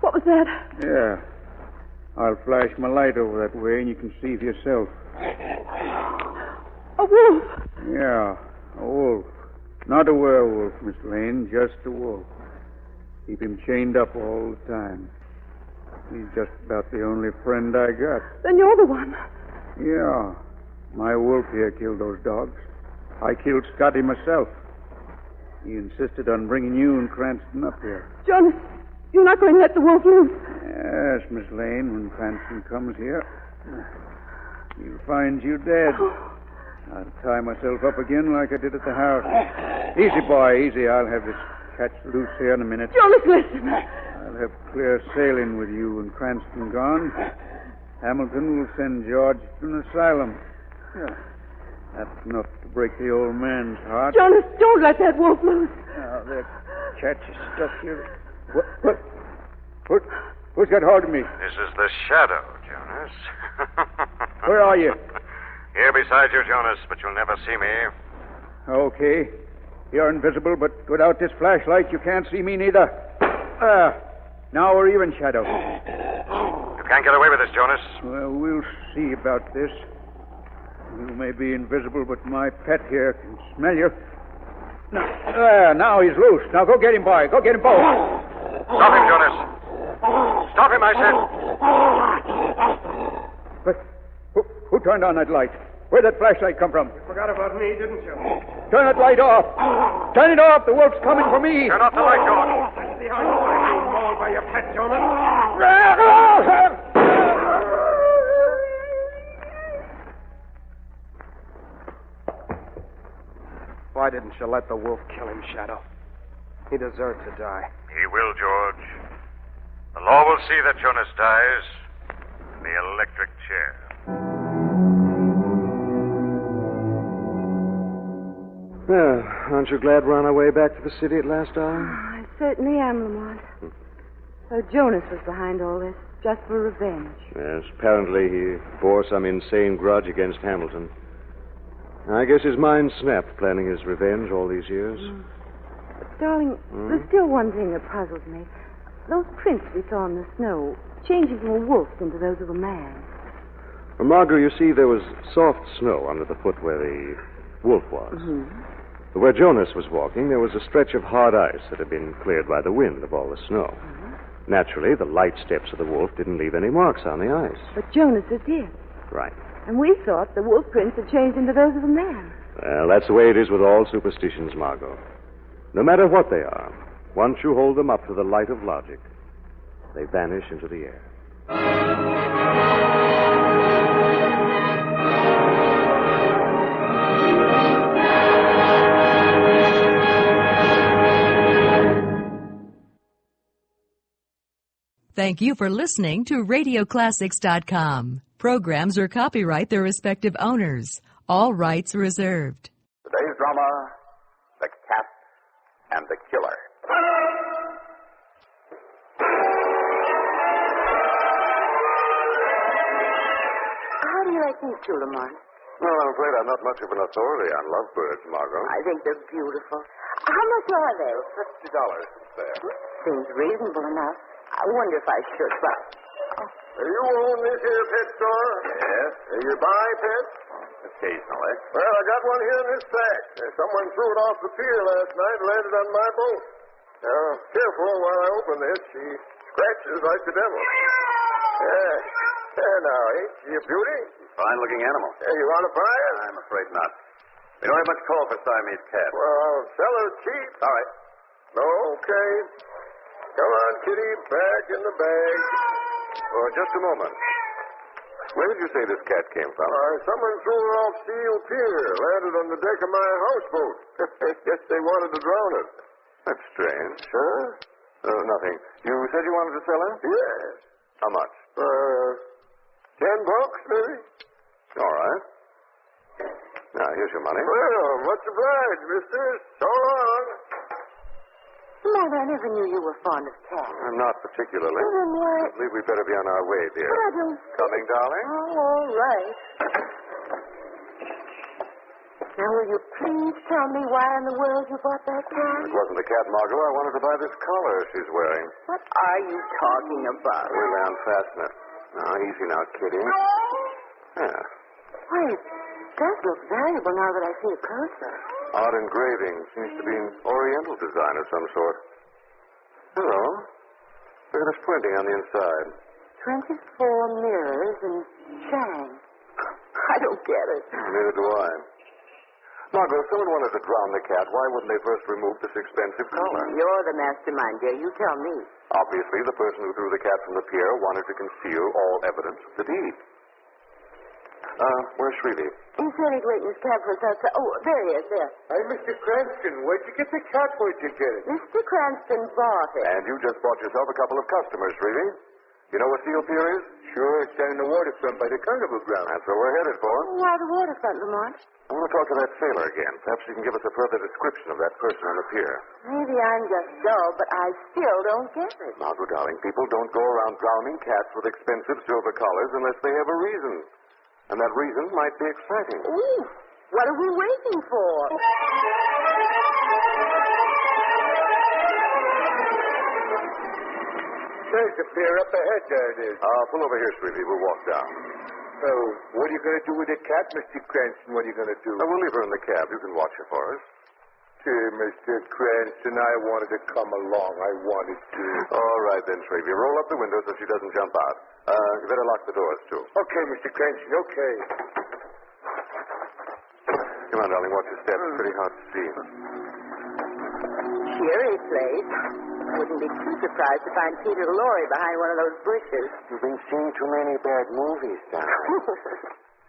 What was that? Yeah. I'll flash my light over that way and you can see for yourself. A wolf. Yeah, a wolf. Not a werewolf, Miss Lane, just a wolf. Keep him chained up all the time. He's just about the only friend I got. Then you're the one. Yeah. My wolf here killed those dogs. I killed Scotty myself. He insisted on bringing you and Cranston up here. Jonas, you're not going to let the wolf loose. Yes, Miss Lane, when Cranston comes here, he'll find you dead. I'll tie myself up again like I did at the house. Easy, boy, easy. I'll have this catch loose here in a minute. Jonas, listen. I'll have clear sailing with you and Cranston gone. Hamilton will send George to an asylum. Yeah. That's enough to break the old man's heart. Jonas, don't let that wolf loose. Now, that catch is stuck here. Who's got hold of me? This is the shadow, Jonas. Where are you? Here beside you, Jonas, but you'll never see me. Okay. You're invisible, but without this flashlight, you can't see me neither. Now we're even, Shadow. You can't get away with this, Jonas. Well, we'll see about this. You may be invisible, but my pet here can smell you. Now he's loose. Now go get him, boy. Go get him both. Stop him, Jonas. Stop him, I said. But who turned on that light? Where'd that flashlight come from? You forgot about me, didn't you? Turn that light off. Turn it off. The wolf's coming for me. Turn off the light, George. I see how you want to be mauled by your pet, Jonas. Why didn't you let the wolf kill him, Shadow? He deserved to die. He will, George. The law will see that Jonas dies in the electric chair. Well, aren't you glad we're on our way back to the city at last hour? I certainly am, Lamont. So Jonas was behind all this, just for revenge. Yes, apparently he bore some insane grudge against Hamilton. I guess his mind snapped planning his revenge all these years. But, darling, there's still one thing that puzzles me. Those prints we saw in the snow, changing from a wolf into those of a man. Well, Margot, you see, there was soft snow under the foot where the wolf was. But where Jonas was walking, there was a stretch of hard ice that had been cleared by the wind of all the snow. Naturally, the light steps of the wolf didn't leave any marks on the ice. But Jonas is here. Right. And we thought the wolf prints had changed into those of a man. Well, that's the way it is with all superstitions, Margot. No matter what they are, once you hold them up to the light of logic, they vanish into the air. Thank you for listening to RadioClassics.com. Programs are copyright their respective owners. All rights reserved. Today's drama, The Cat and the Killer. How do you like these two, Lamont? Well, I'm afraid I'm not much of an authority on lovebirds, Margot. I think they're beautiful. How much are they? $50 is fair. Seems reasonable enough. I wonder if I should, but... You own this here pet store? Yes. You buy pets? Occasionally. Well, I got one here in this sack. Someone threw it off the pier last night and landed on my boat. Now, careful while I open this. She scratches like the devil. Yeah. There now, ain't she a beauty? Fine-looking animal. You want to buy it? I'm afraid not. We don't have much call for Siamese cats. Well, I'll sell her cheap. All right. Okay. Come on, Kitty, back in the bag. Oh, just a moment. Where did you say this cat came from? Someone threw her off Steel Pier, landed on the deck of my houseboat. Guess they wanted to drown it. That's strange. Huh? Nothing. You said you wanted to sell her? Yes. How much? $10, maybe? All right. Now, here's your money. Well, much obliged, mister. So long. Mother, I never knew you were fond of cats. I'm not particularly. Well, then why... I believe we'd better be on our way, dear. But I don't... Coming, darling? Oh, all right. Now, will you please tell me why in the world you bought that cat? It wasn't the cat, Margot. I wanted to buy this collar she's wearing. What are you talking about? We'll unfasten it. Now, easy now, Kitty. Yeah. Wait, that looks valuable now that I see it closer. Odd engraving. Seems to be an oriental design of some sort. Hello. Look at the printing on the inside. 24 mirrors and Chang. I don't get it. Neither do I. Margot, if someone wanted to drown the cat, why wouldn't they first remove this expensive collar? You're the mastermind, dear. You tell me. Obviously, the person who threw the cat from the pier wanted to conceal all evidence of the deed. Where's Shrevey? He said he'd wait in his cab for us outside. Oh, there he is, there. Hey, Mr. Cranston, where'd you get the cat? Where'd you get it? Mr. Cranston bought it. And you just bought yourself a couple of customers, Shrevey. You know where Steel Pier is? Sure, it's down in the waterfront by the carnival ground. That's where we're headed for. Why the waterfront, Lamont? I want to talk to that sailor again. Perhaps you can give us a further description of that person on the pier. Maybe I'm just dull, but I still don't get it. Margot, darling, people don't go around drowning cats with expensive silver collars unless they have a reason. And that reason might be exciting. Ooh, what are we waiting for? There's the pier up ahead, there it is. Pull over here, Shrevey. We'll walk down. So, what are you going to do with the cat, Mr. Cranston? What are you going to do? We'll leave her in the cab. You can watch her for us. Sure, Mr. Cranston, I wanted to come along. I wanted to. All right, then, Shrevey. Roll up the window so she doesn't jump out. You better lock the doors, too. Okay, Mr. Cranston, okay. Come on, darling. Watch your step. It's pretty hard to see. Cheery place. Wouldn't be too surprised to find Peter Lorre behind one of those bushes. You've been seeing too many bad movies, darling.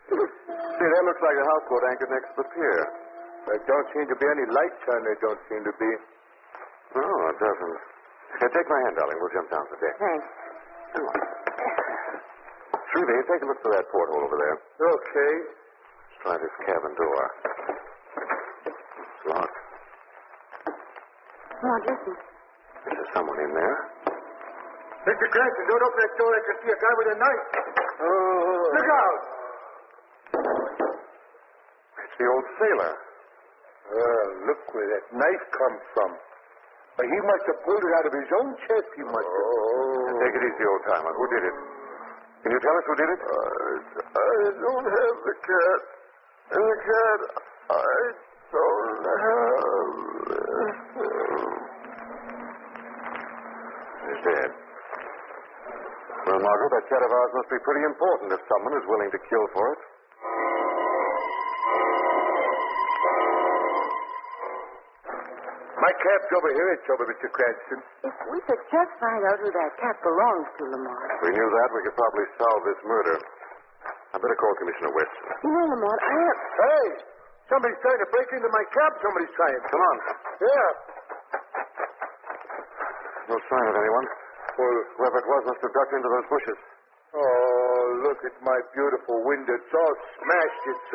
See, that looks like a houseboat anchored next to the pier. There don't seem to be any lights on there, don't seem to be. No, it doesn't. Here, take my hand, darling. We'll jump down to the deck. Thanks. Come on. Shrevey, take a look through that porthole over there. Okay. Let's try this cabin door. It's locked. Come on, listen. There's someone in there. Mr. Cranston, don't open that door. I can see a guy with a knife. Oh. Look out! It's the old sailor. Look where that knife come from. He must have pulled it out of his own chest. He must have. Now, take it easy, old timer. Who did it? Can you tell us who did it? I don't have the cat. And the cat, I don't have. He's dead. Well, Margaret, that cat of ours must be pretty important if someone is willing to kill for it. My cap's over here. It's over, Mr. Cranston. If we could just find out who that cat belongs to, Lamont. If we knew that, we could probably solve this murder. I better call Commissioner Weston. You know, Lamont, I have... Hey! Somebody's trying to break into my cab. Somebody's trying. Come on. Yeah. No sign of anyone. Well, whoever it was must have ducked into those bushes. Oh, look at my beautiful window. It's all smashed. It's,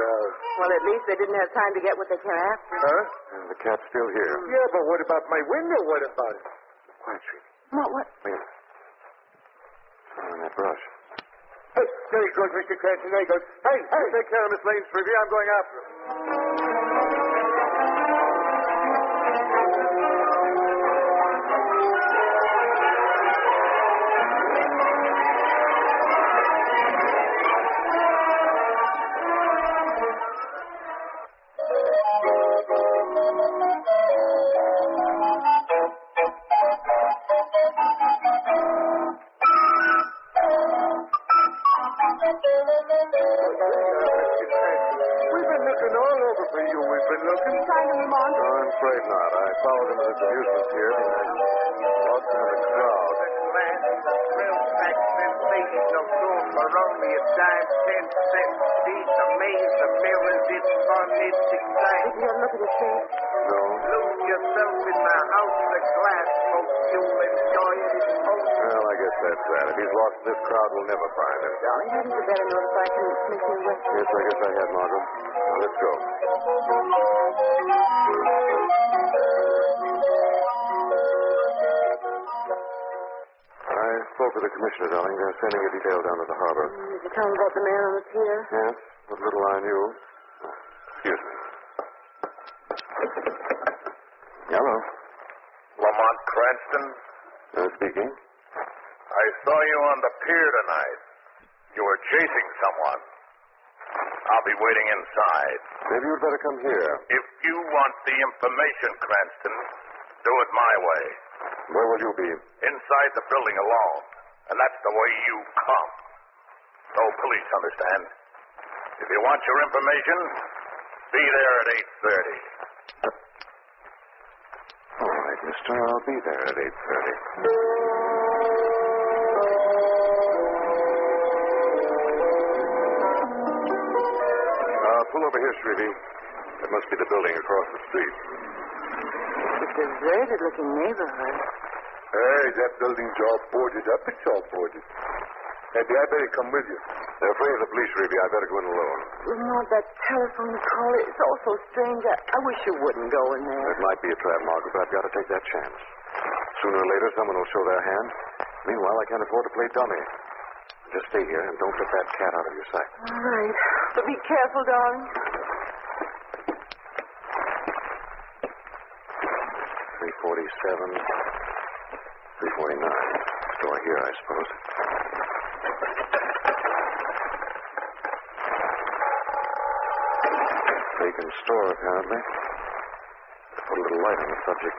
Well, at least they didn't have time to get what they came after. Huh? And the cat's still here. Yeah, but what about my window? What about it? Quiet, Shrevey. What? Wait. On that brush. Hey, there he goes, Mr. Cranston. There he goes. Hey, take care of Miss Lane, Shrevey. I'm going after him. This crowd will never find him. Darling, hadn't you better notify Commissioner Weston? Yes, I guess I had, Margot. Now, let's go. I spoke with the commissioner, darling. They're sending a detail down to the harbor. Did you tell him about the man on the pier? Yes, what little I knew. Excuse me. Hello. Lamont Cranston? Speaking. I saw you on the pier tonight. You were chasing someone. I'll be waiting inside. Maybe you'd better come here. If you want the information, Cranston, do it my way. Where will you be? Inside the building alone. And that's the way you come. No police, understand? If you want your information, be there at 8:30. All right, mister. I'll be there at 8:30. Pull over here, Shrevey. That must be the building across the street. It's a deserted-looking neighborhood. Hey, that building's all boarded up. It's all boarded. Maybe I better come with you. They're afraid of the police, Shrevey. I better go in alone. Lamont, that telephone call, it's all so strange. I wish you wouldn't go in there. It might be a trap, Margaret, but I've got to take that chance. Sooner or later, someone will show their hand. Meanwhile, I can't afford to play dummy. Just stay here and don't let that cat out of your sight. All right. But be careful, darling. 347, 349. Store here, I suppose. Vacant store, apparently. Put a little light on the subject.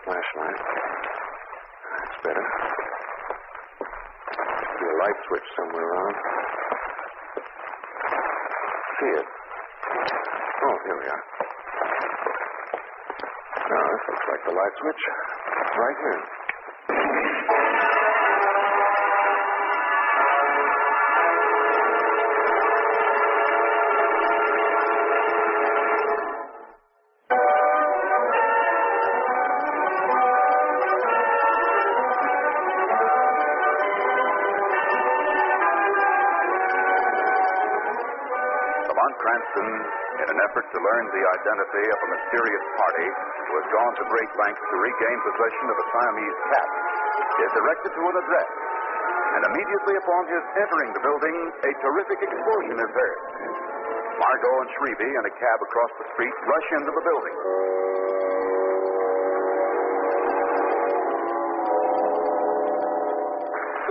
Flashlight. That's better. See a light switch somewhere around. See it. Oh, here we are. Now, this looks like the light switch. Right here. Cranston, in an effort to learn the identity of a mysterious party who has gone to great lengths to regain possession of a Siamese cat, is directed to an address. And immediately upon his entering the building, a terrific explosion is heard. Margot and Shrevey in a cab across the street rush into the building.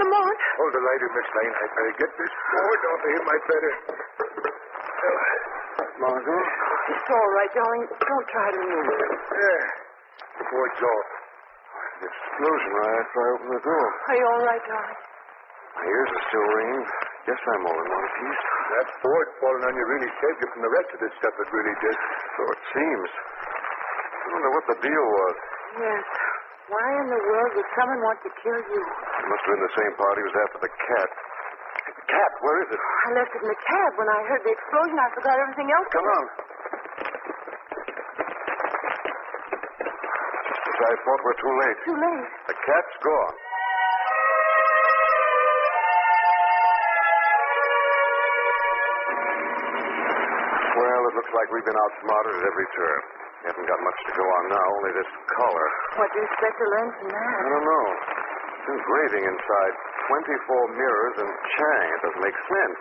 Lamont? Hold the lighter, Miss Lane. I better get this board off of him. I better. Margot? It's all right, darling. Don't try to move. Yeah. The board's off. The explosion right after I opened the door. Are you all right, darling? My ears are still ringing. Guess I'm all in one piece. That board falling on you really saved you from the rest of this stuff. It really did. So it seems. I wonder what the deal was. Yes. Why in the world would someone want to kill you? It must have been the same party who was after the cat. The cat? Where is it? I left it in the cab. When I heard the explosion, I forgot everything else. Come on. Just as I thought, we're too late. Too late? The cat's gone. Well, it looks like we've been outsmarted at every turn. We haven't got much to go on now, only this collar. What do you expect to learn from that? I don't know. It's engraving inside 24 mirrors and Chang. It doesn't make sense.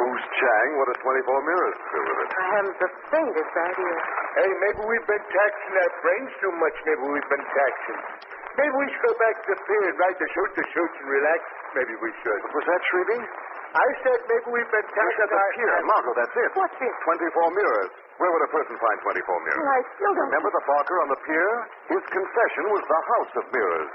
Who's Chang? What does 24 mirrors do with it? I haven't the faintest idea. Hey, maybe we've been taxing our brains too much. Maybe we've been taxing. Maybe we should go back to the pier and ride the chutes and relax. Maybe we should. What was that, Shrevey? I said maybe we've been taxing the pier. Margot, that's it. What's it? 24 mirrors. Where would a person find 24 mirrors? Well, I still don't... Remember the Barker on the pier? His confession was the house of mirrors.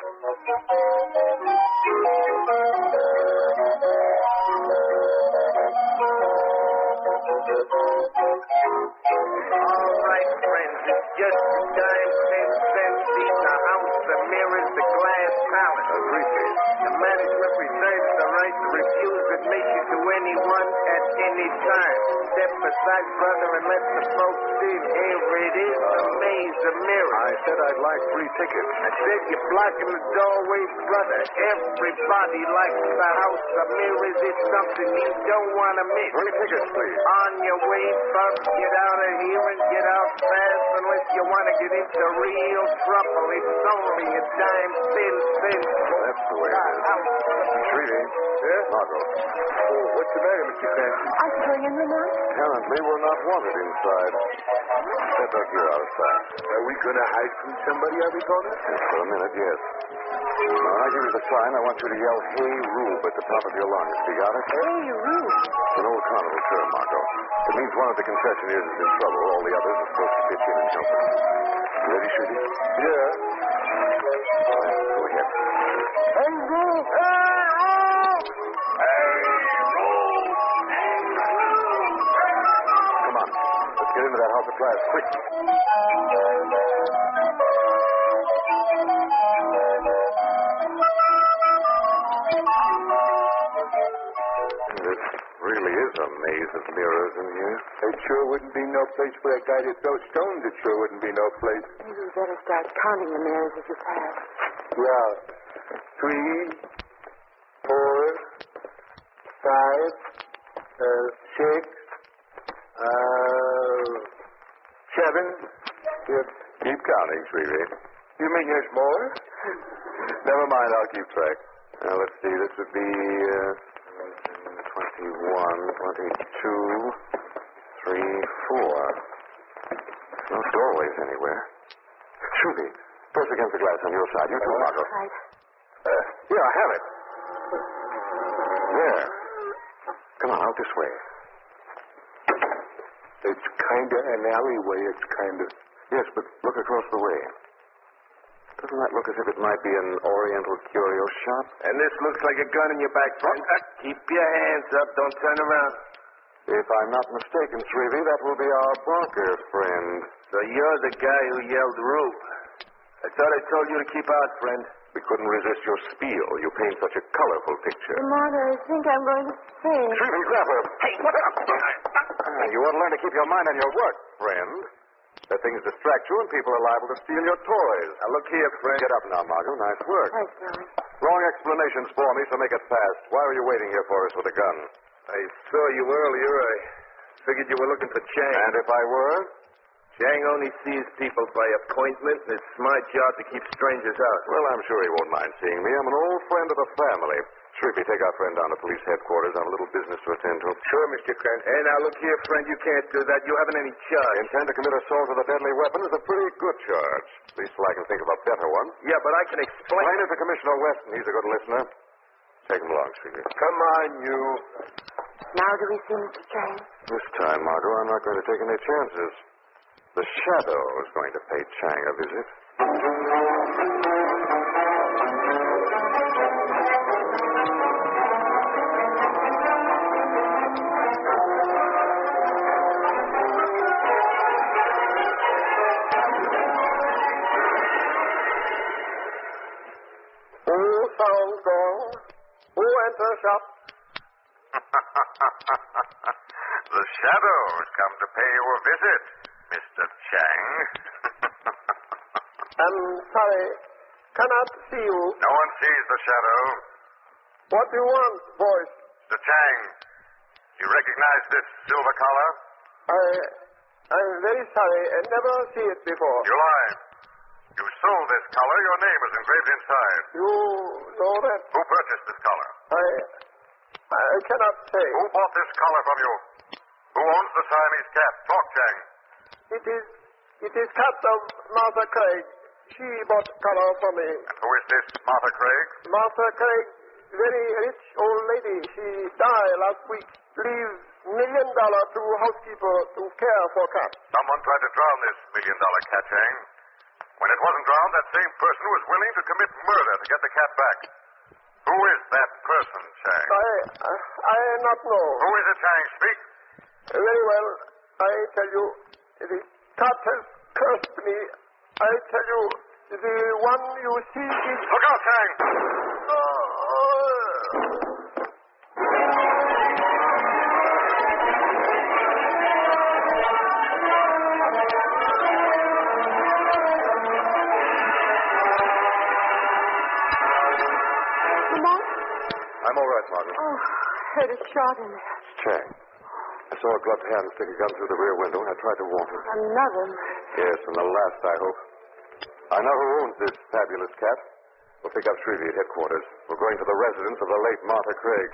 All right, friends, it's just the time since seen the house, the mirrors, the glass palace. The management reserves the right to refuse admission to anyone at any time. Step aside, brother, and let the folks in. Here it is, the maze of mirrors. I said I'd like 3 tickets. I said you're blocking the doorway, brother. Everybody likes the house of mirrors. It's something you don't want to miss. 3 tickets, please. On your way, folks, get out of here and get out fast unless you want to get into real trouble. It's only a dime cent. That's the way it is. Shrevey. Yeah? Margot. Oh, what's the matter, Mr. Cranston? Are you going in, Lamont? Apparently, we're not wanted inside. Step up here outside. Are we going to hide from somebody, are we going to? For a minute, yes. Now, when I give you the sign, I want you to yell, "Hey, Rube," at the top of your lungs. You got it? Hey, Rube. It's an old carnival term, Margot. It means one of the concessionaires is in trouble. All the others are supposed to pitch in and help him. You ready, Shrevey? Yeah. All right, go ahead. Hey, Rube! Come on. Let's get into that house of glass, quick. This really is a maze of mirrors in here. It sure wouldn't be no place for a guy to throw stones. It sure wouldn't be no place. Maybe you better start counting the mirrors as you pass. Yeah. 3, 4, 5, 6, 7. Yep. Keep counting, Shrevey. You mean there's more? Never mind, I'll keep track. Now, let's see. This would be 21, 22, 3, 4. No doorways anywhere. Shrevey, press against the glass on your side. You too, Margot. Right. Here, I have it. There. Come on, out this way. It's kind of an alleyway. It's kind of Yes, but look across the way. Doesn't that look as if it might be an Oriental curio shop? And this looks like a gun in your back, friend. Keep your hands up. Don't turn around. If I'm not mistaken, Shrevey, that will be our Barker friend. So you're the guy who yelled Rube. I thought I told you to keep out, friend. We couldn't resist your spiel. You paint such a colorful picture. Lamont, I think I'm going to faint. Shrevey, grab her. Hey, what up? You ought to learn to keep your mind on your work, friend. Let things distract you and people are liable to steal your toys. Now, look here, friend. Get up now, Margot. Nice work. Thanks, darling. Long explanations for me, so make it fast. Why were you waiting here for us with a gun? I saw you earlier. I figured you were looking for Chang. And if I were? Chang only sees people by appointment, and it's my job to keep strangers out. Well, I'm sure he won't mind seeing me. I'm an old friend of the family. Shrevey, take our friend down to police headquarters on a little business to attend to. Sure, Mr. Crescent. Hey, now, look here, friend. You can't do that. You haven't any charge. Intend to commit assault with a deadly weapon is a pretty good charge. At least till I can think of a better one. Yeah, but I can explain. Explain it to Commissioner Weston. He's a good listener. Take him along, Shrevey. Come on, you. Now do we see Mr. Chang? This time, Margot, I'm not going to take any chances. The Shadow is going to pay Chang a visit. Who sound gong? Who enter shop? The Shadow has come to pay you a visit, Mr. Chang. I'm sorry. Cannot see you. No one sees the Shadow. What do you want, boys? Mr. Chang, you recognize this silver collar? I'm very sorry. I never see it before. You lie. You sold this collar. Your name is engraved inside. You know that? Who purchased this collar? I cannot say. Who bought this collar from you? Who owns the Siamese cat? Talk, Chang. It is cat of Martha Craig. She bought collar for me. And who is this Martha Craig? Martha Craig, very rich old lady. She died last week. Leaves $1 million to housekeeper to care for cat. Someone tried to drown this $1 million cat, Chang. When it wasn't drowned, that same person was willing to commit murder to get the cat back. Who is that person, Chang? I not know. Who is it, Chang? Speak. Very well. I tell you, the cat has cursed me. I tell you, the one you see is... Look out, Chang! I'm all right, Margaret. Oh, I heard a shot in there. It's Chang. I saw a gloved hand stick a gun through the rear window, and I tried to warn him. Another. Yes, and the last, I hope. I know who owns this fabulous cat. We'll pick up Shrevey at headquarters. We're going to the residence of the late Martha Craig.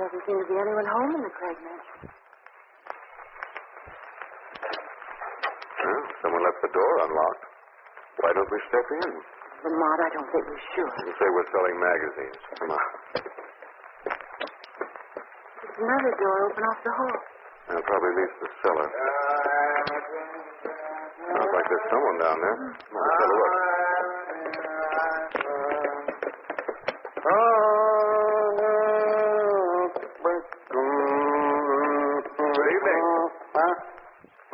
Doesn't seem to be anyone home in the Craig mansion. Well, someone left the door unlocked. Why don't we step in? Lamont, I don't think we should. You say we're selling magazines. Come on. There's another door open off the hall. That probably leads to the cellar. Sounds like there's someone down there. Come on, let's have a look. Good evening. Huh?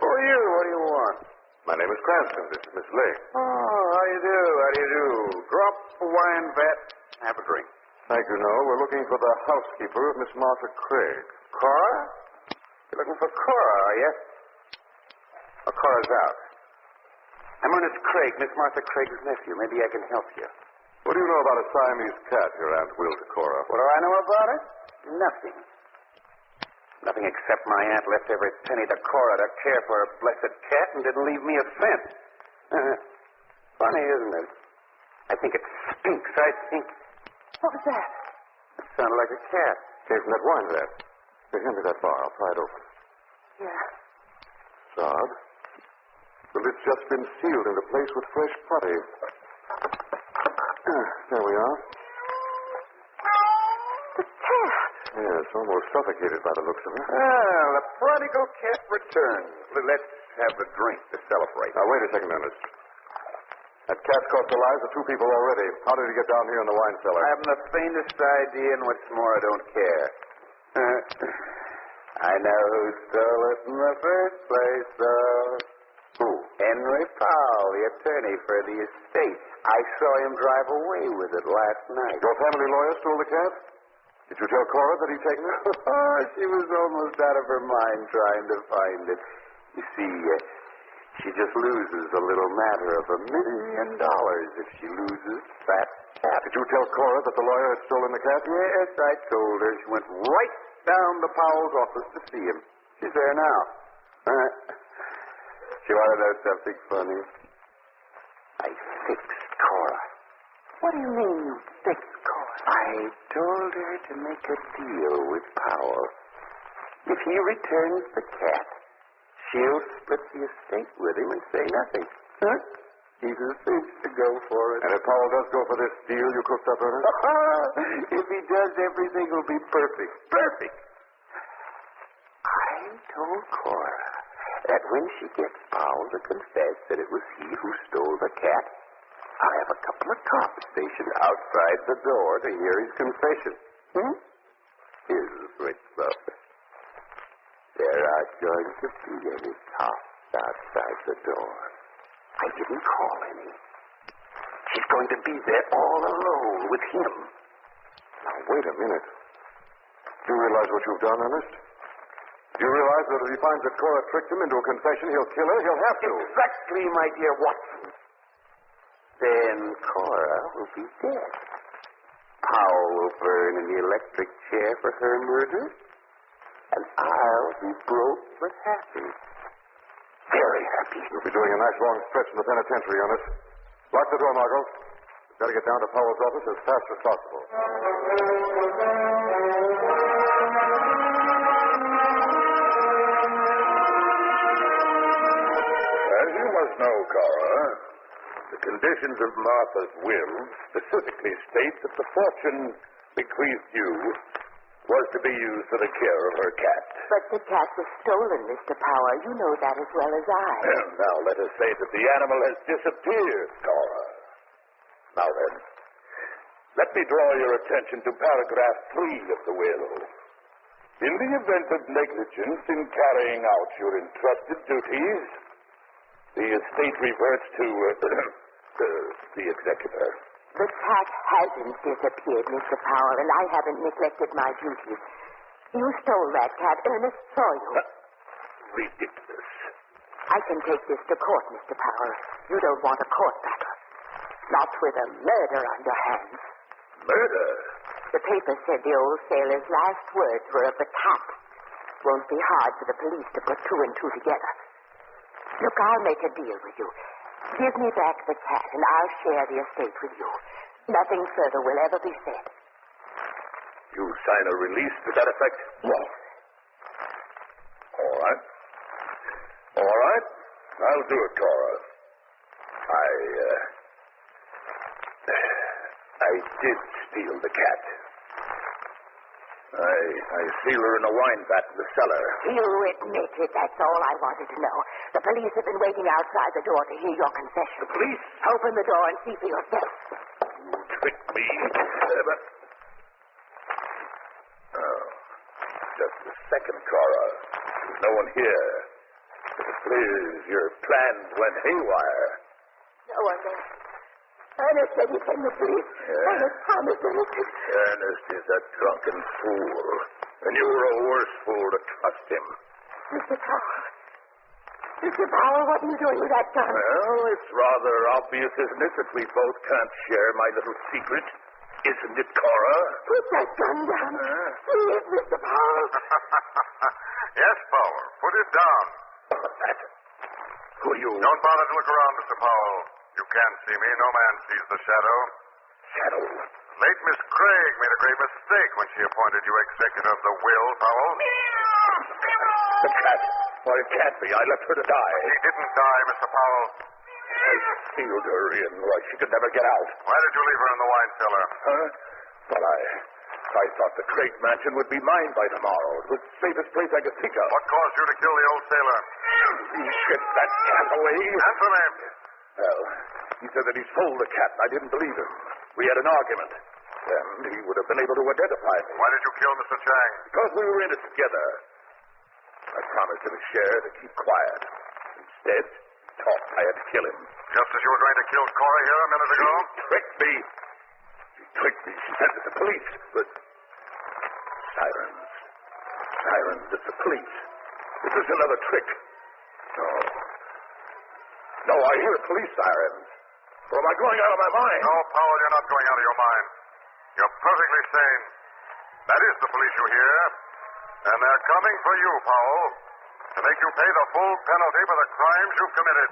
Who are you? What do you want? My name is Crescent. This is Miss Lake. Oh, how do you do? How do you do? Drop a wine vat. Have a drink. Thank you, no. We're looking for the housekeeper of Miss Martha Craig. Cora? You're looking for Cora, are you? Oh, Cora's out. I'm Ernest Craig, Miss Martha Craig's nephew. Maybe I can help you. What do you know about a Siamese cat your aunt willed to Cora? What do I know about it? Nothing. Nothing except my aunt left every penny to Cora to care for her blessed cat and didn't leave me a cent. Funny, isn't it? I think it stinks. I think... What was that? It sounded like a cat. Came from that wine vat. Here, hand me that bar. I'll pry it open. Yeah. It's odd. The lid's just been sealed into place with fresh putty. There we are. Yes, almost suffocated by the looks of her. Well, the prodigal cat returns. Let's have a drink to celebrate. Now, wait a second, Ernest. That cat's cost the lives of 2 people already. How did he get down here in the wine cellar? I haven't the faintest idea, and what's more, I don't care. I know who stole it in the first place, though. Who? Henry Powell, the attorney for the estate. I saw him drive away with it last night. Your family lawyer stole the cat? Did you tell Cora that he'd taken it? Oh, she was almost out of her mind trying to find it. You see, she just loses a little matter of $1 million if she loses that cat. Did you tell Cora that the lawyer had stolen the cat? Yes, I told her. She went right down to Powell's office to see him. She's there now. She wanted to know something funny. I fixed Cora. What do you mean, you fixed Cora? I told her to make a deal with Powell. If he returns the cat, she'll split the estate with him and say nothing. Huh? He's a cinch to go for it. And if Powell does go for this deal you cooked up, Ernest? If he does, everything will be perfect. Perfect. I told Cora that when she gets Powell to confess that it was he who stole the cat, I'll have a couple of cops stationed outside the door to hear his confession. Here's the switch, though. There aren't going to be any cops outside the door. I didn't call any. She's going to be there all alone with him. Now, wait a minute. Do you realize what you've done, Ernest? Do you realize that if he finds that Cora tricked him into a confession, he'll kill her? He'll have to. Exactly, my dear Watson. Then Cora will be dead. Powell will burn in the electric chair for her murder, and I'll be broke but happy. Very happy. You'll be doing a nice long stretch in the penitentiary, Ernest. Lock the door, Margot. We've got to get down to Powell's office as fast as possible. As you must know, Cora, the conditions of Martha's will specifically state that the fortune bequeathed you was to be used for the care of her cat. But the cat was stolen, Mr. Power. You know that as well as I. Now, let us say that the animal has disappeared, Cora. Now then, let me draw your attention to paragraph 3 of the will. In the event of negligence in carrying out your entrusted duties, the estate reverts to the executor. The cat hasn't disappeared, Mr. Powell, and I haven't neglected my duties. You stole that cat. Ernest saw you. Ridiculous. I can take this to court, Mr. Powell. You don't want a court battle. Not with a murder on your hands. Murder? The paper said the old sailor's last words were of the cat. Won't be hard for the police to put 2 and 2 together. Look, I'll make a deal with you. Give me back the cat, and I'll share the estate with you. Nothing further will ever be said. You sign a release to that effect? Yes. All right. All right. I'll do it, Cora. I did steal the cat. I seal her in a wine vat in the cellar. You admit it. That's all I wanted to know. The police have been waiting outside the door to hear your confession. The police? Open the door and see for yourself. You tricked me. Just a second, Cora. There's no one here. It appears your plans went haywire. No one there. Ernest said he sent the police. Ernest promised Ernest. Ernest is a drunken fool. And you were a worse fool to trust him. Mr. Powell. Mr. Powell, what are you doing with that gun? Well, it's rather obvious, isn't it, that we both can't share my little secret? Isn't it, Cora? Put that gun down. Please, Mr. Powell. Yes, Powell. Put it down. Who are you? Don't bother to look around, Mr. Powell. You can't see me. No man sees the shadow. Shadow? Late Miss Craig made a great mistake when she appointed you executor of the will, Powell. The cat. Why, it can't be. I left her to die. She didn't die, Mr. Powell. I sealed her in where she could never get out. Why did you leave her in the wine cellar? Huh? Well, I thought the Craig mansion would be mine by tomorrow. It was the safest place I could think of. What caused you to kill the old sailor? He shipped that cat away. Answer me. Well, he said that he sold the cat, and I didn't believe him. We had an argument. And he would have been able to identify me. Why did you kill Mr. Chang? Because we were in it together. I promised him a share to keep quiet. Instead, thought I had to kill him. Just as you were trying to kill Cora here a minute ago? She tricked me. She sent it to the police. But sirens. Sirens, it's the police. This is another trick. No, I hear police sirens. Or am I going out of my mind? No, Powell, you're not going out of your mind. You're perfectly sane. That is the police you hear. And they're coming for you, Powell, to make you pay the full penalty for the crimes you've committed.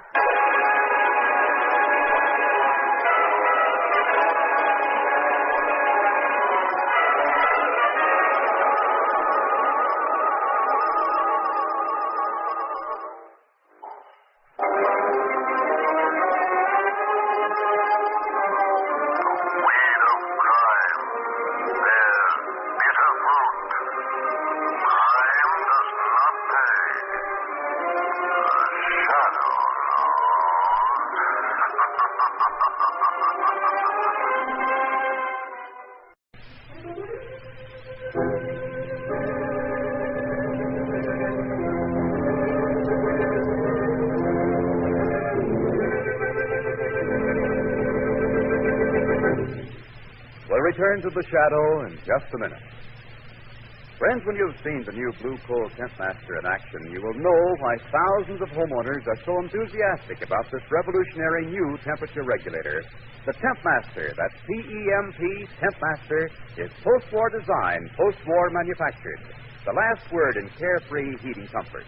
Return to the Shadow in just a minute. Friends, when you've seen the new Blue Coal Tempmaster in action, you will know why thousands of homeowners are so enthusiastic about this revolutionary new temperature regulator. The Tempmaster, that's P-E-M-P, Tempmaster, is post-war design, post-war manufactured. The last word in carefree heating comfort.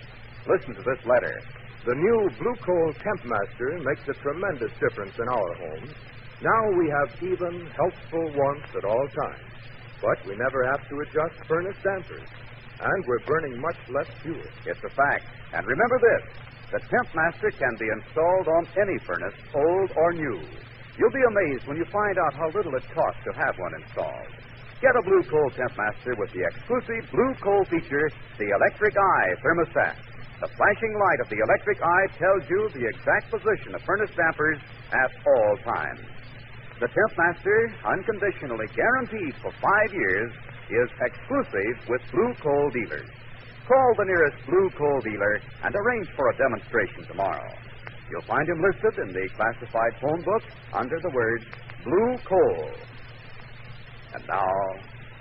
Listen to this letter. The new Blue Coal Tempmaster makes a tremendous difference in our homes. Now we have even, healthful warmth at all times. But we never have to adjust furnace dampers. And we're burning much less fuel. It's a fact. And remember this, the Tempmaster can be installed on any furnace, old or new. You'll be amazed when you find out how little it costs to have one installed. Get a Blue Coal Tempmaster with the exclusive Blue Coal feature, the Electric Eye Thermostat. The flashing light of the electric eye tells you the exact position of furnace dampers at all times. The Tempmaster, unconditionally guaranteed for 5 years, is exclusive with Blue Coal dealers. Call the nearest Blue Coal dealer and arrange for a demonstration tomorrow. You'll find him listed in the classified phone book under the word Blue Coal. And now,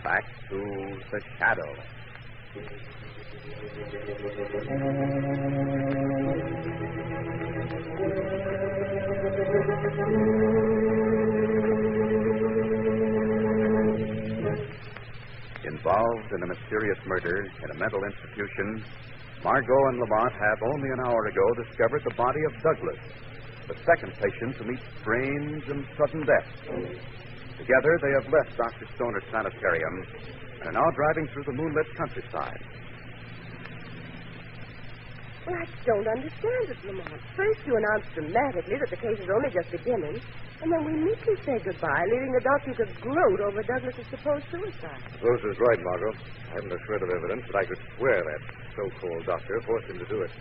back to the Shadow. Involved in a mysterious murder in a mental institution, Margot and Lamont have only an hour ago discovered the body of Douglas, the second patient to meet strange and sudden death. Together, they have left Dr. Stoner's sanitarium and are now driving through the moonlit countryside. Well, I don't understand it, Lamont. First, you announce dramatically that the case is only just beginning, and then we meekly say goodbye, leaving the doctor to gloat over Douglas's supposed suicide. Rose is right, Margot. I haven't a shred of evidence, but I could swear that so-called doctor forced him to do it.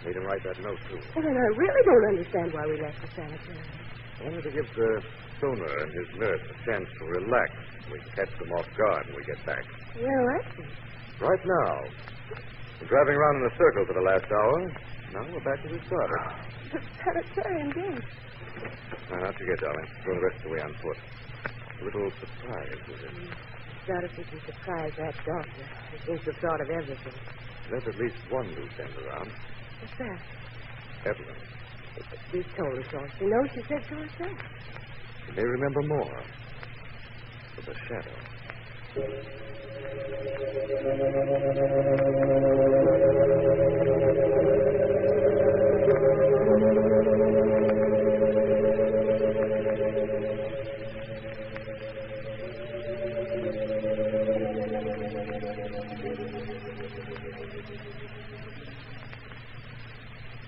Made him write that note, too. Well, then I really don't understand why we left the sanitarium. I wanted to give Stoner and his nurse a chance to relax. We can catch them off guard when we get back. Well, I see. Right now. We're driving around in a circle for the last hour. Now we're back to the start. The sanitarium gate. Now, not forget, darling. Go the rest of the way on foot. A little surprise, is it? Not if we can surprise that doctor. He seems to have thought of everything. There's at least one loose end around. What's that? Evelyn. She's told us all she knows. She said so herself. You may remember more. For the Shadow.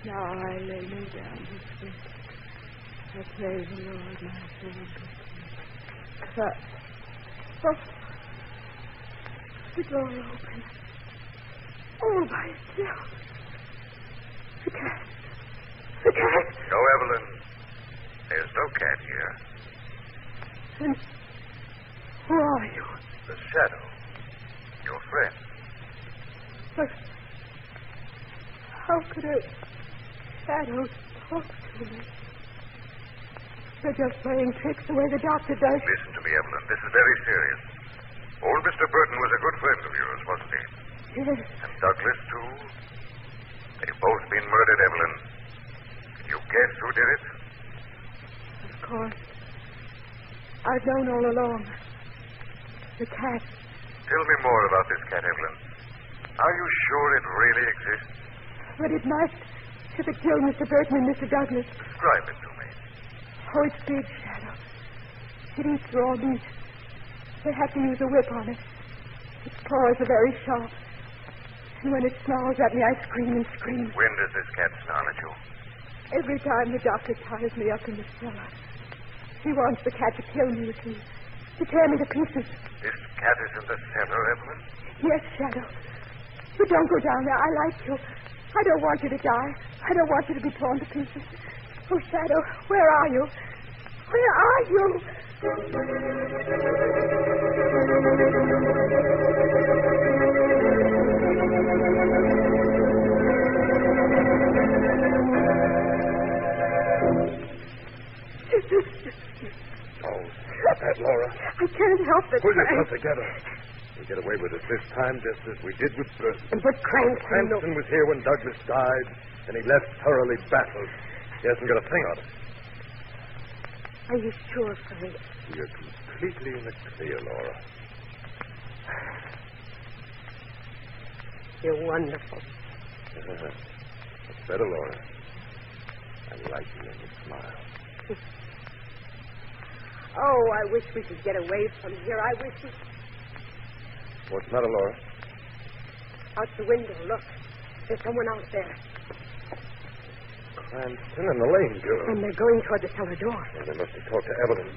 Now I lay me down to sleep. I praise the Lord, my soul. Oh, The door open. All by itself. The cat. The cat. No, Evelyn. There's no cat here. Then who are you? The shadow. Your friend. But how could a shadow talk to me? They're just playing tricks the way the doctor does. Listen to me, Evelyn. This is very serious. Old Mr. Burton was a good friend of yours, wasn't he? Yes. And Douglas, too? They've both been murdered, Evelyn. Can you guess who did it? Of course. I've known all along. The cat. Tell me more about this cat, Evelyn. Are you sure it really exists? But it must. If it killed Mr. Burton and Mr. Douglas. Describe it to me. Oh, it's big, Shadow. It eats raw meat. They have to use a whip on it. Its claws are very sharp. And when it snarls at me, I scream and scream. When does this cat snarl at you? Every time the doctor ties me up in the cellar. He wants the cat to kill me, to tear me to pieces. This cat is in the cellar, Evelyn? Yes, Shadow. But don't go down there. I like you. I don't want you to die. I don't want you to be torn to pieces. Oh, Shadow, where are you? Where are you? Oh, stop that, Laura. I can't help it. Pull yourself together. We get away with it this time, just as we did with Burton. But Cranston... Cranston was here when Douglas died, and he left thoroughly baffled. He hasn't got a thing on it. Are you sure, Frank? You're completely in the clear, Laura. You're wonderful. That's better, Laura. I like you when you smile. Oh, I wish we could get away from here. I wish we... What's the matter, Laura? Out the window, look. There's someone out there. Cranston and the lame girl. And they're going toward the cellar door. Well, they must have talked to Evelyn.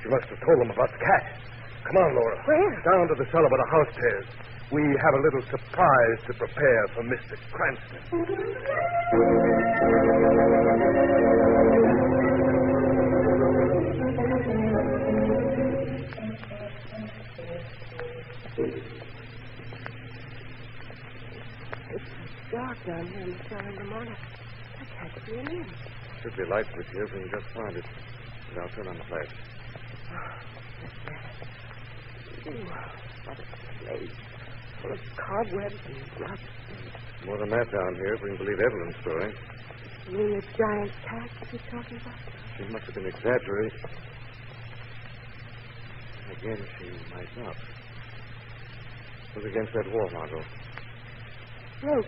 She must have told them about the cat. Come on, Laura. Where? Down to the cellar by the house stairs. We have a little surprise to prepare for Mr. Cranston. It's dark down here in the cellar in the morning. That can't be an inn. Should be light switch here if we can just find it. And I'll turn on the flash. Ooh, what a place. Full of cobwebs and rust. More than that down here, if we can believe Evelyn's story. You mean the giant cat that you're talking about? She must have been exaggerating. Again, she might not. Look against that wall, Margot. Look.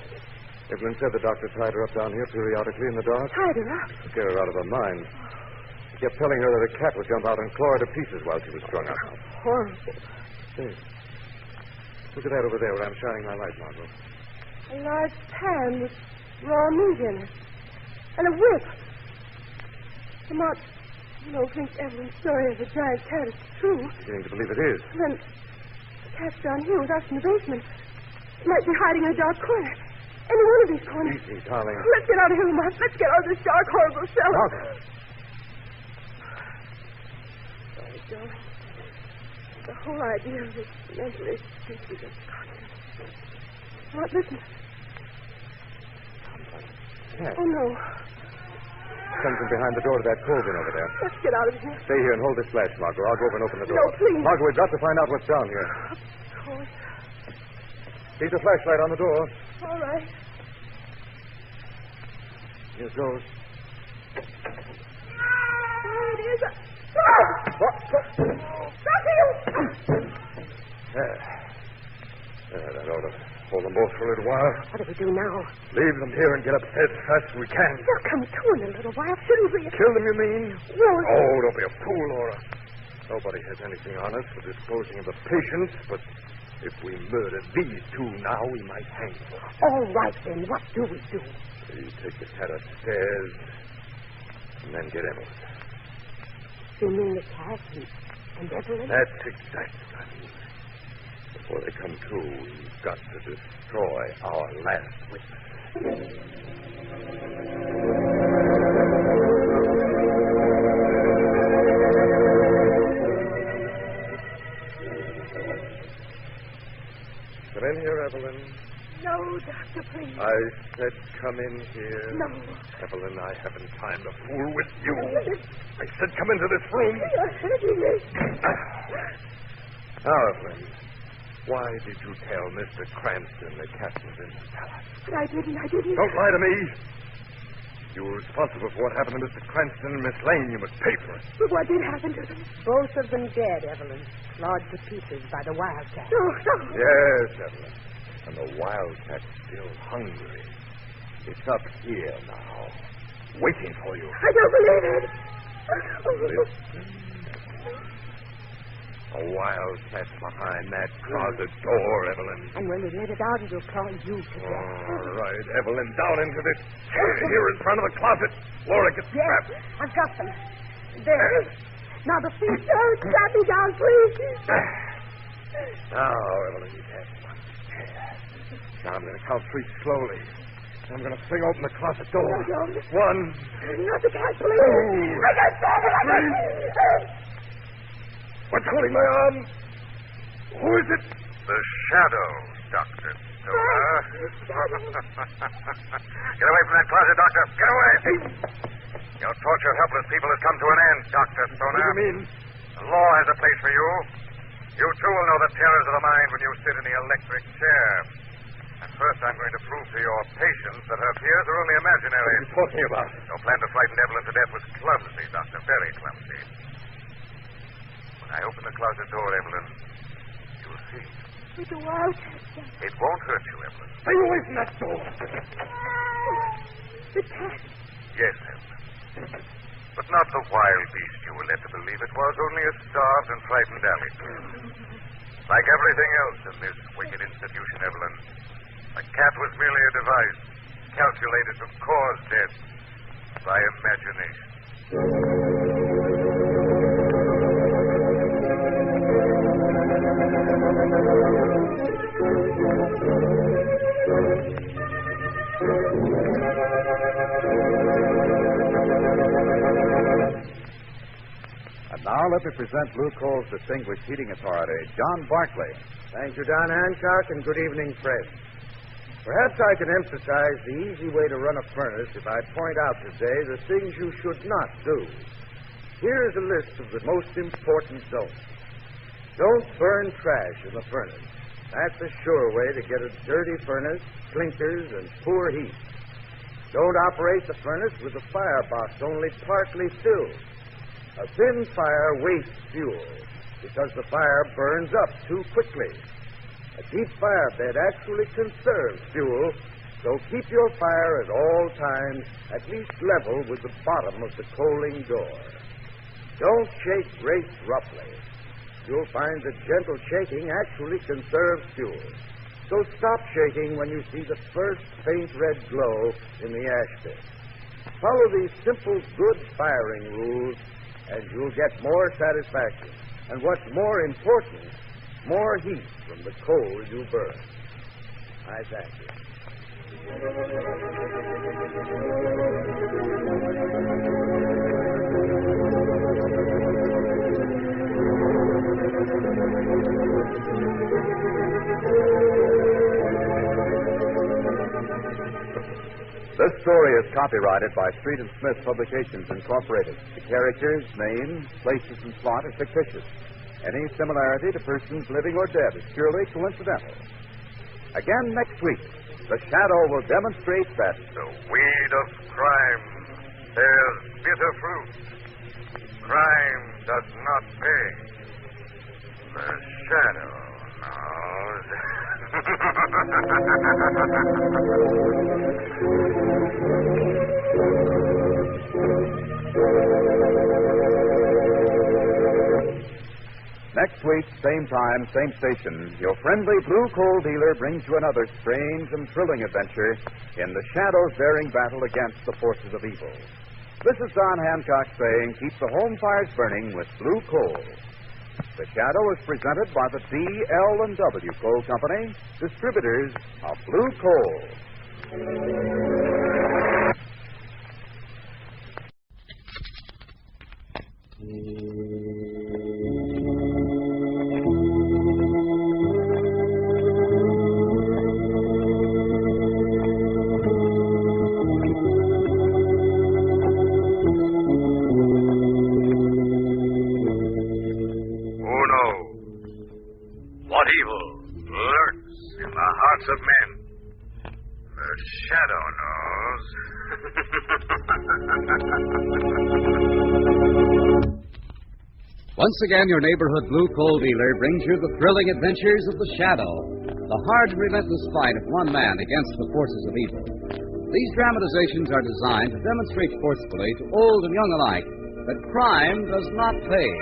Evelyn said the doctor tied her up down here periodically in the dark. Tied her up? To scare her out of her mind. He kept telling her that a cat would jump out and claw her to pieces while she was strung up. Horrible. Hey. Look at that over there where I'm shining my light, Margot. A large pan with raw meat in it. And a whip. Lamont, you don't think Evelyn's story of the giant cat is true. I'm beginning to believe it is. Then the cat's down here with us in the basement. It might be hiding in a dark corner. Any one of these corners. Easy, darling. Let's get out of here, Lamont. Let's get out of this dark, horrible cellar. Margot. Sorry, darling. The whole idea of this mental institute is a conscience. What, listen. Cat. Oh, no. Comes from behind the door to that cold bin over there. Let's get out of here. Stay here and hold this flash, Margot. I'll go over and open the door. No, please. Margot, we've got to find out what's down here. Of course. Keep the flashlight on the door. All right. Here goes. There it is. That ought to hold them both for a little while. What do we do now? Leave them here and get upstairs as fast as we can. They'll come to in a little while, shouldn't we? Kill them, you mean? No. Oh, don't be a fool, Laura. Nobody has anything on us for disposing of the patients, but if we murder these two now, we might hang them. All right, then. What do we do? You take the cat upstairs and then get Evelyn. You mean the cat and Evelyn? That's exactly what I mean. Before they come to, we've got to destroy our last witness. Come in here, Evelyn. No, Doctor, please. I said come in here. No. Evelyn, I haven't time to fool with you. I said come into this room. You're hurting me. Now, Evelyn, why did you tell Mr. Cranston the cat was in the palace? But I didn't. Don't lie to me. You were responsible for what happened to Mr. Cranston and Miss Lane. You must pay for it. But what did happen to them? Both of them dead, Evelyn. Clawed to pieces by the wildcat. No. Yes, Evelyn. And the wildcat's still hungry. It's up here now, waiting for you. I don't believe it. Listen. A wildcat's behind that closet door, Evelyn. And when we let it out, it'll claw you to death. All right, Evelyn, down into this chair here in front of the closet. Laura, get strapped. I've got them. There. Now the feet. Don't strap me down, please. Now, Evelyn, you can't. Now I'm going to count three slowly. I'm going to fling open the closet door. No, don't. One. Not the cat, please. Two. I can't stand it. Three. What's holding my arm? Who is it? The shadow, Dr. Stoner. Get away from that closet, Doctor. Get away. Your torture of helpless people has come to an end, Dr. Stoner. What do you mean? The law has a place for you. You, too, will know the terrors of the mind when you sit in the electric chair. And first, I'm going to prove to your patients that her fears are only imaginary. What are you talking about? Your plan to frighten Evelyn to death was clumsy, Doctor. Very clumsy. When I open the closet door, Evelyn, you'll see. With the wildcat. It won't hurt you, Evelyn. Stay away from that door. The cat. Yes, Evelyn. But not the wild beast you were led to believe it was, only a starved and frightened alley girl. Like everything else in this wicked institution, Evelyn, a cat was merely a device calculated to cause death by imagination. And now let me present Blue Coal's distinguished heating authority, John Barclay. Thank you, Don Hancock, and good evening, friends. Perhaps I can emphasize the easy way to run a furnace if I point out today the things you should not do. Here's a list of the most important don'ts. Don't burn trash in the furnace. That's a sure way to get a dirty furnace, clinkers, and poor heat. Don't operate the furnace with the firebox only partly filled. A thin fire wastes fuel because the fire burns up too quickly. A deep fire bed actually conserves fuel, so keep your fire at all times at least level with the bottom of the coaling door. Don't shake grates roughly. You'll find that gentle shaking actually conserves fuel. So stop shaking when you see the first faint red glow in the ash pit. Follow these simple good firing rules, and you'll get more satisfaction. And what's more important, more heat from the coal you burn. I thank you. This story is copyrighted by Street and Smith Publications, Incorporated. The characters, names, places, and plot are fictitious. Any similarity to persons living or dead is purely coincidental. Again next week, the shadow will demonstrate that the weed of crime bears bitter fruit. Crime does not pay. The shadow knows. Next week, same time, same station, your friendly Blue Coal dealer brings you another strange and thrilling adventure in the Shadow's daring battle against the forces of evil. This is Don Hancock saying, keep the home fires burning with Blue Coal. The Shadow is presented by the D.L.&W. Coal Company, distributors of Blue Coal. Of men. The Shadow knows. Once again, your neighborhood blue coal dealer brings you the thrilling adventures of the Shadow, the hard and relentless fight of one man against the forces of evil. These dramatizations are designed to demonstrate forcefully to old and young alike that crime does not pay.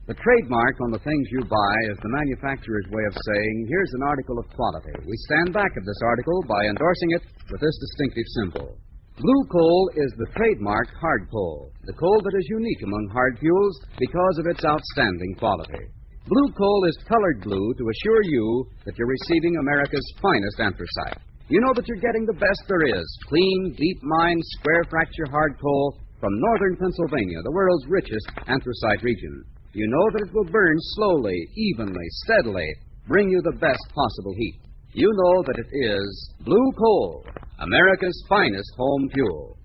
The trademark on the things you buy is the manufacturer's way of saying, here's an article of quality. We stand back of this article by endorsing it with this distinctive symbol. Blue coal is the trademark hard coal, the coal that is unique among hard fuels because of its outstanding quality. Blue coal is colored blue to assure you that you're receiving America's finest anthracite. You know that you're getting the best there is, clean, deep-mine, square-fracture hard coal from northern Pennsylvania, the world's richest anthracite region. You know that it will burn slowly, evenly, steadily, bring you the best possible heat. You know that it is blue coal, America's finest home fuel.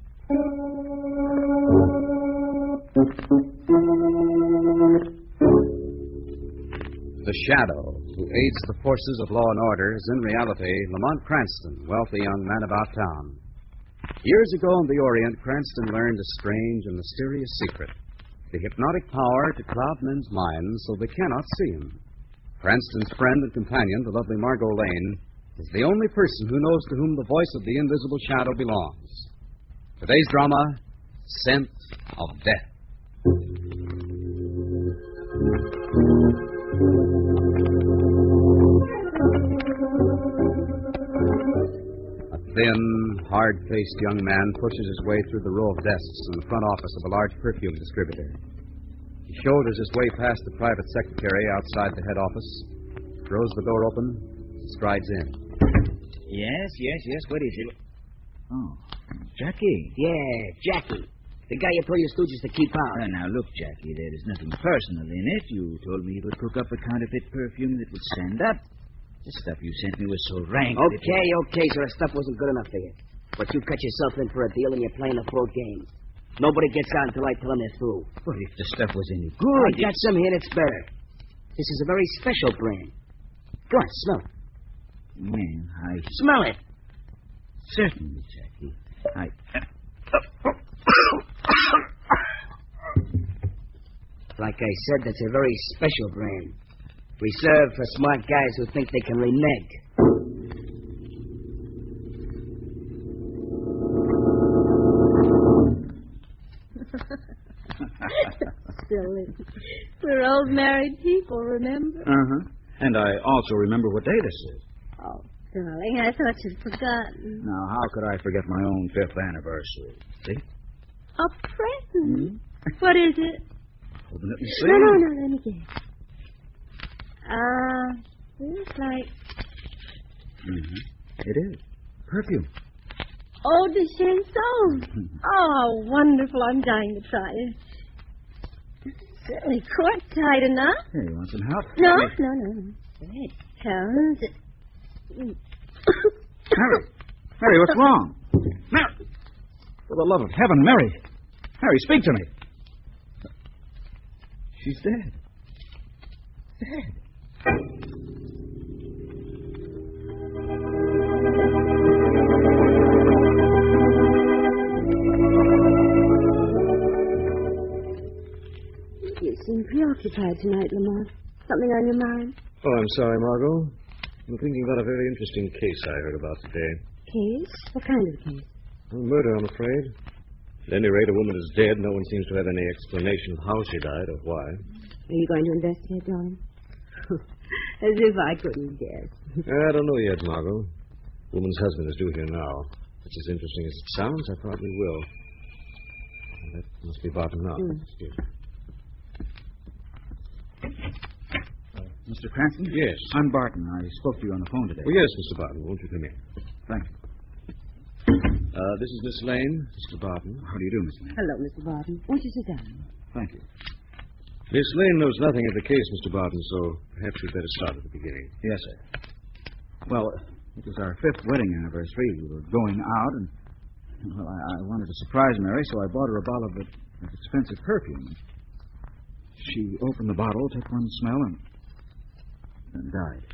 The Shadow, who aids the forces of law and order, is in reality Lamont Cranston, wealthy young man about town. Years ago in the Orient, Cranston learned a strange and mysterious secret. The hypnotic power to cloud men's minds so they cannot see him. Cranston's friend and companion, the lovely Margot Lane, is the only person who knows to whom the voice of the invisible Shadow belongs. Today's drama, Scent of Death. A thin, hard-faced young man pushes his way through the row of desks in the front office of a large perfume distributor. He shoulders his way past the private secretary outside the head office, throws the door open, and strides in. Yes. What is it? Oh, Jackie. Yeah, Jackie. The guy you told your stooges to keep out. Now, look, Jackie, there is nothing personal in it. You told me you would cook up a counterfeit perfume that would stand up. The stuff you sent me was so rank. Okay, so the stuff wasn't good enough for you. But you cut yourself in for a deal and you're playing a full game. Nobody gets out until I tell them they're through. But if the stuff was any good... I got some here that's better. This is a very special brand. Go on, smell it. Man, Smell it. Certainly, Jackie. Like I said, that's a very special brand. Reserved for smart guys who think they can renege. Silly. We're old married people, remember? Uh-huh. And I also remember what day this is. Oh, darling, I thought you'd forgotten. Now, how could I forget my own 5th anniversary? See? A present? What is it? Open it and see. No, let me guess. Looks like... It is. Perfume. Eau de Chanson. Oh, wonderful. I'm dying to try it. Certainly quite tight enough. Hey, you want some help? No. It comes. Mary, what's wrong? Mary! For the love of heaven, Mary! Mary, speak to me. She's dead. Dead. You seem preoccupied tonight, Lamont. Something on your mind? Oh, I'm sorry, Margot. I'm thinking about a very interesting case I heard about today. Case? What kind of case? A murder, I'm afraid. At any rate, a woman is dead. No one seems to have any explanation of how she died or why. Are you going to investigate, darling? As if I couldn't guess. I don't know yet, Margot. Woman's husband is due here now. It's as interesting as it sounds. I probably will. That must be Barton now. Excuse me. Mr. Cranston? Yes. I'm Barton. I spoke to you on the phone today. Oh, yes, Mr. Barton. Won't you come in? Thank you. This is Miss Lane, Mr. Barton. How do you do, Miss Lane? Hello, Mr. Barton. Won't you sit down? Thank you. Miss Lane knows nothing of the case, Mr. Barton, so perhaps you'd better start at the beginning. Yes, sir. Well, it was our 5th wedding anniversary. We were going out, and, well, I wanted to surprise Mary, so I bought her a bottle of expensive perfume. She opened the bottle, took one smell, and died.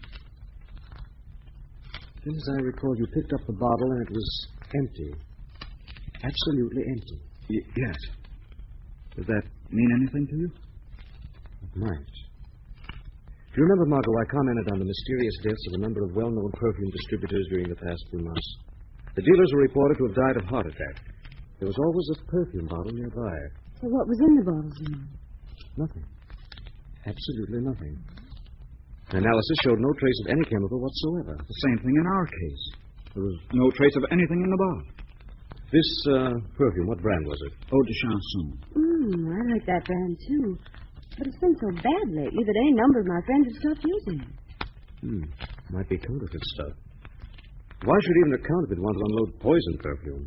Then, as I recall, you picked up the bottle, and it was empty. Absolutely empty. Yes. Does that mean anything to you? It might. Do you remember, Margot, I commented on the mysterious deaths of a number of well-known perfume distributors during the past few months. The dealers were reported to have died of heart attack. There was always a perfume bottle nearby. So what was in the bottles, you know? Nothing. Absolutely nothing. Analysis showed no trace of any chemical whatsoever. The same thing in our case. There was no trace of anything in the bottle. This perfume, what brand was it? Eau de Chanson. I like that brand, too. But it's been so bad lately that any number of my friends have stopped using it. Might be counterfeit stuff. Why should even a counterfeit want to unload poison perfume?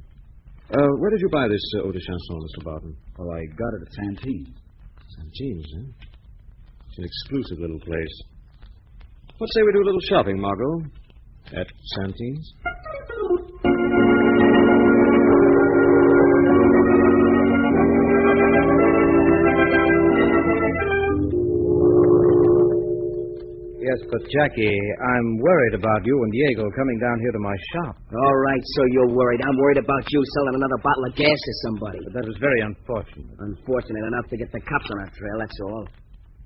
Where did you buy this Eau de Chanson, Mr. Barton? Well, I got it at Santine. Santine's, eh? It's an exclusive little place. Let's say we do a little shopping, Margot. At Santine's? Yes, but Jackie, I'm worried about you and Diego coming down here to my shop. All right, so you're worried. I'm worried about you selling another bottle of gas to somebody. But that was very unfortunate. Unfortunate enough to get the cops on our trail, that's all.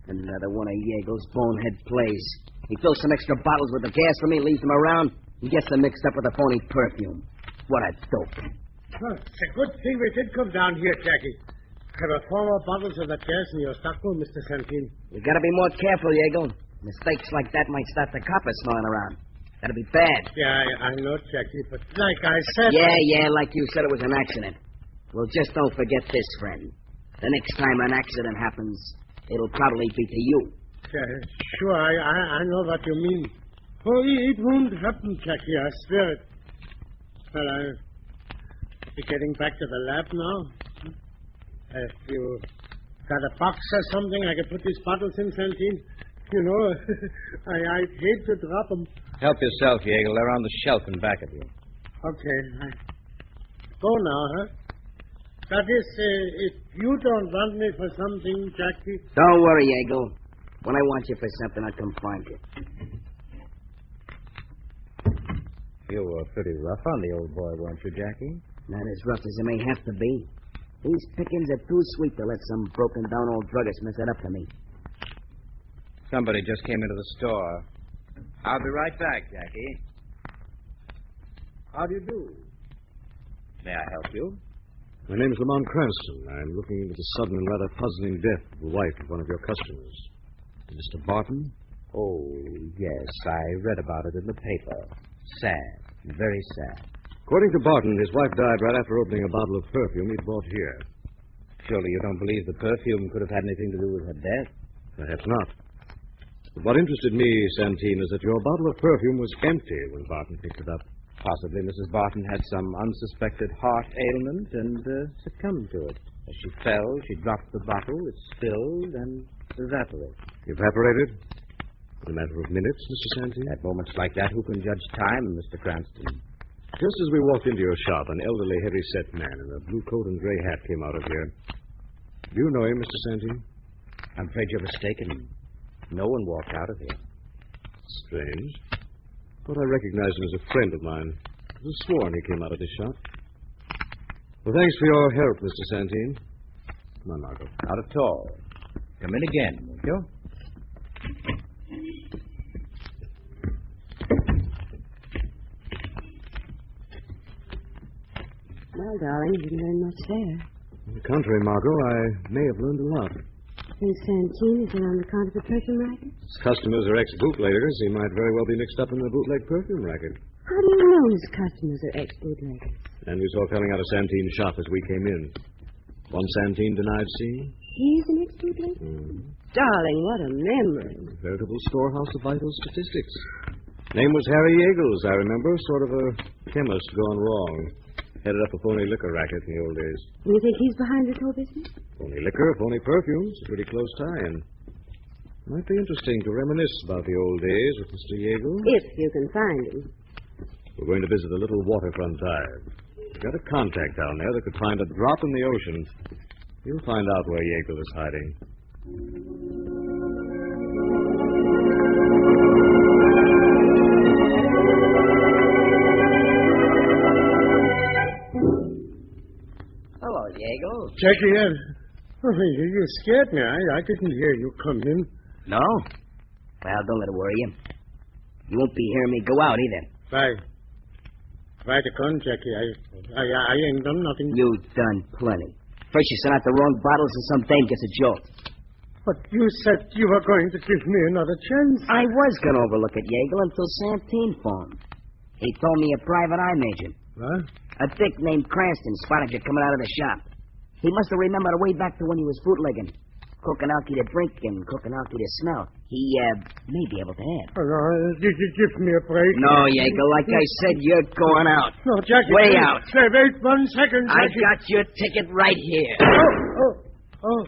Another one of Diego's bonehead plays. He fills some extra bottles with the gas for me, leaves them around, and gets them mixed up with a phony perfume. What a dope. Well, it's a good thing we did come down here, Jackie. There were 4 more bottles of that gas in your stockroom, Mr. Santine. You gotta be more careful, Diego. Mistakes like that might start the coppers smelling around. That'd be bad. Yeah, I know, Jackie, but like I said... Yeah, like you said, it was an accident. Well, just don't forget this, friend. The next time an accident happens, it'll probably be to you. Yeah, sure, I know what you mean. Oh, it won't happen, Jackie, I swear it. Well, I'll be getting back to the lab now. If you got a box or something, I could put these bottles in, Santine. You know, I'd hate to drop them. Help yourself, Diego. They're on the shelf in back of you. Okay. Go now, huh? That is, if you don't want me for something, Jackie... Don't worry, Diego. When I want you for something, I'll come find you. You were pretty rough on the old boy, weren't you, Jackie? Not as rough as it may have to be. These pickings are too sweet to let some broken-down old druggist mess it up to me. Somebody just came into the store. I'll be right back, Jackie. How do you do? May I help you? My name's Lamont Cranston. I'm looking into the sudden and rather puzzling death of the wife of one of your customers. Mr. Barton? Oh, yes. I read about it in the paper. Sad. Very sad. According to Barton, his wife died right after opening a bottle of perfume he'd bought here. Surely you don't believe the perfume could have had anything to do with her death? Perhaps not. But what interested me, Santine, is that your bottle of perfume was empty when Barton picked it up. Possibly Mrs. Barton had some unsuspected heart ailment and succumbed to it. As she fell, she dropped the bottle, it spilled, and evaporated. Evaporated? In a matter of minutes, Mr. Santine? At moments like that, who can judge time, Mr. Cranston? Just as we walked into your shop, an elderly, heavy-set man in a blue coat and gray hat came out of here. Do you know him, Mr. Santine? I'm afraid you're mistaken. No one walked out of here. Strange. Thought I recognized him as a friend of mine. I was sworn he came out of this shop. Well, thanks for your help, Mr. Santine. Come on, Margot. Not at all. Come in again, won't you? Well, darling, you didn't learn much there. On the contrary, Margot, I may have learned a lot. Think Santine is in on the counterfeit perfume racket? His customers are ex-bootleggers. He might very well be mixed up in the bootleg perfume racket. How do you know his customers are ex-bootleggers? And we saw coming out of Santine's shop as we came in. One Santine denied seeing? He's an ex-bootleg? Darling, what a memory. Veritable storehouse of vital statistics. Name was Harry Yeagles, I remember. Sort of a chemist gone wrong. Headed up a phony liquor racket in the old days. You think he's behind this whole business? Phony liquor, phony perfumes. Pretty close tie-in. Might be interesting to reminisce about the old days with Mr. Yeagles. If you can find him. We're going to visit a little waterfront dive. We've got a contact down there that could find a drop in the ocean. You'll find out where Yeagle is hiding. Hello, Yeagle. Jackie, you scared me. I didn't hear you come in. No? Well, don't let it worry you. You won't be hearing me go out either. Right to come, Jackie. I ain't done nothing. You've done plenty. First you sent out the wrong bottles and some dame gets a jolt. But you said you were going to give me another chance. I was going to overlook it, Yeagle, until Santine phoned. He told me a private eye major. What? A dick named Cresent spotted you coming out of the shop. He must have remembered way back to when he was bootlegging. Cooking alky to drink and cooking alky to smell. He, may be able to add. Did you give me a break? No, Yeagle, like I said, you're going out. No, Jackie. Way wait, out. Wait 1 second, Jackie. I got your ticket right here. Oh.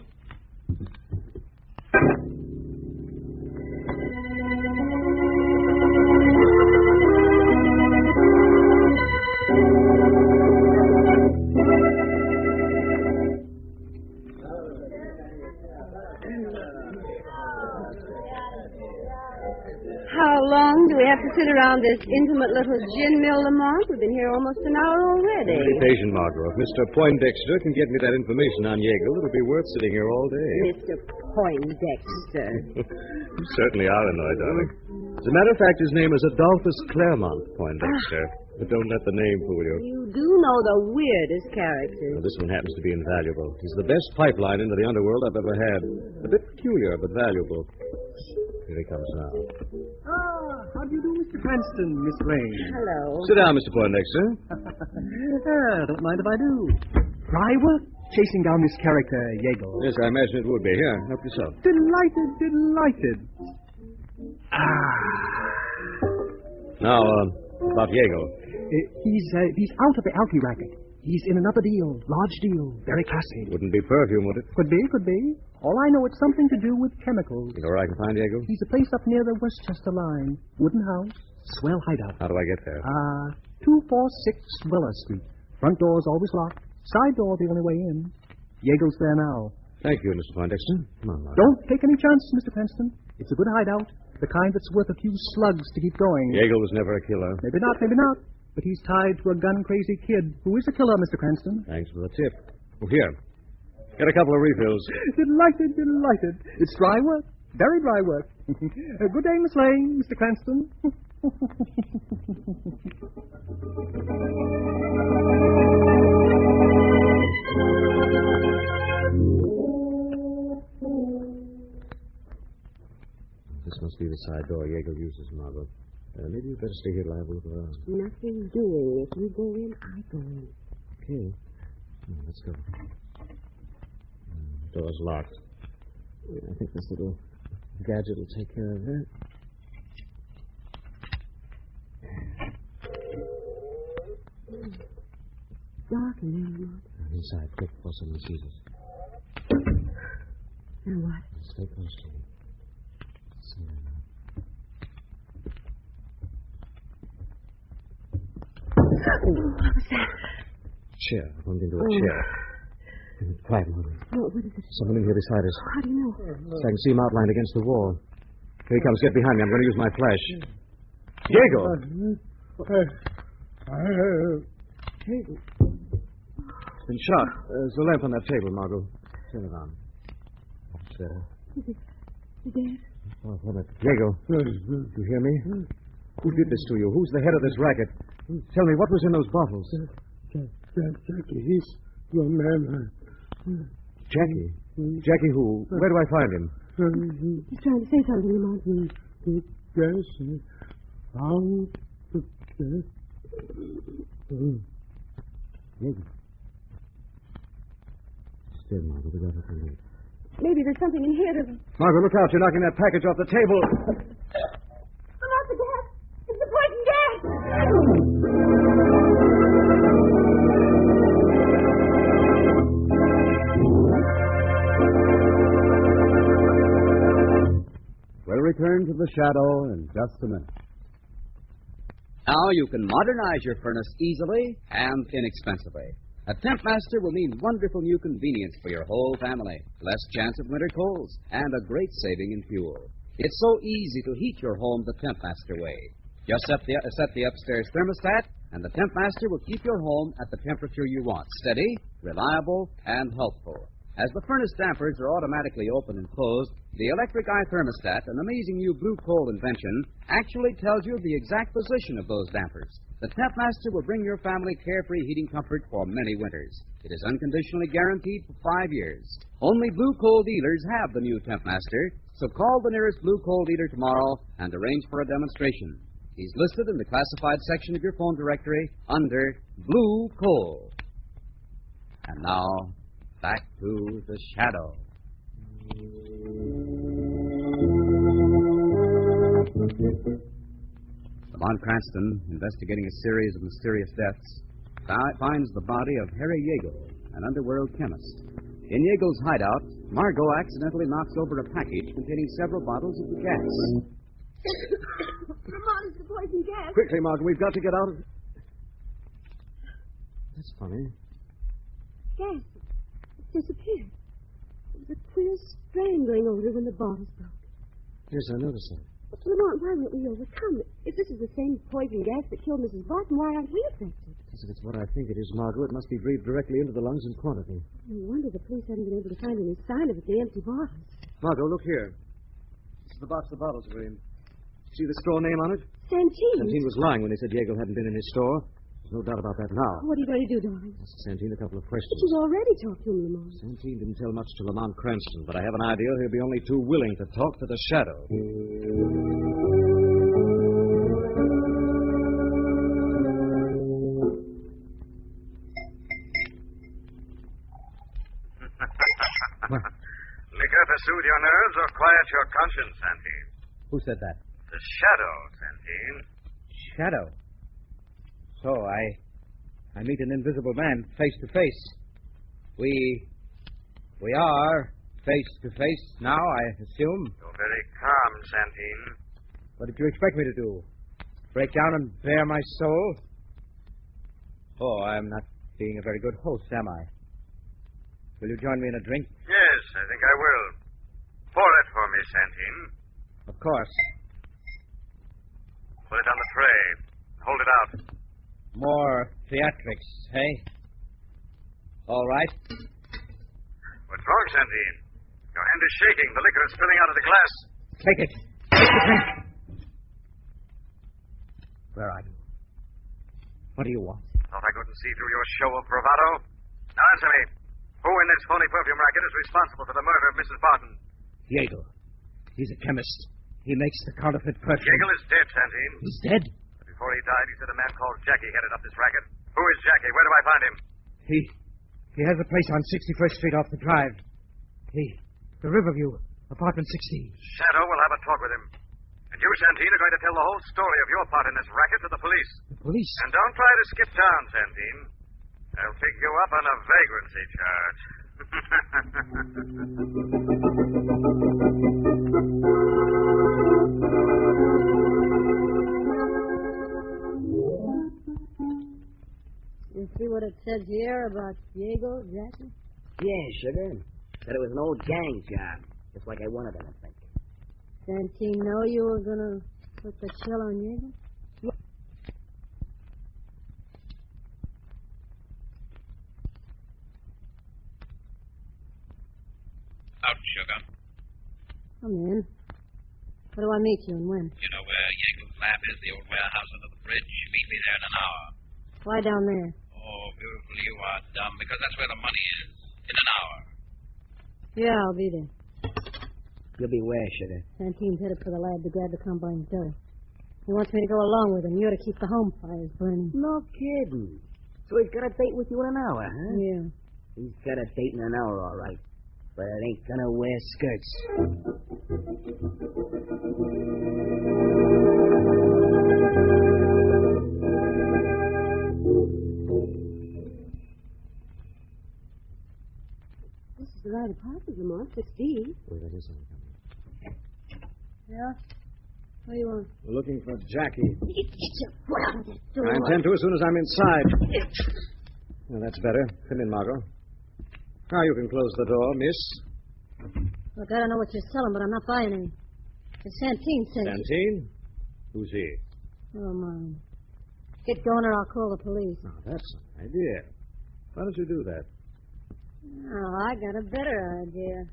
How long do we have to sit around this intimate little gin mill, Lamont? We've been here almost an hour already. Be patient, Margot. If Mr. Poindexter can get me that information on Yeagle, it'll be worth sitting here all day. Mr. Poindexter. You certainly are annoyed, darling. As a matter of fact, his name is Adolphus Claremont Poindexter. But don't let the name fool you. You do know the weirdest characters. Well, this one happens to be invaluable. He's the best pipeline into the underworld I've ever had. A bit peculiar, but valuable. Here he comes now. How do you do, Mr. Cranston, Miss Lane? Hello. Sit down, Mr. Poindexter. Don't mind if I do. Dry work chasing down this character, Yeagle. Yes, I imagine it would be. Here, help yourself. Delighted. Now, about Yeagle. He's out of the alky racket. He's in another deal. Large deal. Very classy. Wouldn't be perfume, would it? Could be. All I know, it's something to do with chemicals. You know where I can find Yeagle? He's a place up near the Westchester line. Wooden house. Swell hideout. How do I get there? 246 Weller Street. Front door's always locked. Side door the only way in. Yeagle's there now. Thank you, Mr. Poindexter. Come on, Mark. Don't take any chances, Mr. Cranston. It's a good hideout. The kind that's worth a few slugs to keep going. Yeagle was never a killer. Maybe not. But he's tied to a gun-crazy kid who is a killer, Mr. Cranston. Thanks for the tip. Oh, here. Get a couple of refills. Delighted. It's dry work. Very dry work. Good day, Miss Lane, Mr. Cranston. This must be the side door Yeagle uses, Margot. Maybe you'd better stay here till I have a look around. Nothing doing. If you go in, I go in. Okay. Let's go. Door's locked. I think this little gadget will take care of that. Dark in there, Lamont. Inside, quick, before someone sees us. Now what? Stay close to me. See you now. What was that? Chair. I bumped into a chair. Quiet, Margaret. What is it? Someone in here beside us. How do you know? So I can see him outlined against the wall. Here he comes. Get behind me. I'm going to use my flash. Yeagle! It's been shot. There's a lamp on that table, Margot. Turn it on. It's there. Is it dead? Oh, hold it. Yeagle. Do you hear me? Who did this to you? Who's the head of this racket? Tell me, what was in those bottles? Jackie, he's your man. Jackie? Jackie who? Where do I find him? He's trying to say something, Lamont. Yes. Found the death. Yeagle. said, Margot. We got nothing in. Maybe there's something in here to... Margot, look out. You're knocking that package off the table. Come out the gas. It's the poison gas. We'll return to the shadow in just a minute. Now you can modernize your furnace easily and inexpensively. A Temp Master will mean wonderful new convenience for your whole family, less chance of winter colds, and a great saving in fuel. It's so easy to heat your home the Temp Master way. Just set the upstairs thermostat, and the Temp Master will keep your home at the temperature you want, steady, reliable, and healthful. As the furnace dampers are automatically open and closed, the electric eye thermostat, an amazing new blue coal invention, actually tells you the exact position of those dampers. The Temp Master will bring your family carefree heating comfort for many winters. It is unconditionally guaranteed for 5 years. Only blue coal dealers have the new Temp Master, so call the nearest blue coal dealer tomorrow and arrange for a demonstration. He's listed in the classified section of your phone directory under Blue Coal. And now, back to the shadow. Lamont Cranston, investigating a series of mysterious deaths, finds the body of Harry Yeagle, an underworld chemist. In Yeagle's hideout, Margot accidentally knocks over a package containing several bottles of the gas. Lamont, it's the poison gas. Quickly, Margot, we've got to get out of... That's funny. Gas. It disappeared. There was a queer strangling odor when the bottles broke. Yes, I noticed that. But, Lamont, why weren't we overcome? If this is the same poison gas that killed Mrs. Barton, why aren't we affected? Because if it's what I think it is, Margot, it must be breathed directly into the lungs in quantity. No wonder the police haven't been able to find any sign of it, the empty bottles. Margot, look here. This is the box the bottles were in. See the store name on it? Santine. Santine was lying when he said Yeagle hadn't been in his store. There's no doubt about that now. What are you going to do, darling? Ask Santine a couple of questions. But you've already talked to him, Lamont. Santine didn't tell much to Lamont Cranston, but I have an idea he'll be only too willing to talk to the shadow. Liquor to soothe your nerves or quiet your conscience, Santine? Who said that? The shadow, Santine. Shadow. So I meet an invisible man face to face. We are face to face now, I assume. You're very calm, Santine. What did you expect me to do? Break down and bare my soul? Oh, I'm not being a very good host, am I? Will you join me in a drink? Yes, I think I will. Pour it for me, Santine. Of course. Put it on the tray. Hold it out. More theatrics, hey? All right. What's wrong, Santine? Your hand is shaking. The liquor is spilling out of the glass. Take it. Take the drink. Where are you? What do you want? Thought I couldn't see through your show of bravado? Now answer me. Who in this phony perfume racket is responsible for the murder of Mrs. Barton? Yeagle. He's a chemist. He makes the counterfeit perfume. Yeagle is dead, Santine. He's dead? But before he died, he said a man called Jackie headed up this racket. Who is Jackie? Where do I find him? He has a place on 61st Street off the drive. The Riverview, apartment 16. Shadow will have a talk with him. And you, Santine, are going to tell the whole story of your part in this racket to the police. The police? And don't try to skip town, Santine. They'll pick you up on a vagrancy charge. You see what it says here about Yeagle, Jackie? Yeah, sugar. Said it was an old gang job. Just like I wanted them, I think. Santine know you were going to put the chill on Yeagle? Out, sugar. Come in. Where do I meet you and when? You know where Yeagle's lab is, the old warehouse under the bridge? Meet me there in an hour. Why down there? Oh, beautiful, you are dumb, because that's where the money is. In an hour. Yeah, I'll be there. You'll be where, sugar? Santine's headed for the lab to grab the combine's dough. He wants me to go along with him. You're to keep the home fires burning. No kidding. So he's got a date with you in an hour, huh? Yeah. He's got a date in an hour, all right. But it ain't gonna wear skirts. This is the right apartment, Lamont. 6D. Wait, that is someone coming. Yeah? What do you want? We're looking for Jackie. Get your foot out of this door. I intend to as soon as I'm inside. Well, that's better. Come in, Margot. Now you can close the door, miss. Look, I don't know what you're selling, but I'm not buying any. It's Santine saying. Santine? Who's he? Oh, mine. Get going or I'll call the police. Oh, that's an idea. Why don't you do that? Oh, I got a better idea.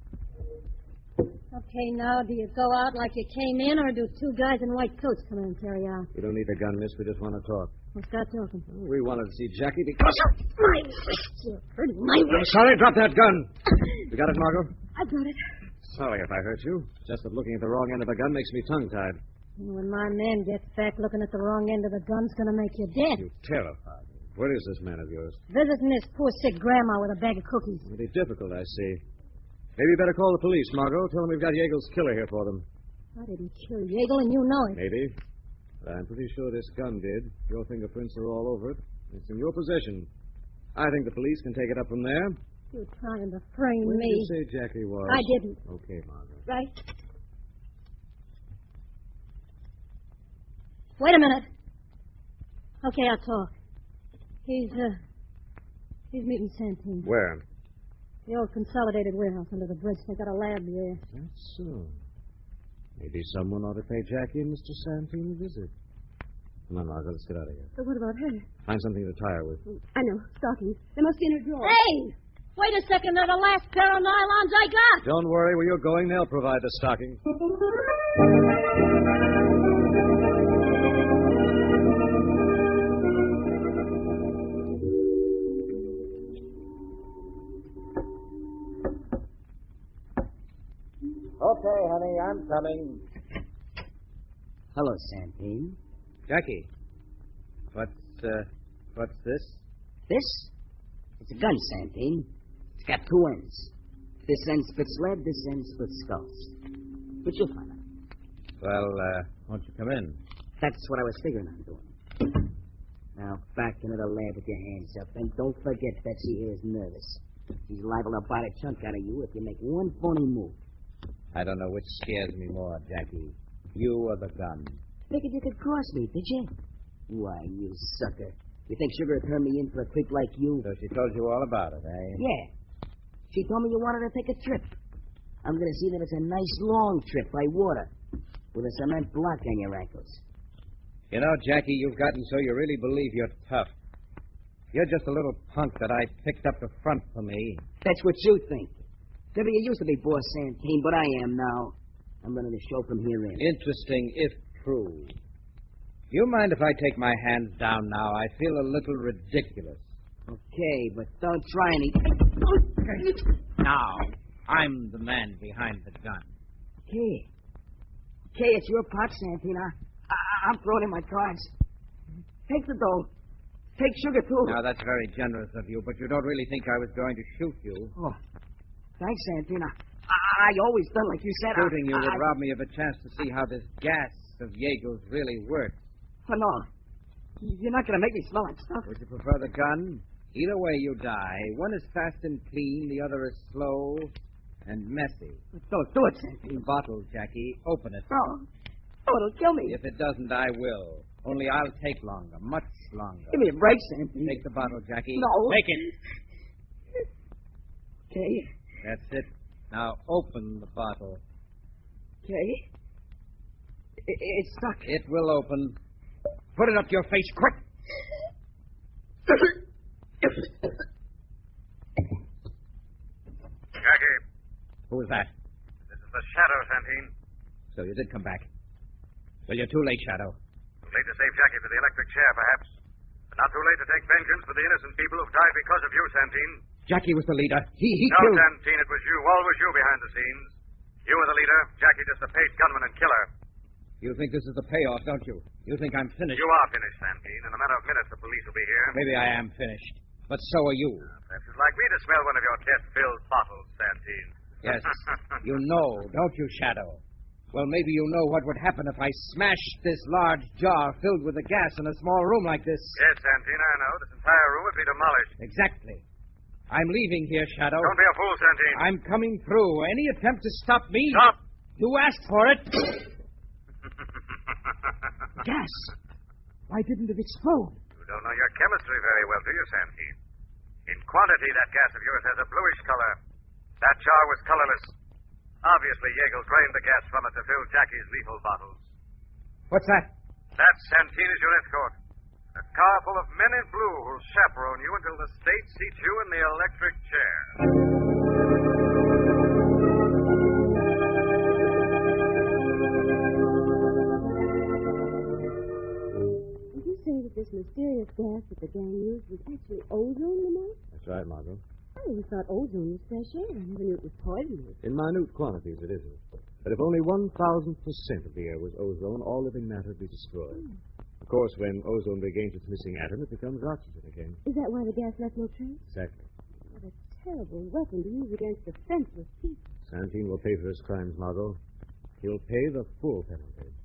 Okay, now, do you go out like you came in, or do two guys in white coats come in and carry out? We don't need a gun, miss. We just want to talk. Well, start talking. We wanted to see Jackie because... My wrist, you're hurting my I'm wrist. sorry, drop that gun. You got it, Margot? I got it. Sorry if I hurt you. Just that looking at the wrong end of a gun makes me tongue-tied. When my man gets back, looking at the wrong end of the gun's going to make you dead. You terrified me. Where is this man of yours? Visiting his poor sick grandma with a bag of cookies. It'll be difficult, I see. Maybe you better call the police, Margot. Tell them we've got Yeagle's killer here for them. I didn't kill Yeagle, and you know it. Maybe. But I'm pretty sure this gun did. Your fingerprints are all over it. It's in your possession. I think the police can take it up from there. You're trying to frame Where me. did you say Jackie was? I didn't. Okay, Margot. Right? Wait a minute. Okay, I'll talk. He's meeting Santine. Where? The old consolidated warehouse under the bridge. They got a lab there. That's so. Maybe someone ought to pay Jackie and Mr. Santine a visit. Come on, Margot, let's get out of here. But what about her? Find something to tie her with. I know. Stockings. They must be in her drawer. Hey! Wait a second. They're the last pair of nylons I got. Don't worry. Where you're going, they'll provide the stocking. Okay, honey, I'm coming. Hello, Santine. Jackie, what's this? This? It's a gun, Santine. It's got two ends. This end spits lead, this end spits skulls. But you'll find out. Well, won't you come in? That's what I was figuring on doing. Now, back into the lab with your hands up. And don't forget Betsy here is nervous. She's liable to bite a chunk out of you if you make one phony move. I don't know which scares me more, Jackie. You or the gun. Figured you could cross me, did you? Why, you sucker. You think Sugar would turn me in for a creep like you? So she told you all about it, eh? Yeah. She told me you wanted to take a trip. I'm going to see that it's a nice long trip by water with a cement block on your ankles. You know, Jackie, you've gotten so you really believe you're tough. You're just a little punk that I picked up the front for me. That's what you think. Maybe you used to be Boss Santine, but I am now. I'm running the show from here in. Interesting, if true. You mind if I take my hands down now? I feel a little ridiculous. Okay, but don't try any... Now, I'm the man behind the gun. Okay. Okay, it's your pot, Santine. I'm throwing in my cards. Take the dough. Take Sugar, too. Now, that's very generous of you, but you don't really think I was going to shoot you. Oh, thanks, Santine. I always done like you said. Shooting you would rob me of a chance to see how this gas of Yeagle's really works. Oh, no. You're not going to make me smell that stuff. Would you prefer the gun? Either way, you die. One is fast and clean. The other is slow and messy. Don't do it, Santine. The bottle, Jackie. Open it. Oh, it'll kill me. If it doesn't, I will. Only I'll take longer. Much longer. Give me a break, Santine. Take the bottle, Jackie. No. Take it. Okay. That's it. Now open the bottle. Okay. It's stuck. It will open. Put it up to your face, quick. Jackie. Who was that? This is the Shadow, Santine. So you did come back. Well, you're too late, Shadow. Too late to save Jackie for the electric chair, perhaps. But not too late to take vengeance for the innocent people who've died because of you, Santine. Jackie was the leader. He no, killed... Santine, it was you. Always you behind the scenes. You were the leader. Jackie just a paid gunman and killer. You think this is the payoff, don't you? You think I'm finished? You are finished, Santine. In a matter of minutes, the police will be here. Maybe I am finished. but so are you. Perhaps you'd like me to smell one of your death-filled bottles, Santine. Yes, you know, don't you, Shadow? Well, maybe you know what would happen if I smashed this large jar filled with the gas in a small room like this. Yes, Santine, I know. This entire room would be demolished. Exactly. I'm leaving here, Shadow. Don't be a fool, Santine. I'm coming through. Any attempt to stop me... Stop! You asked for it. Gas. Why didn't it explode? You don't know your chemistry very well, do you, Santine? In quantity, that gas of yours has a bluish color. That jar was colorless. Obviously, Yeagle drained the gas from it to fill Jackie's lethal bottles. What's that? That's Santina's your escort. A car full of men in blue who'll chaperone you until the state seats you in the electric chair. Did you say that this mysterious gas that the gang used was actually ozone, Lamont? That's right, Margot. I always thought ozone was fresh air. I never knew it was poisonous. In minute quantities, it isn't. But if only 1,000% of the air was ozone, all living matter would be destroyed. Of course, when ozone regains its missing atom, it becomes oxygen again. Is that why the gas left no trace? Exactly. What a terrible weapon to use against defenseless people. Santine will pay for his crimes, Margot. He'll pay the full penalty.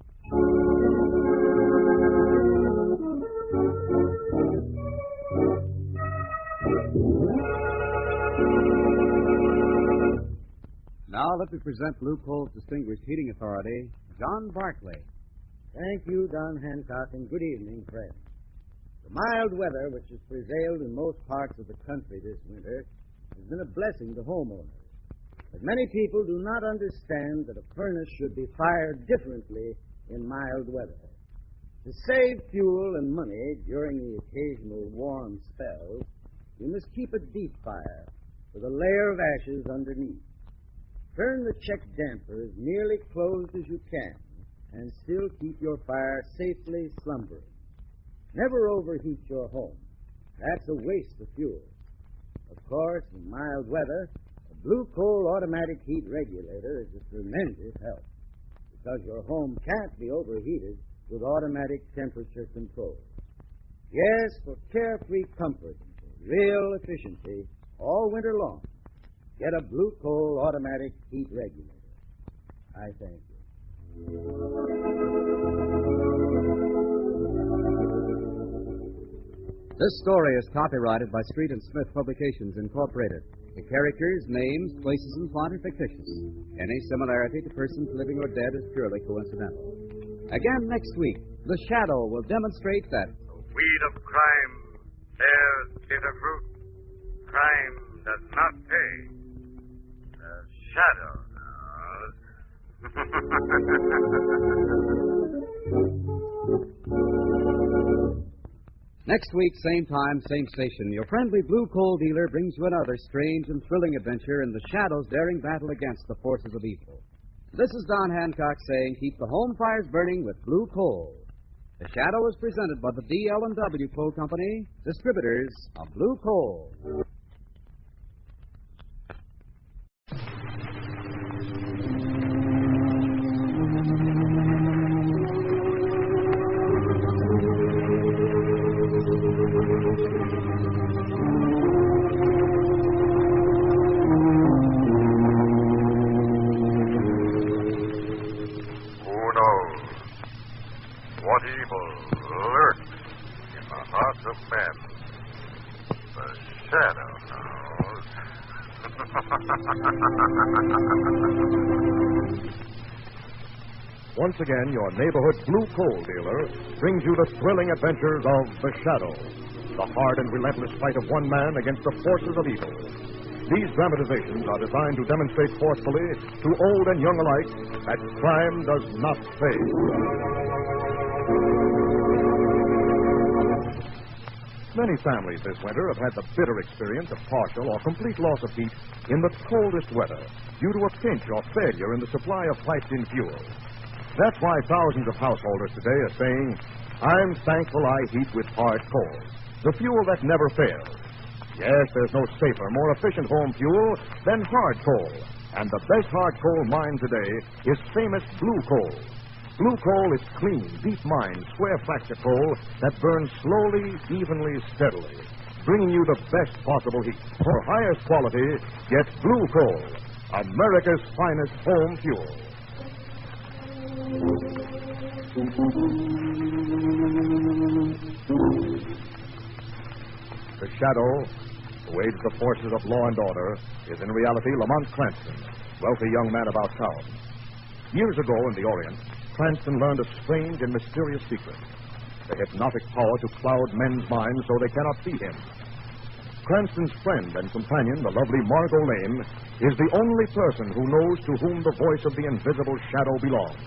Now let me present Blue Coal's distinguished heating authority, John Barclay. Thank you, Don Hancock, and good evening, friends. The mild weather which has prevailed in most parts of the country this winter has been a blessing to homeowners. But many people do not understand that a furnace should be fired differently in mild weather. To save fuel and money during the occasional warm spells, you must keep a deep fire with a layer of ashes underneath. Turn the check damper as nearly closed as you can and still keep your fire safely slumbering. Never overheat your home. That's a waste of fuel. Of course, in mild weather, a Blue Coal automatic heat regulator is a tremendous help because your home can't be overheated with automatic temperature control. Yes, for carefree comfort and for real efficiency all winter long, get a Blue Coal automatic heat regulator. I thank you. This story is copyrighted by Street and Smith Publications, Incorporated. The characters, names, places, and plot are fictitious. Any similarity to persons living or dead is purely coincidental. Again next week, The Shadow will demonstrate that Weed of crime bears bitter fruit. Crime does not pay. The shadow knows. next week, same time, same station, your friendly Blue Coal dealer brings you another strange and thrilling adventure in the Shadow's daring battle against the forces of evil. This is Don Hancock saying keep the home fires burning with Blue Coal. The Shadow is presented by the D.L.&W. Coal Company, distributors of Blue Coal. What evil lurks in the hearts of men? The shadow knows. Once again, your neighborhood Blue Coal dealer brings you the thrilling adventures of The Shadow, the hard and relentless fight of one man against the forces of evil. These dramatizations are designed to demonstrate forcefully to old and young alike that crime does not pay. Many families this winter have had the bitter experience of partial or complete loss of heat in the coldest weather due to a pinch or failure in the supply of piped-in fuel. That's why thousands of householders today are saying, I'm thankful I heat with hard coal, the fuel that never fails. Yes, there's no safer, more efficient home fuel than hard coal, and the best hard coal mine today is famous Blue Coal. Blue coal is clean, deep-mined, square fracture coal that burns slowly, evenly, steadily. bringing you the best possible heat. For highest quality, get Blue Coal, America's finest home fuel. The Shadow, who aids the forces of law and order, is in reality Lamont Cranston, wealthy young man about town. Years ago in the Orient, Cranston learned a strange and mysterious secret: the hypnotic power to cloud men's minds so they cannot see him. Cranston's friend and companion, the lovely Margot Lane, is the only person who knows to whom the voice of the invisible Shadow belongs.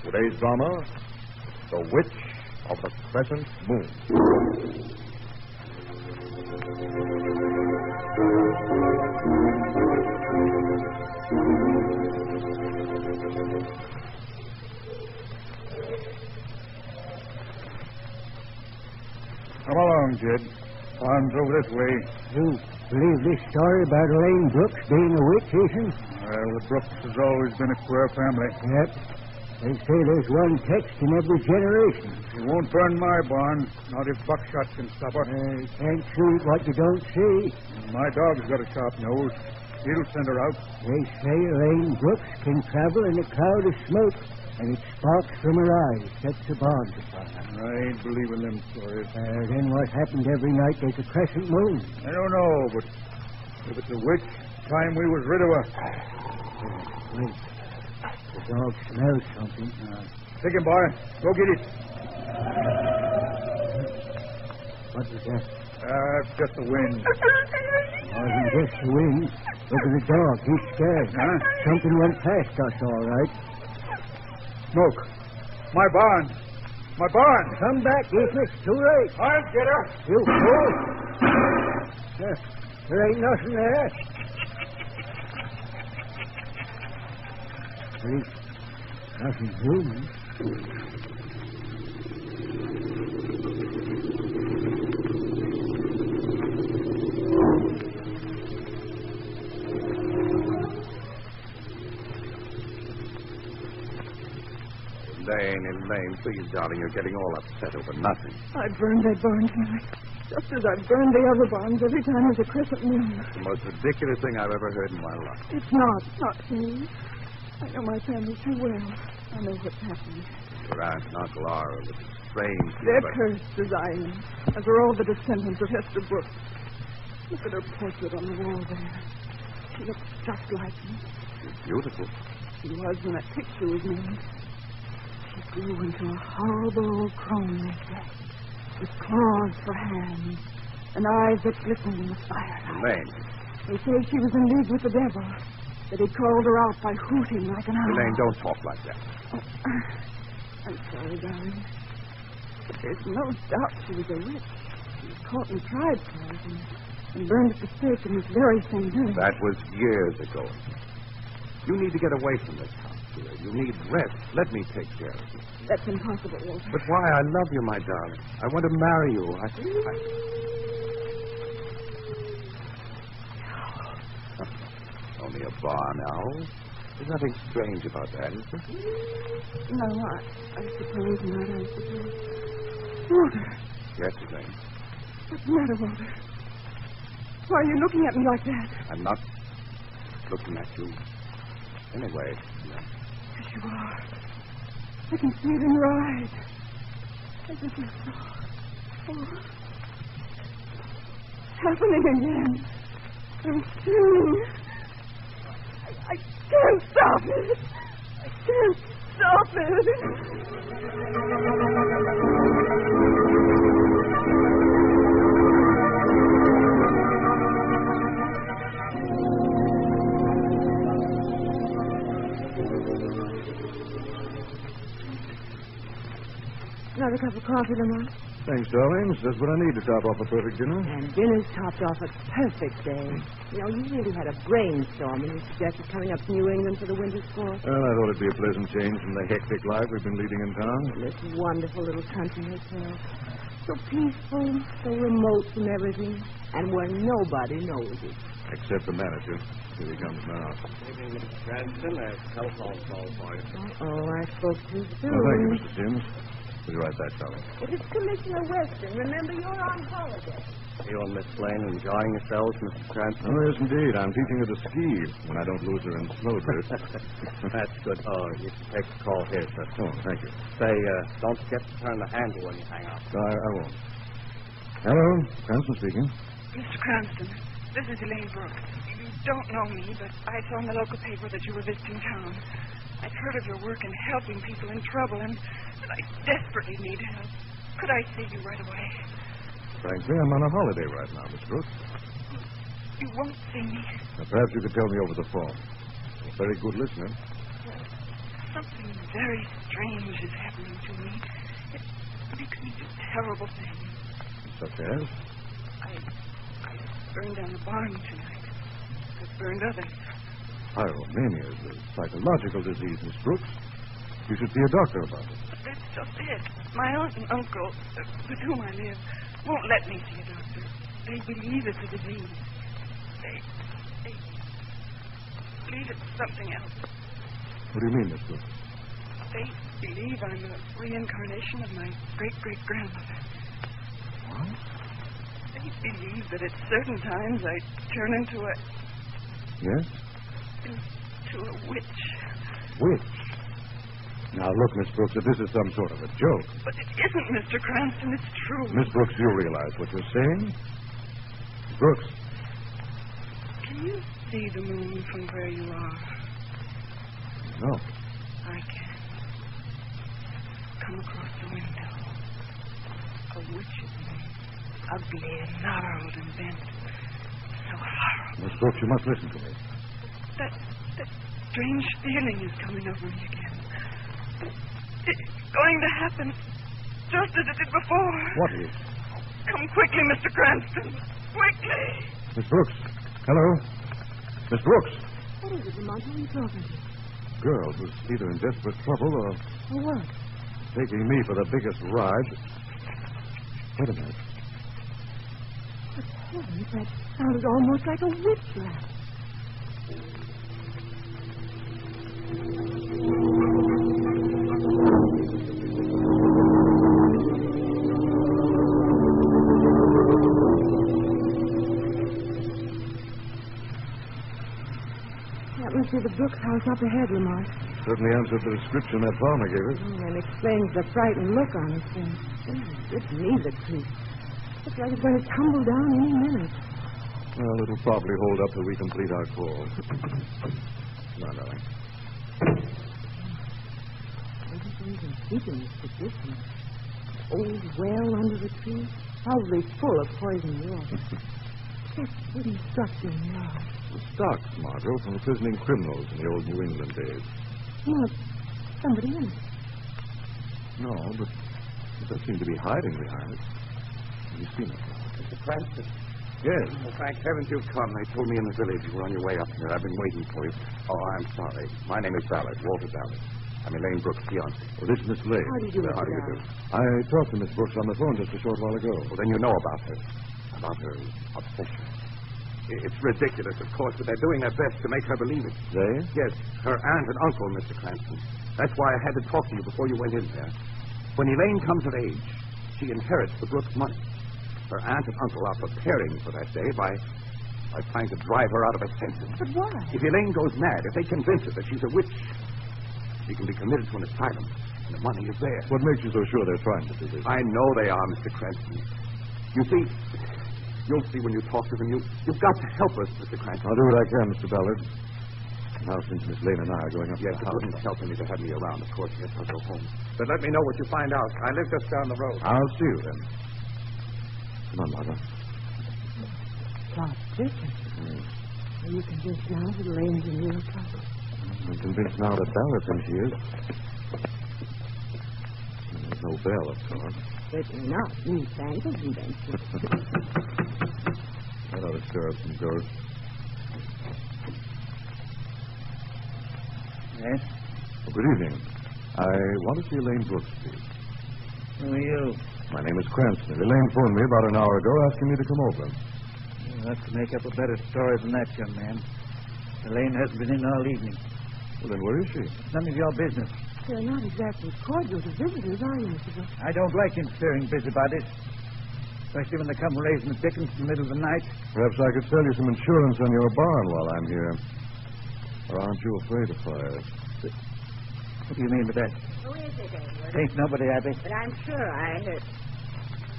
Today's drama, The Witch of the Crescent Moon. Come along, Jed. Farm's over this way. You believe this story about Elaine Brooks being a witch, Ethan? Well, the Brooks has always been a queer family. Yep. They say there's one text in every generation. She won't burn my barn, not if buckshot can stop her. Can't shoot what you don't see. My dog's got a sharp nose. He'll send her out. They say Elaine Brooks can travel in a cloud of smoke, and it sparks from her eyes, sets the bonds upon her. I ain't believing them stories. Then what happened every night there's a crescent moon? I don't know, but if it's a witch, time we was rid of her. Wait. The dog smells something. Take him, boy. Go get it. What was that? It's just the wind. Wasn't just the wind. Look at the dog. He's scared. Huh? Something went past us, all right. Smoke. My barn. My barn. Come back, Ethan. It's too late. I'll get her. You fool. There ain't nothing there. At least, nothing human. Elaine, please, darling, you're getting all upset over nothing. I burned that barn tonight, just as I burned the other barns every time there's a crescent moon. It's the most ridiculous thing I've ever heard in my life. It's not me. I know my family too well. I know what's happened. Your aunt and uncle are a little strange. They're but... cursed as I am, as are all the descendants of Hester Brooks. Look at her portrait on the wall there. She looks just like me. She's beautiful. She was when that picture was made. She grew into a horrible old crone, they say, with claws for hands and eyes that glistened in the firelight. Elaine. They say she was in league with the devil, that he called her out by hooting like an owl. Elaine, don't talk like that. Oh, I'm sorry, darling. But there's no doubt she was a witch. She was caught and tried for it and burned at the stake in this very same village. That was years ago. You need to get away from this house, dear. You need rest. Let me take care of you. That's impossible, Walter. But why? I love you, my darling. I want to marry you. Only a barn owl. There's nothing strange about that, is there? No, I suppose not, I suppose. Walter. Yes, Elaine. What's the matter, Walter? Why are you looking at me like that? I'm not looking at you. Anyway. Yes, you are. I can see it in your eyes. As if you saw. Oh. It's happening again. I'm seeing. I can't stop it. I can't stop it. Another cup of coffee, Lamont? Thanks, darling. It's just what I need to top off a perfect dinner. And dinner's topped off a perfect day. You know, you really had a brainstorm when you suggested coming up to New England for the winter sports. Well, I thought it'd be a pleasant change from the hectic life we've been leading in town. And this wonderful little country hotel. So peaceful, so remote from everything, and where nobody knows it. Except the manager. Here he comes now. Evening, Mr. Cranston. A telephone call for you. Oh, I spoke too soon. Oh, thank you, Mr. Sims. We'll be right back, darling. It is Commissioner Weston. Remember, you're on holiday. You and Miss Lane enjoying yourselves, Mr. Cranston? Oh, yes, indeed. I'm teaching her to ski when I don't lose her in snowdrift. That's good. Oh, you can take the call here, sir. Oh, thank you. Say, don't forget to turn the handle when you hang up. I won't. Hello, Cranston speaking. Mr. Cranston, this is Elaine Brooks. You don't know me, but I saw in the local paper that you were visiting town. I've heard of your work in helping people in trouble, and I desperately need help. Could I see you right away? Frankly, I'm on a holiday right now, Miss Brooks. You won't see me. Now, perhaps you could tell me over the phone. I'm a very good listener. Something very strange is happening to me. It makes me do terrible things. Such as? I burned down the barn tonight. I've burned others. Pyromania is a psychological disease, Miss Brooks. You should see a doctor about it. That's just it. My aunt and uncle, with whom I live, won't let me see a doctor. They believe it's a disease. They believe it's something else. What do you mean, Miss Brooks? They believe I'm a reincarnation of my great-great-grandmother. What? They believe that at certain times I turn into a... Yes? into a witch. Witch? Now, look, Miss Brooks, if this is some sort of a joke... But it isn't, Mr. Cranston. It's true. Miss Brooks, you realize what you're saying? Miss Brooks. Can you see the moon from where you are? No. I can. Come across the window. A witch's moon. Ugly and gnarled and bent. So horrible. Miss Brooks, you must listen to me. That strange feeling is coming over me again. It's going to happen just as it did before. What is? Come quickly, Mr. Cranston. Quickly. Miss Brooks. Hello? Miss Brooks. What is it, Lamont? Who are you talking to? Girl who's either in desperate trouble or For what? taking me for the biggest ride. Wait a minute. But heavens, that sounded almost like a witch laugh. That must be the Brooks house up ahead, Lamont. Certainly answered the description that farmer gave us. And explains the frightened look on his face. It needs a creep. Looks like it's going to tumble down any minute. Well, it'll probably hold up till we complete our call. Come on, darling. Everything's in keeping this tradition. Old well under the tree, probably full of poison water. Just wooden structure in the yard. The stocks, Margot, from imprisoning criminals in the old New England days. No, somebody in it. No, but it does seem to be hiding behind it. Have you seen it? Mr. Cranston? Yes. Oh, thank heavens you've come. They told me in the village you were on your way up here. I've been waiting for you. Oh, I'm sorry. My name is Ballard, Walter Ballard. I'm Elaine Brooks' fiancé. Well, this is Miss Lane. How do you do, How do you do? I talked to Miss Brooks on the phone just a short while ago. Well, then you know about her. About her obsession. It's ridiculous, of course, but they're doing their best to make her believe it. They? Yes, her aunt and uncle, Mr. Cranston. That's why I had to talk to you before you went in there. When Elaine comes of age, she inherits the Brooks money. Her aunt and uncle are preparing for that day by trying to drive her out of her senses. But why? If Elaine goes mad, if they convince her that she's a witch, she can be committed to an asylum, and the money is there. What makes you so sure they're trying to do this? I know they are, Mr. Cranston. You see, you'll see when you talk to them. You've got to help us, Mr. Cranston. I'll do what I can, Mr. Ballard. Now, since Miss Lane and I are going up Yes, to the it house. wouldn't help any to have me around, of course. Yes, I'll go home. But let me know what you find out. I live just down the road. I'll see you then. Come on, Margot. God's different. Are you convinced now that Elaine's in real trouble? I'm convinced now that Ballard thinks she is. There's no bell, of course. Certainly not. Newsstands invention. That ought to stir up some ghosts. Yes? Well, good evening. I want to see Elaine Brooks, please. Who are you? My name is Cranston. Elaine phoned me about an hour ago asking me to come over. You'll have to make up a better story than that, young man. Elaine hasn't been in all evening. Well, then where is she? It's none of your business. You're not exactly cordial to visitors, are you, Mr. Brooks? I don't like interfering busybodies. Especially when they come raising the dickens in the middle of the night. Perhaps I could sell you some insurance on your barn while I'm here. Or aren't you afraid of fires? What do you mean by that? Who is it, Edward? Ain't nobody, Abby. But I'm sure I heard...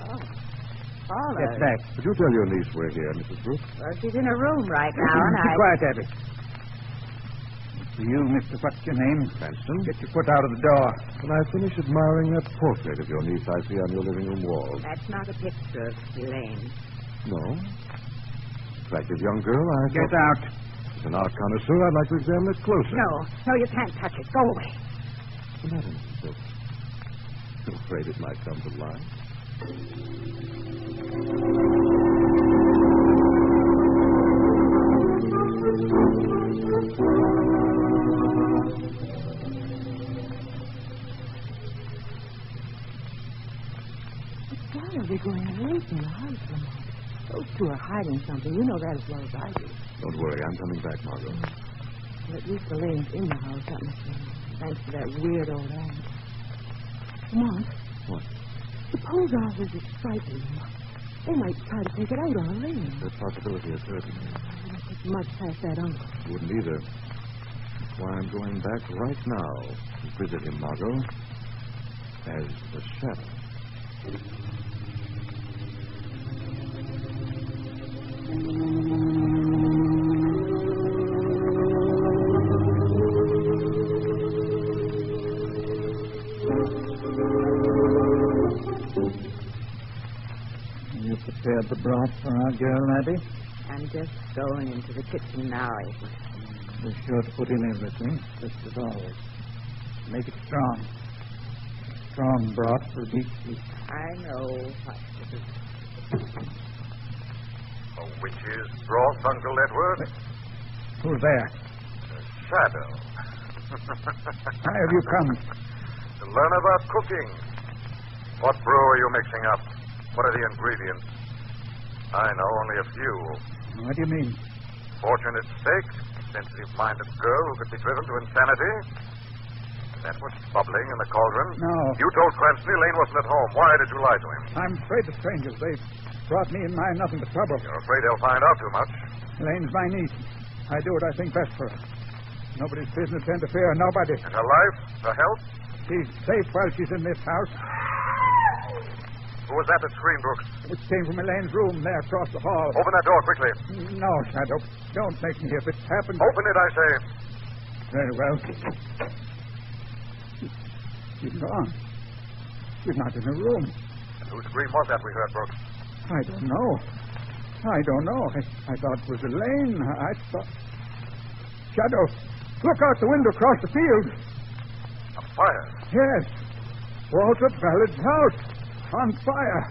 Oh. Paula. Get back. Could you tell your niece we're here, Mrs. Brooks? Well, she's in a room right now, and Be quiet, Abby. For you, Mr. What's your name? Cranston. Get your foot out of the door. When I finish admiring that portrait of your niece I see on your living room wall. That's not a picture of Elaine. No? Attractive young girl, I Get thought. out. As an art connoisseur, I'd like to examine it closer. No, you can't touch it. Go away. What's the matter, Mrs. Brooks? I'm afraid it might come to light. Why are they going away from the house, Lamont? Those two are hiding something. You know that as well as I do. Don't worry, I'm coming back, Margot. Well, at least Elaine's in the house, that must be. Thanks to that weird old aunt. Lamont. What? Suppose all this is frightening them. They might try to take it out on Elaine. That possibility occurred to me. I don't think much past that uncle. Wouldn't either. That's why I'm going back right now to visit him, Margot. As the shadow. You prepared the broth for our girl, Abby? I'm just going into the kitchen now, Edward. Be sure to put in everything, just as always. Make it strong. Strong broth for deep sleep. I know what to do. A witch's broth, Uncle Edward? Who's there? A shadow. Why have you come? To learn about cooking. What brew are you mixing up? What are the ingredients? I know only a few. What do you mean? Fortunate stake, sensitive-minded girl who could be driven to insanity. Is that what's bubbling in the cauldron? No. You told Cranston Elaine wasn't at home. Why did you lie to him? I'm afraid of strangers. They brought me and mine nothing but trouble. You're afraid they'll find out too much. Elaine's my niece. I do what I think best for her. Nobody's business to interfere. Nobody. And her life? Her health? She's safe while she's in this house. Who was that screamed, Brooks? It came from Elaine's room there across the hall. Open that door quickly. No, Shadow. Don't make me. If it's happened... Open it, I say. Very well. She's gone. She's not in her room. And whose scream was that we heard, Brooks? I don't know. I thought it was Elaine. I thought... Shadow, look out the window across the field. A fire? Yes. Walter Ballard's house. On fire.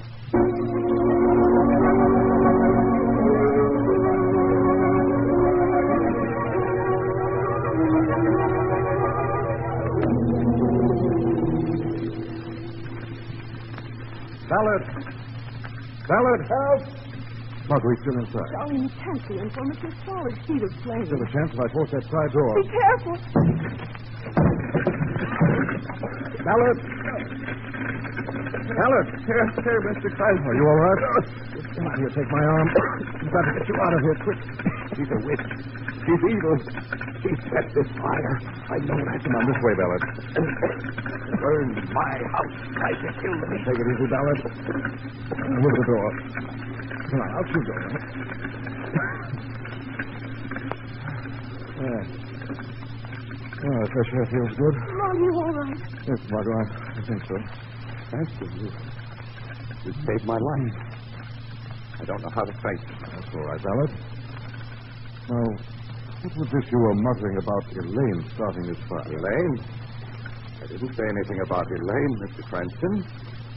Ballard, help! Marguerite's still inside. Darling, you can't be in from a solid sheet of flame. Still a chance if I force that side door. Be careful. Ballard! Here, Mr. Cresent. Are you all right? Come on, here, take my arm. You've got to get you out of here quick. She's a witch. She's evil. She set this fire. I know that. Come on, this way, Ballard. Burn my house. Try to kill me. Take it easy, Ballard. Move the door. Come on, out you go. Yeah. Oh, the fresh air feels good. Are you all right? Yes, Margot, I think so. Thank you. You saved my life. I don't know how to thank you. That's all right, Ballard. Now, what was this you were muttering about Elaine starting this fire? Elaine? I didn't say anything about Elaine, Mr. Cranston.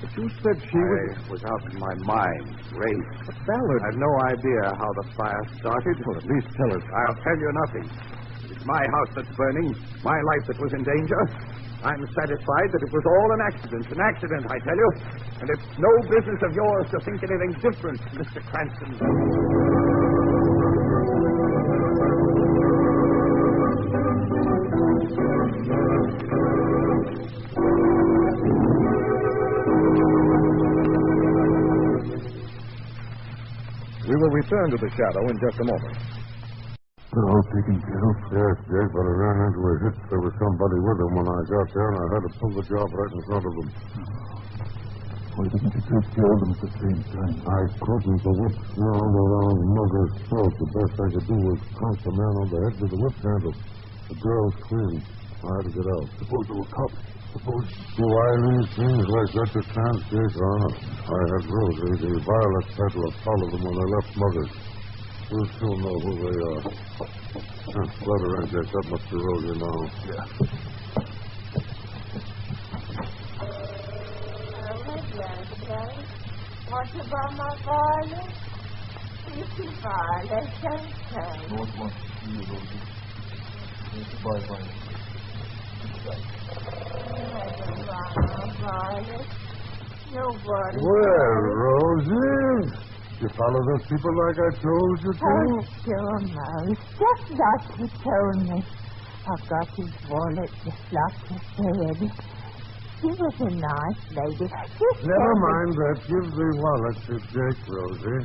But you said she was out of my mind, raced. But Ballard... I've no idea how the fire started. Well, at least tell us. I'll tell you nothing. It's my house that's burning, my life that was in danger. I'm satisfied that it was all an accident, I tell you. And it's no business of yours to think anything different, Mr. Cranston. return to the shadow in just a moment. All taken care of? Yes, Jake, but I ran into a hit. There was somebody with him when I got there, and I had to pull the job right in front of them. Why didn't you take care of them at the same time? I couldn't. The whip snarled around Mugger's throat. The best I could do was crank the man on the head with the whip handle. The girl screamed. I had to get out. Suppose there were cops. Suppose... Do I leave things like that to chance, Jake? I had Rosie, the violet peddler, follow them when they left Mugger's. We'll still know who they are. Let her in, Jake. That must be Rosie now. Yeah. What about my violet? Pretty violet, don't No one wants to see you, Rosie. Goodbye, Violet. Violet. Nobody. Well, Rosie, you follow those people like I told you to? Oh, sure, Mouse. Just like you told me. I've got his wallet just like you said. She was a nice lady. Never mind that. Give the wallet to Jake, Rosie.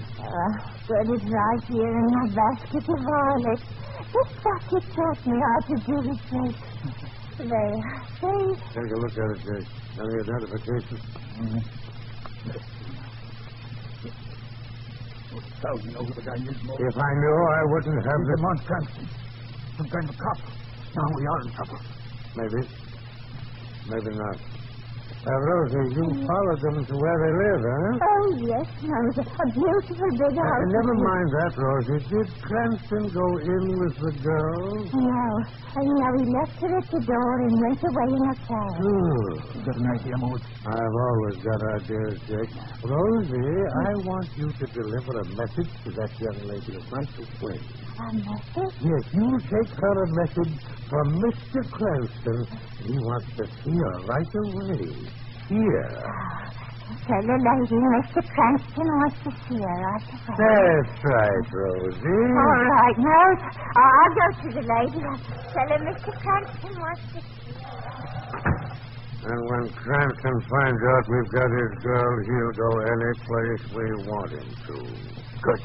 Got it right here in my basket of violets. Just like you taught me how to do the trick. There. See? Take a look at it, Jake. Any identification? Mm-hmm. How do you know who the guy is, Mo? If I knew, I wouldn't have Come on, Cranston. Some kind of cop. Now we are in trouble. Maybe. Maybe not. Rosie, you followed them to where they live, huh? Oh, yes, Mouse. A beautiful big house. Never mind that, Rosie. Did Cranston go in with the girl? No. He left her at the door and went away in a car. Good. You got an idea, Maud? I've always got ideas, Jake. Rosie, I want you to deliver a message to that young lady across the way. A message? Yes, you take her a message from Mr. Cranston. He wants to see her right away. Here. Tell the lady Mr. Cranston wants to see her right away. That's right, Rosie. All right, Mouse. I'll go to the lady. Tell her Mr. Cranston wants to see her. And when Cranston finds out we've got his girl, he'll go any place we want him to. Good.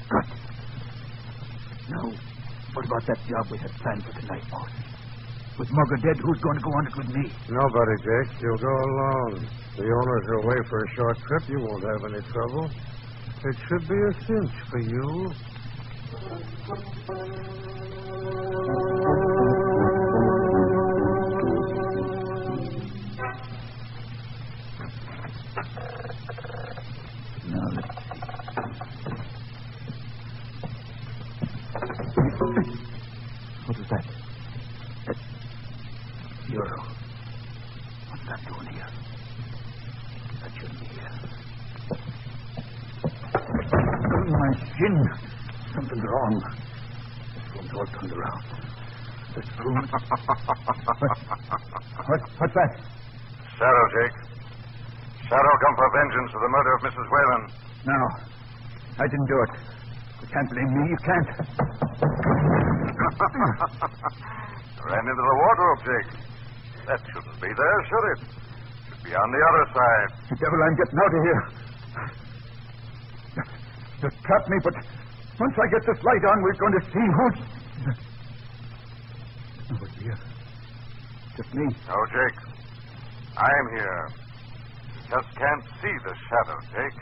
Good. Now, what about that job we had planned for tonight, boss? With Mugger dead, who's going to go on it with me? Nobody, Jake. You'll go alone. The owners are away for a short trip. You won't have any trouble. It should be a cinch for you. Now, let's see. What is that? That's Euro. What's that doing here? That shouldn't be here. Oh, my shin. Something's wrong. This room's all turned around. This room... What's that? Shadow, Jake. Shadow come for vengeance for the murder of Mrs. Whalen. No. I didn't do it. You can't blame me. You can't. Ran into the wardrobe, Jake. That shouldn't be there, should it? Should be on the other side. The devil, I'm getting out of here. Just trap me, but once I get this light on, we're going to see who's... Nobody here. Just me. No, Jake. I'm here. Just can't see the shadow, Jake.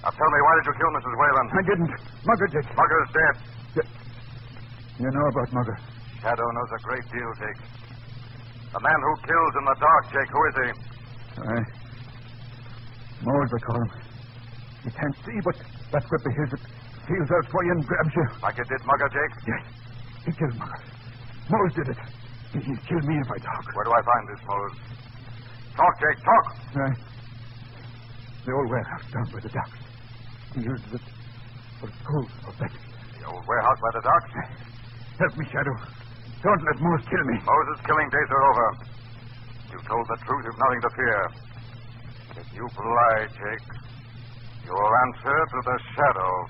Now tell me, why did you kill Mrs. Whalen? I didn't. Mugger did. Mugger's dead. You know about Mugger? Shadow knows a great deal, Jake. The man who kills in the dark, Jake, who is he? Mose, I call him. You can't see, but that whip of his feels out for you and grabs you. Like it did Mugger, Jake? Yes. He killed Mugger. Mose did it. He'll kill me if I talk. Where do I find this, Mose? Talk, Jake, talk. The old warehouse down by the docks. He uses it for school or Betty. The old warehouse by the docks? Help me, Shadow. Don't let Mose kill me. Mose's killing days are over. You told the truth. You've nothing to fear. If you lie, Jake, you will answer to the shadow.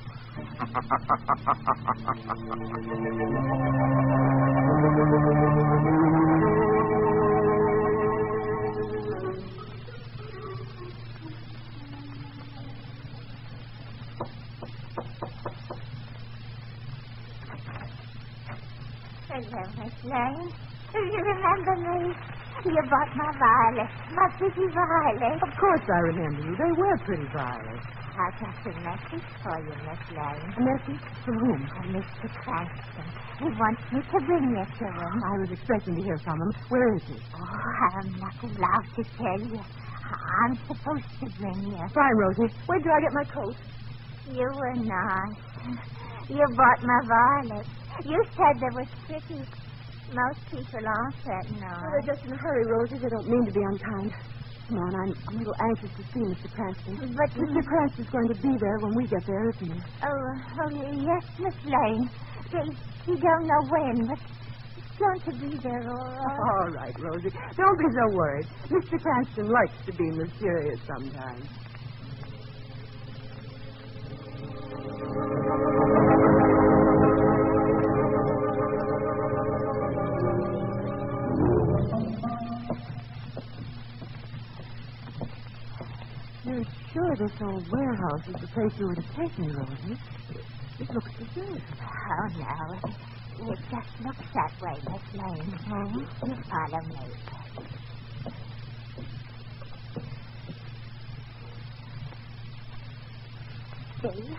Lane? You remember me? You bought my violets, my pretty violets. Of course I remember you. They were pretty violets. I got a message for you, Miss Lane. A message? From whom? From Mr. Cranston. He wants me to bring you to him. I was expecting to hear from him. Where is he? Oh, I'm not allowed to tell you. I'm supposed to bring you. Fine, Rosie. Where do I get my coat? You were nice. You bought my violets. You said they were pretty. Most people aren't that nice. Well, they're just in a hurry, Rosie. They don't mean to be unkind. Come on, I'm a little anxious to see Mr. Cranston. But Mr. Cranston's going to be there when we get there, isn't he? Oh, yes, Miss Lane. He don't know when, but he's going to be there, all right. All right, Rosie. Don't be so worried. Mr. Cranston likes to be mysterious sometimes. You're sure this old warehouse is the place you were to take me, Rosie? It looks deserted. Oh, no. It just looks that way, Miss Lane. Oh? You follow me. See?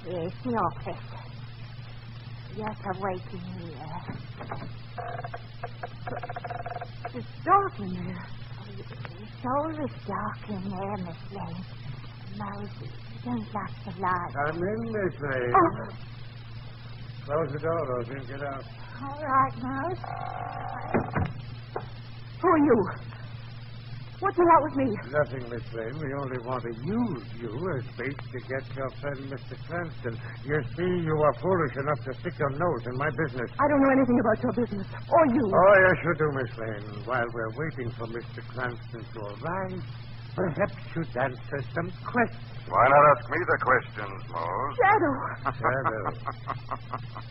Here's the office. You're to wait in here. It's dark in there. It's always dark in there, Miss Lane. Moses, don't lock the light. Come in, Miss Lane. Oh. Close the door, Rosie, and get out. All right, Mose. Who are you? What's the matter with me? Nothing, Miss Lane. We only want to use you as bait to get your friend, Mr. Cranston. You see, you are foolish enough to stick your nose in my business. I don't know anything about your business. Or you. Oh, yes, you do, Miss Lane. While we're waiting for Mr. Cranston to arrive, perhaps you'd answer some questions. Why not ask me the questions, Mose? Shadow. Shadow.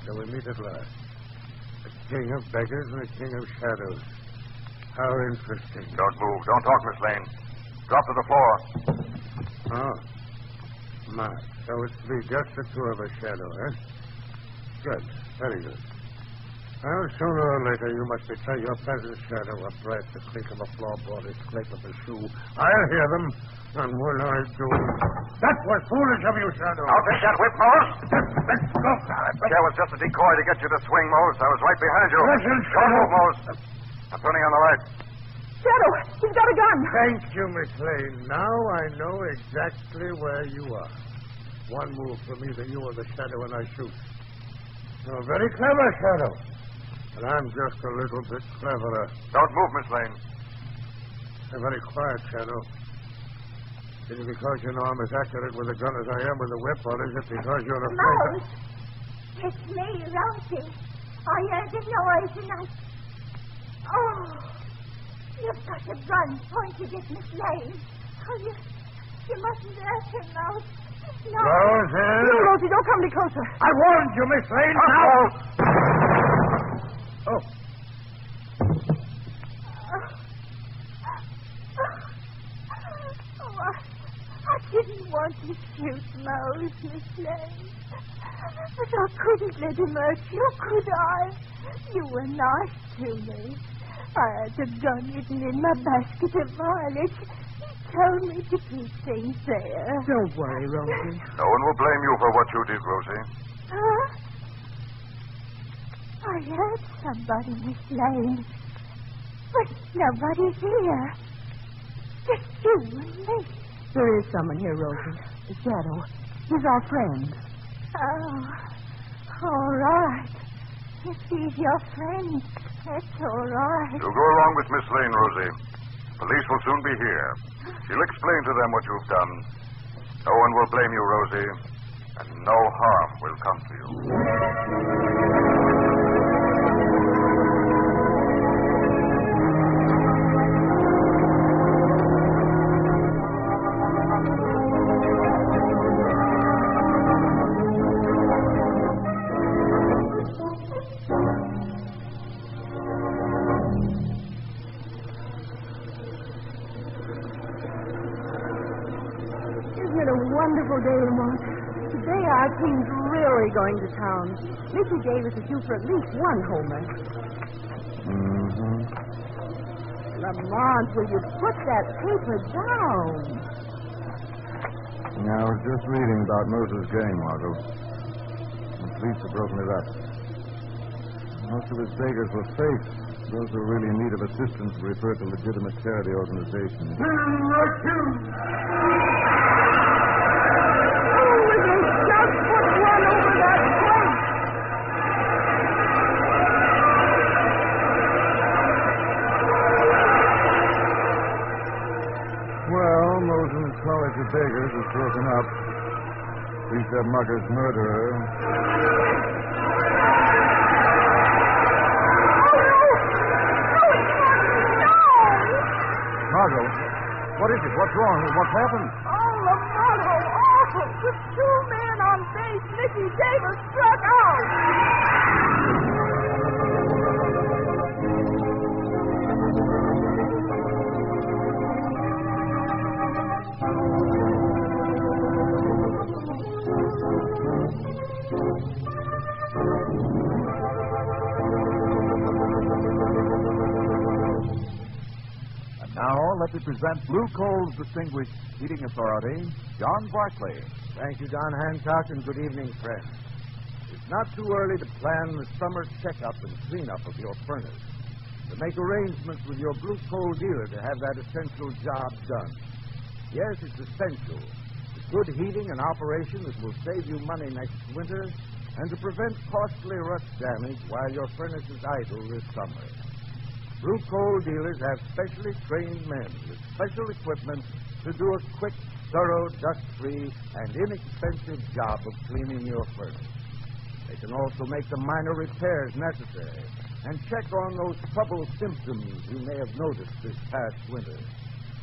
So we meet at last. The king of beggars and the king of shadows. How interesting. Don't move. Don't talk, Miss Lane. Drop to the floor. Oh. My. So it's to be just the two of us, Shadow, eh? Good. Very good. Well, sooner or later you must betray your presence, Shadow, or breath, the clink of a floorboard, the scrape of a shoe. I'll hear them, and when I do... That was foolish of you, Shadow. I'll take that whip, Mose. Let's go. That chair was just a decoy to get you to swing, Mose. I was right behind you. Listen, Don't Shadow. move, Mose. I'm turning on the light. Shadow, he's got a gun. Thank you, Miss Lane. Now I know exactly where you are. One move from either you or the Shadow and I shoot. You're very clever, Shadow. But I'm just a little bit cleverer. Don't move, Miss Lane. You're very quiet, Shadow. Is it because you know I'm as accurate with a gun as I am with a whip, or is it because you're afraid Mose, it's me, Rosie. I heard the noise and I... Oh, you've got a gun pointed at Miss Lane. Oh, you mustn't hurt him, Mose. No. Rosie! No, Rosie, don't come any closer. I warned you, Miss Lane. Oh. I didn't want to shoot Mose, Miss Lane. But I couldn't let him hurt you, could I? You were nice to me. I had the gun hidden in my basket of violets. He told me to keep things there. Don't worry, Rosie. No one will blame you for what you did, Rosie. Huh? I heard somebody, Miss Lane. But nobody's here. Just you and me. There is someone here, Rosie. The Shadow. He's our friend. Oh, all right. If he's your friend, that's all right. You go along with Miss Lane, Rosie. Police will soon be here. She'll explain to them what you've done. No one will blame you, Rosie, and no harm will come to you. Today our team's really going to town. Missy gave us a due for at least one homer. Lamont, will you put that paper down? Yeah, I was just reading about Moses' gang, Margot. The police have broken it up. Most of his beggars were fakes. Those who really in need of assistance were referred to legitimate charity organizations. Well, Moses' College of Beggars is broken up. Police have Mugger's murderer. Margot, what is it? What's wrong? What's happened? Oh, Lamont, how awful. With 2 men on base, Nicky Davis struck out. Now, let me present Blue Coal's distinguished heating authority, John Barclay. Thank you, Don Hancock, and good evening, friends. It's not too early to plan the summer checkup and cleanup of your furnace, to make arrangements with your Blue Coal dealer to have that essential job done. Yes, it's essential. The good heating and operation that will save you money next winter and to prevent costly rust damage while your furnace is idle this summer. Blue Coal dealers have specially trained men with special equipment to do a quick, thorough, dust-free, and inexpensive job of cleaning your furnace. They can also make the minor repairs necessary and check on those trouble symptoms you may have noticed this past winter.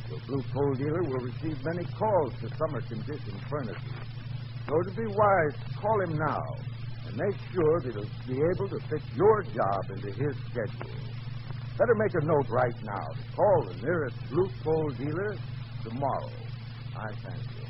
Your Blue Coal dealer will receive many calls to summer-conditioned furnaces. So to be wise, call him now and make sure that he'll be able to fit your job into his schedule. Better make a note right now to call the nearest Blue Coal dealer tomorrow. I thank you.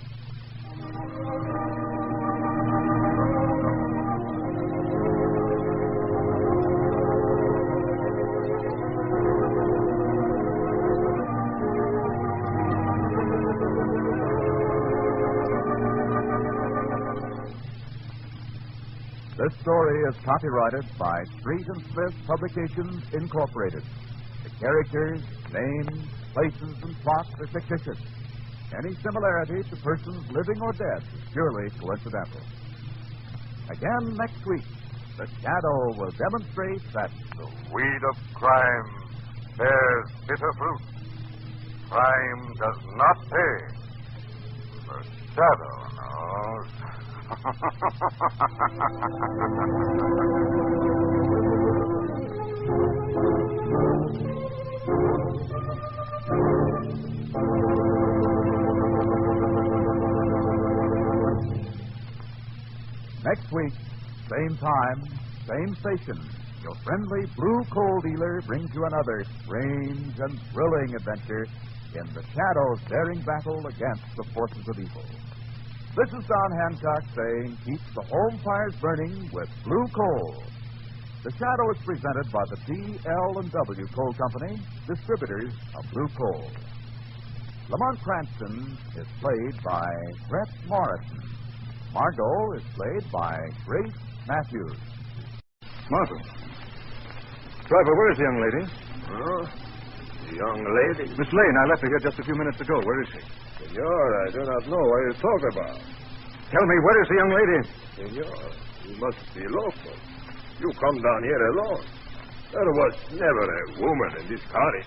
This story is copyrighted by Street and Smith Publications, Incorporated. The characters, names, places, and plots are fictitious. Any similarity to persons living or dead is purely coincidental. Again next week, the Shadow will demonstrate that the weed of crime bears bitter fruit. Crime does not pay. The Shadow knows. Next week, same time, same station, your friendly Blue Coal dealer brings you another strange and thrilling adventure in the Shadow's daring battle against the forces of evil. This is Don Hancock saying, keep the home fires burning with Blue Coal. The Shadow is presented by the P.L.&W. Coal Company, distributors of Blue Coal. Lamont Cranston is played by Brett Morrison. Margot is played by Grace Matthews. Margot. Driver, where is the young lady? Oh, the young lady? Miss Lane, I left her here just a few minutes ago. Where is she? Senor, I do not know what you talk about. Tell me, where is the young lady? Senor, you must be local. You come down here alone. There was never a woman in this cottage.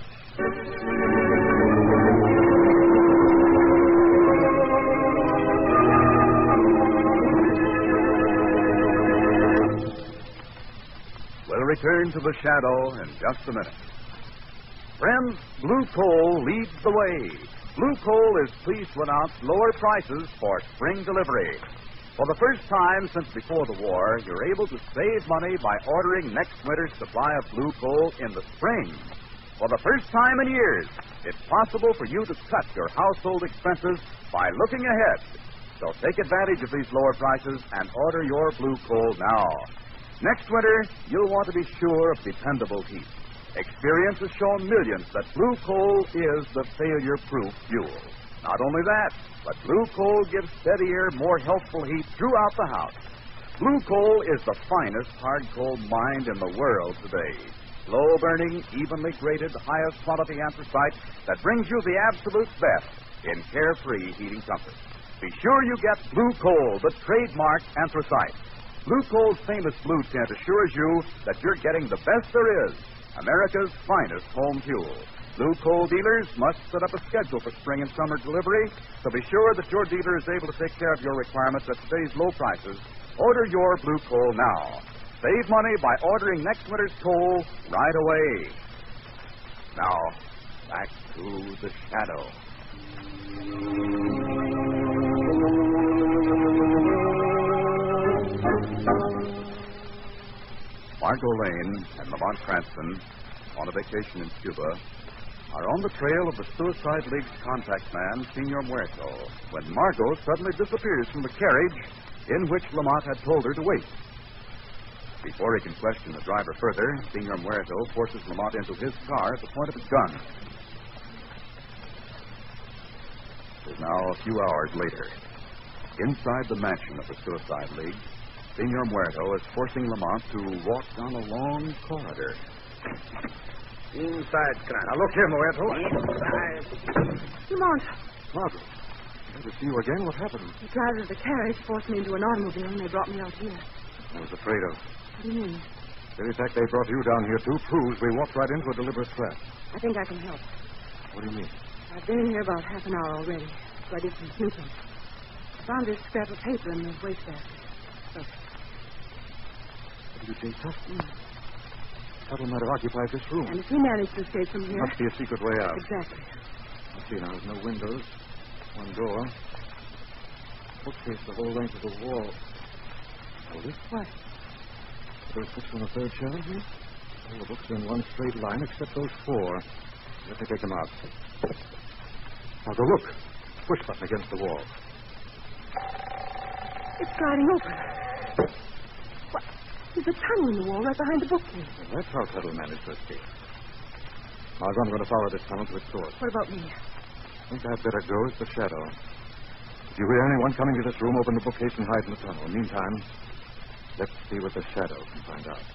We'll return to the Shadow in just a minute. Friends, Blue Coal leads the way. Blue Coal is pleased to announce lower prices for spring delivery. For the first time since before the war, you're able to save money by ordering next winter's supply of Blue Coal in the spring. For the first time in years, it's possible for you to cut your household expenses by looking ahead. So take advantage of these lower prices and order your Blue Coal now. Next winter, you'll want to be sure of dependable heat. Experience has shown millions that blue coal is the failure-proof fuel. Not only that, but blue coal gives steadier, more healthful heat throughout the house. Blue coal is the finest hard coal mined in the world today. Slow-burning, evenly graded, highest quality anthracite that brings you the absolute best in carefree heating comfort. Be sure you get blue coal, the trademark anthracite. Blue coal's famous blue tint assures you that you're getting the best there is, America's finest home fuel. Blue coal dealers must set up a schedule for spring and summer delivery, so be sure that your dealer is able to take care of your requirements at today's low prices. Order your blue coal now. Save money by ordering next winter's coal right away. Now, back to the shadow. Margot Lane and Lamont Cranston, on a vacation in Cuba, are on the trail of the Suicide League's contact man, Senor Muerto, when Margot suddenly disappears from the carriage in which Lamont had told her to wait. Before he can question the driver further, Senor Muerto forces Lamont into his car at the point of his gun. It is now a few hours later. Inside the mansion of the Suicide League, Senor Muerto is forcing Lamont to walk down a long corridor. Inside, Grant. Now, look here, Muerto. Lamont, Margot, good to see you again. What happened? the driver of the carriage forced me into an automobile and they brought me out here. I was afraid of. What do you mean? The very fact they brought you down here, too, proves we walked right into a deliberate trap. I think I can help. What do you mean? I've been in here about half an hour already, so I did some snooping. I found this scrap of paper in the wastebasket. Look. What did you say, Tuttle? Tuttle might have occupied this room. And if he managed to escape from here... Must be a secret way out. Exactly. I see now. There's no windows. One door. Bookcase the whole length of the wall. Hold it. What? Those books on the third shelf here? All the books are in one straight line except those four. Let me take them out. Now go look. Push button against the wall. It's sliding open. What? There's a tunnel in the wall right behind the bookcase. Well, that's how Tuttle managed to escape. Margot, I'm going to follow this tunnel to its source. What about me? I think I'd better go as the shadow. If you hear anyone coming to this room, open the bookcase and hide in the tunnel. Meantime, let's see what the shadow can find out.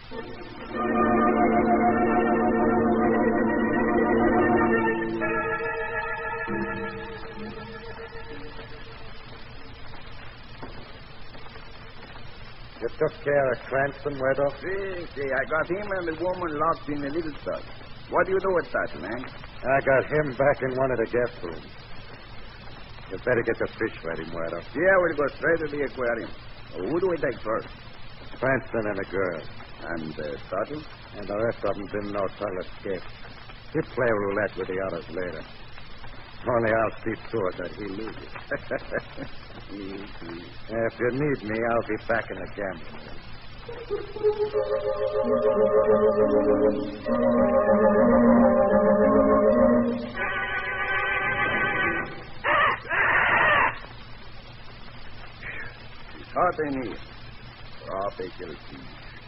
You took care of Cranston, Muerto? See, I got him and the woman locked in the little tub. What do you do with that, man? I got him back in one of the guest rooms. You better get the fish ready, Muerto. Yeah, we'll go straight to the aquarium. Who do we take first? Cranston and the girl. And Tuttle? And the rest of them didn't know Tuttle escaped. He'll play roulette with the others later. Only I'll see to it that he loses. If you need me, I'll be back in the gambling room. Hot in here.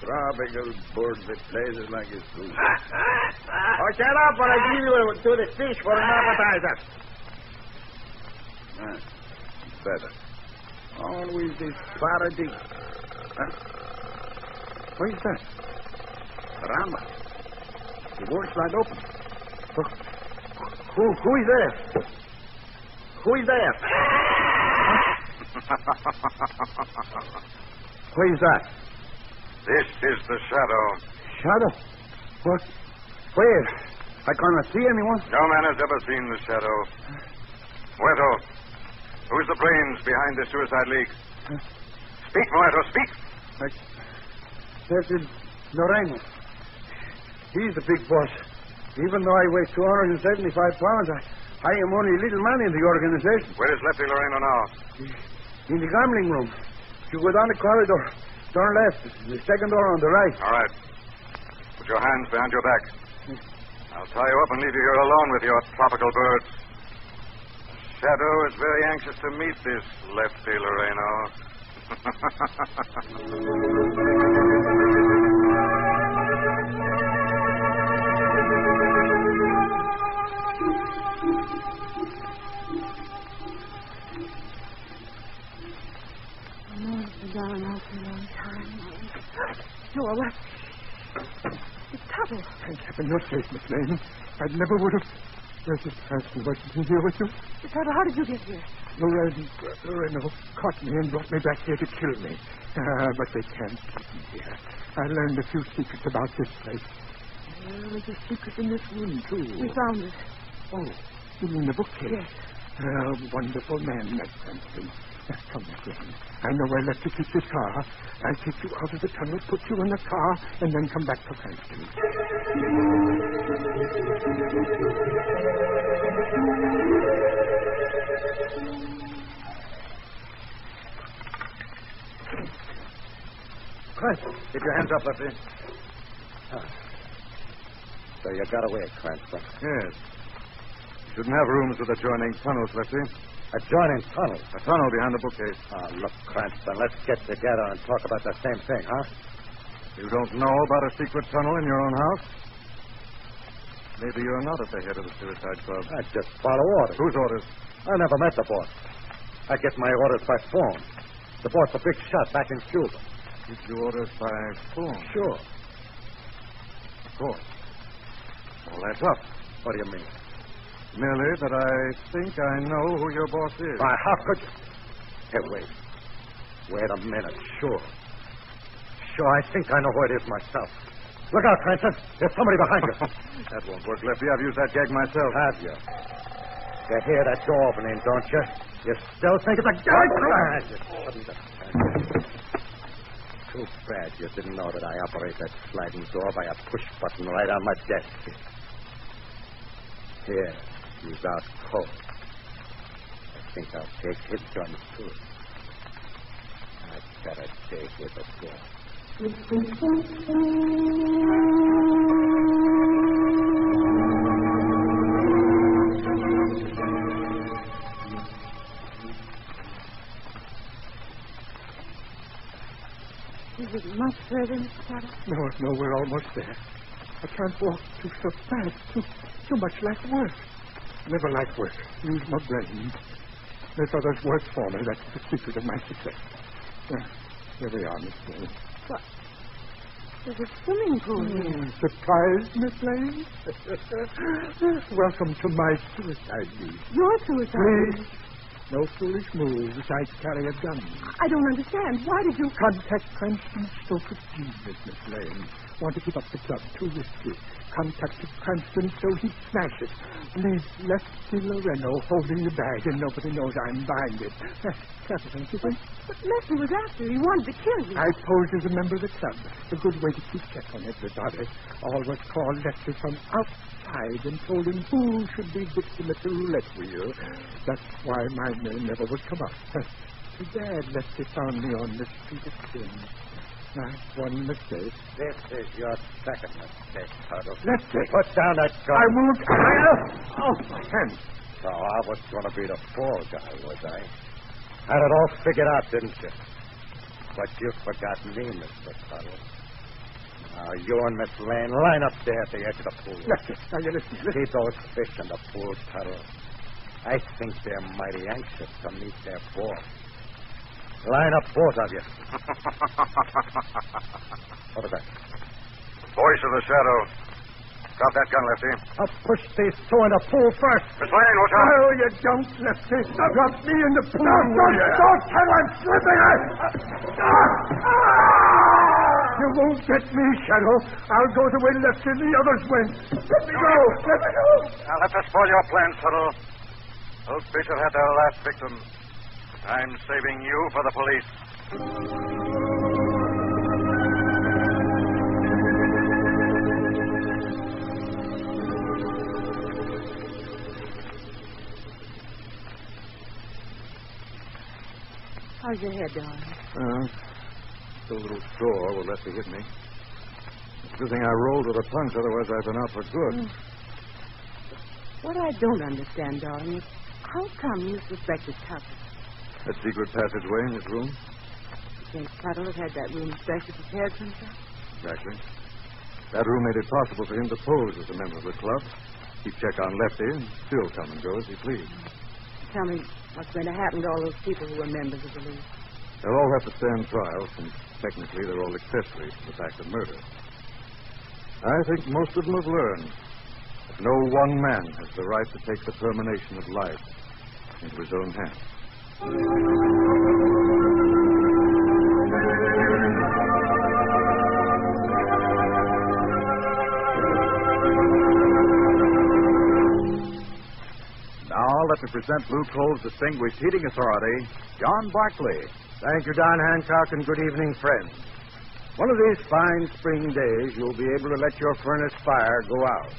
Tropical bird that plays like his food. Oh, shut up or I give you to the fish for an appetizer. Better. Always this paradise. What is that? Rama. The door slide open. Who is there? Who is there? Who is that? This is the shadow. Shadow? What? Where? I cannot see anyone. No man has ever seen the shadow. Muerto, who's the brains behind the Suicide League? Speak, Muerto, speak. That is Loreno. He's the big boss. Even though I weigh 275 pounds, I am only a little man in the organization. Where is Lefty Loreno now? In the gambling room. You go down the corridor. Turn left. The second door on the right. All right. Put your hands behind your back. I'll tie you up and leave you here alone with your tropical birds. Shadow is very anxious to meet this Lefty Loreno. And you're safe, Miss Lane. I never would have... Mrs. Cranston wasn't in here with you. Shadow, how did you get here? Loreno caught me and brought me back here to kill me. But they can't keep me here. I learned a few secrets about this place. There's a secret in this room, too. We found it. Oh, you mean the bookcase? Yes. Wonderful man, that Cranston. Come, my friend. I know where left to keep this car. I'll take you out of the tunnel, put you in the car, and then come back for Cranston. Cranston, keep your hands up, Lefty. So you got away, Cranston. Yes. You shouldn't have rooms with adjoining tunnels, Lefty. Adjoining tunnels? A tunnel behind the bookcase. Look, Cranston, let's get together and talk about the same thing, huh? You don't know about a secret tunnel in your own house? Maybe you're not at the head of the suicide club. I just follow orders. Whose orders? I never met the boss. I get my orders by phone. The boss, a big shot back in Cuba. Gives you orders by phone? Sure. Of course. Well, that's up. What do you mean? Merely that I think I know who your boss is. Why, how could you? Hey, wait. Wait a minute. Sure, I think I know who it is myself. Look out, Cranston. There's somebody behind you. That won't work, Lefty. I've used that gag myself. Have you? You hear that door opening, don't you? You still think it's a guy? Too bad you didn't know that I operate that sliding door by a push button right on my desk. Here, use our coat. I think I'll take his gun, too. I've got a date with the door. Is it much further, Mr. Shadow? No, we're almost there. I can't walk so fast. Too much like work. Never like work. Use my brain. Let others work for me. That's the secret of my success. Here we are, Miss Lane. What? There's a swimming pool here. Surprised, Miss Lane? Welcome to my suicide league. Your suicide league? Please, no foolish moves. I carry a gun. I don't understand. Why did you... Contact Cranston's stroke of genius, Miss Lane. Want to keep up the club. Too risky. Contacted Cranston so he'd smash it. Leave Lefty Loreno holding the bag and nobody knows I'm behind it. Clever, don't you think? But Lefty was after you. He wanted to kill you. I posed as a member of the club. A good way to keep check on everybody. Always called Lefty from outside and told him who should be victim at the roulette wheel. That's why my name never would come up. Too bad Lefty found me on the street of sin. One mistake. This is your second mistake, Tuttle. Lefty! Put down that gun. I won't. Oh, my hand. So I was going to be the fall guy, was I? Had it all figured out, didn't you? But you forgot me, Mr. Tuttle. Now, you and Miss Lane line up there at the edge of the pool. Lefty, now you listen. See those fish in the pool, Tuttle? I think they're mighty anxious to meet their boss. Line up, both of you. What was that? Voice of the Shadow. Drop that gun, Lefty. I'll push these two in the pool first. Miss Lane, watch out. Oh, you don't, Lefty. Drop me in the pool. Don't tell I'm slipping. You won't get me, Shadow. I'll go the way Lefty and the others went. Let me go. Let me go. Now, let us spoil your plans, Tuttle. Those fish have had their last victim. I'm saving you for the police. How's your head, darling? Still a little sore where Lefty hit me. It's a good thing I rolled with a punch, otherwise I'd been out for good. What I don't understand, darling, is how come you suspected Tuttle? That secret passageway in his room? You think Tuttle had that room specially prepared for himself? Exactly. That room made it possible for him to pose as a member of the club, keep check on Lefty, and still come and go as he pleased. Tell me what's going to happen to all those people who were members of the league. They'll all have to stand trial, since technically they're all accessories to the fact of murder. I think most of them have learned that no one man has the right to take the termination of life into his own hands. Now, let me present Blue Coal's distinguished heating authority, John Barkley. Thank you, Don Hancock, and good evening, friends. One of these fine spring days, you'll be able to let your furnace fire go out.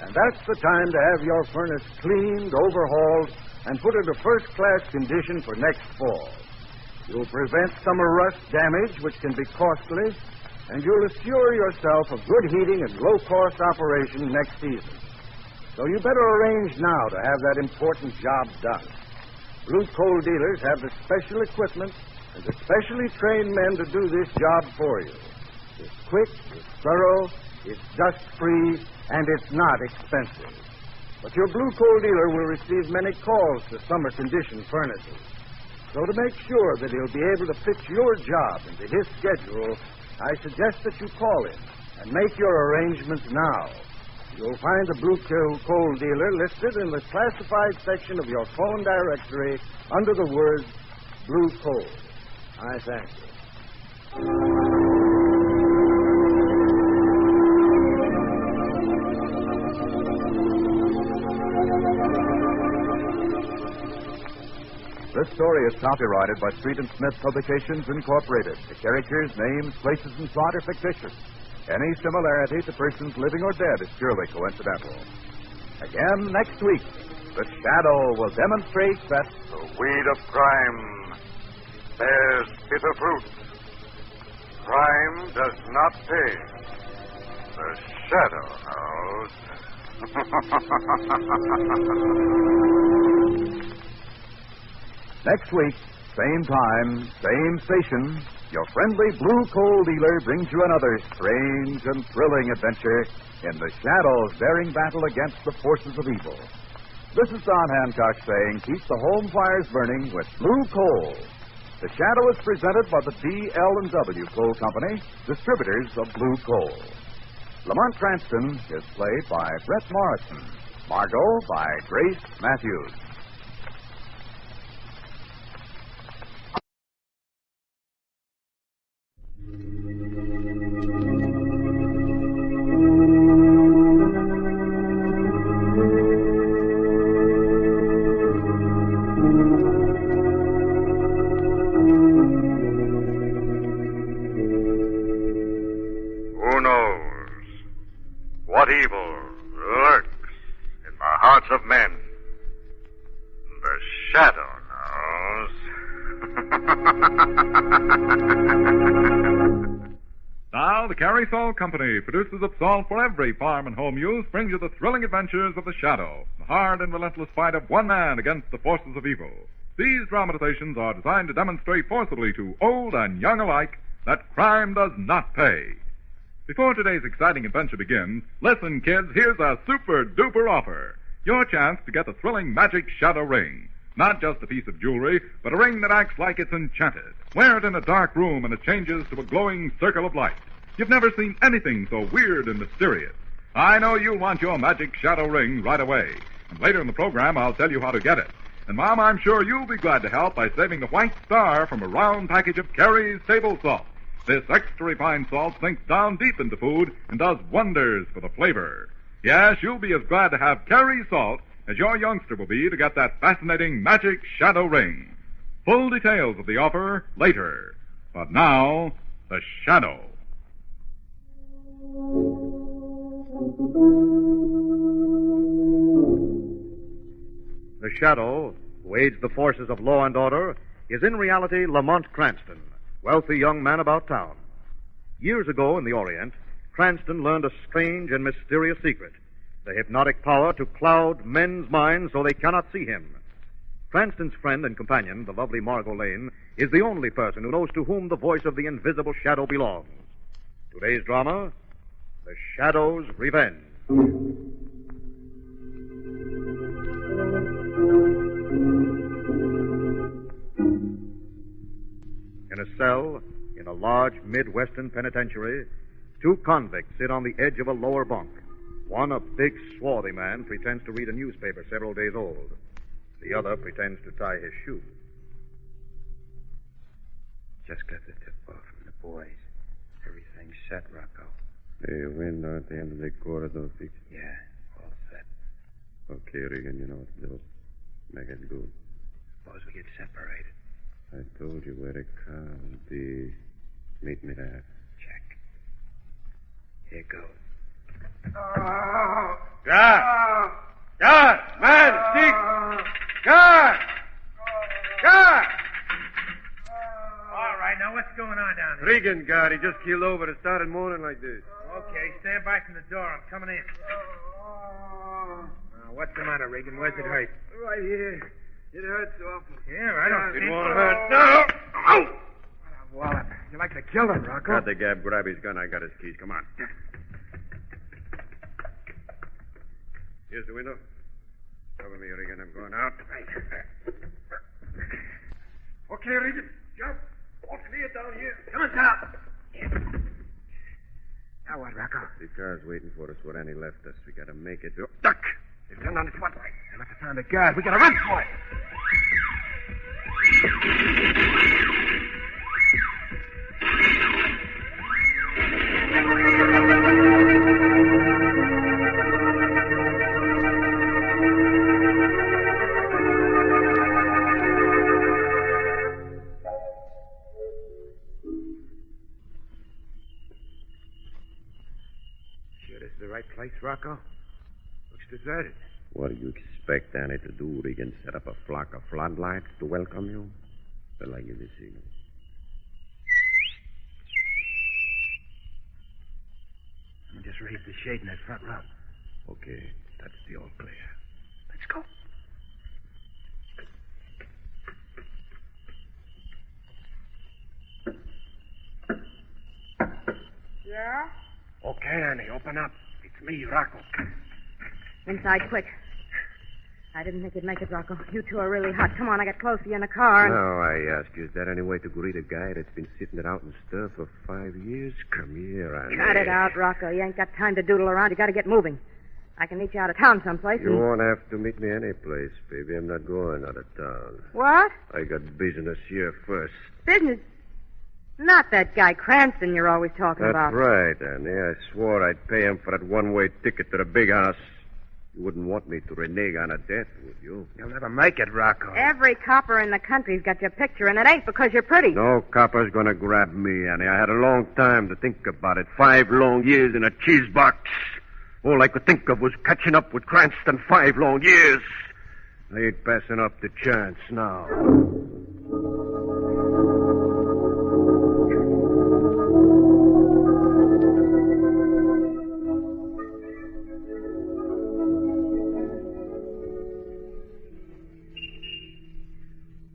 And that's the time to have your furnace cleaned, overhauled, and put into first-class condition for next fall. You'll prevent summer rust damage, which can be costly, and you'll assure yourself of good heating and low-cost operation next season. So you better arrange now to have that important job done. Blue Coal dealers have the special equipment and the specially trained men to do this job for you. It's quick, it's thorough, it's dust-free, and it's not expensive. But your Blue Coal dealer will receive many calls to summer-conditioned furnaces. So to make sure that he'll be able to fit your job into his schedule, I suggest that you call him and make your arrangements now. You'll find the Blue Coal dealer listed in the classified section of your phone directory under the words Blue Coal. I thank you. This story is copyrighted by Street and Smith Publications, Incorporated. The characters, names, places, and plot are fictitious. Any similarity to persons living or dead is purely coincidental. Again, next week, the Shadow will demonstrate that the weed of crime bears bitter fruit. Crime does not pay. The Shadow knows. Next week, same time, same station, your friendly Blue Coal dealer brings you another strange and thrilling adventure in the Shadow's daring battle against the forces of evil. This is Don Hancock saying, keep the home fires burning with Blue Coal. The Shadow is presented by the D.L.&W. Coal Company, distributors of Blue Coal. Lamont Cranston is played by Brett Morrison. Margot by Grace Matthews. Of men. The Shadow knows. Now, the Carey Salt Company, producers of salt for every farm and home use, brings you the thrilling adventures of the Shadow, the hard and relentless fight of one man against the forces of evil. These dramatizations are designed to demonstrate forcibly to old and young alike that crime does not pay. Before today's exciting adventure begins, listen, kids, here's a super-duper offer. Your chance to get the thrilling magic shadow ring. Not just a piece of jewelry, but a ring that acts like it's enchanted. Wear it in a dark room and it changes to a glowing circle of light. You've never seen anything so weird and mysterious. I know you want your magic shadow ring right away. And later in the program, I'll tell you how to get it. And, Mom, I'm sure you'll be glad to help by saving the white star from a round package of Carey's table salt. This extra refined salt sinks down deep into food and does wonders for the flavor. Yes, you'll be as glad to have Carey salt as your youngster will be to get that fascinating magic shadow ring. Full details of the offer later. But now, the Shadow. The Shadow, who aids the forces of law and order, is in reality Lamont Cranston, wealthy young man about town. Years ago in the Orient, Cranston learned a strange and mysterious secret, the hypnotic power to cloud men's minds so they cannot see him. Cranston's friend and companion, the lovely Margot Lane, is the only person who knows to whom the voice of the invisible shadow belongs. Today's drama, The Shadow's Revenge. In a cell in a large Midwestern penitentiary, Two convicts sit on the edge of a lower bunk. One, a big, swarthy man, pretends to read a newspaper several days old. The other pretends to tie his shoe. Just got the tip off from the boys. Everything's set, Rocco. The window at the end of the corridor fixed. Yeah, all set. Okay, Regan, you know what to do. Make it good. Suppose we get separated. I told you where the car would be. Meet me there. Check. Here goes. Guard! Guard! Man, stick! Guard! Guard! All right, now what's going on down here? Regan, guard. He just keeled over and started moaning like this. Okay, stand by from the door. I'm coming in. What's the matter, Regan? Where's it hurt? Right here. It hurts awful. Yeah, I don't It see won't hurt. No! Oh! Wallop. You like to kill him, Rocco? Got the gab. Grab his gun. I got his keys. Come on. Here's the window. Cover me, Regan. I'm going out. Right. Okay, Regan. Jump. All clear down here. Come on, top. Now what, Rocco? The car's waiting for us where Annie left us. We gotta make it. Duck! They've turned on the spotlight. They must have found a guard. We gotta run for it. Sure this is the right place, Rocco? Looks deserted. What do you expect Annie to do, Regan? Set up a flock of floodlights to welcome you? Well, I give you the signal. Let me just raise the shade in that front row. Okay, that's the all clear. Let's go. Yeah? Okay, Annie, open up. It's me, Rocco. Inside, quick. I didn't think you'd make it, Rocco. You two are really hot. Come on, I got close to you in the car. And... Now, I ask you, is that any way to greet a guy that's been sitting it out in stir for 5 years? Come here, Annie. Cut it out, Rocco. You ain't got time to doodle around. You got to get moving. I can meet you out of town someplace. You won't have to meet me any place, baby. I'm not going out of town. What? I got business here first. Business? Not that guy Cranston you're always talking about. That's right, Annie. I swore I'd pay him for that one-way ticket to the big house. You wouldn't want me to renege on a debt, would you? You'll never make it, Rocco. Every copper in the country's got your picture, and it ain't because you're pretty. No copper's gonna grab me, Annie. I had a long time to think about it. 5 long years in a cheese box. All I could think of was catching up with Cranston 5 long years. I ain't passing up the chance now.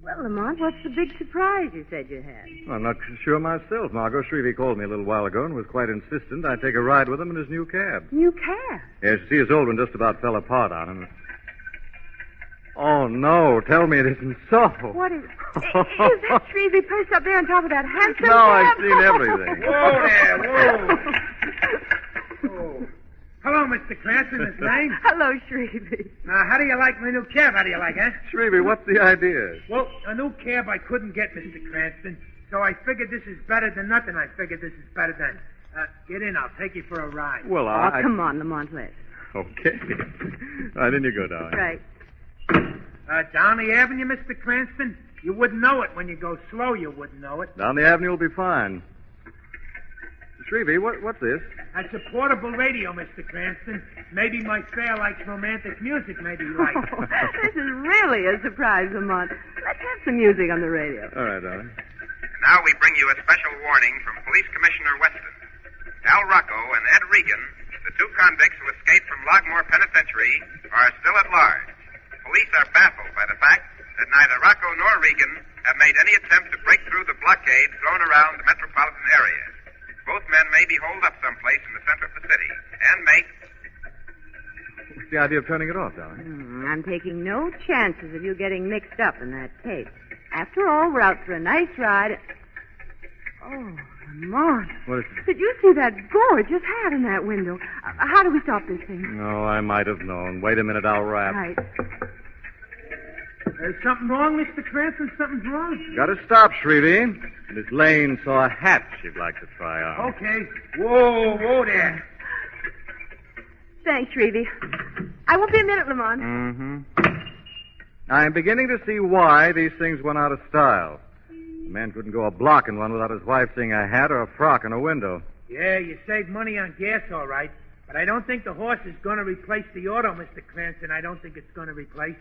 Well, Lamont, what's the big surprise you said you had? I'm not sure myself, Margot. Shrevey called me a little while ago and was quite insistent I take a ride with him in his new cab. New cab? Yes, see, his old one just about fell apart on him. Oh, no. Tell me it isn't so. What is... Is that Shrevey perched up there on top of that handsome No, I've cab? seen everything. Whoa there, whoa. Hello, Mr. Cranston, Miss Lane. Hello, Shrevey. Now, how do you like my new cab? How do you like, huh? Shrevey, what's the idea? Well, a new cab I couldn't get, Mr. Cranston, so I figured this is better than nothing. I figured this is better than... get in. I'll take you for a ride. Well, Oh, come on, Lamont, let's. Okay. All right, in you go, darling. Right. Down the avenue, Mr. Cranston? You wouldn't know it. When you go slow, you wouldn't know it. Down the avenue will be fine. Shrevey, what's this? That's a portable radio, Mr. Cranston. Maybe my fare likes romantic music, maybe you like. This is really a surprise, Lamont. Let's have some music on the radio. All right, darling. And now we bring you a special warning from Police Commissioner Weston. Al Rocco and Ed Regan, the 2 convicts who escaped from Logmore Penitentiary, are still at large. Police are baffled by the fact that neither Rocco nor Regan have made any attempt to break through the blockade thrown around the metropolitan area. Both men may be holed up someplace in the center of the city and may... What's the idea of turning it off, darling? I'm taking no chances of you getting mixed up in that tape. After all, we're out for a nice ride. Oh, Lamont. What is Did you see that gorgeous hat in that window? How do we stop this thing? No, I might have known. Wait a minute, I'll rap. Right. There's something wrong, Mr. Cranston? Something's wrong? Gotta stop, Shrevey. Miss Lane saw a hat she'd like to try on. Okay. Whoa there. Thanks, Shrevey. I won't be a minute, Lamont. Mm-hmm. I'm beginning to see why these things went out of style. A man couldn't go a block in one without his wife seeing a hat or a frock in a window. Yeah, you saved money on gas, all right. But I don't think the horse is going to replace the auto, Mr. Cranston. I don't think it's going to replace.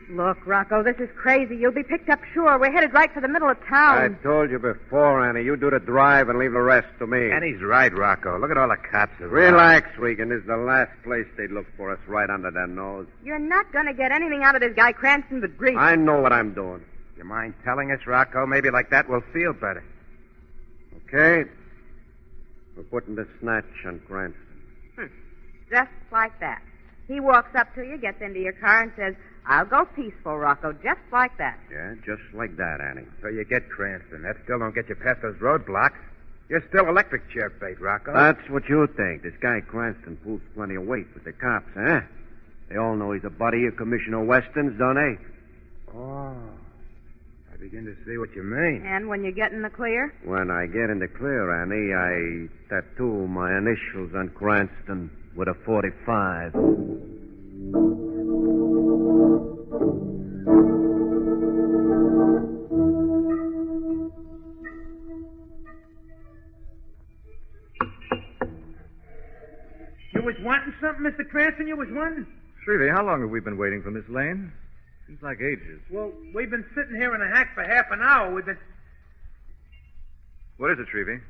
Look, Rocco, this is crazy. You'll be picked up sure. We're headed right for the middle of town. I told you before, Annie. You do the drive and leave the rest to me. And he's right, Rocco. Look at all the cops around. Relax, Regan. This is the last place they'd look for us, right under their nose. You're not going to get anything out of this guy Cranston but grief. I know what I'm doing. You mind telling us, Rocco? Maybe like that we'll feel better. Okay? We're putting the snatch on Cranston. Just like that. He walks up to you, gets into your car, and says, I'll go peaceful, Rocco, just like that. Yeah, just like that, Annie. So you get Cranston. That still don't get you past those roadblocks. You're still electric chair bait, Rocco. That's what you think. This guy Cranston pulls plenty of weight with the cops, huh? They all know he's a buddy of Commissioner Weston's, don't they? Oh. I begin to see what you mean. And when you get in the clear? When I get in the clear, Annie, I tattoo my initials on Cranston with a 45. You was wanting something, Mr. Cranston? You was wanting? Shrevey, how long have we been waiting for Miss Lane? Seems like ages. Well, we've been sitting here in a hack for half an hour. We've been... What is it, Shrevey?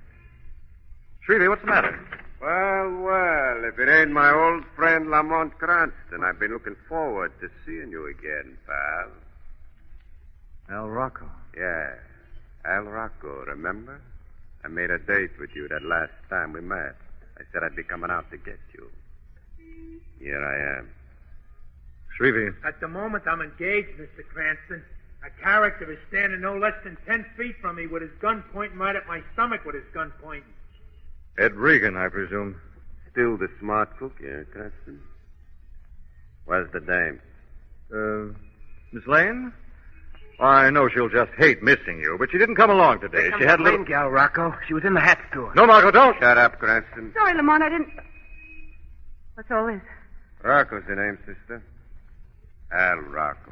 Shrevey, what's the matter? Well, if it ain't my old friend Lamont Cranston, I've been looking forward to seeing you again, pal. Al Rocco. Yeah, Al Rocco, remember? I made a date with you that last time we met. I said I'd be coming out to get you. Here I am. Shrevey. At the moment, I'm engaged, Mr. Cranston. A character is standing no less than 10 feet from me with his gun pointing right at my stomach with his gun pointing. Ed Regan, I presume. Still the smart cook, yeah, Cranston? Where's the dame? Miss Lane? I know she'll just hate missing you, but she didn't come along today. She had a little... gal, Rocco. She was in the hat store. No, Marco, don't! Shut up, Cranston. Sorry, Lamont, I didn't... What's all this? Rocco's the name, sister. Al Rocco.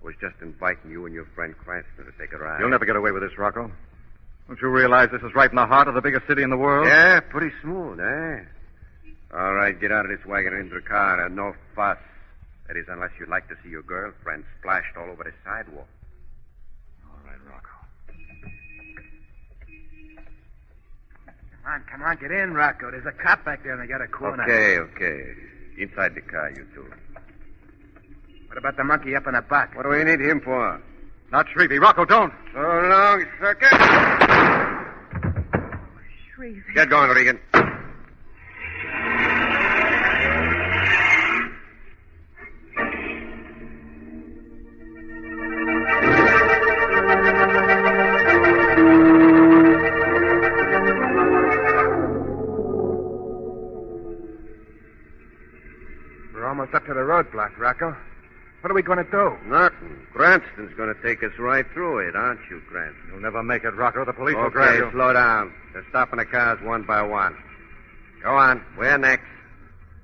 I was just inviting you and your friend Cranston to take a ride. You'll never get away with this, Rocco. Don't you realize this is right in the heart of the biggest city in the world? Yeah, pretty smooth, eh? All right, get out of this wagon and into the car and no fuss. That is, unless you'd like to see your girlfriend splashed all over the sidewalk. All right, Rocco. Come on, get in, Rocco. There's a cop back there and they got a corner. Okay. Inside the car, you two. What about the monkey up in the box? What do we need him for? Not Shrevey. Rocco, don't. So long, sucker. Shrevey. Get going, Regan. We're almost up to the roadblock, Rocco. What are we going to do? Nothing. Cranston's going to take us right through it, aren't you, Cranston? You'll never make it, Rocco. The police will grab Okay, you. slow down. They're stopping the cars one by one. Go on. We're next.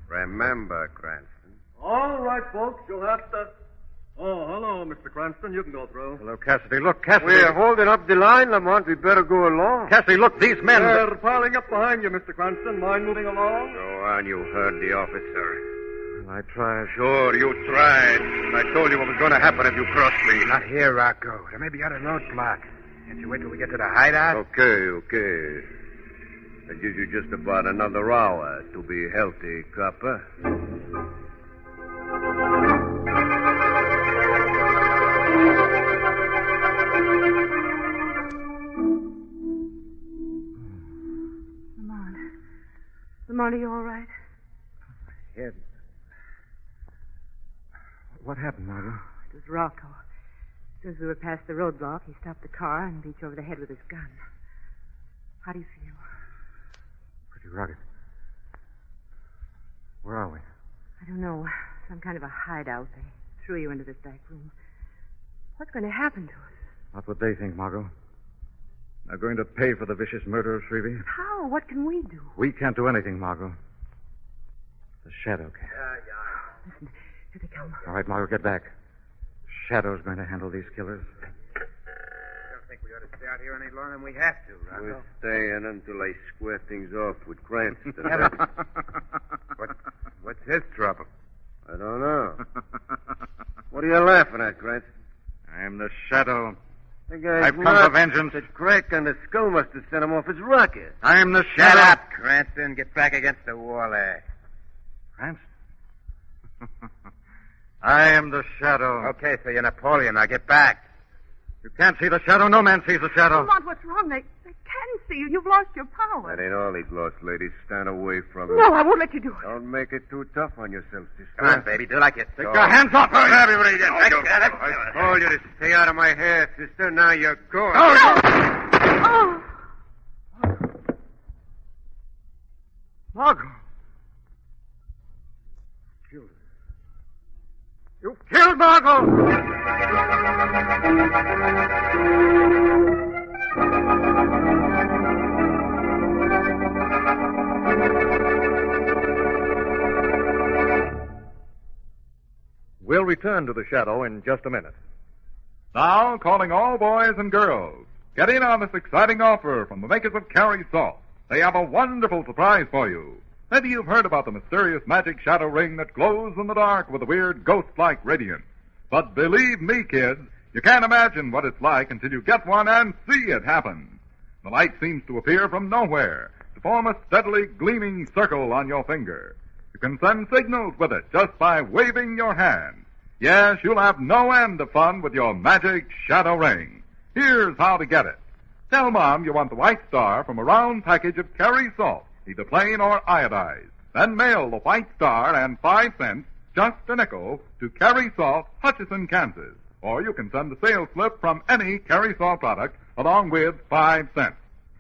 Remember, Cranston. All right, folks. You'll have to... Oh, hello, Mr. Cranston. You can go through. Hello, Cassidy. Look, Cassidy. We're holding up the line, Lamont. We better go along. Cassidy, look, these men... They're piling up behind you, Mr. Cranston. Mind moving along? Go on. You heard the officer. I tried. Sure, you tried. I told you what was going to happen if you crossed me. Not here, Rocco. They may be out of roadblock. Can't you wait till we get to the hideout? Okay. That gives you just about another hour to be healthy, copper. Lamont, around? Are you all right? Ed. What happened, Margot? It was Rocco. As soon as we were past the roadblock, he stopped the car and beat you over the head with his gun. How do you feel? Pretty rugged. Where are we? I don't know. Some kind of a hideout. They threw you into this back room. What's going to happen to us? What would they think, Margot? They're going to pay for the vicious murder of Shrevey? How? What can we do? We can't do anything, Margot. The Shadow can. Listen, here they come. All right, Margot, get back. Shadow's going to handle these killers. I don't think we ought to stay out here any longer than we have to, Rocco. We're staying until I square things off with Cranston. What's his trouble? I don't know. What are you laughing at, Cranston? I am the Shadow. The guy's I've come for vengeance. The crack on the skull must have sent him off his rocket. I am the Shut Shadow. up, Cranston. Get back against the wall there. Cranston? I am the Shadow. Okay, so you're Napoleon. Now get back. You can't see the Shadow. No man sees the Shadow. Lamont, what's wrong? They can see you. You've lost your power. That ain't all he's lost, lady. Stand away from him. No, I won't let you do it. Don't make it too tough on yourself, sister. Come on, baby. Do like you. Take your hands off her. Everybody, I told you to stay out of my hair, sister. Now you're going. Oh! Margot. Killed her. You killed Margot! We'll return to the Shadow in just a minute. Now, calling all boys and girls. Get in on this exciting offer from the makers of Carry Salt. They have a wonderful surprise for you. Maybe you've heard about the mysterious magic shadow ring that glows in the dark with a weird ghost-like radiance. But believe me, kids, you can't imagine what it's like until you get one and see it happen. The light seems to appear from nowhere, to form a steadily gleaming circle on your finger. You can send signals with it just by waving your hand. Yes, you'll have no end of fun with your magic shadow ring. Here's how to get it. Tell Mom you want the white star from a round package of Carry Salt, either plain or iodized. Then mail the white star and 5 cents, just a nickel, to Carry Salt, Hutchinson, Kansas. Or you can send the sales slip from any Carry Salt product along with 5 cents.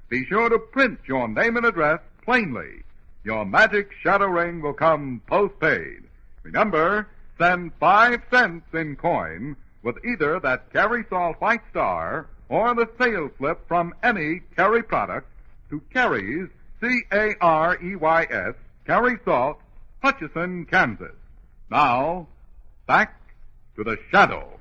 Be sure to print your name and address plainly. Your magic shadow ring will come postpaid. Remember, send 5 cents in coin with either that Carry Salt White Star or the sales slip from any Carry product to Carry's, C-A-R-E-Y-S, Carry Salt, Hutchinson, Kansas. Now, back to the Shadow.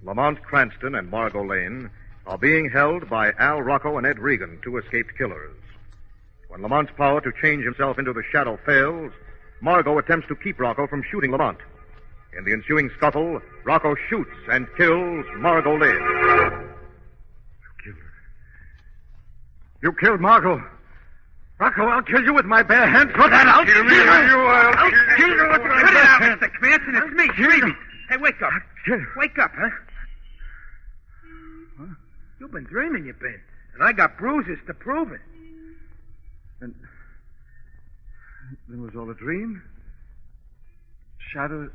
Lamont Cranston and Margot Lane are being held by Al Rocco and Ed Regan, 2 escaped killers. When Lamont's power to change himself into the Shadow fails, Margot attempts to keep Rocco from shooting Lamont. In the ensuing scuffle, Rocco shoots and kills Margot Lane. You killed her. You killed Margot. Rocco, I'll kill you with my bare hands. Throw that out. Kill me, you. I'll kill you with my bare hands. Mr. Cranston, it's me, Shrevey. Hey, wake up. Wake up, huh? You've been dreaming, you've been. And I got bruises to prove it. Then was all a dream? Shadow...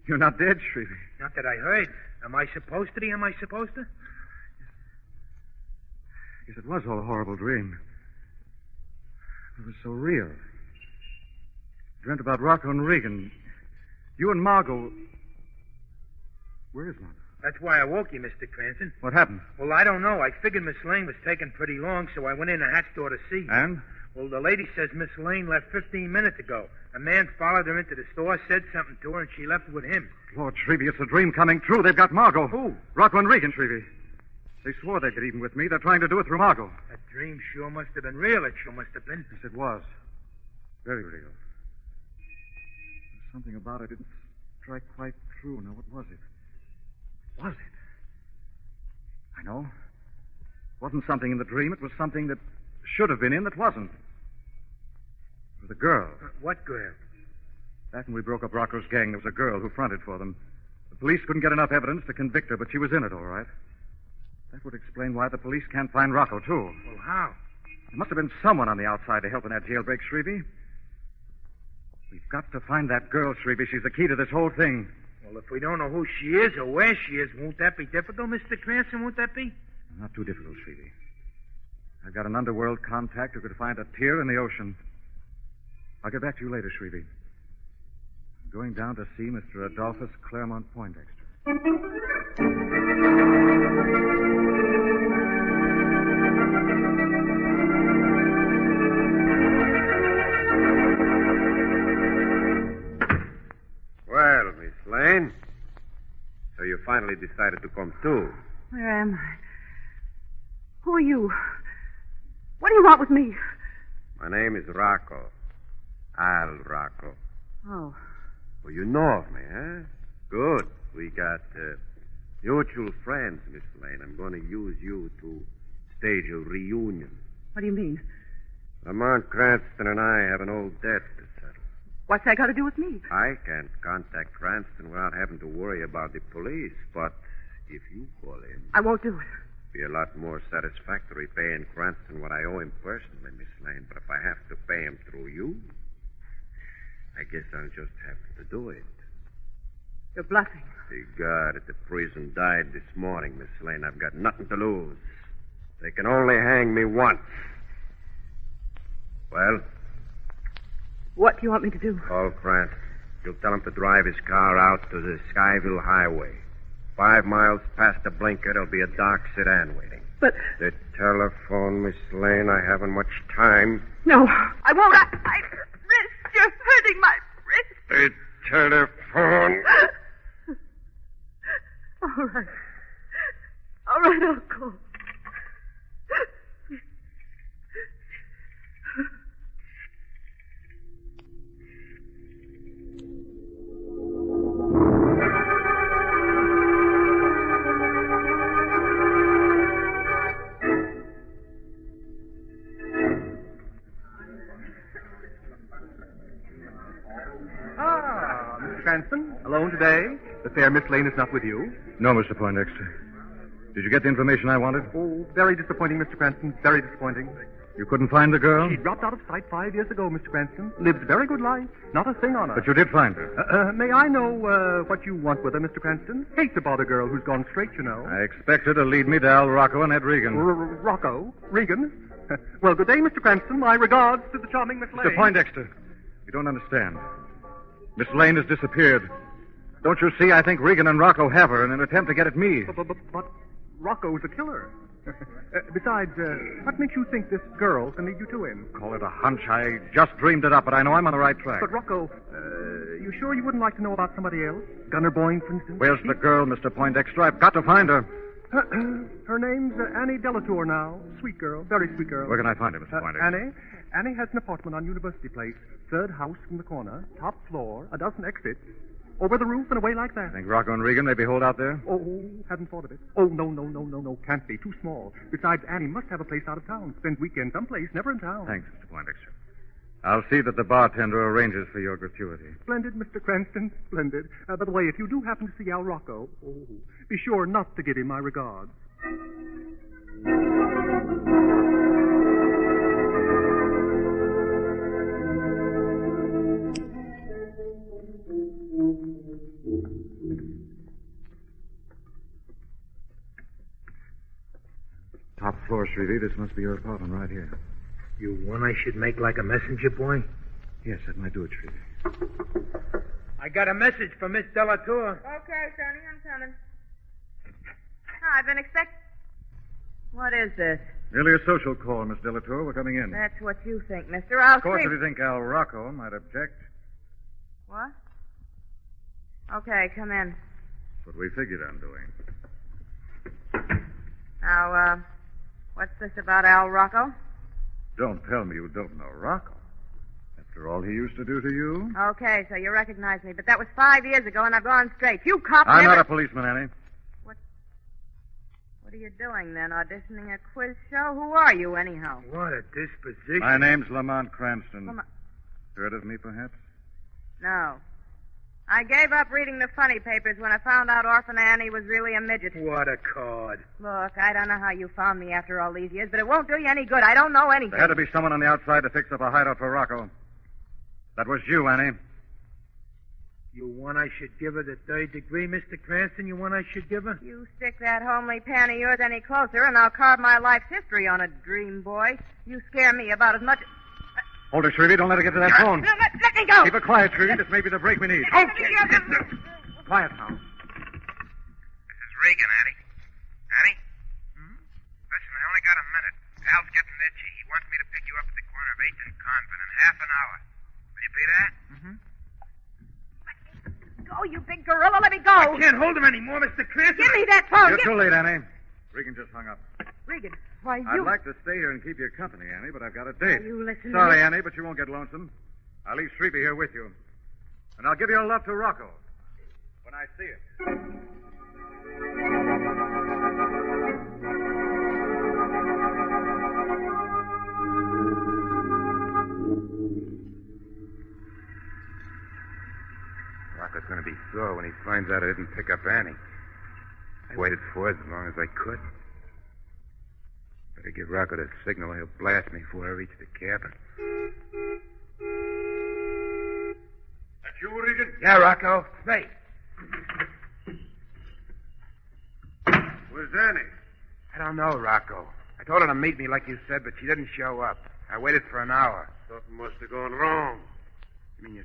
You're not dead, Shrevey. Not that I heard. Am I supposed to be? Am I supposed to? Yes, it was all a horrible dream. It was so real. Dreamt about Rocco and Regan. You and Margot... Where is Margot? That's why I woke you, Mr. Cranston. What happened? Well, I don't know. I figured Miss Lane was taking pretty long, so I went in the hat store to see. And? Well, the lady says Miss Lane left 15 minutes ago. A man followed her into the store, said something to her, and she left with him. Lord Shrevey, it's a dream coming true. They've got Margot. Who? Rocco and Regan, Shrevey. They swore they'd get even with me. They're trying to do it through Margot. That dream sure must have been real. It sure must have been. Yes, it was. Very real. There's something about it didn't strike quite true. Now, what was it? Was it? I know. It wasn't something in the dream. It was something that should have been in that wasn't. It was a girl. What girl? Back when we broke up Rocco's gang, there was a girl who fronted for them. The police couldn't get enough evidence to convict her, but she was in it, all right. That would explain why the police can't find Rocco, too. Well, how? There must have been someone on the outside to help in that jailbreak, Shrevey. We've got to find that girl, Shrevey. She's the key to this whole thing. Well, if we don't know who she is or where she is, won't that be difficult, Mr. Cranston? Won't that be? Not too difficult, Shrevey. I've got an underworld contact who could find a tear in the ocean. I'll get back to you later, Shrevey. I'm going down to see Mr. Adolphus Claremont Poindexter. Well, Miss Lane, so you finally decided to come too. Where am I? Who are you? What do you want with me? My name is Rocco. Al Rocco. Oh. Well, you know of me, huh? Good. We got mutual friends, Miss Lane. I'm going to use you to stage a reunion. What do you mean? Lamont Cranston and I have an old debt to settle. What's that got to do with me? I can't contact Cranston without having to worry about the police, but if you call in... I won't do it. Be a lot more satisfactory paying Cranston what I owe him personally, Miss Lane. But if I have to pay him through you, I guess I'll just have to do it. You're bluffing. The guard at the prison died this morning, Miss Lane. I've got nothing to lose. They can only hang me once. Well? What do you want me to do? Call Cranston. You'll tell him to drive his car out to the Skyville Highway. 5 miles past the blinker, there'll be a dark sedan waiting. But... The telephone, Miss Lane. I haven't much time. No, I won't. I wrist. You're hurting my wrist. The telephone. All right. All right, I'll call. Cranston, alone today? The fair Miss Lane is not with you? No, Mr. Poindexter. Did you get the information I wanted? Oh, very disappointing, Mr. Cranston. Very disappointing. You couldn't find the girl? She dropped out of sight 5 years ago, Mr. Cranston. Lived very good life. Not a thing on her. But you did find her. May I know what you want with her, Mr. Cranston? Hate to bother a girl who's gone straight, you know. I expect her to lead me to Al Rocco and Ed Regan. Rocco? Regan? Well, good day, Mr. Cranston. My regards to the charming Miss Lane. Mr. Poindexter, you don't understand. Miss Lane has disappeared. Don't you see? I think Regan and Rocco have her in an attempt to get at me. But Rocco's a killer. Besides, what makes you think this girl can lead you to him? Call it a hunch. I just dreamed it up, but I know I'm on the right track. But, Rocco, you sure you wouldn't like to know about somebody else? Gunner Boyne, for instance? Where's the girl, Mr. Poindexter? I've got to find her. Her name's Annie Delatour now. Sweet girl. Very sweet girl. Where can I find her, Mr. Poindexter? Annie has an apartment on University Place. 3rd house from the corner. Top floor. A dozen exits. Over the roof and away like that. Think Rocco and Regan maybe hold out there? Oh, hadn't thought of it. Oh, no. Can't be. Too small. Besides, Annie must have a place out of town. Spends weekends someplace, never in town. Thanks, Mr. Poindexter. I'll see that the bartender arranges for your gratuity. Splendid, Mr. Cranston. Splendid. By the way, if you do happen to see Al Rocco, be sure not to give him my regards. Top floor, Shrevey. This must be your apartment right here. You want I should make like a messenger boy? Yes, that might do it, Shrevey. I got a message from Miss Delatour. Okay, Sonny, I'm coming. I've been expecting... What is this? Merely a social call, Miss Delatour. We're coming in. That's what you think, mister. I'll Of course, see... if you think Al Rocco might object. What? Okay, come in. That's what we figured on doing. Now, what's this about Al Rocco? Don't tell me you don't know Rocco. After all he used to do to you? Okay, so you recognize me, but that was 5 years ago, and I've gone straight. You cops I'm never... not a policeman, Annie. What are you doing, then? Auditioning a quiz show? Who are you, anyhow? What a disposition. My name's Lamont Cranston. Lamont... Heard of me, perhaps? No. I gave up reading the funny papers when I found out Orphan Annie was really a midget. What a card. Look, I don't know how you found me after all these years, but it won't do you any good. I don't know anything. There had to be someone on the outside to fix up a hideout for Rocco. That was you, Annie. You want I should give her the third degree, Mr. Cranston? You want I should give her? You stick that homely pan of yours any closer, and I'll carve my life's history on a dream, boy. You scare me about as much... Hold her, Shrevey. Don't let her get to that phone. No, let me go. Keep her quiet, Shrevey. This may be the break we need. Okay. Quiet now. This is Regan, Annie. Annie? Listen, I only got a minute. Al's getting itchy. He wants me to pick you up at the corner of 8th and Convent in half an hour. Will you be there? Go, you big gorilla. Let me go. I can't hold him anymore, Mr. Cranston. Give me that phone. You're too late, Annie. Regan just hung up. Regan, why, I'd like to stay here and keep your company, Annie, but I've got a date. You listen Sorry, to me. Annie, but you won't get lonesome. I'll leave Shrevey here with you. And I'll give your love to Rocco when I see it. Rocco's going to be sore when he finds out I didn't pick up Annie. I waited for it as long as I could. Better give Rocco the signal. He'll blast me before I reach the cabin. That you, Regan? Yeah, Rocco. Hey. Where's Annie? I don't know, Rocco. I told her to meet me like you said, but she didn't show up. I waited for an hour. Something must have gone wrong. You mean you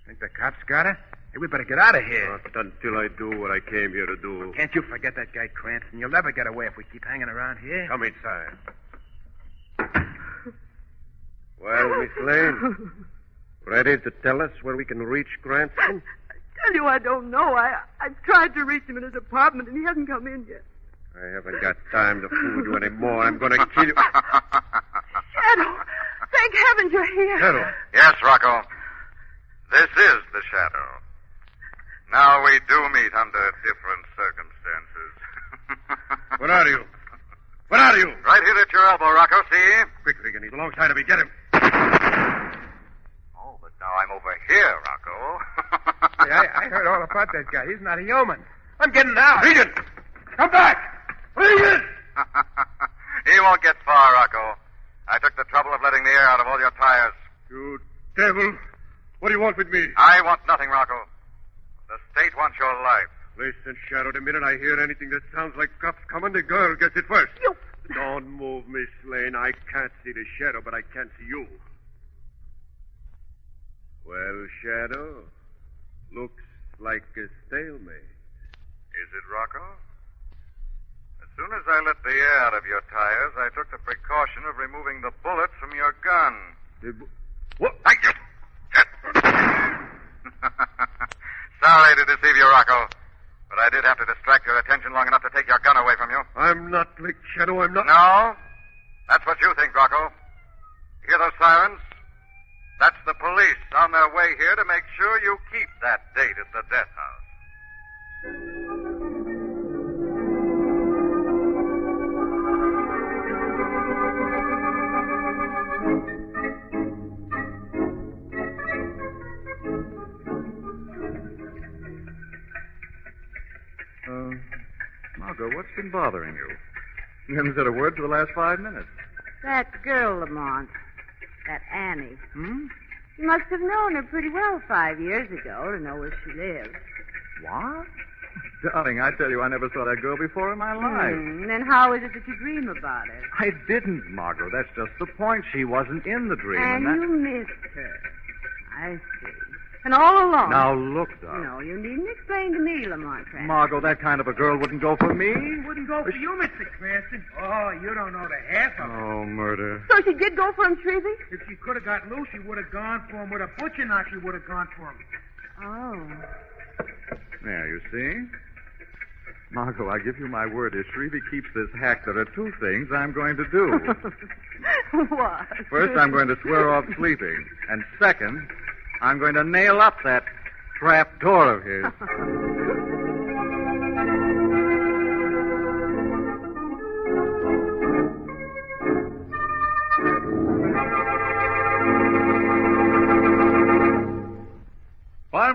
think the cops got her? Hey, we better get out of here. Not until I do what I came here to do. Can't you forget that guy Cranston? You'll never get away if we keep hanging around here. Come inside. Well, Miss Lane, ready to tell us where we can reach Cranston? I tell you, I don't know. I've tried to reach him in his apartment, and he hasn't come in yet. I haven't got time to fool you anymore. I'm going to kill you. Shadow! Thank heavens you're here. Shadow. Yes, Rocco. This is the Shadow. Now we do meet under different circumstances. What are you? What are you? Right here at your elbow, Rocco, see? Quick, Regan. He's alongside of me. Get him. Oh, but now I'm over here, Rocco. Hey, I heard all about that guy. He's not a human. I'm getting out. Regan! Come back! Regan! He won't get far, Rocco. I took the trouble of letting the air out of all your tires. You devil. What do you want with me? I want nothing, Rocco. The state wants your life. Listen, Shadow, the minute I hear anything that sounds like cops coming, the girl gets it first. You... Don't move, Miss Lane. I can't see the Shadow, but I can see you. Well, Shadow, looks like a stalemate. Is it, Rocco? As soon as I let the air out of your tires, I took the precaution of removing the bullets from your gun. What? Sorry to deceive you, Rocco, but I did have to distract your attention long enough to take your gun away from you. I'm not like Shadow. I'm not... No? That's what you think, Rocco. Hear those sirens? That's the police on their way here to make sure you keep that date at the death house. Margot, what's been bothering you? You haven't said a word for the last 5 minutes. That girl, Lamont. That Annie. You must have known her pretty well 5 years ago to know where she lives. What? Darling, I tell you, I never saw that girl before in my life. Then how is it that you dream about her? I didn't, Margot. That's just the point. She wasn't in the dream. And that... you missed her. I see. And all along. Now, look, darling. No, you needn't explain to me, Lamont Cranston. Margot, that kind of a girl wouldn't go for me. Wouldn't go for you, Mr. Cranston. Oh, you don't know the half of it. Oh, murder. So she did go for him, Shrevey? If she could have got loose, she would have gone for him. With a butcher knife, she would have gone for him. Oh. There, you see? Margot, I give you my word, if Shrevey keeps this hack, there are two things I'm going to do. What? First, I'm going to swear off sleeping. And second, I'm going to nail up that trap door of his.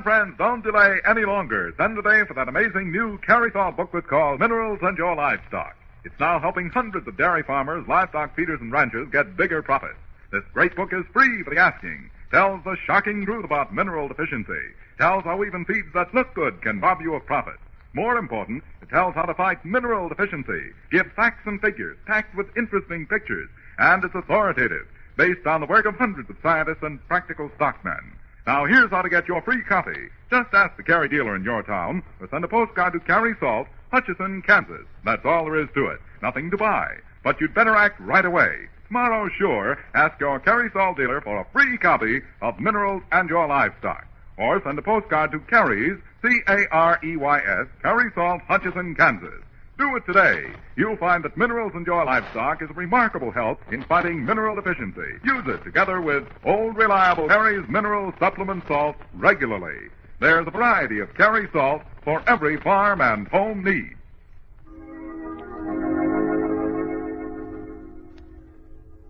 on, friends, don't delay any longer. Send today for that amazing new Carry-Thought booklet called Minerals and Your Livestock. It's now helping hundreds of dairy farmers, livestock feeders, and ranchers get bigger profits. This great book is free for the asking. Tells the shocking truth about mineral deficiency. Tells how even feeds that look good can rob you of profit. More important, it tells how to fight mineral deficiency. Gives facts and figures, packed with interesting pictures. And it's authoritative, based on the work of hundreds of scientists and practical stockmen. Now, here's how to get your free copy. Just ask the Carry dealer in your town, or send a postcard to Carry Salt, Hutchinson, Kansas. That's all there is to it. Nothing to buy. But you'd better act right away. Tomorrow, sure, ask your Carry Salt dealer for a free copy of Minerals and Your Livestock. Or send a postcard to Carry's, C-A-R-E-Y-S, Carry Salt, Hutchinson, Kansas. Do it today. You'll find that Minerals and Your Livestock is a remarkable help in fighting mineral deficiency. Use it together with old, reliable Carry's Mineral Supplement Salt regularly. There's a variety of Carry Salt for every farm and home need.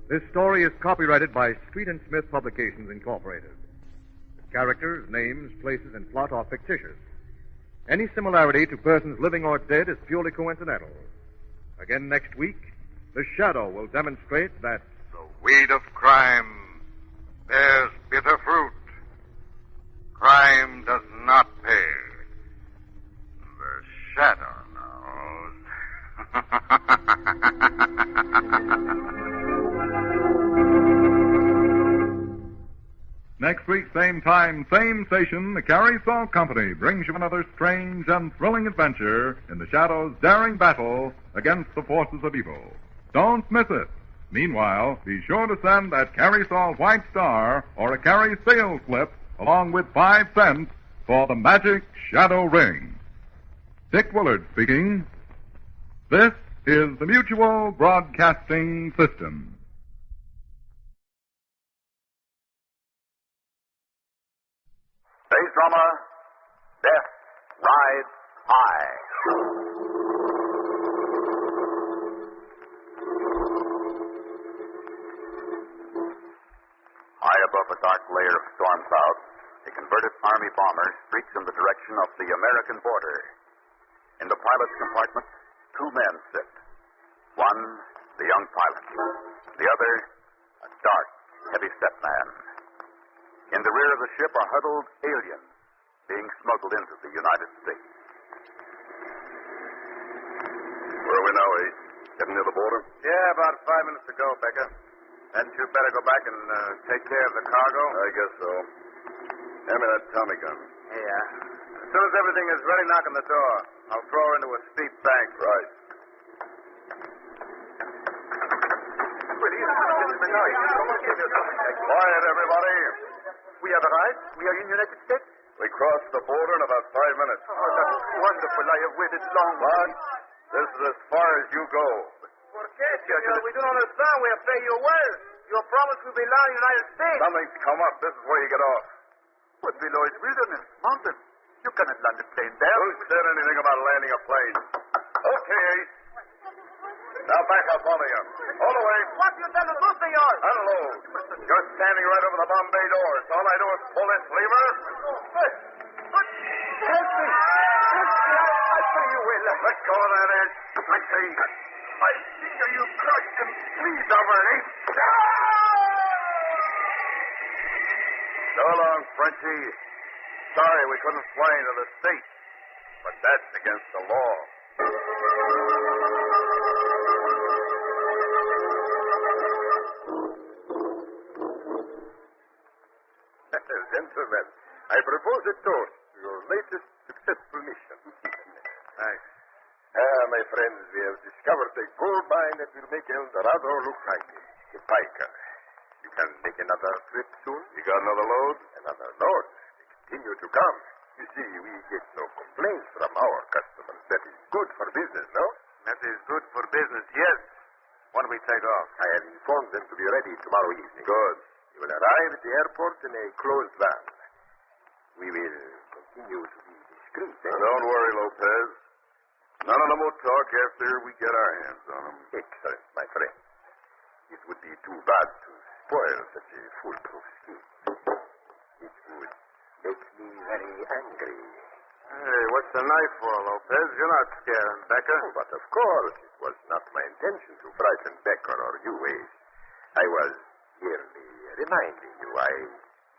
This story is copyrighted by Street and Smith Publications, Incorporated. Characters, names, places, and plot are fictitious. Any similarity to persons living or dead is purely coincidental. Again next week, The Shadow will demonstrate that the weed of crime bears bitter fruit. Crime does not pay. The Shadow knows. Next week, same time, same station, the Carry Salt Company brings you another strange and thrilling adventure in the Shadow's daring battle against the forces of evil. Don't miss it. Meanwhile, be sure to send that Carry Salt White Star or a Carry sales slip along with 5 cents for the magic Shadow Ring. Dick Willard speaking. This is the Mutual Broadcasting System. Space drama, Death Rides High. High above a dark layer of storm clouds, a converted army bomber streaks in the direction of the American border. In the pilot's compartment, 2 men sit. One, the young pilot. The other, a dark, heavy-set man. In the rear of the ship are huddled aliens being smuggled into the United States. Where are we now, eh? Getting near the border? Yeah, about 5 minutes ago, Becker. Hadn't you better go back and take care of the cargo? I guess so. Hand me that Tommy gun. Yeah. As soon as everything is ready, knock on the door. I'll throw her into a steep bank. Right. Quiet, everybody. We have arrived. We are in the United States. We crossed the border in about 5 minutes. Oh, that's wonderful. I have waited long. But this is as far as you go. ¿Por qué, Senor? We don't understand. We have paid your word. Your promise will be law in the United States. Something's come up. This is where you get off. But below is wilderness, mountain. You cannot land a plane there. Who said anything about landing a plane? Okay. Now back up, all of you. All the way. What you done to do, Senor? Unload. You're standing right over the bomb bay doors. All I do is pull this lever. Help me. I pray you will. Let go of that edge. I say. I figure you crushed him. Please, Alberti. So long, Frenchie. Sorry we couldn't fly into the States, but that's against the law. Gentlemen, I propose a toast to your latest successful mission. Thanks. My friends, we have discovered a gold mine that will make El Dorado look like a piker. You can make another trip soon. You got another load? Another load. Continue to come. You see, we get no complaints from our customers. That is good for business, no? That is good for business, yes. When we take off? I have informed them to be ready tomorrow evening. Good. You will arrive at the airport in a closed van. We will continue to be discreet. Now, don't worry, Lopez. None of them will talk after we get our hands on them. Excellent, my friend. It would be too bad to spoil such a foolproof scheme. It would makes me very angry. Hey, what's the knife for, Lopez? You're not scaring Becker. Oh, but of course, it was not my intention to frighten Becker or you, Ace. I was merely reminding you I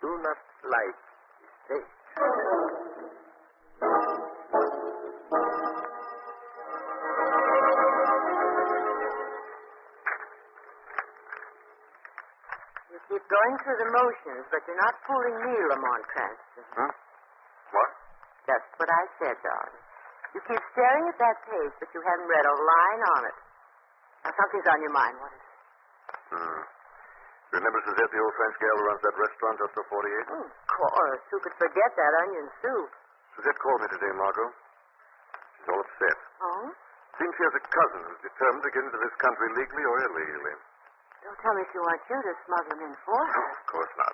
do not like mistakes. You keep going through the motions, but you're not fooling me, Lamont Cranston. Huh? What? That's what I said, darling. You keep staring at that page, but you haven't read a line on it. Now, something's on your mind. What is it? Remember Suzette, the old French gal who runs that restaurant just off 48? Of course. Who could forget that onion soup? Suzette called me today, Margot. She's all upset. Oh? Seems she has a cousin who's determined to get into this country legally or illegally. Don't tell me she wants you to smuggle him in for her. Of course not.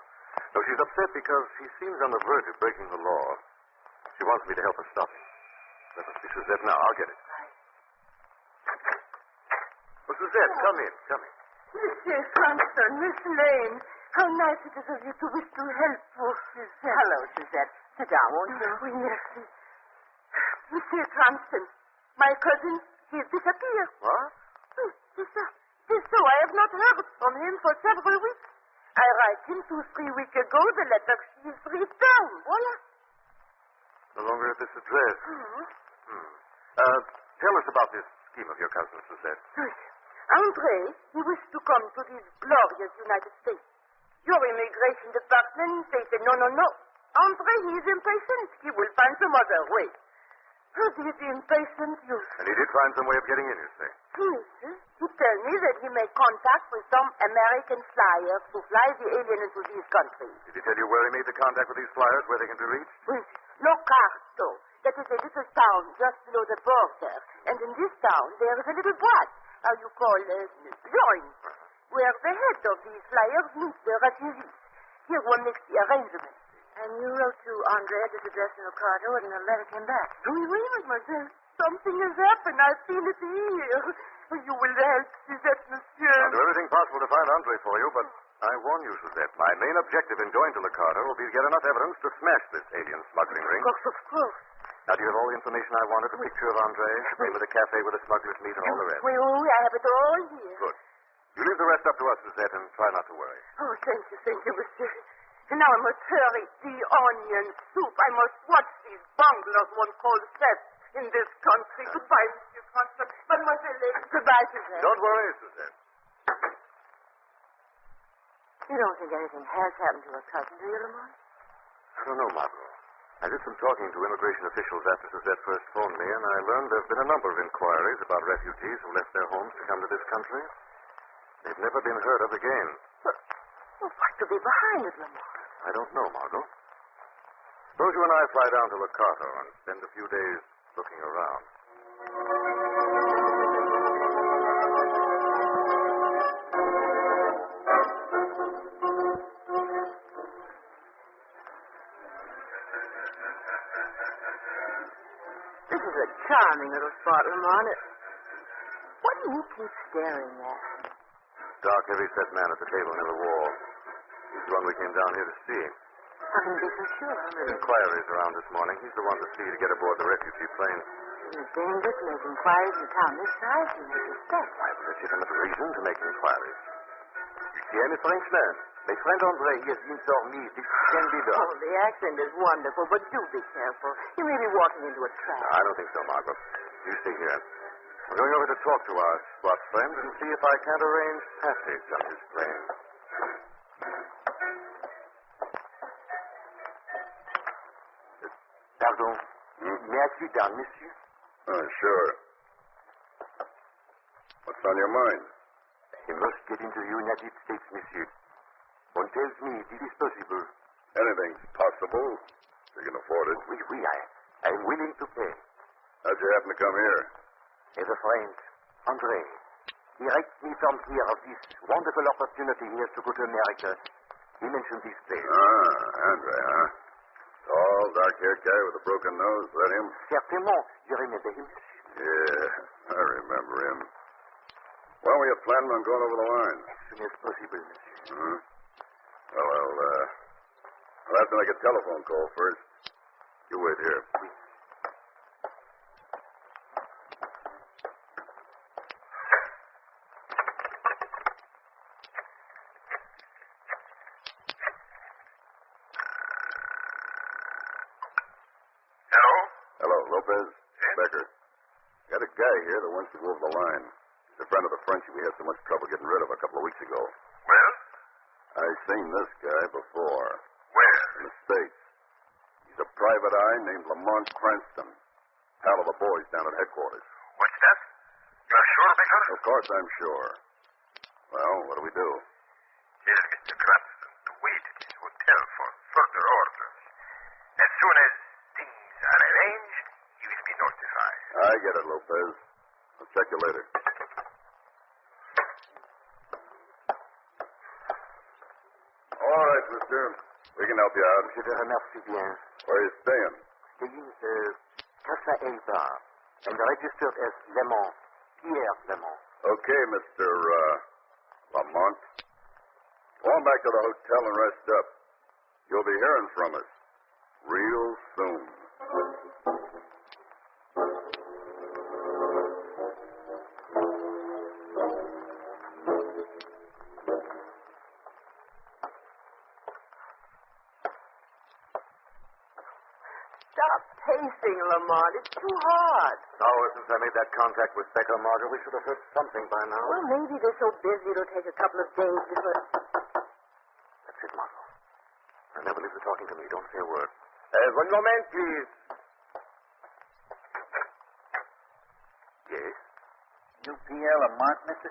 No, she's upset because he seems on the verge of breaking the law. She wants me to help her stop him. That must be Suzette now. I'll get it. Oh, Suzette, come in. Come in. Monsieur Cranston, Miss Lane, how nice it is of you to wish to help poor Suzette. Hello, Suzette. Sit down, won't you? Oui, merci. Monsieur Cranston, my cousin, he has disappeared. What? Tis so. I have not heard from him for several weeks. I write him 2-3 weeks ago. The letter she is returned. Voila. No longer at this address. Tell us about this scheme of your cousin, Suzette. Andre, he wished to come to these glorious United States. Your immigration department, they said, no. Andre, he is impatient. He will find some other way. He is impatient, you. And he did find some way of getting in, you say? Yes. He told me that he made contact with some American flyers to fly the alien into these countries. Did he tell you where he made the contact with these flyers, where they can be reached? Oui. Locarto. That is a little town just below the border. And in this town, there is a little boîte, how you call joint, where the head of these flyers meet the refugees. Here one makes the arrangement. And you wrote to Andre at this address in Locarto, and the letter came back. Oui, mademoiselle. Something has happened. I feel it here. You will help Suzette, monsieur. I'll do everything possible to find Andre for you, but I warn you, Suzette, my main objective in going to Locarto will be to get enough evidence to smash this alien smuggling ring. Of course. Now, do you have all the information I wanted? The picture of Andre, the name of the cafe where the smugglers meet, and all the rest? Oui, I have it all here. Good. You leave the rest up to us, Suzette, and try not to worry. Oh, thank you, monsieur. And now I must hurry. The onion soup. I must watch these bunglers one calls theft in this country. Goodbye, Monsieur Cranston. Mademoiselle Lane. Goodbye, Suzette. Don't worry, Suzette. You don't think anything has happened to her cousin, do you, Lamont? I don't know, Margot. I did some talking to immigration officials after Suzette first phoned me, and I learned there have been a number of inquiries about refugees who left their homes to come to this country. They've never been heard of again. Well, what could be behind it, Lamont? I don't know, Margot. Suppose you and I fly down to Locarto and spend a few days looking around. This is a charming little spot, Lamont. What do you keep staring at? Dark, heavy-set man at the table near the wall. He's the one we came down here to see. How can you be so sure? Made inquiries around this morning. He's the one to see to get aboard the refugee plane. It's dangerous to make inquiries in a town this size. You may suspect. I have a legitimate reason to make inquiries. You see, I'm a Frenchman. My friend Andre, he has informed me this can be done. Oh, the accent is wonderful, but do be careful. You may be walking into a trap. No, I don't think so, Margaret. You stay here. I'm going over to talk to our squad friend and see if I can't arrange passage on his plane. Pardon. May I sit down, monsieur? Sure. What's on your mind? I must get into the United States, monsieur. One tells me this is possible. Anything's possible. You can afford it. Oui, I'm willing to pay. How'd you happen to come here? I have a friend, Andre. He writes me from here of this wonderful opportunity he has to go to America. He mentioned this place. Andre, huh? Tall, dark-haired guy with a broken nose. Is that him? Certainement. You remember him? Yeah, I remember him. When were you planning on going over the line? As soon as possible, monsieur. Well, I'll have to make a telephone call first. You wait here. Hello? Hello, Lopez. Becker. Got a guy here that wants to go over the line. He's a friend of the Frenchie we had so much trouble getting rid of a couple of weeks ago. Well? I've seen this guy before. Where? In the States. He's a private eye named Lamont Cranston. Pal of the boys down at headquarters. What's that? You're sure, Baker? Of course I'm sure. Well, what do we do? Tell Mr. Cranston to wait at his hotel for further orders. As soon as things are arranged, he will be notified. I get it, Lopez. I'll check you later. All right, mister. We can help you out. Je te remercie bien. Where are you staying? Staying Casa El Bar. And registered as Lemont. Pierre Lemont. Okay, Mr. Lamont. Go on back to the hotel and rest up. You'll be hearing from us real soon. Stop pacing, Lamont. It's too hard. Since I made that contact with Becker, Margot, we should have heard something by now. Well, maybe they're so busy it'll take a couple of days before... That's it, Margot. I'll never leave you talking to me. Don't say a word. One moment, please. Yes? You Pierre Lamont, mister?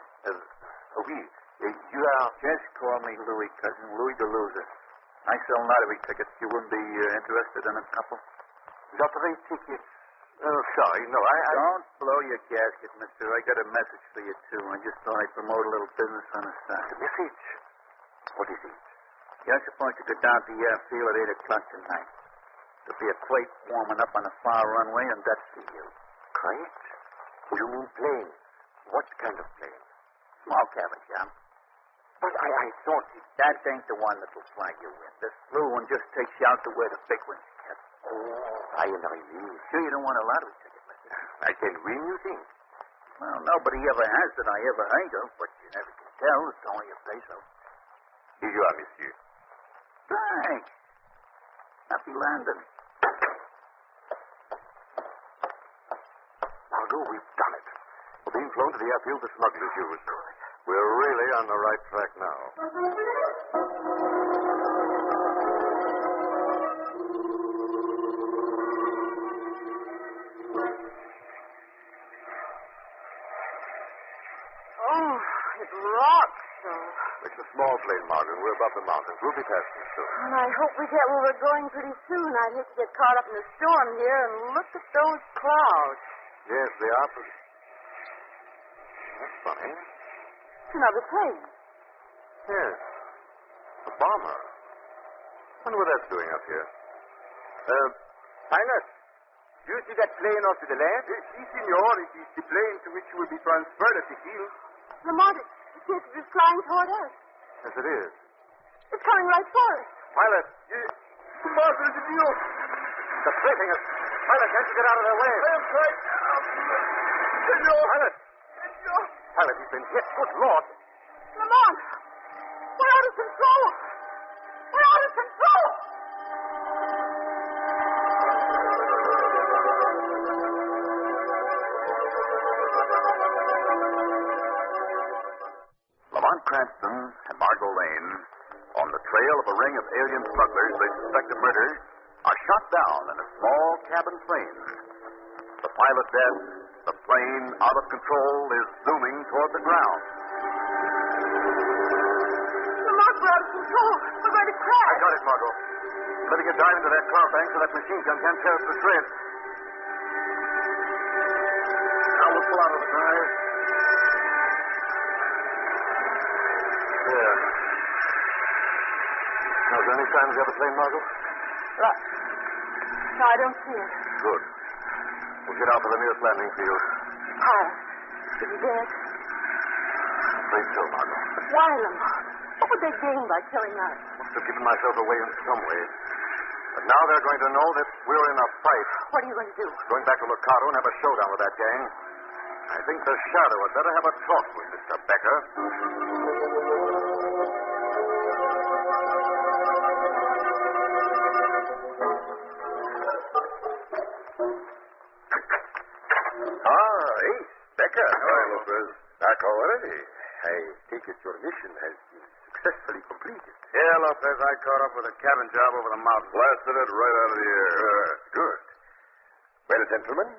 Oui. You are... Just call me Louis, cousin. Louis the loser. I sell lottery tickets. You wouldn't be interested in a couple? Lottery tickets? Sorry, no, I... Don't blow your gasket, mister. I got a message for you, too. I just thought I'd promote a little business on the side. A message? What is it? You're supposed to go down to the airfield at 8 o'clock tonight. There'll be a crate warming up on the far runway, and that's for you. Crate? You mean plane? What kind of plane? Small cabin job. But I thought it... That ain't the one that'll fly you in. This blue one just takes you out to where the big one's kept. Oh, I am relieved. Sure you don't want a lottery ticket, mister? I can win, you think? Well, nobody ever has that I ever heard of, but you never can tell. It's only a say-so. Here you are, monsieur. Thanks. Happy landing. Margot, we've done it. We're being flown to the airfield the smugglers used. We're really on the right track now. Oh, it rocks so. It's a small plane, Margaret. We're above the mountains. We'll be passing soon. And I hope we get where we're going pretty soon. I'd hate to get caught up in the storm here, and look at those clouds. Yes, they are pretty. That's funny. It's another plane. Yes. A bomber. Wonder what that's doing up here. Pilot, do you see that plane off to the left? Si, senor. It is the plane to which you will be transferred at the field. Lamont, it appears to be flying toward us. Yes, it is. It's coming right for us. Pilot, Master, is it you? they're strafing us. Pilot, can't you get out of their way? I am trying. Senor. Pilot. Senor. Pilot, he's been hit. Good Lord. Lamont, we're out of control. We're out of control. Lamont Cranston and Margot Lane, on the trail of a ring of alien smugglers they suspect of murder, are shot down in a small cabin plane. The pilot dead, the plane out of control is zooming toward the ground. Lamont, we're out of control. We're going to crash. I got it, Margot. You better get down into that car bank so that machine gun can't tear us the thread. Now we'll pull out of the drive. There. Now, is there any sign of the other plane, Margot? No, I don't see it. Good. We'll get out to the nearest landing field. Pilot, is he dead? Afraid so, Margot. Why, Lamont? Oh, would they gain by killing us? Must have given myself away in some way. But now they're going to know that we're in a fight. What are you going to do? Going back to Locato and have a showdown with that gang. I think the Shadow had better have a talk with Mr. Becker. Ace, Becker. Hi, Lopez. Back already. I take it your mission has been successfully completed. Yeah, Lopez, I caught up with a cabin job over the mountain. Blasted it right out of the air. Good. Well, gentlemen,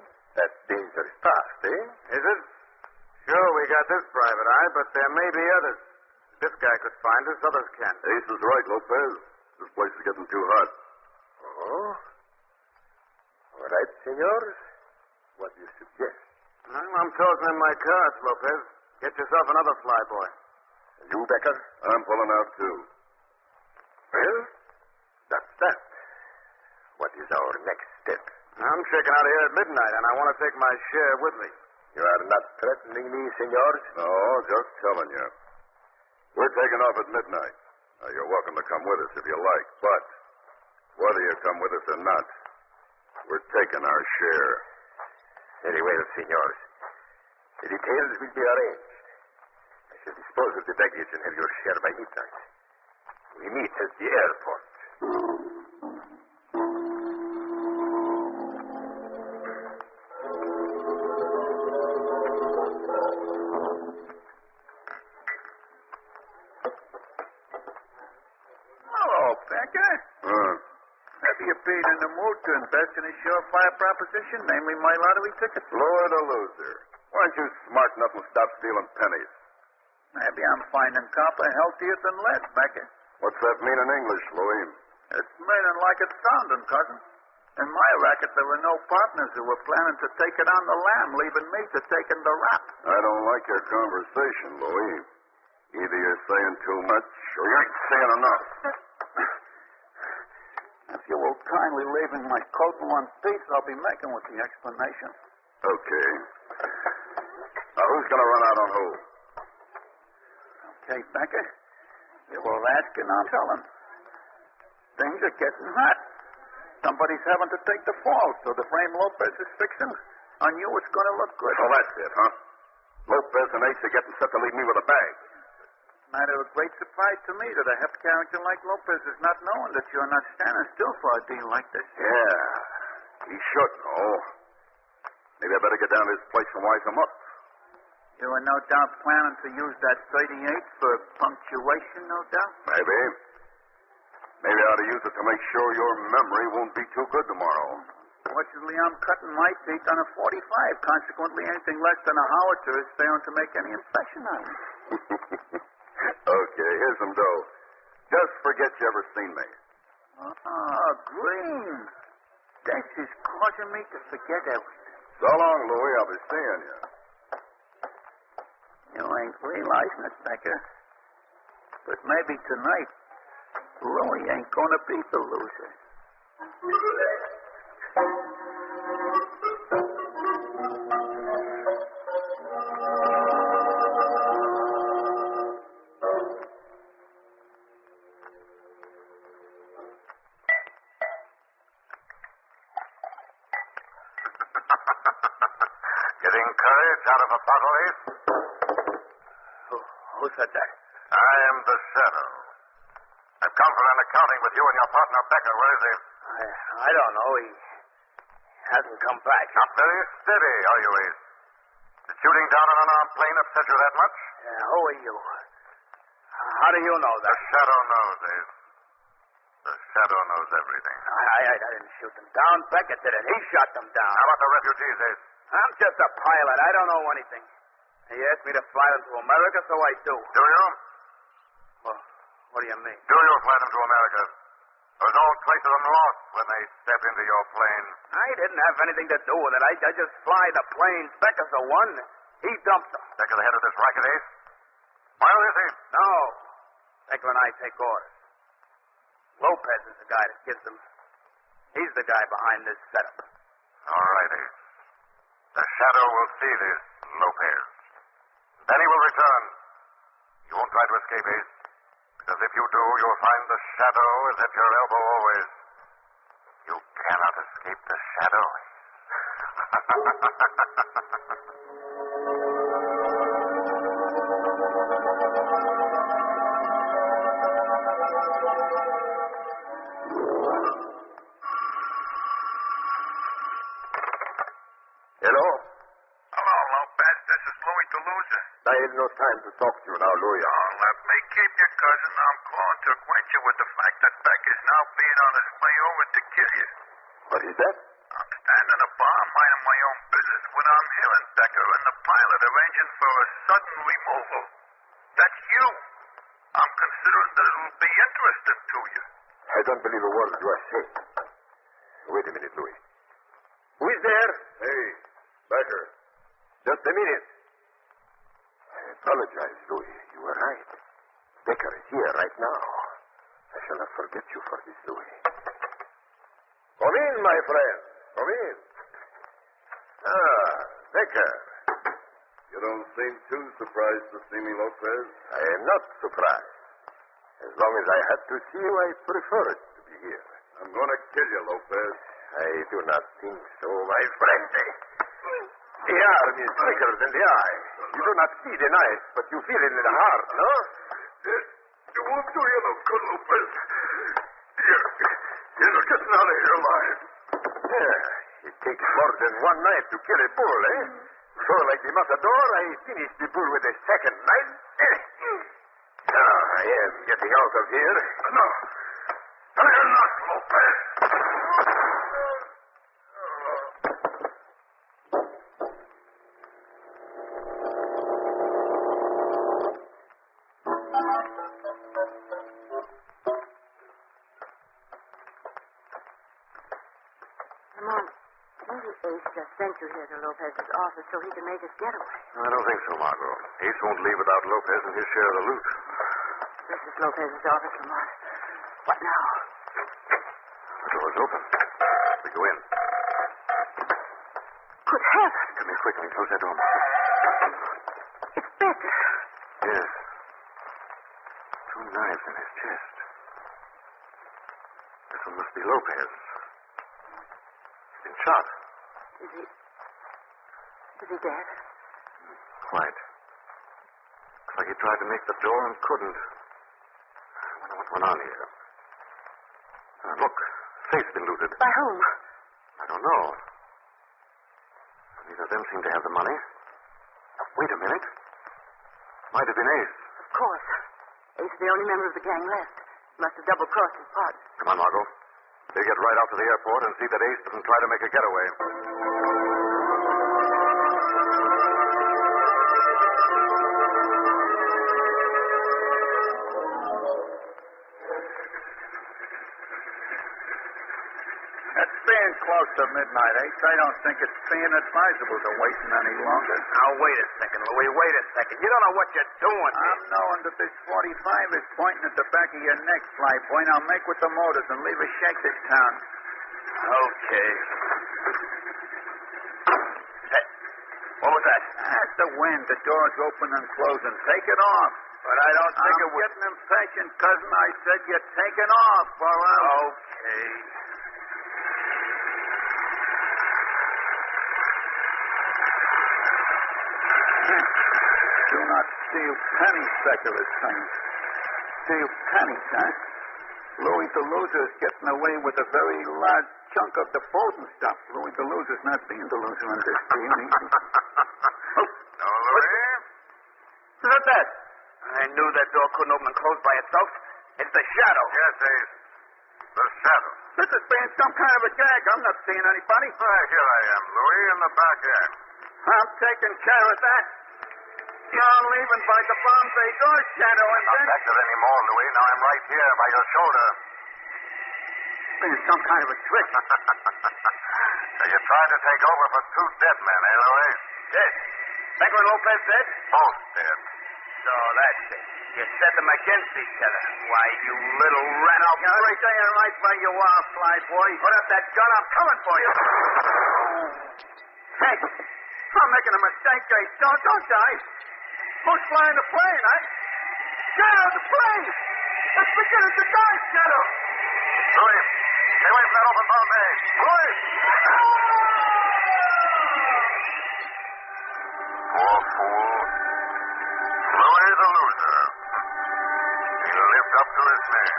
that danger is past, eh? Is it? Sure, we got this private eye, but there may be others. This guy could find us, others can't. Ace is right, Lopez. This place is getting too hot. Oh? All right, senors. What do you suggest? Well, I'm tossing in my cards, Lopez. Get yourself another flyboy. You, Becker? I'm pulling out, too. Well, that's that. What is our next step? I'm checking out of here at midnight, and I want to take my share with me. You are not threatening me, senors? No, just telling you. We're taking off at midnight. Now, you're welcome to come with us if you like, but whether you come with us or not, we're taking our share. Very well, senors. The details will be arranged. I shall dispose of the baggage and have your share by midnight. We meet at the airport. Hello, Becker. Maybe you've been in the mood to invest in a surefire proposition, namely my lottery ticket. Lord a loser. Why don't you smarten up and stop stealing pennies? Maybe I'm finding copper healthier than lead, Becker. What's that mean in English, Louis? It's meaning like it's sounding, cousin. In my racket, there were no partners who were planning to take it on the lam, leaving me to take in the rap. I don't like your conversation, Louis. Either you're saying too much or you ain't saying enough. If you will kindly leave me my coat in one piece, I'll be making with the explanation. Okay. Now, who's going to run out on who? Okay, Becker. You will ask and I'll tell him. Things are getting hot. Somebody's having to take the fall, so the frame Lopez is fixing, on you it's going to look good. Oh, that's it, huh? Lopez and Ace are getting set to leave me with a bag. Matter of great surprise to me that a hep character like Lopez is not knowing that you're not standing still for a deal like this. Yeah, he should know. Maybe I better get down to his place and wise him up. You were no doubt planning to use that 38 for punctuation, no doubt? Maybe. Maybe I ought to use it to make sure your memory won't be too good tomorrow. Fortunately, I'm cutting my teeth on a 45. Consequently, anything less than a howitzer is failing to make any impression on me. Okay, here's some dough. Just forget you ever seen me. Ah, Green. This is causing me to forget everything. So long, Louis. I'll be seeing you. You ain't realizing it, Becker. But maybe tonight, Louis ain't going to be the loser. Getting courage out of a bottle, Ace? Who said that? I am the Shadow. I've come for an accounting with you and your partner, Becker. Where is he? I don't know. He hasn't come back. Not very steady, are you, Ace? Did shooting down an unarmed plane upset you that much? Who are you? How do you know that? The Shadow knows, Ace. The Shadow knows everything. I didn't shoot them down. Becker did it. He shot them down. How about the refugees, Ace? I'm just a pilot. I don't know anything. He asked me to fly them to America, so I do. Do you? Well, what do you mean? Do you fly them to America? There's no trace of them lost when they step into your plane. I didn't have anything to do with it. I just fly the planes. Becker's the one. He dumped them. Becker's the head of this racket, Ace? Where is he? No. Becker and I take orders. Lopez is the guy that gives them. He's the guy behind this setup. All right, Ace. The Shadow will see this, Lopez. Then he will return. You won't try to escape, Ace, because if you do, you'll find the shadow is at your elbow always. You cannot escape the shadow. Hello? Hello, Lopez. This is Louis Toulouse. I have no time to talk to you now, Louis. Oh, let me keep you, cousin. I'm calling to acquaint you with the fact that Beck is now being on his way over to kill you. What is that? I'm standing in a bar minding my own business when I'm hearing Decker and the pilot arranging for a sudden removal. That's you. I'm considering that it'll be interesting to you. I don't believe a word you are saying. Wait a minute, Louis. Who is there? Hey, Becker. Just a minute. I apologize, Louis. You were right. Becker is here right now. I shall not forget you for this, Louis. Come in, my friend. Come in. Ah, Becker. You don't seem too surprised to see me, Lopez. I am not surprised. As long as I had to see you, I prefer it to be here. I'm going to kill you, Lopez. I do not think so, my friend. The arm is quicker than the eye. You do not see the knife, but you feel it in the heart, no? You won't do you no good, Lopez. You're not getting out of here alive. Yeah, it takes more than one knife to kill a bull, eh? So, like the matador, I finished the bull with a second knife. Now, I am getting out of here. No. No, you're not, Lopez. Sent you here to Lopez's office so he can make his getaway. I don't think so, Margot. Ace won't leave without Lopez and his share of the loot. This is Lopez's office, Lamont. What now? The door's open. We go in. Good heavens! Come here quickly and close that door. It's Becker. Yes. 2 knives in his chest. This one must be Lopez. He's been shot. Is he dead? Quite. Looks like he tried to make the door and couldn't. I wonder what went on here. Look, safe's been looted. By whom? I don't know. Neither of them seem to have the money. Wait a minute. Might have been Ace. Of course. Ace is the only member of the gang left. Must have double-crossed his partner. Come on, Margot. We'll get right out to the airport and see that Ace doesn't try to make a getaway. It's being close to midnight, Ace. I don't think it's being advisable to wait any longer. Now, wait a second, Louis. Wait a second. You don't know what you're doing. I'm knowing that this 45 is pointing at the back of your neck, Flyboy. Now make with the motors and leave us shake this town. Okay. Hey, what was that? That's the wind. The door's open and closing. Take it off. But I don't think it was... getting impatient, cousin. I said you're taking off, or else... Okay. Do not steal pennies, Becker is saying. Steal pennies, huh? Louis the Loser is getting away with a very large chunk of the folding stuff. Louis the Loser's not being the loser in this deal. No, Louis? Look at that. I knew that door couldn't open and close by itself. It's the shadow. Yes, Ace. The shadow. This is being some kind of a gag. I'm not seeing anybody. Here I am, Louis, in the back end. I'm taking care of that. You're leaving by the Bombay door shadow and Not then... back there anymore, Louis. Now I'm right here by your shoulder. Being some kind of a trick. So you tried to take over for 2 dead men, eh, Louis? Dead. Becker and Lopez dead? Both dead. So that's it. You set them against each other. Why, you little rat. You're staying right where you are, Flyboy. Put up that gun. I'm coming for you. Hey, I'm making a mistake, Ace. Don't die. Who's flying the plane, huh? Get out of the plane! It's beginning to die, Shadow! Louis, stay away from that open bombay. Louis! Poor fool. Louis the loser. He lived up to his name.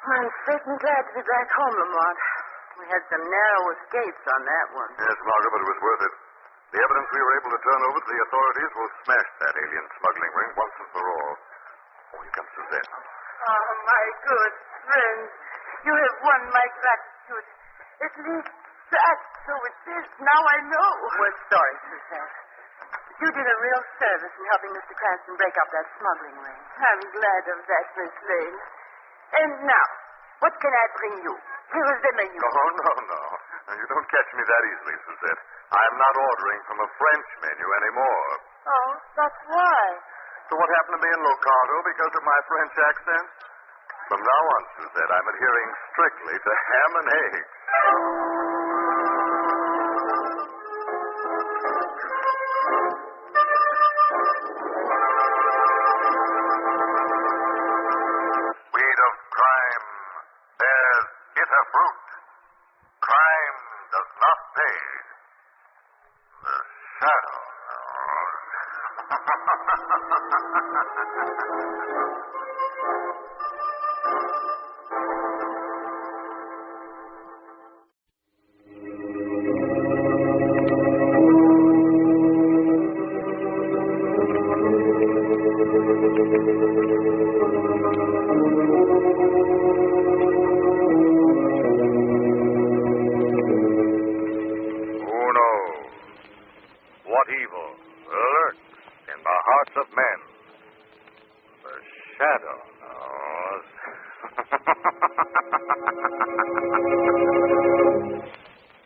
I'm certain glad to be back home, Lamont. We had some narrow escapes on that one. Yes, Margaret, but it was worth it. The evidence we were able to turn over to the authorities will smash that alien smuggling ring once and for all. Oh, here comes Suzette. Oh, my good friend. You have won my gratitude. At least that's so it is. Now I know. We're sorry, Suzette. You did a real service in helping Mr. Cranston break up that smuggling ring. I'm glad of that, Miss Lane. And now, what can I bring you? Here is the menu. Oh, no. You don't catch me that easily, Suzette. I'm not ordering from a French menu anymore. Oh, that's why. So what happened to me in Locarno because of my French accent? From now on, Suzette, I'm adhering strictly to ham and eggs. Weed of crime bears bitter fruit. Crime does not pay. The shadow knows. Who knows what evil lurks in the hearts of men? The shadow knows.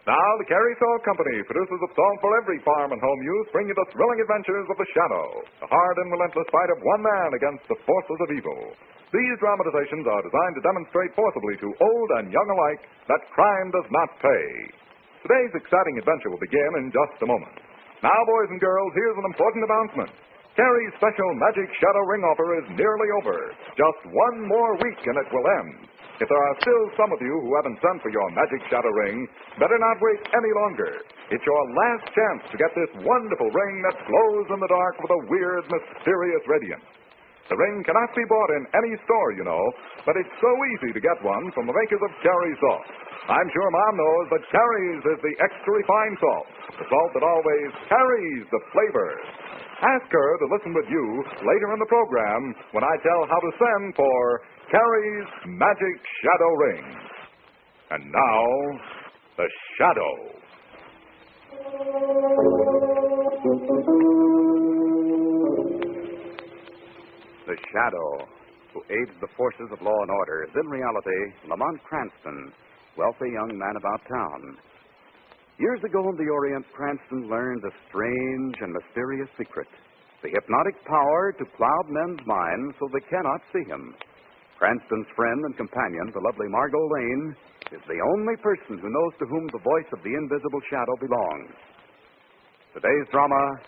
Now, the Carey Salt Company, producers of salt for every farm and home use, bring you the thrilling adventures of the Shadow, the hard and relentless fight of one man against the forces of evil. These dramatizations are designed to demonstrate forcibly to old and young alike that crime does not pay. Today's exciting adventure will begin in just a moment. Now, boys and girls, here's an important announcement. Carey's special Magic Shadow Ring offer is nearly over. Just one more week and it will end. If there are still some of you who haven't sent for your Magic Shadow Ring, better not wait any longer. It's your last chance to get this wonderful ring that glows in the dark with a weird, mysterious radiance. The ring cannot be bought in any store, you know, but it's so easy to get one from the makers of Carey's salt. I'm sure Mom knows that Carey's is the extra refined salt, the salt that always carries the flavor. Ask her to listen with you later in the program when I tell how to send for Carey's Magic Shadow Ring. And now, the Shadow. The Shadow, who aids the forces of law and order, is in reality Lamont Cranston, wealthy young man about town. Years ago in the Orient, Cranston learned a strange and mysterious secret, the hypnotic power to cloud men's minds so they cannot see him. Cranston's friend and companion, the lovely Margot Lane, is the only person who knows to whom the voice of the invisible shadow belongs. Today's drama,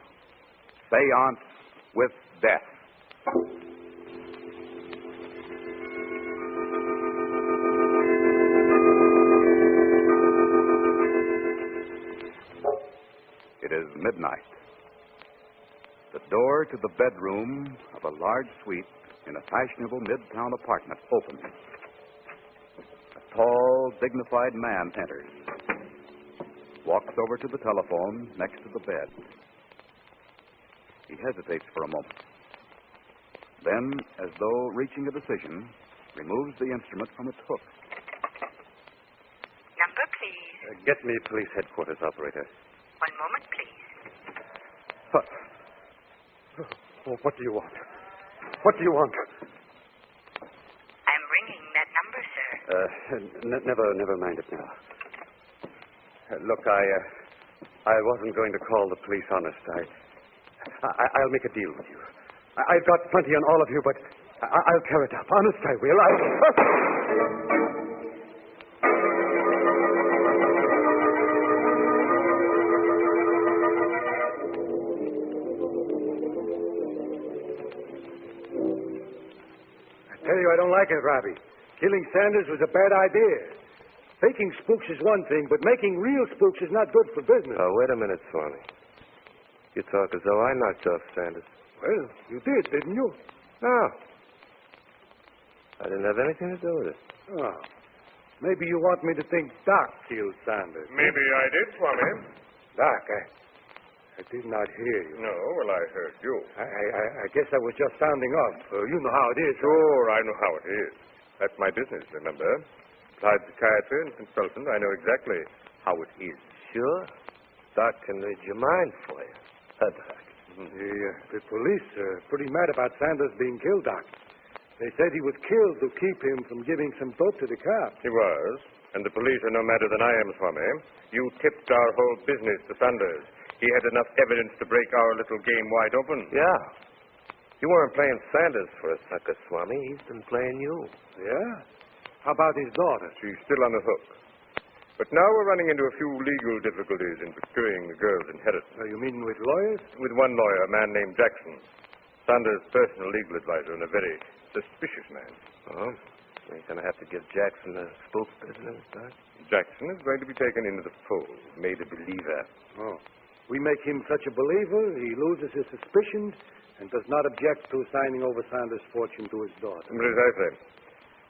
Seance with Death. It is midnight. The door to the bedroom of a large suite in a fashionable midtown apartment opens. A tall, dignified man enters, walks over to the telephone next to the bed. He hesitates for a moment. Then, as though reaching a decision, removes the instrument from its hook. Number, please. Get me police headquarters, operator. One moment, please. What? Oh, what do you want? What do you want? I'm ringing that number, sir. Never mind it now. Look, I wasn't going to call the police, honest. I'll make a deal with you. I've got plenty on all of you, but I'll carry it up. Honest, I will. I tell you, I don't like it, Robbie. Killing Sanders was a bad idea. Faking spooks is one thing, but making real spooks is not good for business. Oh, wait a minute, Swanee. You talk as though I knocked off Sanders. Well, you did, didn't you? No. I didn't have anything to do with it. Oh. Maybe you want me to think Doc killed Sanders. Maybe I did, Swami. Doc, I did not hear you. No, well, I heard you. I guess I was just sounding off. You know how it is. Sure, I know how it is. That's my business, remember? Besides psychiatry and consultant, I know exactly how it is. Sure. Doc can read your mind for you. Doc. The police are pretty mad about Sanders being killed, Doc. They said he was killed to keep him from giving some dope to the cops. He was. And the police are no madder than I am, Swami. You tipped our whole business to Sanders. He had enough evidence to break our little game wide open. Yeah. You weren't playing Sanders for a sucker, Swami. He's been playing you. Yeah? How about his daughter? She's still on the hook. But now we're running into a few legal difficulties in procuring the girl's inheritance. You mean with lawyers? With one lawyer, a man named Jackson. Sanders' personal legal advisor and a very suspicious man. Oh? You're going to have to give Jackson a spook business, Doc? Jackson is going to be taken into the fold, made a believer. Oh. We make him such a believer, he loses his suspicions and does not object to signing over Sanders' fortune to his daughter. Precisely.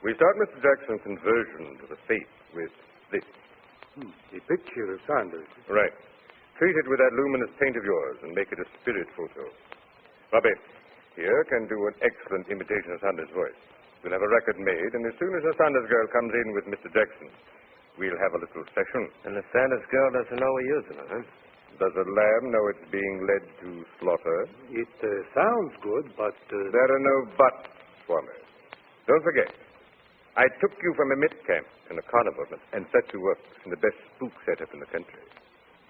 We start Mr. Jackson's conversion to the faith with this. The picture of Sanders. Right. Treat it with that luminous paint of yours and make it a spirit photo. Robbie, here can do an excellent imitation of Sanders' voice. We'll have a record made, and as soon as the Sanders girl comes in with Mr. Jackson, we'll have a little session. And the Sanders girl doesn't know we're using it, huh? Does a lamb know it's being led to slaughter? It sounds good, but... There are no buts, Swami. Don't forget, I took you from a mitt camp in a carnival and set you up in the best spook setup in the country.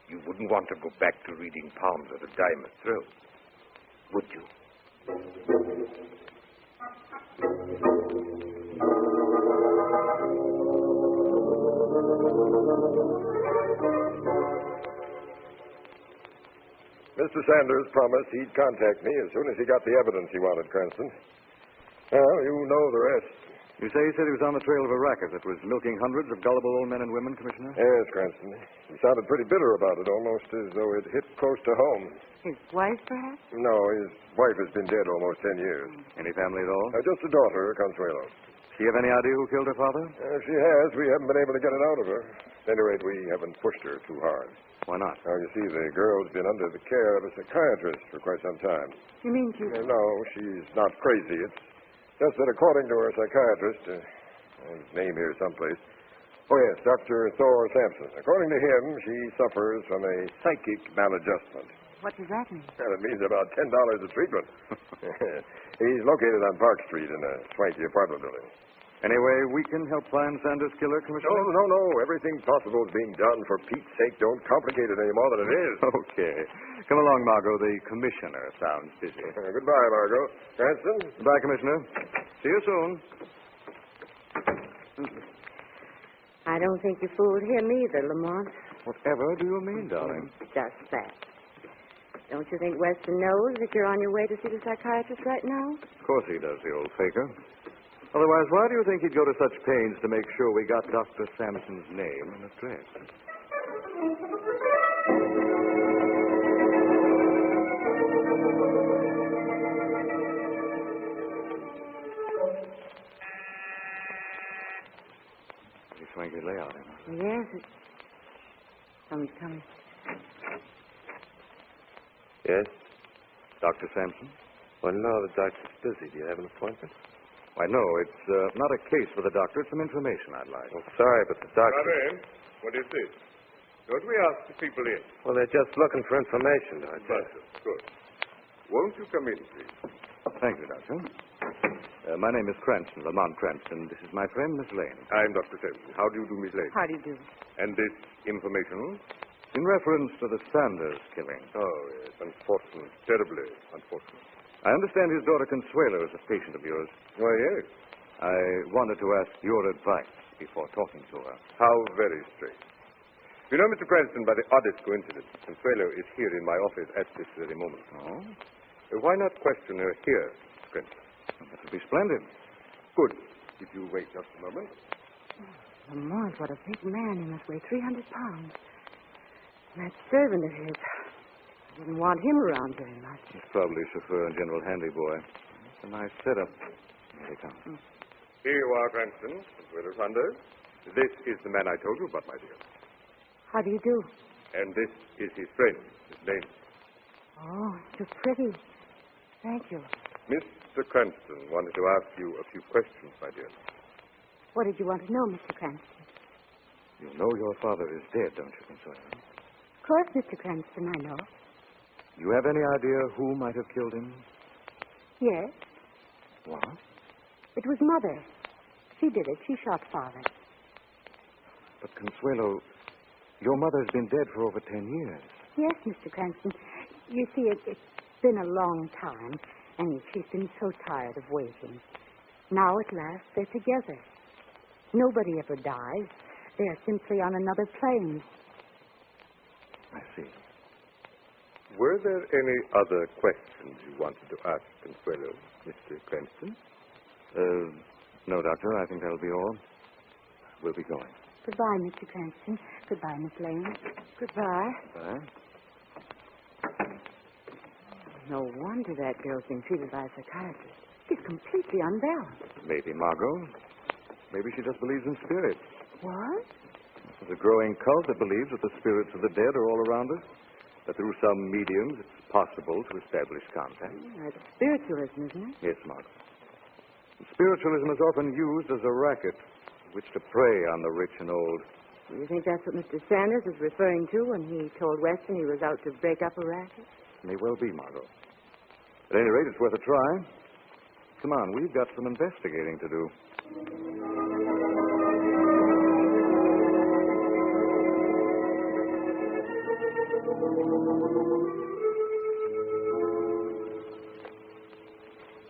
You wouldn't want to go back to reading palms at a diamond thrill, would you? Mr. Sanders promised he'd contact me as soon as he got the evidence he wanted, Crescent. Well, you know the rest. You say he said he was on the trail of a racket that was milking hundreds of gullible old men and women, Commissioner? Yes, Cranston. He sounded pretty bitter about it, almost as though it hit close to home. His wife, perhaps? No, his wife has been dead almost 10 years. Any family at all? Just a daughter, Consuelo. She have any idea who killed her father? She has. We haven't been able to get it out of her. At any rate, we haven't pushed her too hard. Why not? Now, you see, the girl's been under the care of a psychiatrist for quite some time. You mean she... No, she's not crazy. It's just that according to her psychiatrist, his name here someplace. Oh, yes, Dr. Thor Sampson. According to him, she suffers from a psychic maladjustment. What does that mean? Well, it means about $10 a treatment. He's located on Park Street in a swanky apartment building. Anyway, we can help find Sanders' killer, Commissioner? No. Everything possible is being done. For Pete's sake, don't complicate it any more than it is. Okay. Come along, Margot. The commissioner sounds busy. Goodbye, Margot. Cranston? Goodbye, Commissioner. See you soon. I don't think you fooled him either, Lamont. Whatever do you mean, darling? Just that. Don't you think Weston knows that you're on your way to see the psychiatrist right now? Of course he does, the old faker. Otherwise, why do you think he'd go to such pains to make sure we got Dr. Sampson's name and address? Pretty swanky layout, isn't it? Yes, someone's coming. Yes? Dr. Sampson? Well, no, the doctor's busy. Do you have an appointment? Why, no, it's not a case for the doctor. It's some information I'd like. Oh, sorry, but the doctor... Come in. What is this? Don't we ask the people in? Well, they're just looking for information, I tell you. Good. Won't you come in, please? Thank you, Doctor. My name is Cranston, Lamont Cranston. This is my friend, Miss Lane. I'm Dr. Sampson. How do you do, Miss Lane? How do you do? And this information? In reference to the Sanders killing. Oh, yes. Unfortunate. Terribly unfortunate. I understand his daughter Consuelo is a patient of yours. Why, yes. I wanted to ask your advice before talking to her. How very strange. You know, Mr. Cranston, by the oddest coincidence, Consuelo is here in my office at this very moment. Oh? Why not question her here, Mr. Cranston? That would be splendid. Good. If you wait just a moment. Lamont, what a big man. He must weigh 300 pounds. And that servant of his, I didn't want him around very much. He's probably chauffeur and general handy boy. It's a nice setup. Here he comes. Here you are, Cranston. Consuelo Saunders. This is the man I told you about, my dear. How do you do? And this is his friend, his name. Oh, so pretty. Thank you. Mr. Cranston wanted to ask you a few questions, my dear. What did you want to know, Mr. Cranston? You know your father is dead, don't you, Consuelo? Of course, Mr. Cranston, I know. You have any idea who might have killed him? Yes, What? it was Mother. She did it. She shot Father. But, Consuelo, your mother's been dead for over 10 years. Yes, Mr. Cranston. You see, it's been a long time, and she's been so tired of waiting. Now, at last, they're together. Nobody ever dies. They are simply on another plane. I see. Were there any other questions you wanted to ask Consuelo, Mr. Cranston? No, Doctor. I think that'll be all. We'll be going. Goodbye, Mr. Cranston. Goodbye, Miss Lane. Goodbye. Bye. No wonder that girl's been treated by a psychiatrist. She's completely unbalanced. Maybe Margot. Maybe she just believes in spirits. What? There's a growing cult that believes that the spirits of the dead are all around us. That through some mediums it's possible to establish contact. That's spiritualism, isn't it? Yes, Margot. Spiritualism is often used as a racket which to prey on the rich and old. You think that's what Mr. Sanders was referring to when he told Weston he was out to break up a racket? May well be, Margot. At any rate, it's worth a try. Come on, we've got some investigating to do.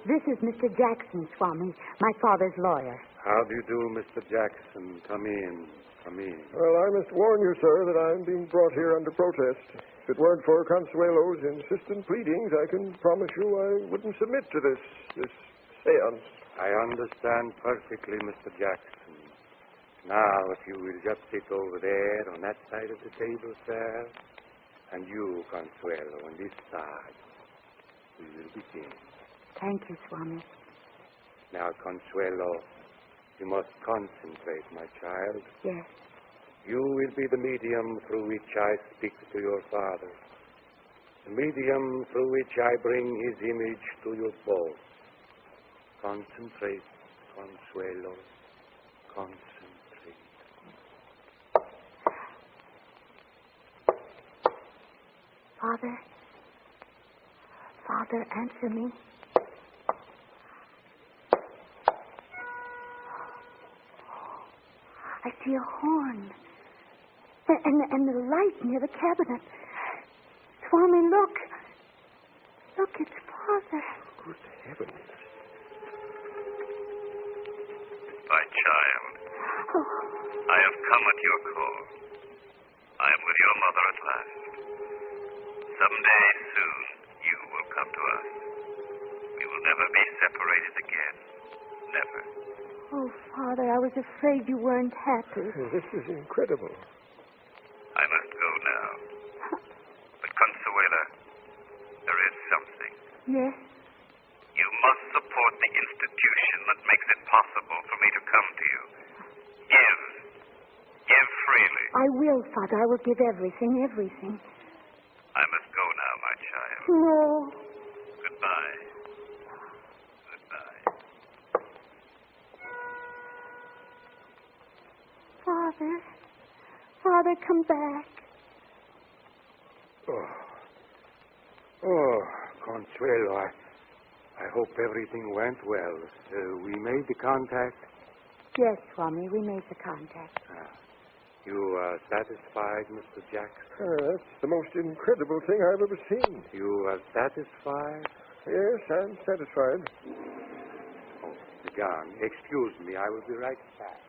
This is Mr. Jackson, Swami, my father's lawyer. How do you do, Mr. Jackson? Come in. Come in. Well, I must warn you, sir, that I'm being brought here under protest. If it weren't for Consuelo's insistent pleadings, I can promise you I wouldn't submit to this seance. I understand perfectly, Mr. Jackson. Now, if you will just sit over there on that side of the table, sir, and you, Consuelo, on this side, we will begin. Thank you, Swami. Now, Consuelo, you must concentrate, my child. Yes. You will be the medium through which I speak to your father. The medium through which I bring his image to you both. Concentrate, Consuelo. Concentrate. Father, answer me. I see a horn. And the light near the cabinet. Swami, look. Look, it's Father. Good heavens. My child, I have come at your call. I am with your mother at last. Someday soon, you will come to us. We will never be separated again. Never. Oh, Father, I was afraid you weren't happy. This is incredible. I must go now. But, Consuela, there is something. Yes? You must support the institution that makes it possible for me to come to you. Give. Give freely. I will, Father. I will give everything. I must go now, my child. No. Goodbye. Goodbye. Father, come back. Oh, Consuelo, I hope everything went well. We made the contact. Yes, Swami, we made the contact. You are satisfied, Mr. Jackson? That's the most incredible thing I've ever seen. You are satisfied? Yes, I'm satisfied. John, excuse me. I will be right back.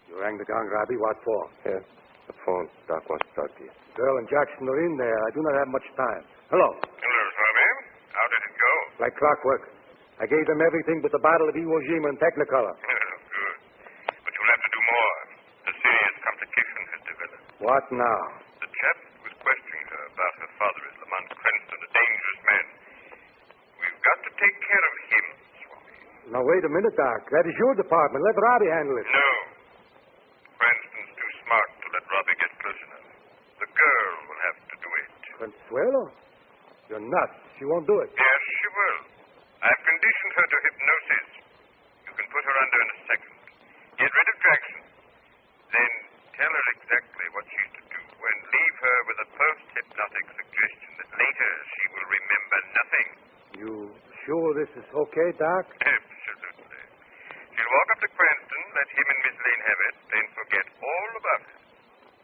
You rang the gong, Robbie. What for? Yes, the phone Doc wants to talk to you. Girl and Jackson are in there. I do not have much time. Hello. Hello, Swami. How did it go? Like clockwork. I gave them everything but the bottle of Iwo Jima and Technicolor. Good. But you'll have to do more. A serious complication has developed. What now? The chap was questioning her about her father is Lamont Cresent, a dangerous man. We've got to take care of him, Swami. Now, wait a minute, Doc. That is your department. Let Robbie handle it. No. Cranston's too smart to let Robbie get close enough. The girl will have to do it. Consuelo? You're nuts. She won't do it. Yes, she will. I've conditioned her to hypnosis. You can put her under in a second. Get rid of Jackson. Then tell her exactly what she's to do and leave her with a post-hypnotic suggestion that later she will remember nothing. You sure this is okay, Doc? Absolutely. She'll walk up to Cranston, let him and Miss Lane have it, then forget all about it.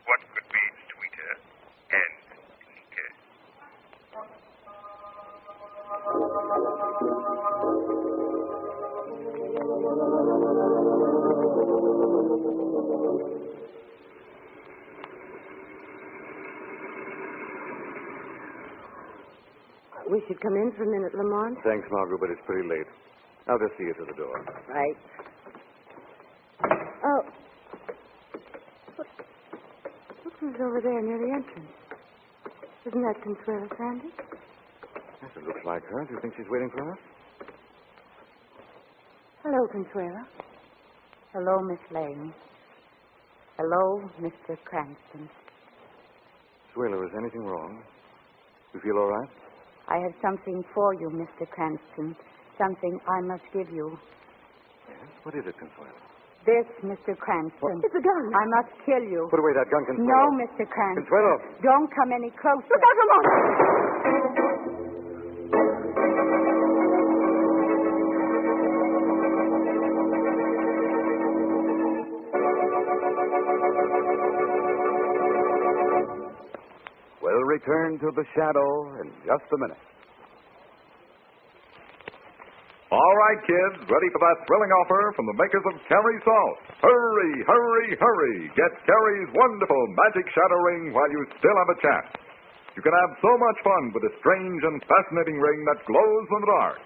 What could be sweeter and neater? We should come in for a minute, Lamont. Thanks, Margot, but it's pretty late. I'll just see you to the door. Right. Oh. Look who's over there near the entrance. Isn't that Consuelo Sandy? Yes, it looks like her. Do you think she's waiting for us? Hello, Consuelo. Hello, Miss Lane. Hello, Mr. Cranston. Consuelo, is anything wrong? You feel all right? I have something for you, Mr. Cranston. Something I must give you. Yes? What is it, Consuelo? This, Mr. Cranston. What? It's a gun. I must kill you. Put away that gun, Consuelo. No, Mr. Cranston. Consuelo. Don't come any closer. Look out, Lamont! We'll return to the shadow in just a minute. All right, kids, ready for that thrilling offer from the makers of Carrie Salt. Hurry, hurry, hurry. Get Carrie's wonderful magic shadow ring while you still have a chance. You can have so much fun with a strange and fascinating ring that glows in the dark.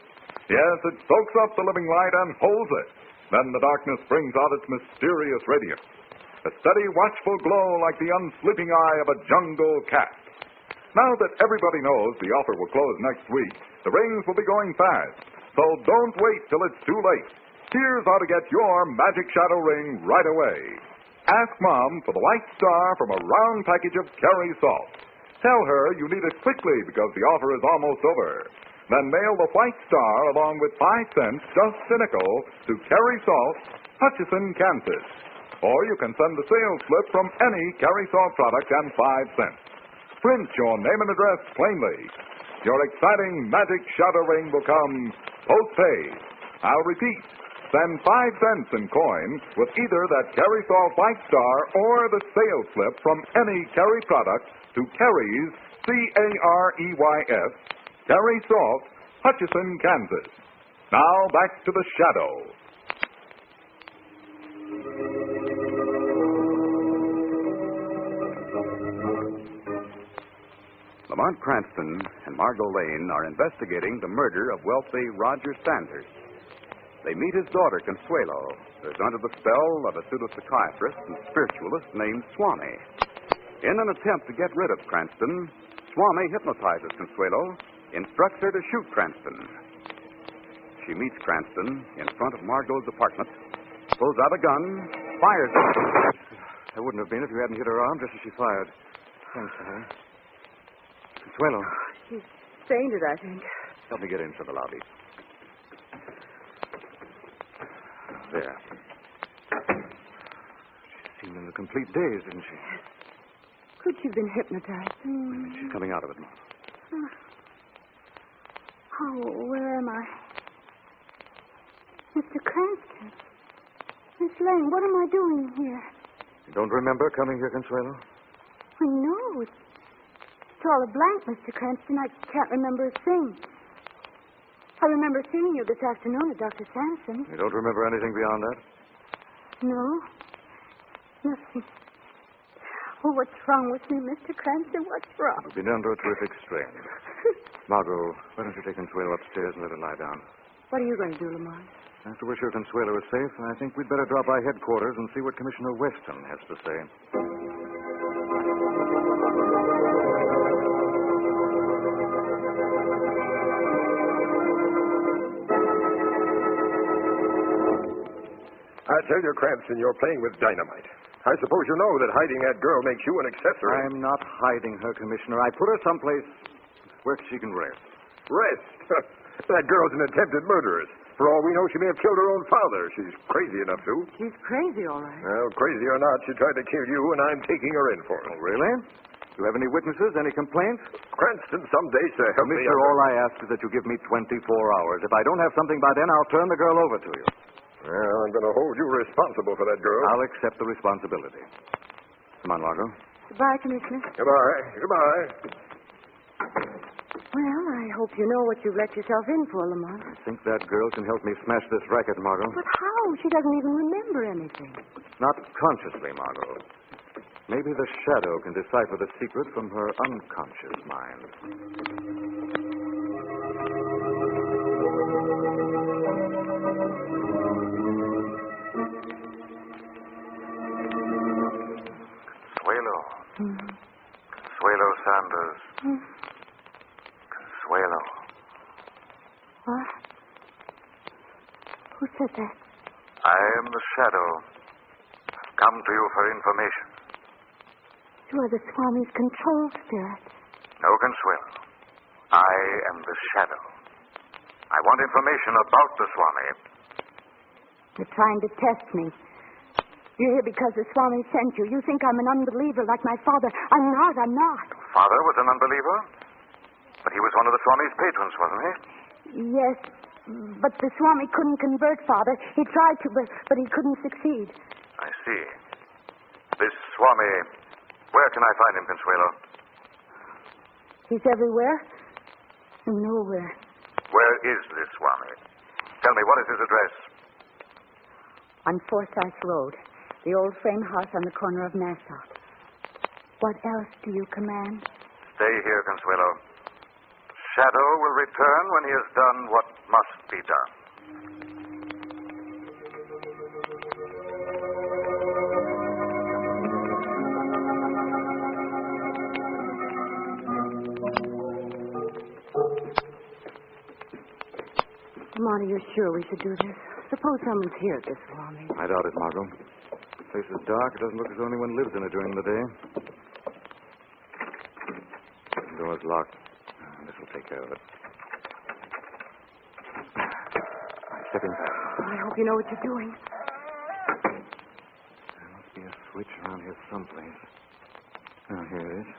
Yes, it soaks up the living light and holds it. Then the darkness brings out its mysterious radiance. A steady, watchful glow like the unsleeping eye of a jungle cat. Now that everybody knows the offer will close next week, the rings will be going fast. So don't wait till it's too late. Here's how to get your magic shadow ring right away. Ask Mom for the white star from a round package of Carrie Salt. Tell her you need it quickly because the offer is almost over. Then mail the white star along with 5 cents, just a nickel, to Carrie Salt, Hutchinson, Kansas. Or you can send the sales slip from any Carrie Salt product and 5 cents. Print your name and address plainly. Your exciting magic shadow ring will come postpaid. I'll repeat. Send 5 cents in coin with either that Carrie Salt White Star or the sales slip from any Carrie product to Carrie's, Careys, Carrie Salt, Hutchinson, Kansas. Now back to the shadow. Lamont Cranston and Margot Lane are investigating the murder of wealthy Roger Sanders. They meet his daughter, Consuelo, who is under the spell of a pseudo-psychiatrist and spiritualist named Swami. In an attempt to get rid of Cranston, Swami hypnotizes Consuelo, instructs her to shoot Cranston. She meets Cranston in front of Margot's apartment, pulls out a gun, fires it. That wouldn't have been if you hadn't hit her arm just as she fired. Thanks, honey. Consuelo. She's fainted, I think. Help me get into the lobby. There. She seemed in a complete daze, didn't she? Could she have been hypnotized? She's coming out of it, Mom. Oh, where am I? Mr. Cranston. Miss Lane, what am I doing here? You don't remember coming here, Consuelo? I know. It's all a blank, Mr. Cranston. I can't remember a thing. I remember seeing you this afternoon at Dr. Sampson's. You don't remember anything beyond that? No. Nothing. Oh, what's wrong with me, Mr. Cranston? What's wrong? You've been under a terrific strain. Margot, why don't you take Consuelo upstairs and let her lie down? What are you going to do, Lamont? I have to wish her Consuelo is safe, and I think we'd better drop by headquarters and see what Commissioner Weston has to say. I tell you, Cranston, you're playing with dynamite. I suppose you know that hiding that girl makes you an accessory. I'm not hiding her, Commissioner. I put her someplace where she can rest. Rest? That girl's an attempted murderess. For all we know, she may have killed her own father. She's crazy enough to. She's crazy, all right. Well, crazy or not, she tried to kill you, and I'm taking her in for it. Oh, really? Do you have any witnesses, any complaints? Cranston, some day, sir, help me. Commissioner, all I ask is that you give me 24 hours. If I don't have something by then, I'll turn the girl over to you. Well, I'm going to hold you responsible for that girl. I'll accept the responsibility. Come on, Margot. Goodbye, Commissioner. Goodbye. Goodbye. Well, I hope you know what you've let yourself in for, Lamont. I think that girl can help me smash this racket, Margot. But how? She doesn't even remember anything. Not consciously, Margot. Maybe the shadow can decipher the secret from her unconscious mind. Consuelo. Consuelo Sanders. Consuelo. What? Who said that? I am the shadow. I've come to you for information. You are the Swami's control spirit. No, Consuelo. I am the shadow. I want information about the Swami. You're trying to test me. You're here because the Swami sent you. You think I'm an unbeliever like my father. I'm not. Father was an unbeliever? But he was one of the Swami's patrons, wasn't he? Yes, but the Swami couldn't convert Father. He tried to, but he couldn't succeed. I see. This Swami, where can I find him, Consuelo? He's everywhere and nowhere. Where is this Swami? Tell me, what is his address? On Forsyth Road, the old frame house on the corner of Nassau. What else do you command? Stay here, Consuelo. Shadow will return when he has done what must be done. Lamont, are you sure we should do this? Suppose someone's here at this Swami. I doubt it, Margot. The place is dark. It doesn't look as though anyone lives in it during the day. The door's locked. This will take care of it. Step inside. I hope you know what you're doing. There must be a switch around here someplace. Oh, here it is.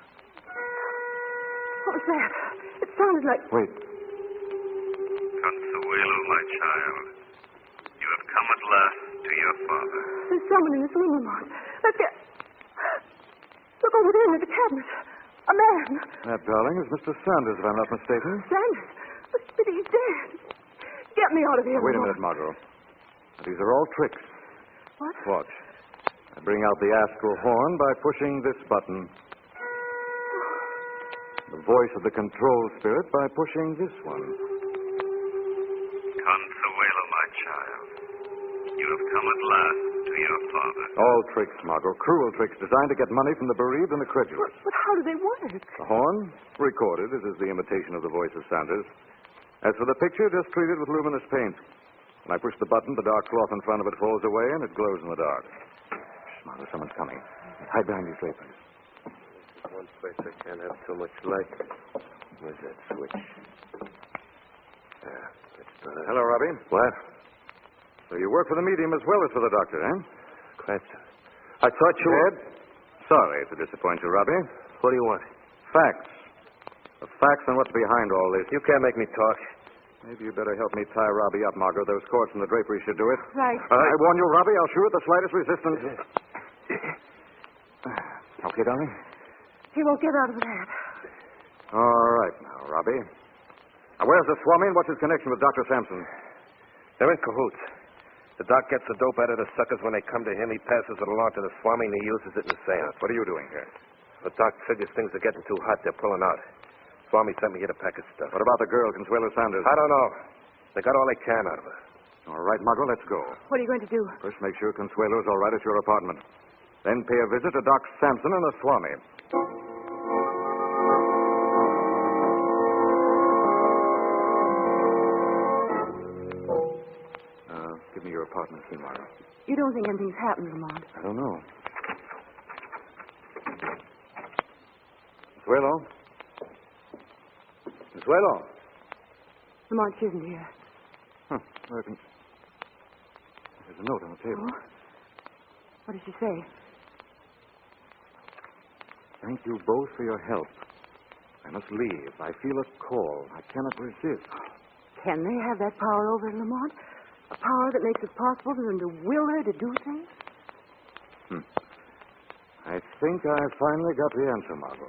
What was that? It sounded like... Wait. Consuelo, my child. You have come at last to your father. There's someone in this room, Lamont. Let's get... Look over there in the cabinet. A man. That, darling, is Mr. Sanders, if I'm not mistaken. Sanders? But he's dead. Get me out of here, Wait a Lamont. minute, Margot. These are all tricks. What? Watch. I bring out the astral horn by pushing this button. The voice of the control spirit by pushing this one. Consuelo, my child. You have come at last to your father. All tricks, Margot. Cruel tricks designed to get money from the bereaved and the credulous. But how do they work? The horn, recorded. It is the imitation of the voice of Sanders. As for the picture, just treat it with luminous paint. When I push the button, the dark cloth in front of it falls away, and it glows in the dark. Shh, Margot, someone's coming. Hide behind these draperies. One place I can't have too much light. Where's that switch? Hello, Robbie. What? So you work for the medium as well as for the doctor, eh? Crescent. I thought you Ed? Sorry to disappoint you, Robbie. What do you want? Facts. The facts on what's behind all this. You can't make me talk. Maybe you better help me tie Robbie up, Margot. Those cords from the drapery should do it. Right. I warn you, Robbie, I'll shoot at the slightest resistance. Okay, darling? He won't get out of that. All right now, Robbie. Now, where's the Swami and what's his connection with Dr. Sampson? They're in cahoots. The doc gets the dope out of the suckers when they come to him. He passes it along to the Swami, and he uses it in the seance. What are you doing here? The doc figures things are getting too hot. They're pulling out. Swami sent me here to pack his stuff. What about the girl, Consuelo Sanders? I don't know. They got all they can out of her. All right, Margot, let's go. What are you going to do? First, make sure Consuelo's all right at your apartment. Then pay a visit to Doc Sampson and the Swami. Give me your apartment key, Margot. You don't think anything's happened, Lamont? I don't know. Consuelo? Consuelo? Lamont, she isn't here. Huh. There's a note on the table. Oh? What did she say? Thank you both for your help. I must leave. I feel a call. I cannot resist. Can they have that power over her, Lamont? A power that makes it possible for them to will her to do things? I think I finally got the answer, Margot.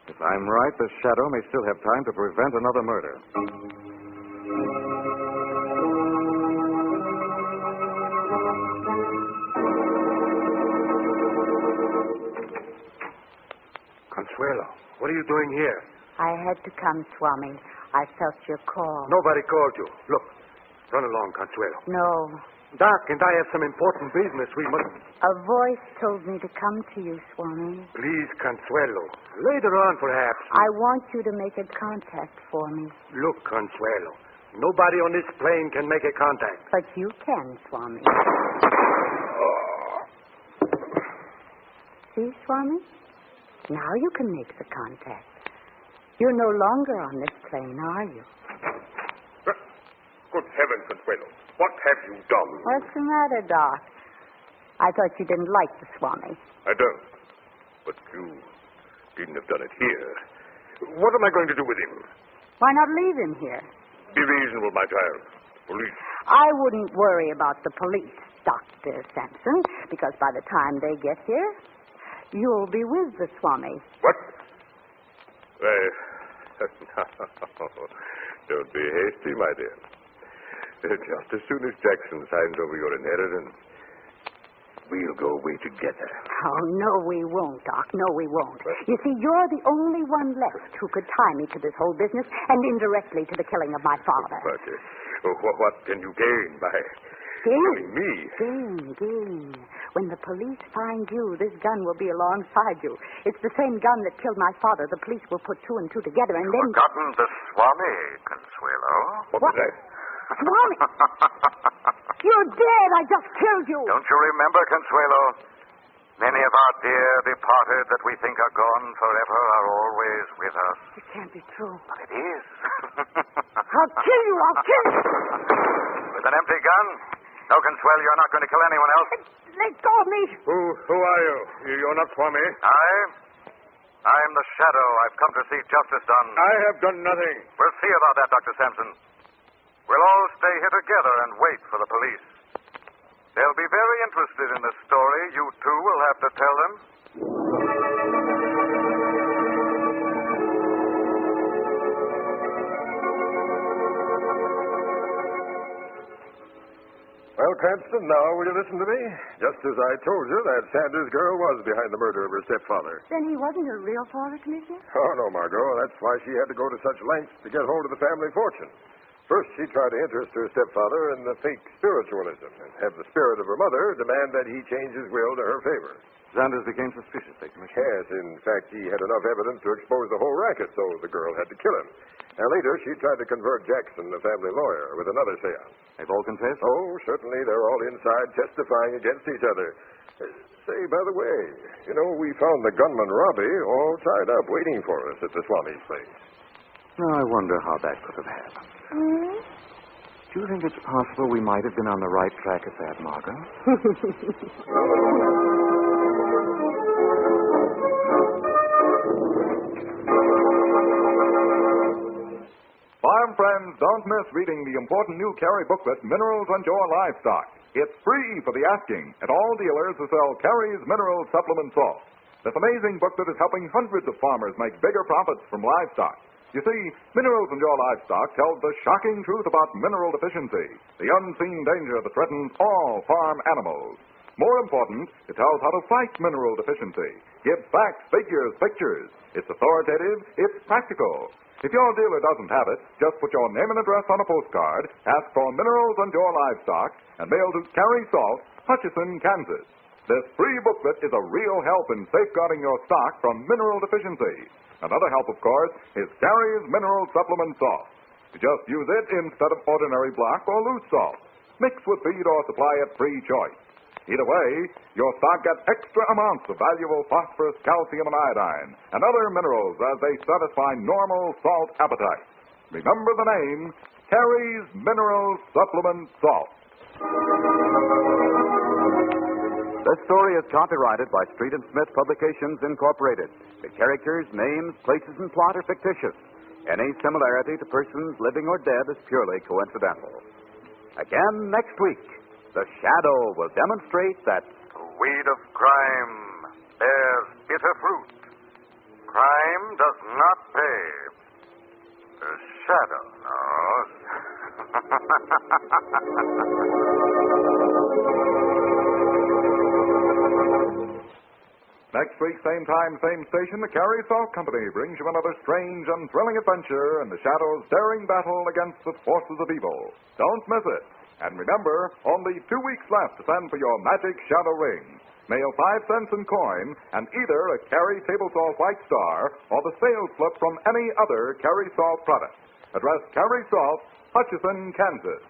If I'm right, the Shadow may still have time to prevent another murder. Consuelo, what are you doing here? I had to come, Swami. I felt your call. Nobody called you. Look, run along, Consuelo. No. Doc and I have some important business. We must... A voice told me to come to you, Swami. Please, Consuelo. Later on, perhaps. I want you to make a contact for me. Look, Consuelo. Nobody on this plane can make a contact. But you can, Swami. See, Swami? Now you can make the contact. You're no longer on this plane, are you? Good heavens, Consuelo. What have you done? What's the matter, Doc? I thought you didn't like the Swami. I don't. But you needn't have done it here. What am I going to do with him? Why not leave him here? Be reasonable, my child. Police. I wouldn't worry about the police, Dr. Sampson, because by the time they get here, you'll be with the Swami. What? Don't be hasty, my dear. Just as soon as Jackson signs over your inheritance, we'll go away together. Oh, no, we won't, Doc. No, we won't. You see, you're the only one left who could tie me to this whole business and indirectly to the killing of my father. But what can you gain by killing me? Gain. When the police find you, this gun will be alongside you. It's the same gun that killed my father. The police will put two and two together and then... Forgotten the Swami, Consuelo. What was that? Swami! You're dead. I just killed you. Don't you remember, Consuelo? Many of our dear departed that we think are gone forever are always with us. It can't be true. But it is. I'll kill you. With an empty gun? No, Consuelo, you're not going to kill anyone else. Let go of me. Who are you? You're not Swami? I'm the Shadow. I've come to see justice done. I have done nothing. We'll see about that, Dr. Sampson. We'll all stay here together and wait for the police. They'll be very interested in the story you two will have to tell them. Well, Cranston, now will you listen to me? Just as I told you, that Sanders girl was behind the murder of her stepfather. Then he wasn't her real father, Commissioner? Oh, no, Margot. That's why she had to go to such lengths to get hold of the family fortune. First, she tried to interest her stepfather in the fake spiritualism and have the spirit of her mother demand that he change his will to her favor. Sanders became suspicious, Commissioner. Yes, in fact, he had enough evidence to expose the whole racket, so the girl had to kill him. And later, she tried to convert Jackson, the family lawyer, with another seance. They've all confessed? Oh, certainly. They're all inside testifying against each other. Say, by the way, we found the gunman Robbie all tied up waiting for us at the Swami's place. Oh, I wonder how that could have happened. Hmm? Do you think it's possible we might have been on the right track at that, Margot? Farm friends, don't miss reading the important new Carrie booklet, Minerals on Your Livestock. It's free for the asking at all dealers who sell Carrie's Mineral Supplement Salt. This amazing booklet is helping hundreds of farmers make bigger profits from livestock. You see, Minerals in Your Livestock tells the shocking truth about mineral deficiency, the unseen danger that threatens all farm animals. More important, it tells how to fight mineral deficiency, gives facts, figures, pictures. It's authoritative, it's practical. If your dealer doesn't have it, just put your name and address on a postcard, ask for Minerals and Your Livestock, and mail to Carrie Salt, Hutchinson, Kansas. This free booklet is a real help in safeguarding your stock from mineral deficiency. Another help, of course, is Carrie's Mineral Supplement Salt. You just use it instead of ordinary black or loose salt. Mix with feed or supply at free choice. Either way, your stock gets extra amounts of valuable phosphorus, calcium, and iodine, and other minerals as they satisfy normal salt appetite. Remember the name, Carrie's Mineral Supplement Salt. This story is copyrighted by Street and Smith Publications, Incorporated. The characters, names, places, and plot are fictitious. Any similarity to persons living or dead is purely coincidental. Again next week, the Shadow will demonstrate that the weed of crime bears bitter fruit. Crime does not pay. The Shadow knows. Next week, same time, same station, the Carrie Salt Company brings you another strange and thrilling adventure in the Shadow's daring battle against the forces of evil. Don't miss it. And remember, only 2 weeks left to send for your magic Shadow ring. Mail 5 cents in coin and either a Carrie Table Salt White Star or the sales slip from any other Carrie Salt product. Address Carrie Salt, Hutchinson, Kansas.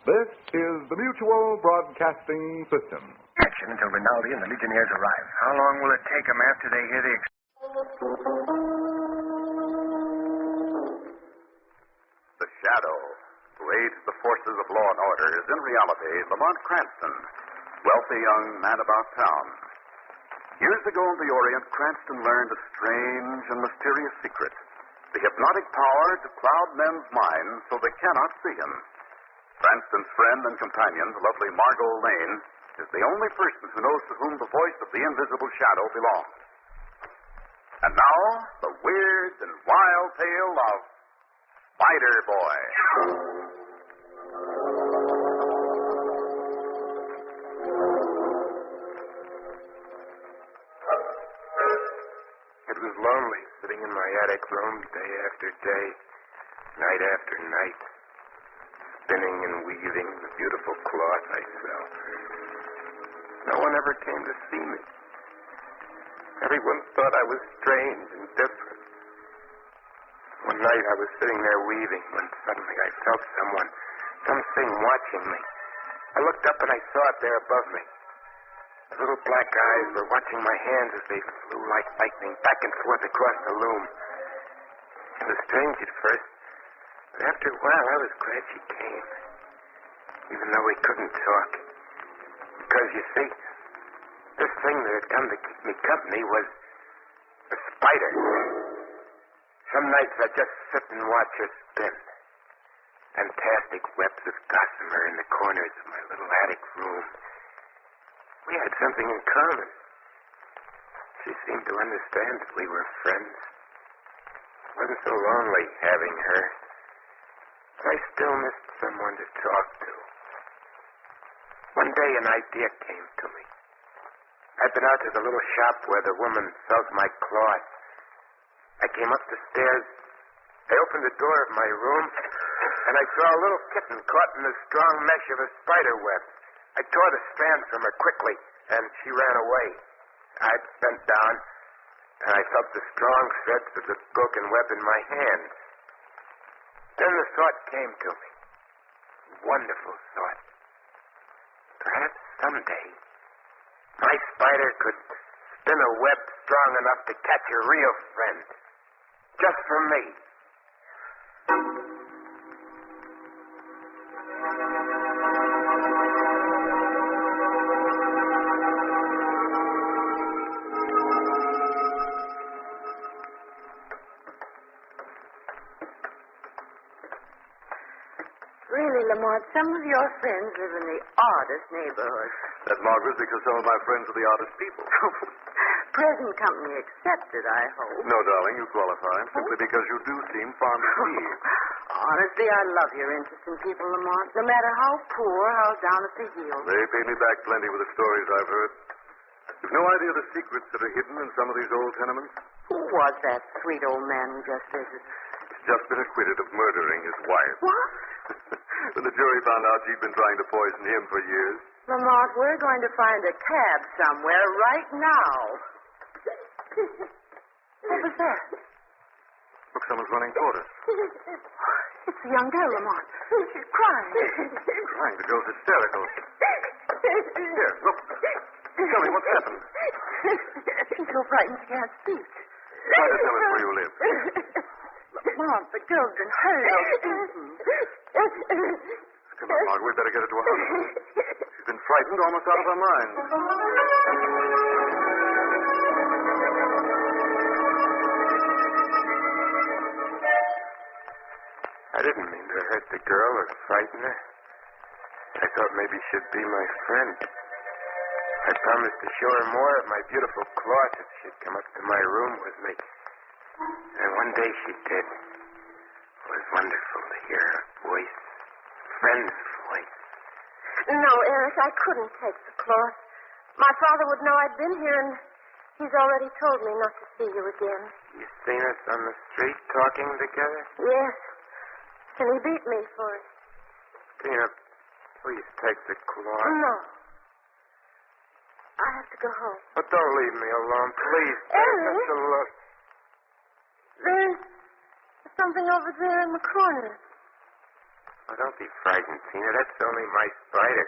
This is the Mutual Broadcasting System. Action until Rinaldi and the Legionnaires arrive. How long will it take them after they hear the... The Shadow, who aids the forces of law and order, is in reality Lamont Cranston, wealthy young man about town. Years ago in the Orient, Cranston learned a strange and mysterious secret, the hypnotic power to cloud men's minds so they cannot see him. Cranston's friend and companion, the lovely Margot Lane, is the only person who knows to whom the voice of the invisible Shadow belongs. And now, the weird and wild tale of Spider Boy. It was lonely, sitting in my attic room day after day, night after night, spinning and weaving the beautiful cloth I sell. No one ever came to see me. Everyone thought I was strange and different. One night I was sitting there weaving when suddenly I felt something watching me. I looked up and I saw it there above me. The little black eyes were watching my hands as they flew like lightning back and forth across the loom. It was strange at first, but after a while I was glad she came, even though we couldn't talk. Because, you see, this thing that had come to keep me company was a spider. Some nights I'd just sit and watch her spin. Fantastic webs of gossamer in the corners of my little attic room. We had something in common. She seemed to understand that we were friends. It wasn't so lonely having her. But I still missed someone to talk to. One day an idea came to me. I'd been out to the little shop where the woman sells my cloth. I came up the stairs. I opened the door of my room, and I saw a little kitten caught in the strong mesh of a spider web. I tore the strand from her quickly, and she ran away. I bent down, and I felt the strong threads of the broken web in my hand. Then the thought came to me. Wonderful thought. Perhaps someday my spider could spin a web strong enough to catch a real friend. Just for me. Really, Lamont, some of your friends live in the oddest neighborhood. That, Margaret, because some of my friends are the oddest people. present company accepted, I hope. No, darling, you qualify, simply because you do seem fond of me. Honestly, I love your interest in people, Lamont, no matter how poor, how down at the heel. They pay me back plenty with the stories I've heard. You've no idea the secrets that are hidden in some of these old tenements? Who was that sweet old man who just visited? He's just been acquitted of murdering his wife. What? When the jury found out she'd been trying to poison him for years. Lamont, we're going to find a cab somewhere right now. What was that? Look, someone's running toward us. It's a young girl, Lamont. She's crying. Crying? The girl's hysterical. Here, look. Tell me, what's happened? She's so frightened she can't speak. Try to tell us where you live. Lamont, the girl's been hurt or beaten. Come on, Mark. We'd better get her to a hospital. She's been frightened almost out of her mind. I didn't mean to hurt the girl or frighten her. I thought maybe she'd be my friend. I promised to show her more of my beautiful cloth if she'd come up to my room with me. And one day she did. It was wonderful to hear her voice. Friend's voice. No, Eric, I couldn't take the cloth. My father would know I'd been here, and he's already told me not to see you again. You seen us on the street talking together? Yes. And he beat me for it. Tina, please take the cloth. No. I have to go home. But don't leave me alone, please. Eric? Take us a look. There's something over there in the corner. Oh, don't be frightened, Tina. That's only my spider.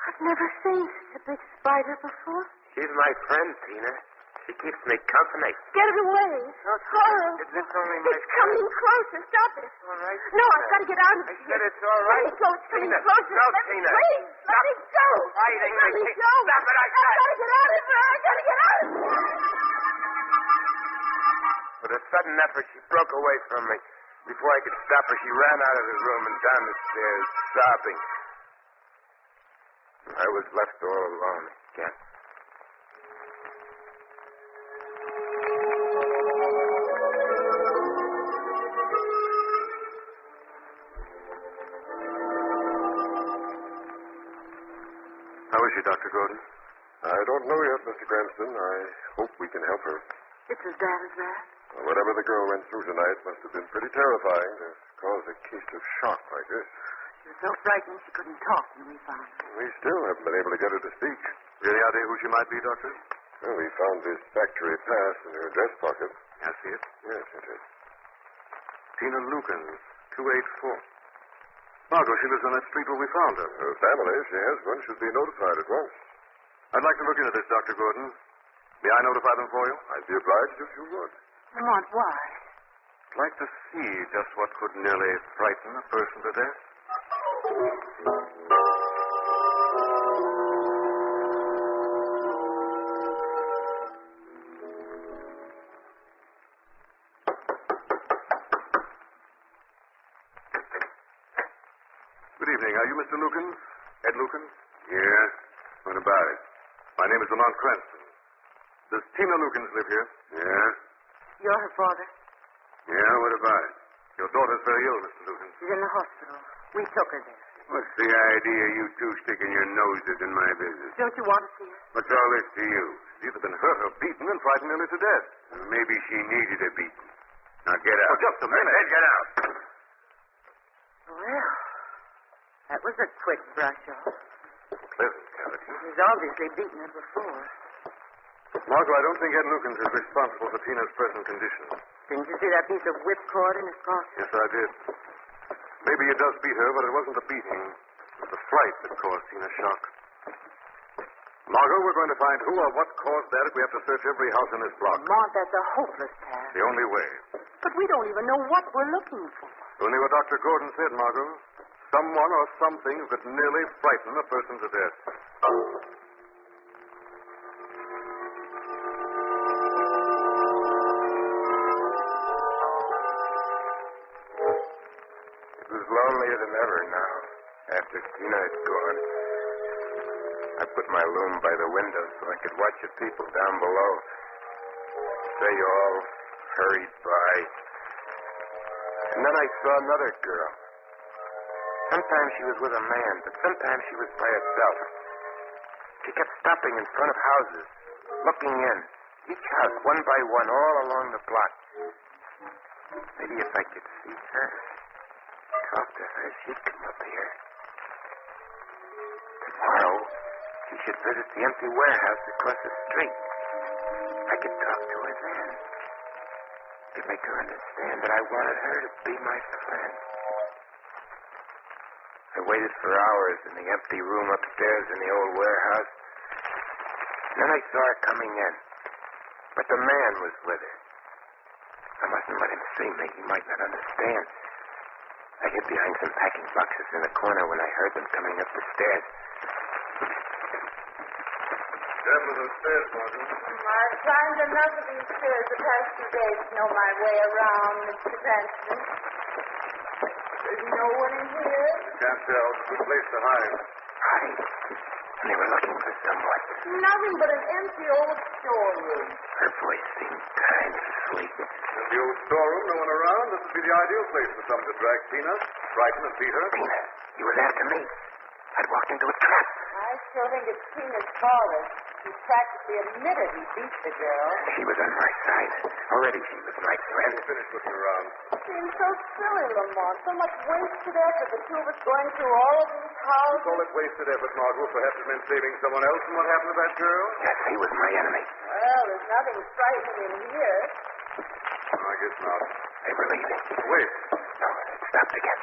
I've never seen such a big spider before. She's my friend, Tina. She keeps me company. Get it away. It's horrible. It's only my It's coming closer. Stop it. It's all right. No, I've got to get out of I here. said it's all right. Let me go. It's coming Tina, closer. no, Let me, Tina. please, let me go. Fighting. Let me go. Stop it, I said. I've got to get out of here. I've got to get out of here. With a sudden effort, she broke away from me. Before I could stop her, she ran out of the room and down the stairs, sobbing. I was left all alone again. How is she, Dr. Gordon? I don't know yet, Mr. Cranston. I hope we can help her. It's as bad as that? Well, whatever the girl went through tonight must have been pretty terrifying to cause a case of shock like this. She was so frightened she couldn't talk when we found her. We still haven't been able to get her to speak. Any idea who she might be, Doctor? Well, we found this factory pass in her dress pocket. I see it. Yes, it is. Tina Lukens, 284. Margot, she lives on that street where we found her. Her family, if she has one, should be notified at once. I'd like to look into this, Dr. Gordon. May I notify them for you? I'd be obliged if you would. Lamont, why? I'd like to see just what could nearly frighten a person to death. Good evening. Are you Mr. Lukens? Ed Lukens? Yes. What about it? My name is Lamont Cranston. Does Tina Lukens live here? Yeah. You're her father? Yeah, what about it? Your daughter's very ill, Mr. Lukens. She's in the hospital. We took her there. What's the idea of you two sticking your noses in my business? Don't you want to see her? What's all this to you? She's either been hurt or beaten and frightened nearly to death. Maybe she needed a beating. Now get out. Oh, just a minute. I said get out. Well, that was a quick brush off. Pleasant cavity. He's obviously beaten her before. Margot, I don't think Ed Lukens is responsible for Tina's present condition. Didn't you see that piece of whipcord in his pocket? Yes, I did. Maybe he does beat her, but it wasn't the beating. It was the fright that caused Tina shock. Margot, we're going to find who or what caused that if we have to search every house in this block. Lamont, that's a hopeless task. The only way. But we don't even know what we're looking for. Only what Dr. Gordon said, Margot. Someone or something who could nearly frighten a person to death. It was lonelier than ever now, after Tina had gone. I put my loom by the window so I could watch the people down below. They all hurried by. And then I saw another girl. Sometimes she was with a man, but sometimes she was by herself. She kept stopping in front of houses, looking in. Each house, one by one, all along the block. Maybe if I could see her, talk to her, she'd come up here. Tomorrow, she should visit the empty warehouse across the street. I could talk to her then. Could make her understand that I wanted her to be my friend. I waited for hours in the empty room upstairs in the old warehouse. Then I saw her coming in. But the man was with her. I mustn't let him see me. He might not understand. I hid behind some packing boxes in the corner when I heard them coming up the stairs. Careful of those stairs, Margaret. I've climbed enough of these stairs the past 2 days to know my way around, Mr. Cranston. There's no one in here. Can't tell. It's a good place to hide. Hide? And they were looking for someone. Nothing but an empty old storeroom. Her voice seemed kind of sweet. In the old storeroom, no one around. This would be the ideal place for someone to drag Tina, frighten and beat her. Tina? He was after me. I'd walked into a trap. I sure think it's Tina's father. He practically admitted he beat the girl. She was on my side. Already she was my friend. Finished looking around. It seems so silly, Lamont. So much wasted effort. The two of us going through all of these houses. Call it wasted effort, Margot. Perhaps it meant saving someone else from what happened to that girl. Yes, he was my enemy. Well, there's nothing frightening in here. I guess not. They were leaving. Wait. No, it stopped again.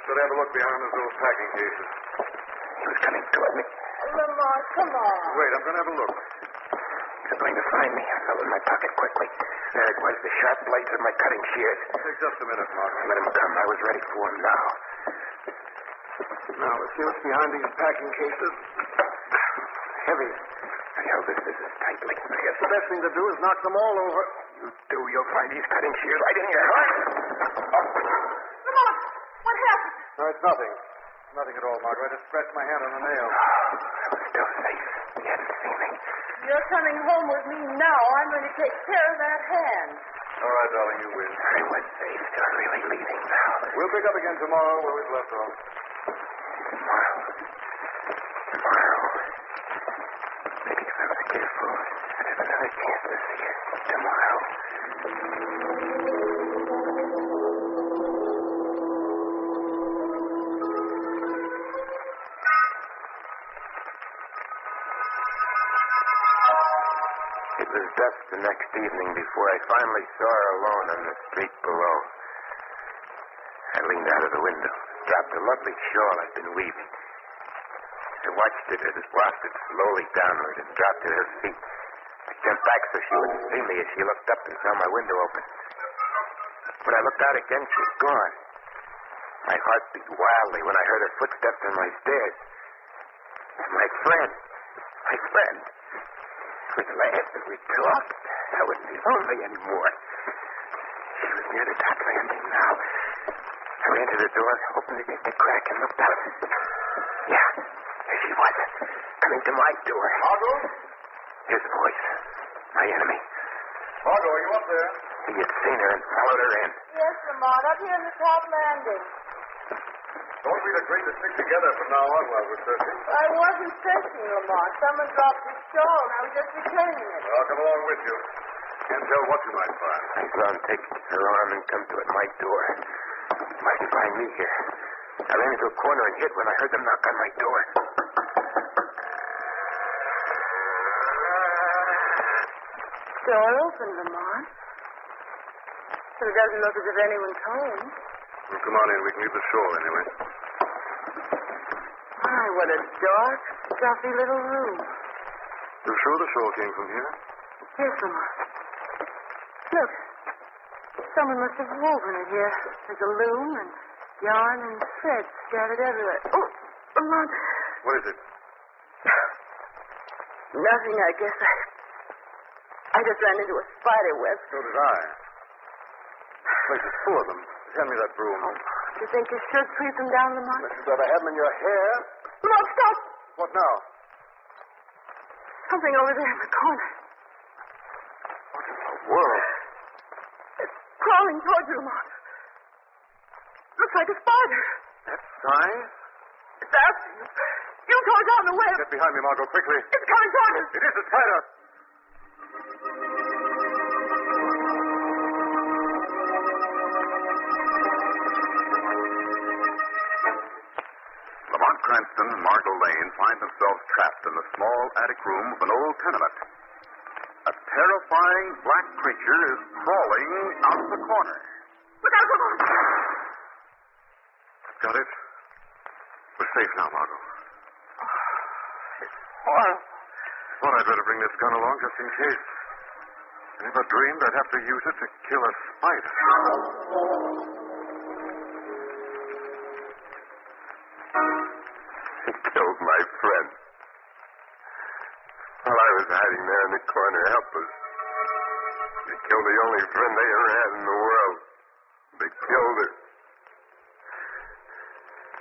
Should have a look behind those packing cases. He was coming toward me. Lamont, come on. Wait, I'm going to have a look. He was going to find me. I felt in my pocket quickly. There it was, the sharp blades of my cutting shears. Take just a minute, Margot. Let him come. I was ready for him now. Now, let's see what's behind these packing cases. Heavy. I held this business tightly. I guess the best thing to do is knock them all over. You do. You'll find these cutting shears right in your heart. Lamont, what happened? No, it's nothing. Nothing at all, Margaret. I just scratched my hand on a nail. I was still safe. He hadn't seen me. You're coming home with me now. I'm going to take care of that hand. All right, darling, you win. I was safe. You're really leaving now. We'll pick up again tomorrow where we've left off. Tomorrow. Maybe if I was careful, I'd have another chance to see her. Tomorrow. It was dusk the next evening before I finally saw her alone on the street below. I leaned out of the window, dropped a lovely shawl I'd been weaving. I watched it as it wafted slowly downward and dropped at her feet. I jumped back so she wouldn't see me as she looked up and saw my window open. When I looked out again, she was gone. My heart beat wildly when I heard her footsteps on my stairs. My friend. It was last that we talked. I wouldn't be lonely anymore. She was near the top landing now. I ran to the door, opened it just a crack, and looked out. Yeah, there she was, coming to my door. Margot? His voice. My enemy. Margot, are you up there? He had seen her and followed her in. Yes, Lamont, up here on the top landing. Don't we'd agree to stick together from now on while we're searching. I wasn't searching, Lamont. Someone dropped his shawl, and I was just returning it. Well, I'll come along with you. Can't tell what you might find. I saw him take her arm and come to at my door. He mustn't find me here. I ran into a corner and hid when I heard them knock on my door. Door open, Lamont. But it doesn't look as if anyone's home. Well, come on in. We can leave the shawl anyway. My, what a dark, stuffy little room. You sure the shawl came from here? Yes, Lamont. Look. Someone must have woven it here. There's a loom and yarn and thread scattered everywhere. Oh, Lamont. What is it? Nothing, I guess. I just ran into a spider web. So did I. This place is full of them. Hand me that broom. Oh, do you think you should sweep them down, Lamont? But you'd better have them in your hair. Lamont, stop! What now? Something over there in the corner. What in the world? It's crawling towards you, Lamont. Looks like a spider. That size? It's after you. You tore down the web. Get behind me, Margot, quickly. It's coming toward us. It is a spider. Lamont Cranston and Margot Lane find themselves trapped in the small attic room of an old tenement. A terrifying black creature is crawling out of the corner. Look out, Lamont. Got it? We're safe now, Margot. Horrible. Thought I'd better bring this gun along just in case. I never dreamed I'd have to use it to kill a spider. He killed my friend. While I was hiding there in the corner, helpless. He killed the only friend they ever had in the world. They killed her.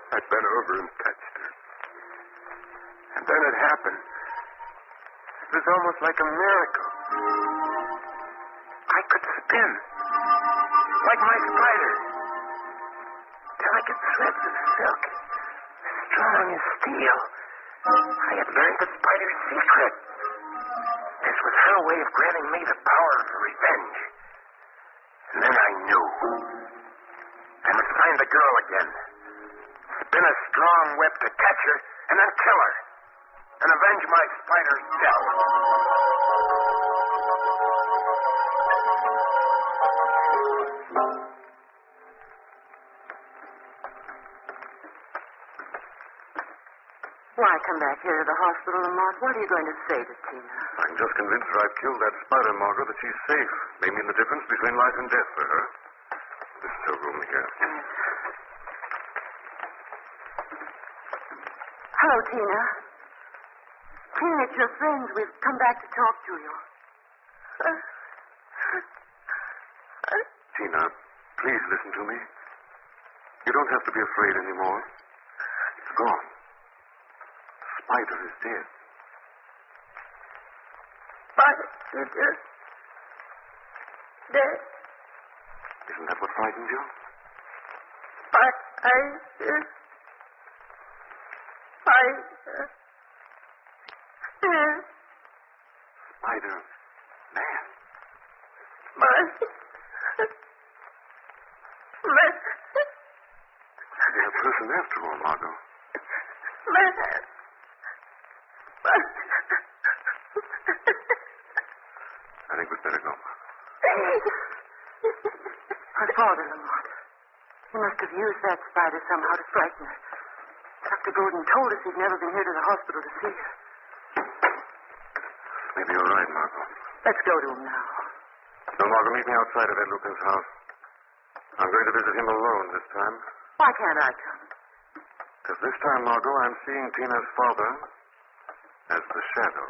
I bent over and touched her. And then it happened. It was almost like a miracle. I could spin. Like my spider. Delicate threads of silk. Strong as steel. I had learned the spider's secret. This was her way of granting me the power of revenge. And then I knew. I must find the girl again. Spin a strong web to catch her, and then kill her. And avenge my spider's death. Why come back here to the hospital, Lamont? What are you going to say to Tina? I'm just convinced that I've killed that spider, Margot, that she's safe. May mean the difference between life and death for her. There's still room here. Hello, Tina. Tina, it's your friends. We've come back to talk to you. Tina, please listen to me. You don't have to be afraid anymore. It's gone. The spider is dead. Spider is dead. Isn't that what frightened you? Spider Man. You're a person after all, Margot. I think we'd better go. Her father, Lamont. He must have used that spider somehow to frighten her. Dr. Gordon told us he'd never been here to the hospital to see her. Maybe you're right, Margot. Let's go to him now. No, Margot, meet me outside of Ed Lucan's house. I'm going to visit him alone this time. Why can't I come? Because this time, Margot, I'm seeing Tina's father as the shadow.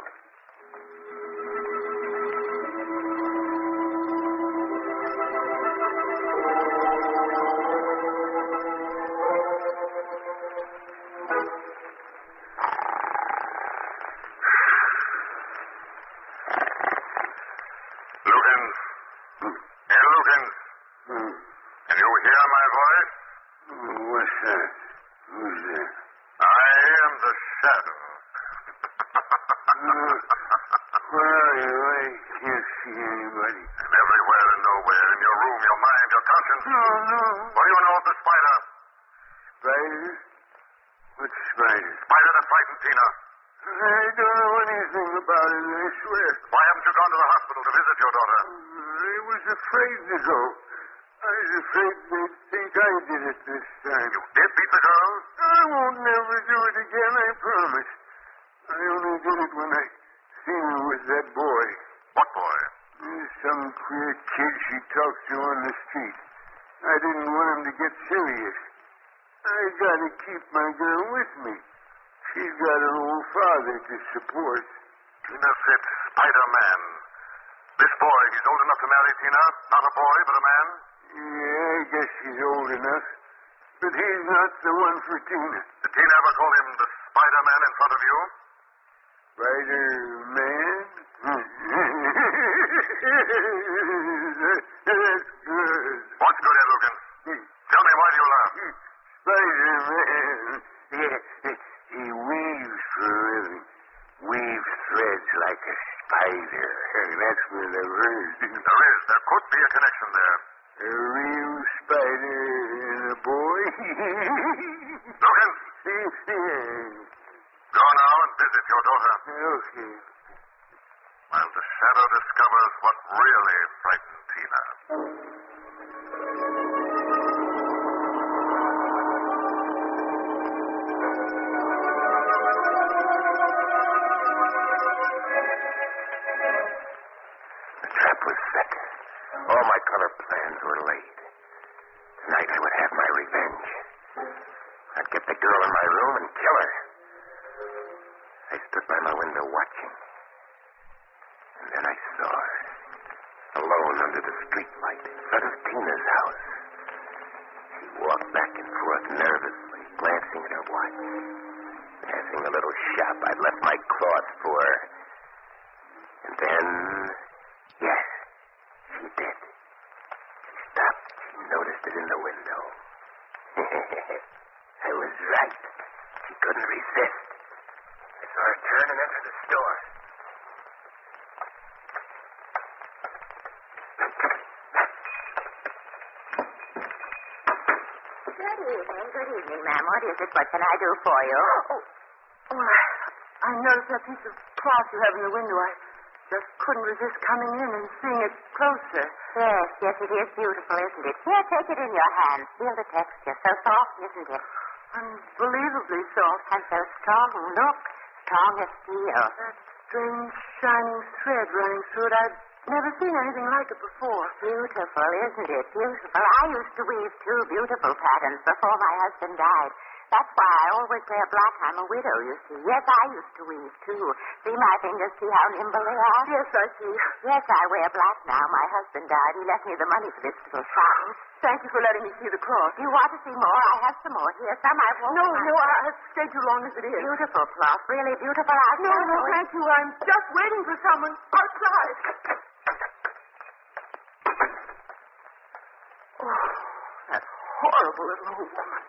Support. Tina said Spider-Man. This boy, he's old enough to marry Tina? Not a boy, but a man? Yeah, I guess he's old enough. But he's not the one for Tina. Did Tina ever call him the Spider-Man in front of you? Spider-Man? That's good. What's good, Ed Wilkins? Tell me, why do you laugh? Spider-Man. He weaves for a living. Weaves threads like a spider. That's what I've heard. There could be a connection there. A real spider and a boy? Wilkins, go now and visit your daughter. Okay. While the shadow discovers what really frightened Tina. The trap was set. All my color plans were laid. Tonight I would have my revenge. I'd get the girl in my room and kill her. I stood by my window watching. And then I saw her, alone under the streetlight in front of Tina's house. She walked back and forth nervously, glancing at her watch. Passing the little shop I'd left my cloth for. And then, yes, she did. She stopped. She noticed it in the window. I was right. She couldn't resist. I saw her turn and enter the store. Good evening, ma'am. What is it? What can I do for you? I noticed that piece of cloth you have in the window. I just couldn't resist coming in and seeing it closer. Yes, it is beautiful, isn't it? Here, take it in your hands. Feel the texture. So soft, isn't it? Unbelievably soft. And so strong. Look, strong as steel. That strange shining thread running through it. I've never seen anything like it before. Beautiful, isn't it? Beautiful. I used to weave 2 beautiful patterns before my husband died. That's why I always wear black. I'm a widow, you see. Yes, I used to weave, too. See my fingers? See how nimble they are? Yes, I see. Yes, I wear black now. My husband died. He left me the money for this little shop. Thank you for letting me see the cloth. Do you want to see more? I have some more here. Some I won't. No, I've stayed too long as it is. Beautiful cloth. Really beautiful. No, thank you. I'm just waiting for someone outside. Oh, that horrible little old woman.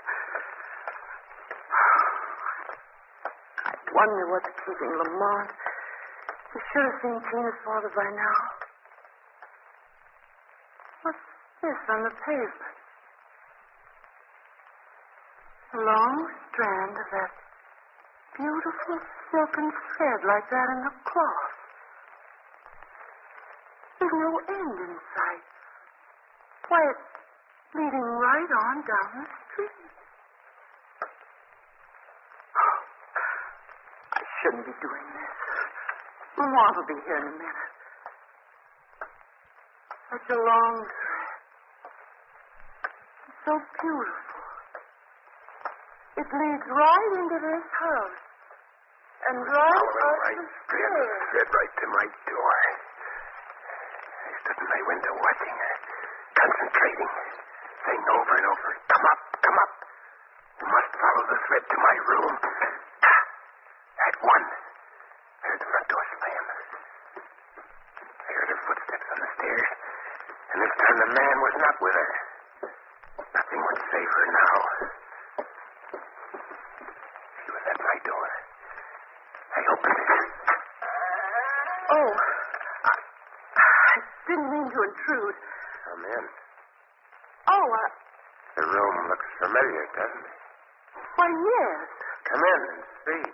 I wonder what's keeping Lamont. He should have seen Tina's father by now. What's this on the pavement? A long strand of that beautiful silken thread like that in the cloth. There's no end in sight. Why, it's leading right on down the street. I shouldn't be doing this. Lamont will be here in a minute. Such a long thread. It's so beautiful. It leads right into this house. And right up the stairs. Thread right to my door. I stood in my window watching her, concentrating, saying over and over, "Come up, come up. You must follow the thread to my room." At one, I heard the front door slam. I heard her footsteps on the stairs, and this time the man was not with her. Nothing would save her now. She was at my door. I opened it. Oh, I didn't mean to intrude. Come in. Oh, The room looks familiar, doesn't it? why, yes. Come in and see.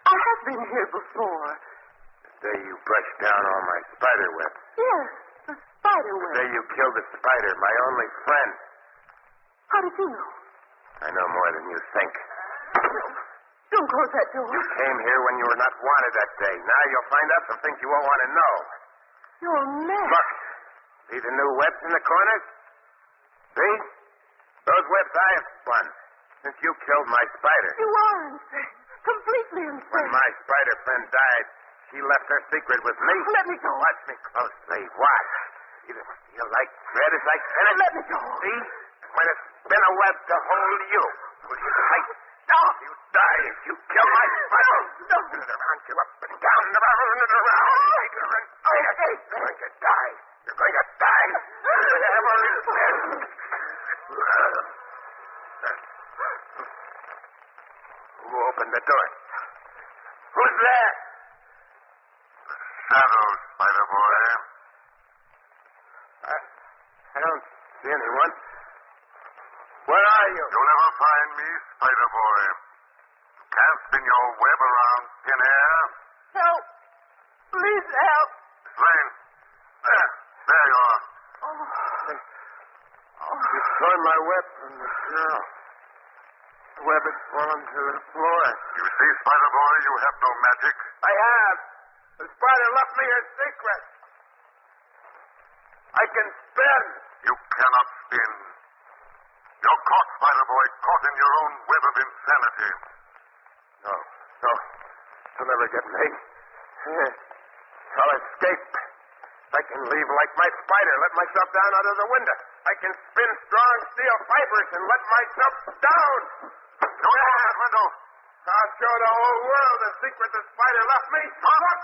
I have been here before. The day you brushed down all my spider webs. Yes, the spider The web. day you killed the spider, my only friend. How did you know? I know more than you think. Don't close that door. You came here when you were not wanted that day. Now you'll find out some things you won't want to know. You're mad. Look, see the new webs in the corners? See? Those webs I have spun since you killed my spider. You are insane. Completely insane. When my spider friend died, she left her secret with me. Let me go. Watch me closely. Watch. See the steel like thread as I spin it? Let me go. See? I'm going to spin a web to hold you. Pull you tight. No. You die if you kill my spider. No. Turn it around you up and down and around and around. Bigger and bigger. You're going to die. You're going to die. Whatever it is. Who opened the door? Who's there? Shadow, Spider Boy. I don't see anyone. Where are you? You'll never find me, Spider Boy. You can't spin your web around thin air. Help. Please help. Lane. There you are. You've torn my web from the girl. The web has fallen to the floor. You see, Spider Boy, you have no magic. I have. The spider left me her secret. I can spin. You cannot spin. You're caught, Spider Boy, caught in your own web of insanity. No. You'll never get me. I'll escape. I can leave like my spider, let myself down out of the window. I can spin strong steel fibers and let myself down. Go ahead, window. I'll show the whole world the secret the spider left me. Look!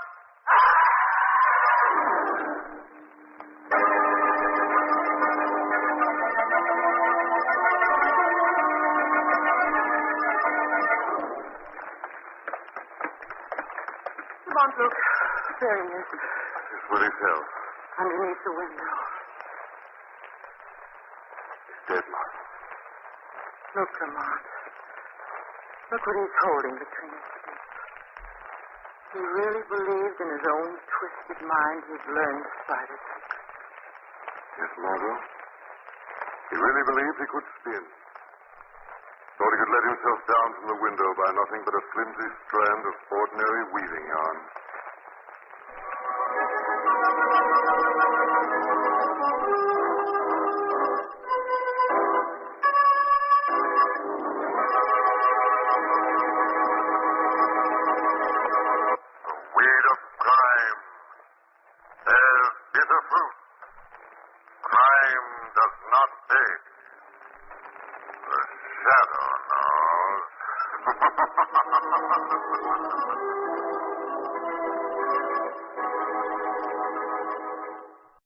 Come on, Luke. There he is. It's Willie Hill. Underneath the window. He's dead, Mark. Look, Lamont. Look what he's holding between his teeth. He really believed in his own twisted mind he'd learned the spider's secret. Yes, Margot. He really believed he could spin. Thought he could let himself down from the window by nothing but a flimsy strand of ordinary weaving yarn.